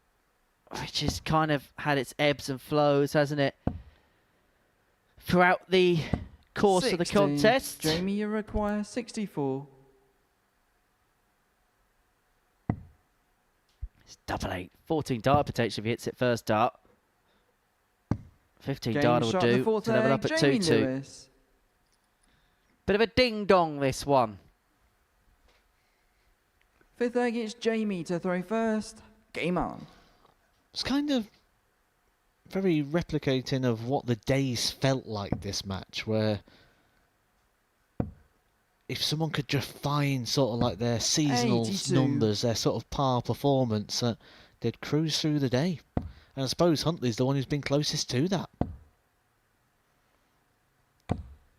which has kind of had its ebbs and flows, hasn't it? Throughout the course 60. of the contest. Jamie, you require 64. It's double 8. 14 dart potential if he hits it first dart. 15 dart will do to level up at 2-2. Bit of a ding-dong, this one. Fifth egg, it's Jamie to throw first. Game on. It's kind of very replicating of what the days felt like this match, where if someone could just find sort of like their seasonal 82. numbers, their sort of par performance, they'd cruise through the day. And I suppose Huntley's the one who's been closest to that.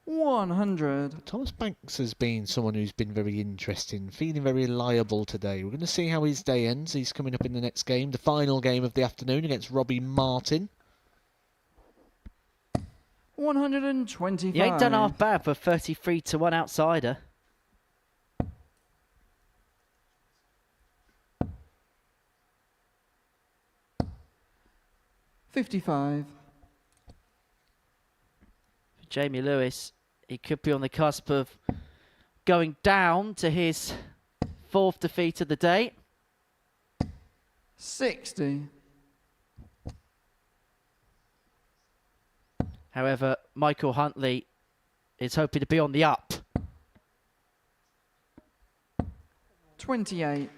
100. Thomas Banks has been someone who's been very interesting, feeling very liable today. We're going to see how his day ends. He's coming up in the next game, the final game of the afternoon against Robbie Martin. 125. You ain't done half bad for 33-1 outsider. $55. For Jamie Lewis, he could be on the cusp of going down to his 4th defeat of the day. 60. However, Michael Huntley is hoping to be on the up. 28.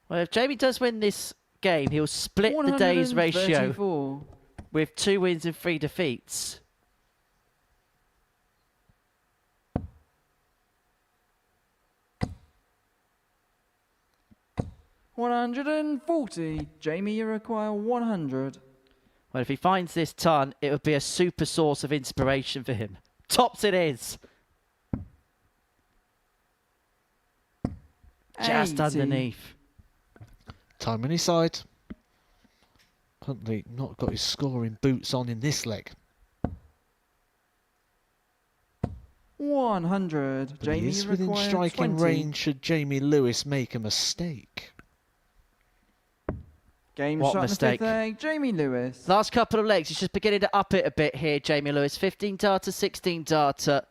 Well, if Jamie does win this game, he'll split the day's ratio 134. with 2 wins and 3 defeats. $140. Jamie, you require 100. Well, if he finds this ton, it would be a super source of inspiration for him. Tops it is. Just 80. underneath. Time on his side. Huntley not got his scoring boots on in this leg. 100. But Jamie, he is you within require striking 20. range should Jamie Lewis make a mistake. Game What shot mistake? in the 5th egg. Jamie Lewis. Last couple of legs, he's just beginning to up it a bit here, Jamie Lewis. 15 darter, 16 darter.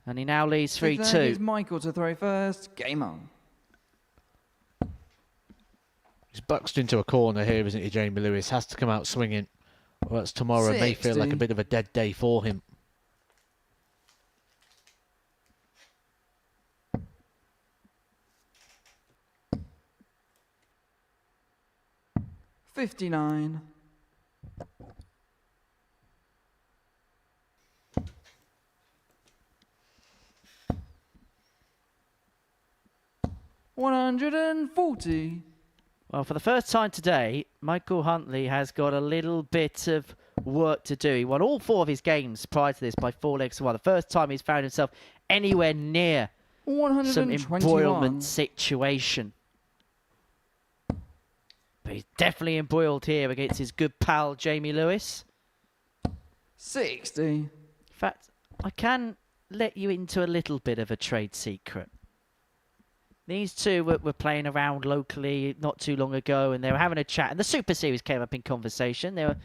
And he now leads 5th egg 3-2. is Michael to throw first. Game on. He's boxed into a corner here, isn't he, Jamie Lewis? Has to come out swinging. Well, that's tomorrow. May feel like a 60. bit of a dead day for him. $59. $140. Well, for the first time today, Michael Huntley has got a little bit of work to do. He won all 4 of his games prior to this by 4 legs to 1. The first time he's found himself anywhere near some 121. embroilment situation. But he's definitely embroiled here against his good pal, Jamie Lewis. 60. In fact, I can let you into a little bit of a trade secret. These two were playing around locally not too long ago, and they were having a chat. And the Super Series came up in conversation. They were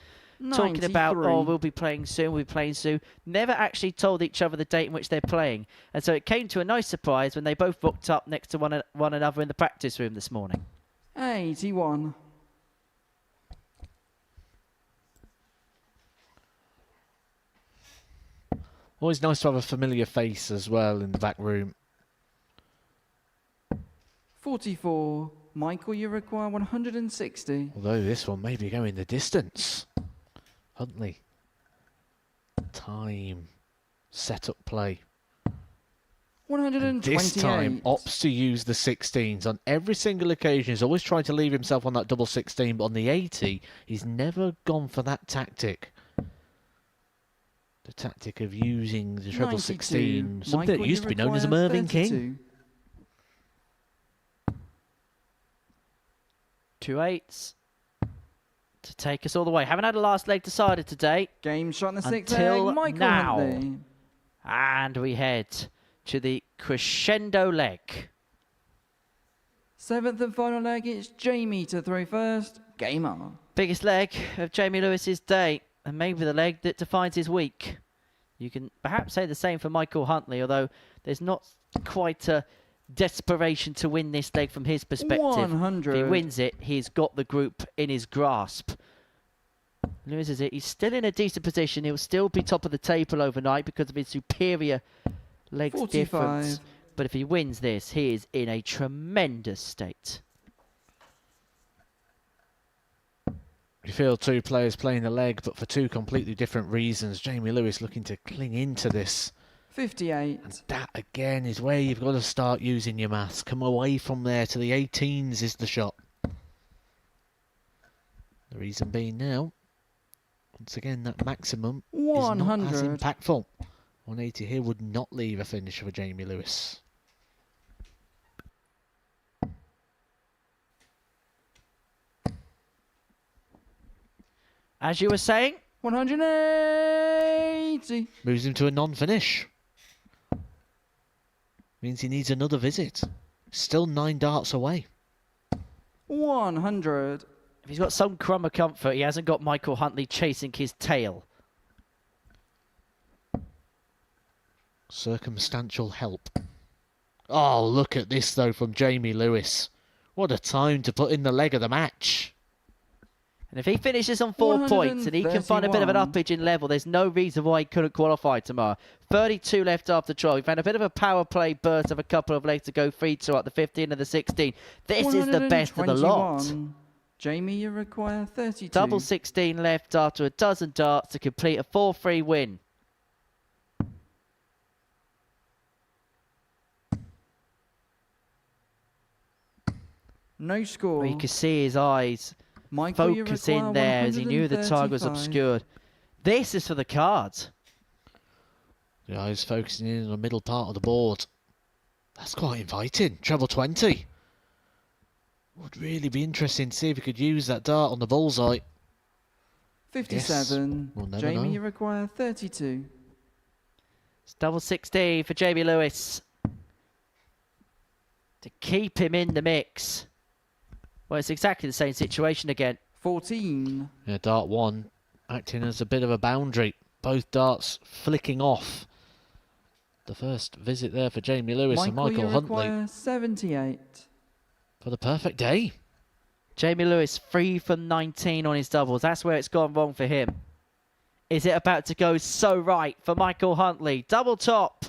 talking about, 93. oh, we'll be playing soon. Never actually told each other the date in which they're playing. And so it came to a nice surprise when they both rocked up next to one another in the practice room this morning. 81. Always nice to have a familiar face as well in the back room. 44. Michael, you require 160. Although this one may be going the distance. Huntley. Time. Set up play. 128. This time opts to use the 16s. On every single occasion, he's always tried to leave himself on that double 16, but on the 80, he's never gone for that tactic. The tactic of using the treble 16. Something Michael, that used to be known as a require Mervyn 32. King. 2 8s to take us all the way. Haven't had a last leg decided today. Game shot in the sixth until leg. Michael now. Huntley. And we head to the crescendo leg. Seventh and final leg, it's Jamie to throw first. Game on. Biggest leg of Jamie Lewis's day, and maybe the leg that defines his week. You can perhaps say the same for Michael Huntley, although there's not quite a desperation to win this leg from his perspective. 100. If he wins it, he's got the group in his grasp. Lewis is it. He's still in a decent position. He'll still be top of the table overnight because of his superior legs 45. difference. But if he wins this, he is in a tremendous state. You feel two players playing the leg, but for two completely different reasons. Jamie Lewis looking to cling into this. 58. And that, again, is where you've got to start using your maths. Come away from there to the 18s is the shot. The reason being now, once again, that maximum 100. is not as impactful. 180 here would not leave a finish for Jamie Lewis. As you were saying, 180. Moves him to a non-finish. Means he needs another visit. Still 9 darts away. 100. if he's got some crumb of comfort, he hasn't got Michael Huntley chasing his tail. Circumstantial help. Oh, look at this, though, from Jamie Lewis. What a time to put in the leg of the match. And if he finishes on 4 points and he can find a bit of an uppage in level, there's no reason why he couldn't qualify tomorrow. 32 left after 12. He found a bit of a power play burst of a couple of legs to go 3-2 at the 15 and the 16. This is the best of the lot. Jamie, you require 32. Double 16 left after a dozen darts to complete a 4-3 win. No score. Well, you can see his eyes Michael, focus in there as he knew the target was obscured. This is for the cards. The eyes focusing in on the middle part of the board. That's quite inviting. Treble 20. Would really be interesting to see if he could use that dart on the bullseye. 57. We'll never Jamie, know. you require 32. It's double 16 for Jamie Lewis. To keep him in the mix. Well, it's exactly the same situation again. 14. Yeah, dart 1 acting as a bit of a boundary. Both darts flicking off. The first visit there for Jamie Lewis and Michael you Huntley require 78. for the perfect day. Jamie Lewis 3 from 19 on his doubles. That's where it's gone wrong for him. Is it about to go so right for Michael Huntley? Double top.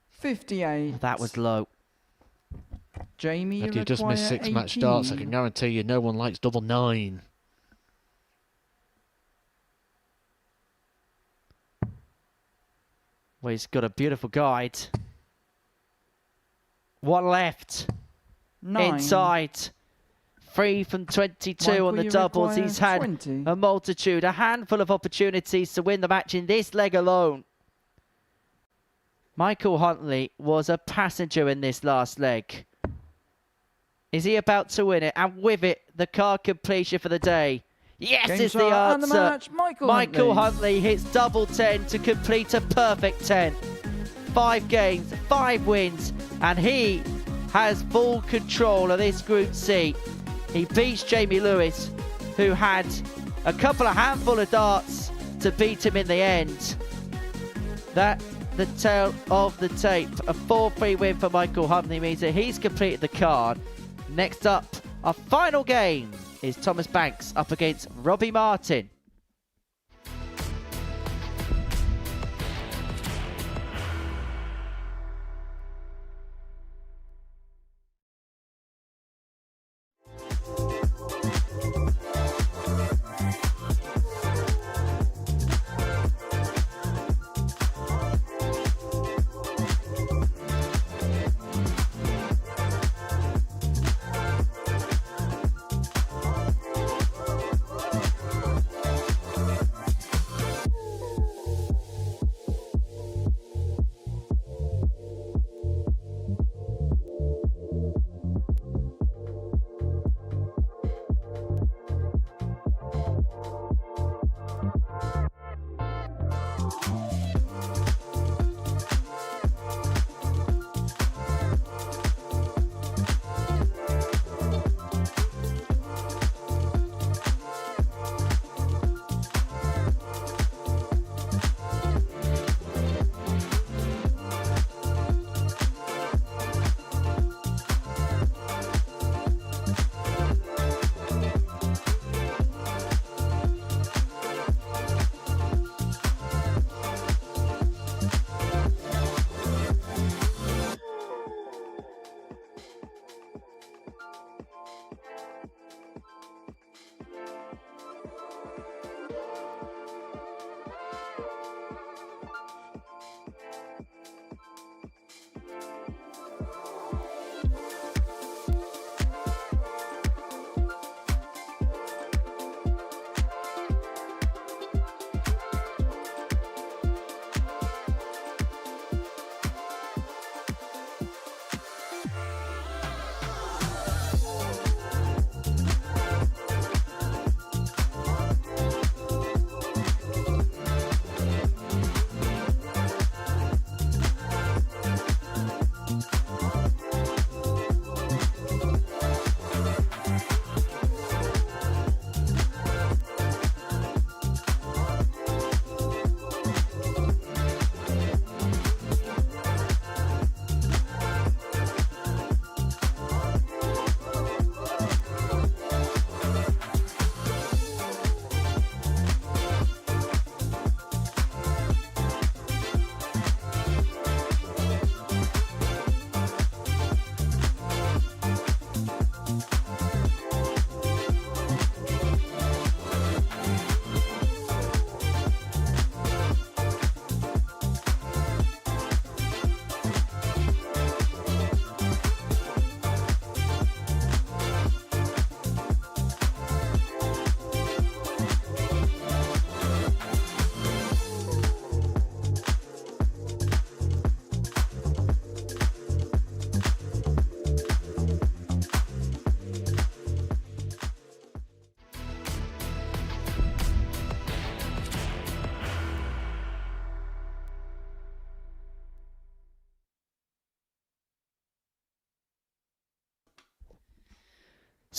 58. That was low. Jamie, you If you just missed 6 match darts, I can guarantee you no one likes double 9. Well, he's got a beautiful guide. 1 left. 9. Inside. 3 from 22 Michael, on the you doubles. require He's had 20. a multitude, a handful of opportunities to win the match in this leg alone. Michael Huntley was a passenger in this last leg. Is he about to win it? And with it, the card completion for the day. Yes, Game is the shot and the answer. match, Michael Huntley hits double 10 to complete a perfect 10. 5 games, 5 wins, and he has full control of this Group C. He beats Jamie Lewis, who had a handful of darts to beat him in the end. That the tail of the tape. A 4-3 win for Michael Huntley means that he's completed the card. Next up, our final game is Thomas Banks up against Robbie Martin.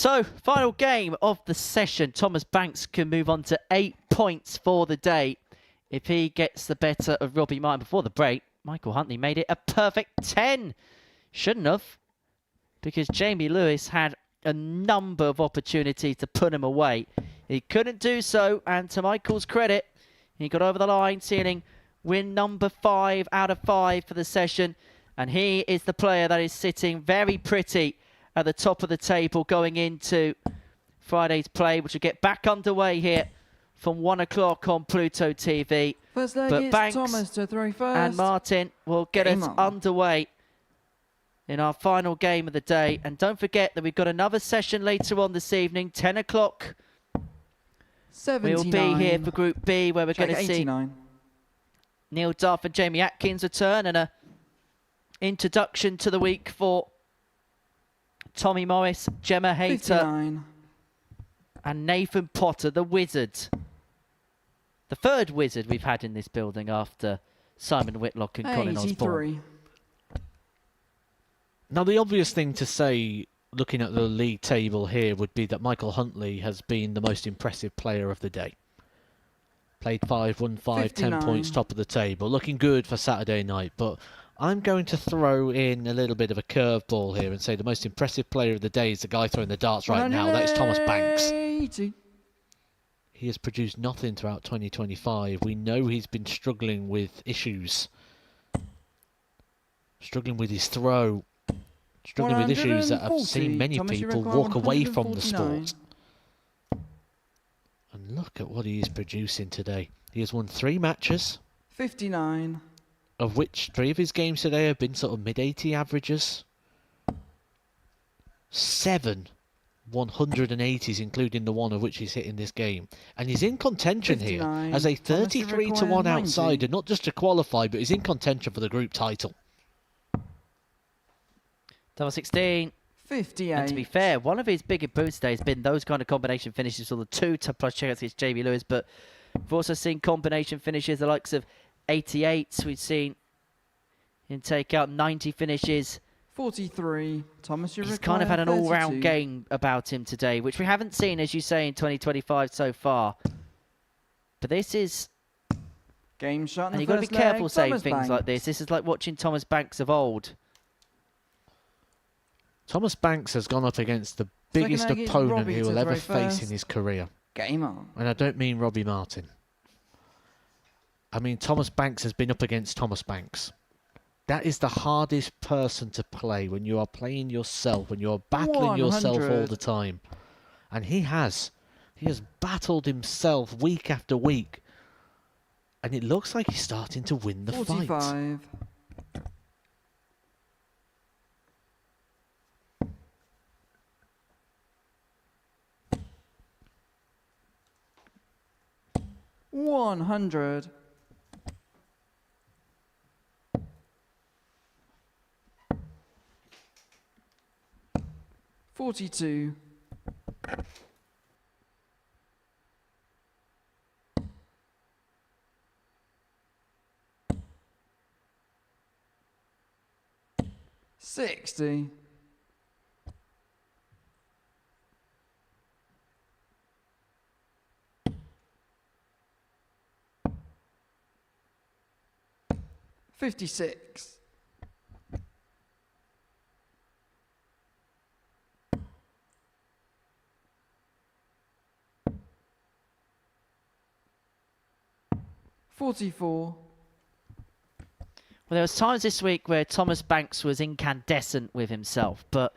So, final game of the session. Thomas Banks can move on to 8 points for the day. If he gets the better of Robbie Martin before the break, Michael Huntley made it a perfect 10. Shouldn't have, because Jamie Lewis had a number of opportunities to put him away. He couldn't do so, and to Michael's credit, he got over the line, sealing win number 5 out of 5 for the session. And he is the player that is sitting very pretty at the top of the table going into Friday's play, which will get back underway here from 1 o'clock on Pluto TV. First leg is Banks Thomas to throw first. and Martin will get us underway in our final game of the day. And don't forget that we've got another session later on this evening, 10 o'clock. 79. We'll be here for Group B, where we're going to see 89. Neil Duff and Jamie Atkins return, and a introduction to the week for Tommy Morris, Gemma Hayter, 59. and Nathan Potter, the wizard. The third wizard we've had in this building after Simon Whitlock and Colin Osborne. 83. Now, the obvious thing to say, looking at the league table here, would be that Michael Huntley has been the most impressive player of the day. Played 5, won 5, 10 points, top of the table. Looking good for Saturday night, but I'm going to throw in a little bit of a curveball here and say the most impressive player of the day is the guy throwing the darts right now. That is Thomas Banks. He has produced nothing throughout 2025. We know he's been struggling with issues. Struggling with his throw. Struggling with issues that I've seen many people walk away from the sport. And look at what he is producing today. He has won 3 matches. 59. Of which 3 of his games today have been sort of mid-80 averages. 7 180s, including the one of which he's hit in this game. And he's in contention 59. Here as a 33-1 outsider, not just to qualify, but he's in contention for the group title. Double 16. 58. And to be fair, one of his bigger boosts today has been those kind of combination finishes, or the 2 plus checkouts against Jamie Lewis, but we've also seen combination finishes, the likes of 88s. We've seen him take out 90 finishes. 43. Thomas, he's kind of had an all-round game about him today, which we haven't seen, as you say, in 2025 so far. But this is... Game shot, and you've got to be careful saying things like this. This is like watching Thomas Banks of old. Thomas Banks has gone up against the biggest opponent he will ever face in his career. Game on. And I don't mean Robbie Martin. I mean, Thomas Banks has been up against Thomas Banks. That is the hardest person to play when you are playing yourself, when you're battling yourself all the time. And he has. He has battled himself week after week. And it looks like he's starting to win the 45. fight. $100. 42. 60. 56. 44. Well, there was times this week where Thomas Banks was incandescent with himself, but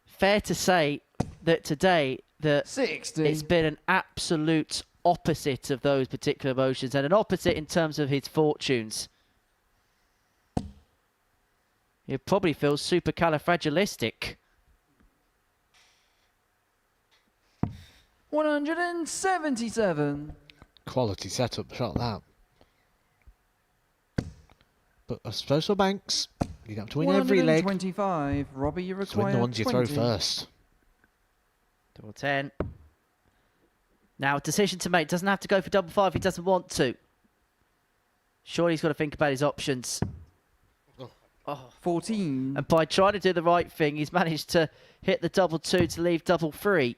fair to say that today that 60. It's been an absolute opposite of those particular emotions, and an opposite in terms of his fortunes. He probably feels supercalifragilistic. 177. Quality setup shot, that. But I suppose for Banks, you have to win every leg. 125. Robbie, you require to win the ones 20. you throw first. Double 10. Now, a decision to make. Doesn't have to go for double 5. He doesn't want to. Surely he's got to think about his options. Oh. 14. And by trying to do the right thing, he's managed to hit the double 2 to leave double 3.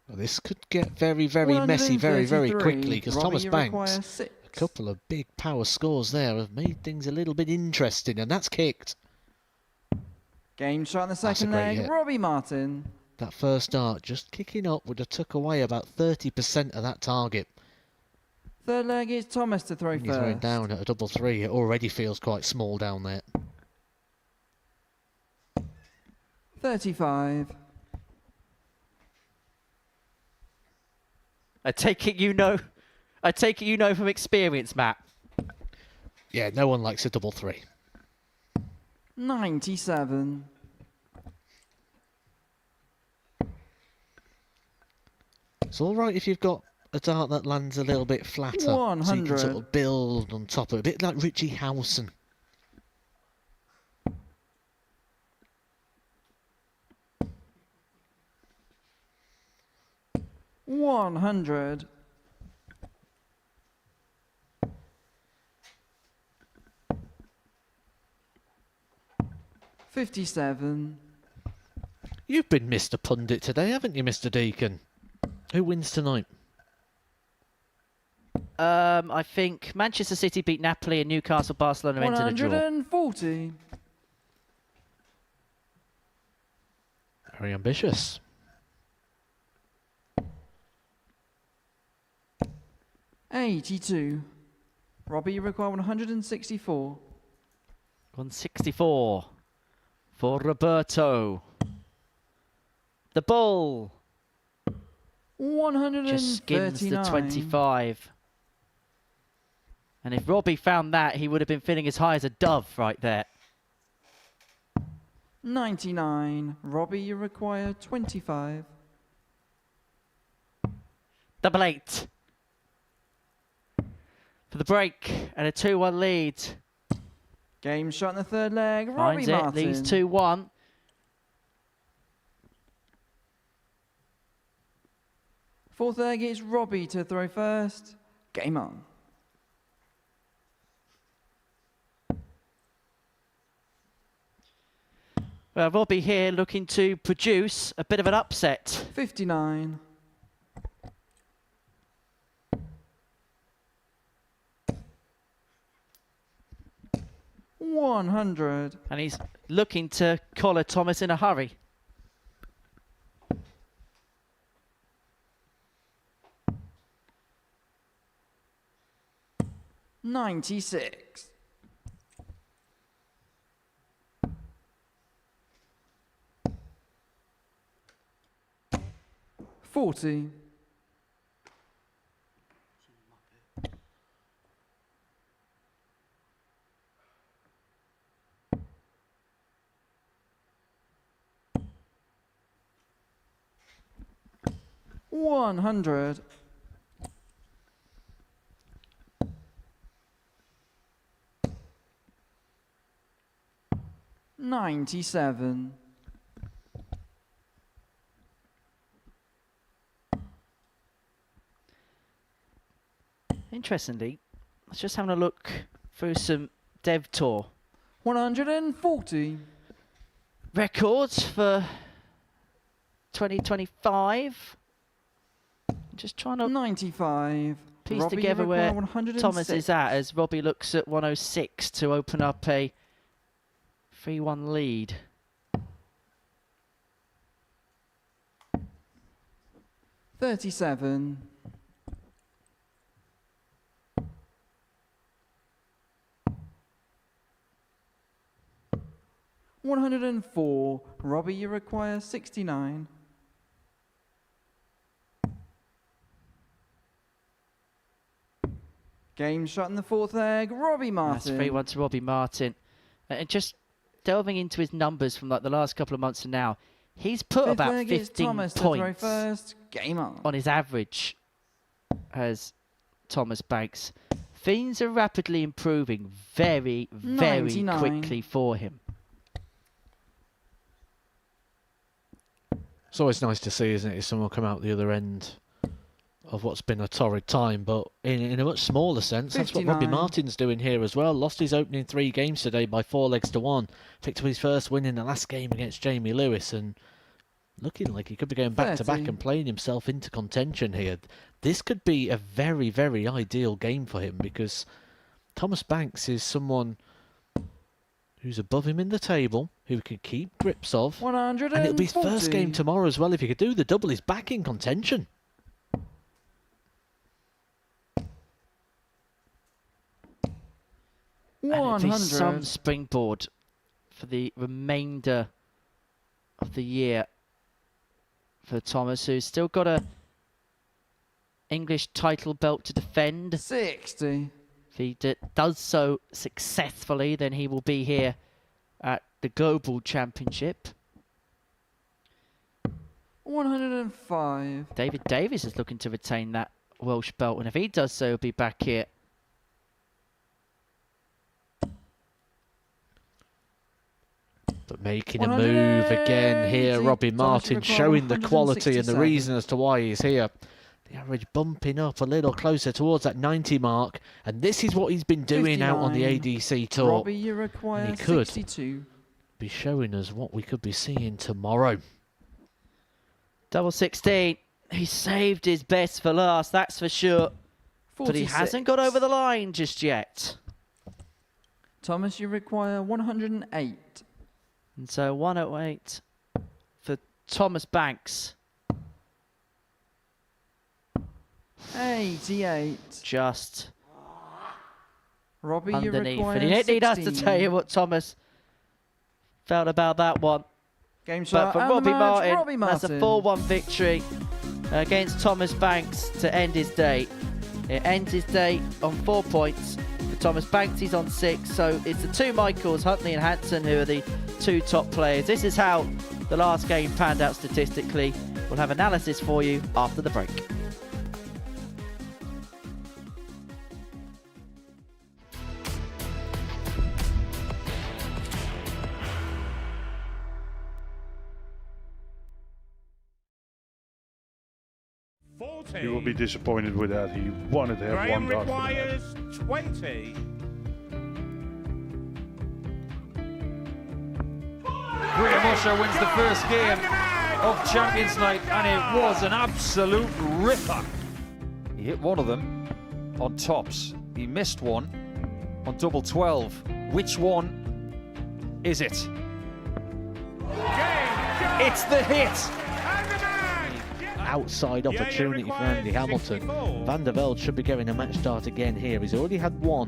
Well, this could get very, very messy very, very quickly, because Thomas Banks, a couple of big power scores there, have made things a little bit interesting, and that's kicked. Game shot in the second leg, hit. Robbie Martin. That first dart just kicking up would have took away about 30% of that target. Third leg is Thomas to throw first. He's throwing down at a double 3. It already feels quite small down there. 35. I take it you know from experience, Matt. Yeah, no one likes a double 3. 97. It's all right if you've got a dart that lands a little bit flatter, 100. so you can sort of build on top of it, a bit like Richie Hansen. $100. 57. You've been Mr. Pundit today, haven't you, Mr. Deacon? Who wins tonight? I think Manchester City beat Napoli and Newcastle Barcelona entered a draw. 140. Very ambitious. $82. Robbie, you require 164. 164 for Roberto. The bull 139. just skins the 25. And if Robbie found that, he would have been feeling as high as a dove right there. 99. Robbie, you require 25. Double 8 for the break and a 2-1 lead. Game shot in the third leg. Finds Robbie it, Martin. leads 2-1. Fourth leg, it's Robbie to throw first. Game on. Well, Robbie here looking to produce a bit of an upset. 59. $100. And he's looking to collar Thomas in a hurry. $96. $40. $100. $97. Interestingly, let's just having a look through some Dev Tour 140. records for 2025. Just trying to 95. piece Robbie, together you where require 106. Thomas is at as Robbie looks at 106 to open up a 3-1 lead. $37. $104. Robbie, you require 69. Game shot in the fourth leg. Robbie Martin. That's 3-1 to Robbie Martin. And just delving into his numbers from like the last couple of months to now, he's put Fifth about leg is 15 Thomas to throw points first. Game on. on his average as Thomas Banks. Things are rapidly improving very, very 99. quickly for him. It's always nice to see, isn't it, if someone come out the other end of what's been a torrid time, but in a much smaller sense, that's what Robbie 59. Martin's doing here as well. Lost his opening 3 games today by 4 legs to 1. Picked up his first win in the last game against Jamie Lewis, and looking like he could be going back to back 30. and playing himself into contention here. This could be a very, very ideal game for him, because Thomas Banks is someone who's above him in the table, who he can keep grips of. 140. And it'll be his first game tomorrow as well. If he could do the double, he's back in contention. And it'll be 100. some springboard for the remainder of the year for Thomas, who's still got a English title belt to defend. 60. If he does so successfully, then he will be here at the Global Championship. 105. David Davis is looking to retain that Welsh belt, and if he does so, he'll be back here. But making a move again here, Robbie Martin showing the quality and the reason as to why he's here. The average bumping up a little closer towards that 90 mark, and this is what he's been doing out on the 59. ADC tour. Robbie, you require And he could 62. be be showing us what we could be seeing tomorrow. Double 16. He saved his best for last, that's for sure. 46. But he hasn't got over the line just yet. Thomas, you require 108. And so 108 for Thomas Banks. 88. Just Robbie, you underneath. require And he didn't need us to 16. tell you what Thomas felt about that one. Game But start for and the Robbie match, Martin, Robbie that's a Martin. 4-1 victory against Thomas Banks to end his day. It ends his day on 4 points. For Thomas Banks, he's on 6. So it's the two Michaels, Huntley and Hansen, who are the two top players. This is how the last game panned out statistically. We'll have analysis for you after the break. He will be disappointed with that. He wanted to have one dart for the match. requires 20. Graham Usher wins the first game of Champions Night, and it was an absolute ripper. He hit one of them on tops. He missed one on double 12. Which one is it? It's the hit! Outside opportunity for Andy Hamilton. Van der Velde should be getting a match start again here. He's already had one.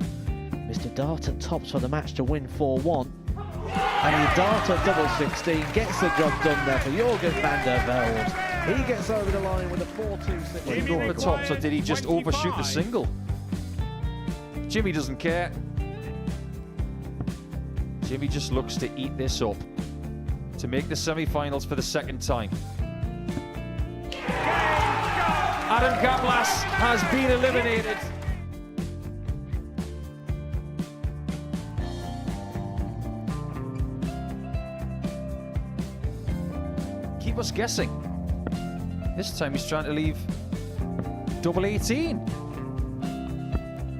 Mr. Dart at tops for the match to win 4-1. And he Dart at double 16 gets the job done there for Jurgen van der Velde. He gets over the line with a 4-2-6. Did he go for tops, or did he just overshoot the single? Jimmy doesn't care. Jimmy just looks to eat this up to make the semi-finals for the second time. Adam Gablas has been eliminated. Keep us guessing. This time he's trying to leave double 18.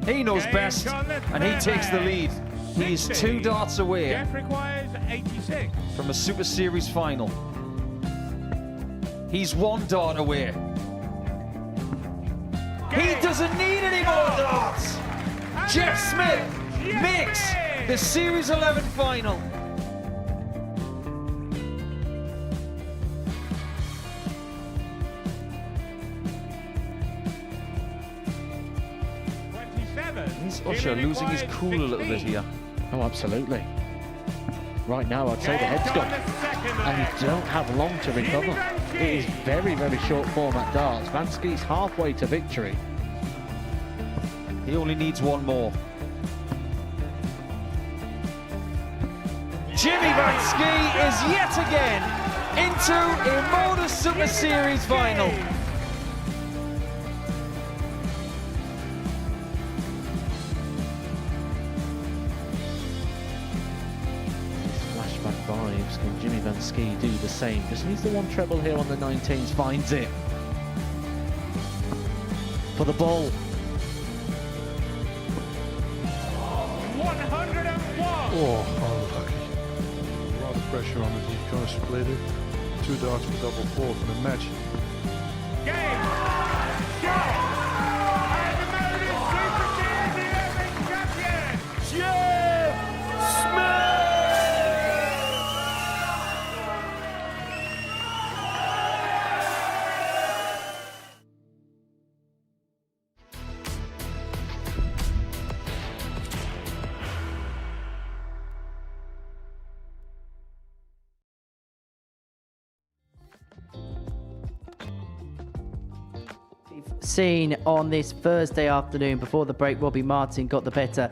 He knows best, and he takes the lead. He's 2 darts away Jeff requires 86. from a Super Series final. He's 1 dart away. He doesn't need any more darts. Jeff Smith makes the Series 11 final. Is Usher losing his cool a little bit here? Oh, absolutely. Right now, I'd say the head's gone. And you don't have long to recover. It is very, very short format darts. Vansky's halfway to victory. He only needs 1 more. Jimmy Vansky is yet again into a Modus Super Series final. Flashback vibes. Can Jimmy Vansky do the same? Just needs the 1 treble here on the 19s. Finds it. For the ball. 101. Oh, unlucky. A lot of pressure on it. He's going to split it. 2 darts for double 4 for the match. Game. Shot. And the Modus Super Series 11 champion, Jeff Smith. Seen on this Thursday afternoon before the break, Robbie Martin got the better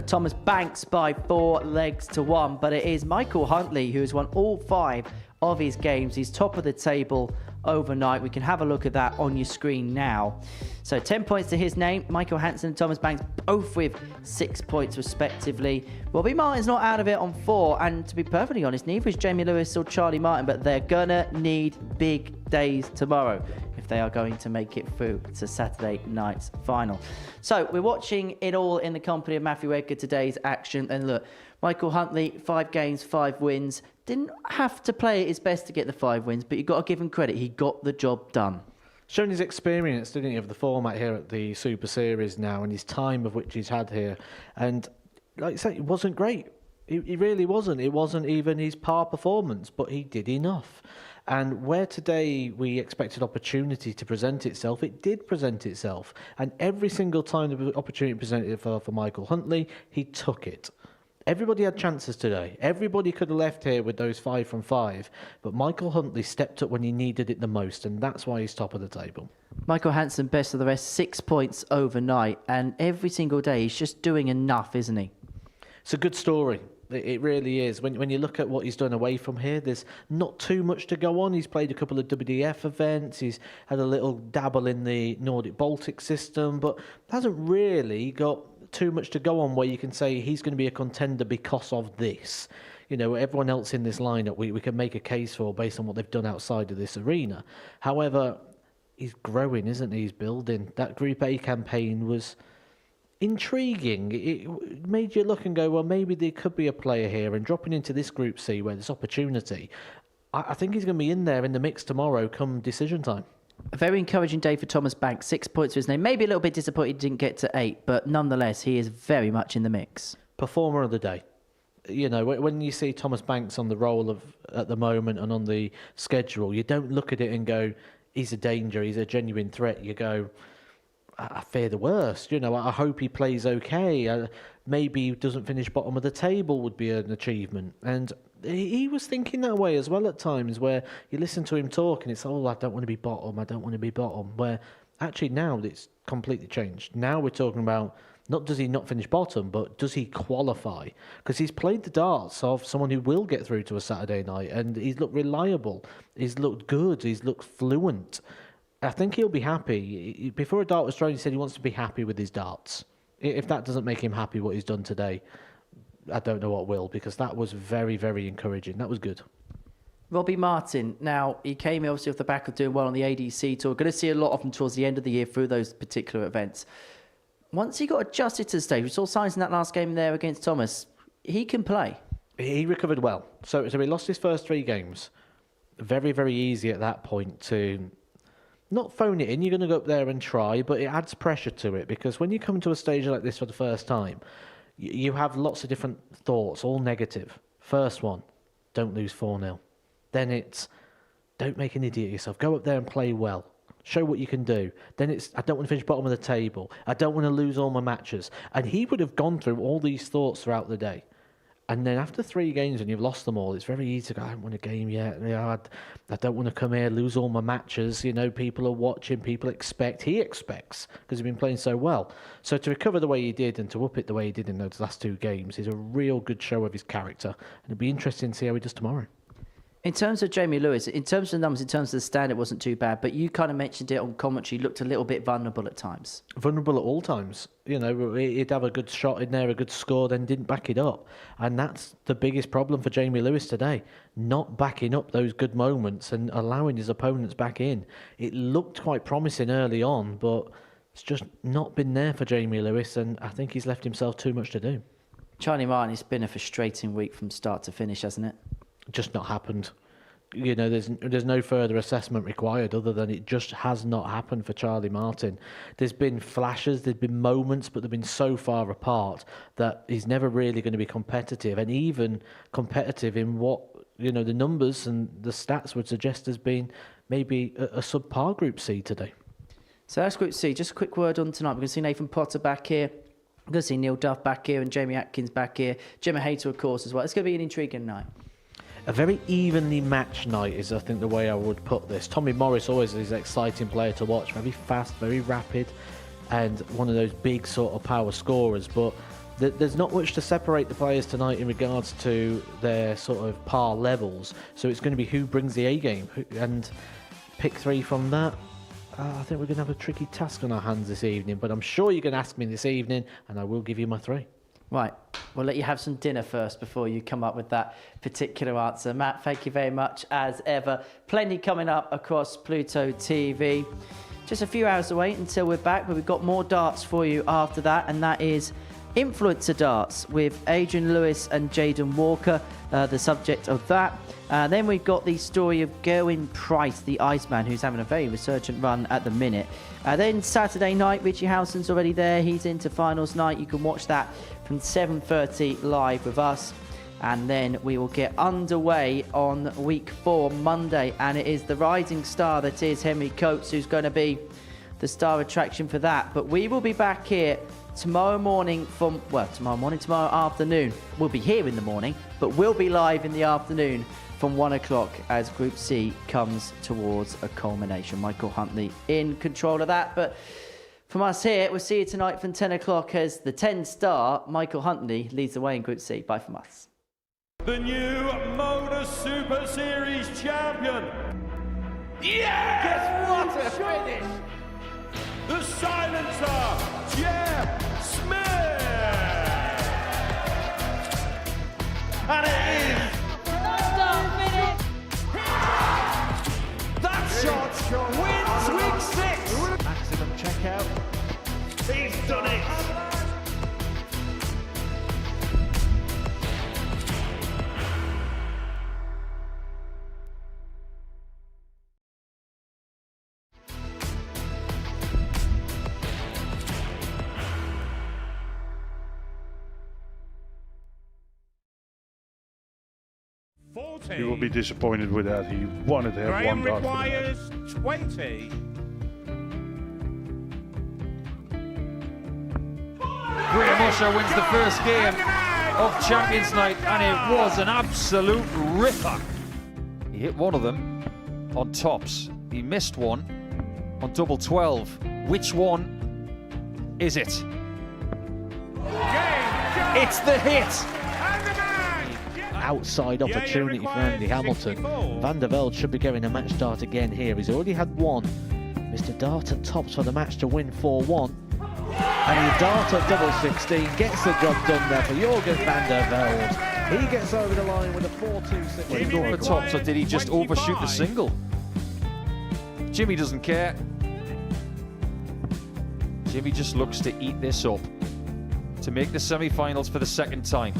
Thomas Banks by 4 legs to 1, but it is Michael Huntley who has won all 5 of his games. He's top of the table overnight. We can have a look at that on your screen now. So 10 points to his name. Michael Hansen and Thomas Banks both with 6 points respectively. Robbie Martin's not out of it on 4, and to be perfectly honest, neither is Jamie Lewis or Charlie Martin, but they're gonna need big days tomorrow. If if they are going to make it through to Saturday night's final. So we're watching it all in the company of Matthew Edgar, today's action. And look, Michael Huntley, 5 games, 5 wins. Didn't have to play at his best to get the 5 wins, but you've got to give him credit. He got the job done. Shown his experience, didn't he, of the format here at the Super Series now, and his time of which he's had here. And like you say, it wasn't great. He really wasn't. It wasn't even his par performance, but he did enough. And where today we expected opportunity to present itself, it did present itself. And every single time the opportunity presented for Michael Huntley, he took it. Everybody had chances today. Everybody could have left here with those 5 from 5, but Michael Huntley stepped up when he needed it the most, and that's why he's top of the table. Michael Hansen, best of the rest, 6 points overnight, and every single day he's just doing enough, isn't he? It's a good story. It really is. When you look at what he's done away from here, there's not too much to go on. He's played a couple of WDF events. He's had a little dabble in the Nordic-Baltic system, but hasn't really got too much to go on where you can say he's going to be a contender because of this. You know, everyone else in this lineup we can make a case for based on what they've done outside of this arena. However, he's growing, isn't he? He's building. That Group A campaign was intriguing. It made you look and go, well, maybe there could be a player here, and dropping into this Group C where there's opportunity, I think he's going to be in there in the mix tomorrow come decision time. A very encouraging day for Thomas Banks, 6 points for his name. Maybe a little bit disappointed he didn't get to 8, but nonetheless, he is very much in the mix. Performer of the day. You know, when you see Thomas Banks on the roll of at the moment and on the schedule, you don't look at it and go, he's a danger, he's a genuine threat. You go, I fear the worst. You know, I hope he plays okay. Maybe he doesn't finish bottom of the table would be an achievement. And he was thinking that way as well at times, where you listen to him talk and it's, oh, I don't want to be bottom, I don't want to be bottom. Where actually now it's completely changed. Now we're talking about not does he not finish bottom, but does he qualify? Because he's played the darts of someone who will get through to a Saturday night, and he's looked reliable, he's looked good, he's looked fluent. I think he'll be happy. Before a dart was thrown, he said he wants to be happy with his darts. If that doesn't make him happy what he's done today, I don't know what will, because that was very, very encouraging. That was good. Robbie Martin, now he came obviously off the back of doing well on the ADC tour. Going to see a lot of him towards the end of the year through those particular events. Once he got adjusted to the stage, we saw signs in that last game there against Thomas, he can play. He recovered well. So he lost his first 3 games. Very, very easy at that point to not phone it in. You're going to go up there and try, but it adds pressure to it, because when you come to a stage like this for the first time, you have lots of different thoughts, all negative. First one, don't lose 4-0. Then it's, don't make an idiot of yourself. Go up there and play well. Show what you can do. Then it's, I don't want to finish bottom of the table. I don't want to lose all my matches. And he would have gone through all these thoughts throughout the day. And then after 3 games and you've lost them all, it's very easy to go, I haven't won a game yet. You know, I don't want to come here, lose all my matches. You know, people are watching, people expect. He expects, because he's been playing so well. So to recover the way he did and to up it the way he did in those last 2 games is a real good show of his character. And it'll be interesting to see how he does tomorrow. In terms of Jamie Lewis, in terms of the numbers, in terms of the stand, it wasn't too bad, but you kind of mentioned it on commentary, looked a little bit vulnerable at times. Vulnerable at all times. You know, he'd have a good shot in there, a good score, then didn't back it up. And that's the biggest problem for Jamie Lewis today. Not backing up those good moments and allowing his opponents back in. It looked quite promising early on, but it's just not been there for Jamie Lewis, and I think he's left himself too much to do. Charlie Martin, it's been a frustrating week from start to finish, hasn't it? Just not happened. You know, there's no further assessment required other than it just has not happened for Charlie Martin. There's been flashes, there's been moments, but they've been so far apart that he's never really going to be competitive, and even competitive in what, you know, the numbers and the stats would suggest has been maybe a subpar Group C today. So that's Group C. Just a quick word on tonight. We're going to see Nathan Potter back here. We're going to see Neil Duff back here and Jamie Atkins back here. Gemma Hayter, of course, as well. It's going to be an intriguing night. A very evenly matched night is, I think, the way I would put this. Tommy Morris always is an exciting player to watch. Very fast, very rapid, and one of those big sort of power scorers. But there's not much to separate the players tonight in regards to their sort of par levels. So it's going to be who brings the A game. And pick 3 from that. I think we're going to have a tricky task on our hands this evening. But I'm sure you're going to ask me this evening, and I will give you my 3. Right, we'll let you have some dinner first before you come up with that particular answer. Matt, thank you very much as ever. Plenty coming up across Pluto TV. Just a few hours away until we're back, but we've got more darts for you after that, and that is influencer darts with Adrian Lewis and Jaden Walker, the subject of that. Then we've got the story of Gerwin Price, the Iceman, who's having a very resurgent run at the minute. Then Saturday night, Richie Howson's already there. He's into finals night. You can watch that from 7:30 live with us. And then we will get underway on week 4, Monday. And it is the rising star that is Henry Coates who's going to be the star attraction for that. But we will be back here tomorrow afternoon. We'll be here in the morning, but we'll be live in the afternoon from 1 o'clock as Group C comes towards a culmination. Michael Huntley in control of that. But from us here, we'll see you tonight from 10 o'clock as the 10-star Michael Huntley leads the way in Group C. Bye from us. The new Modus Super Series champion. Yes! What a finish! The silencer, Jeff Smith! And it is! That shot wins week 6! Maximum checkout. He's done it! You will be disappointed with that. He wanted to have Graham one dart. requires 20. Graham Usher wins the first game of Champions Night, and it was an absolute ripper. He hit one of them on tops. He missed one on double 12. Which one is it? It's the hit! Outside opportunity for Andy Hamilton. Van der Velde should be getting a match start again here. He's already had one. Mr. Dart at tops for the match to win 4-1. And he Dart at double 16 gets the job done there for Jorgen van der Velde. He gets over the line with a 4-2-6. Did he go for tops or did he just overshoot the single? Jimmy doesn't care. Jimmy just looks to eat this up to make the semi-finals for the second time.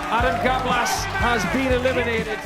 Adam Gablas has been eliminated.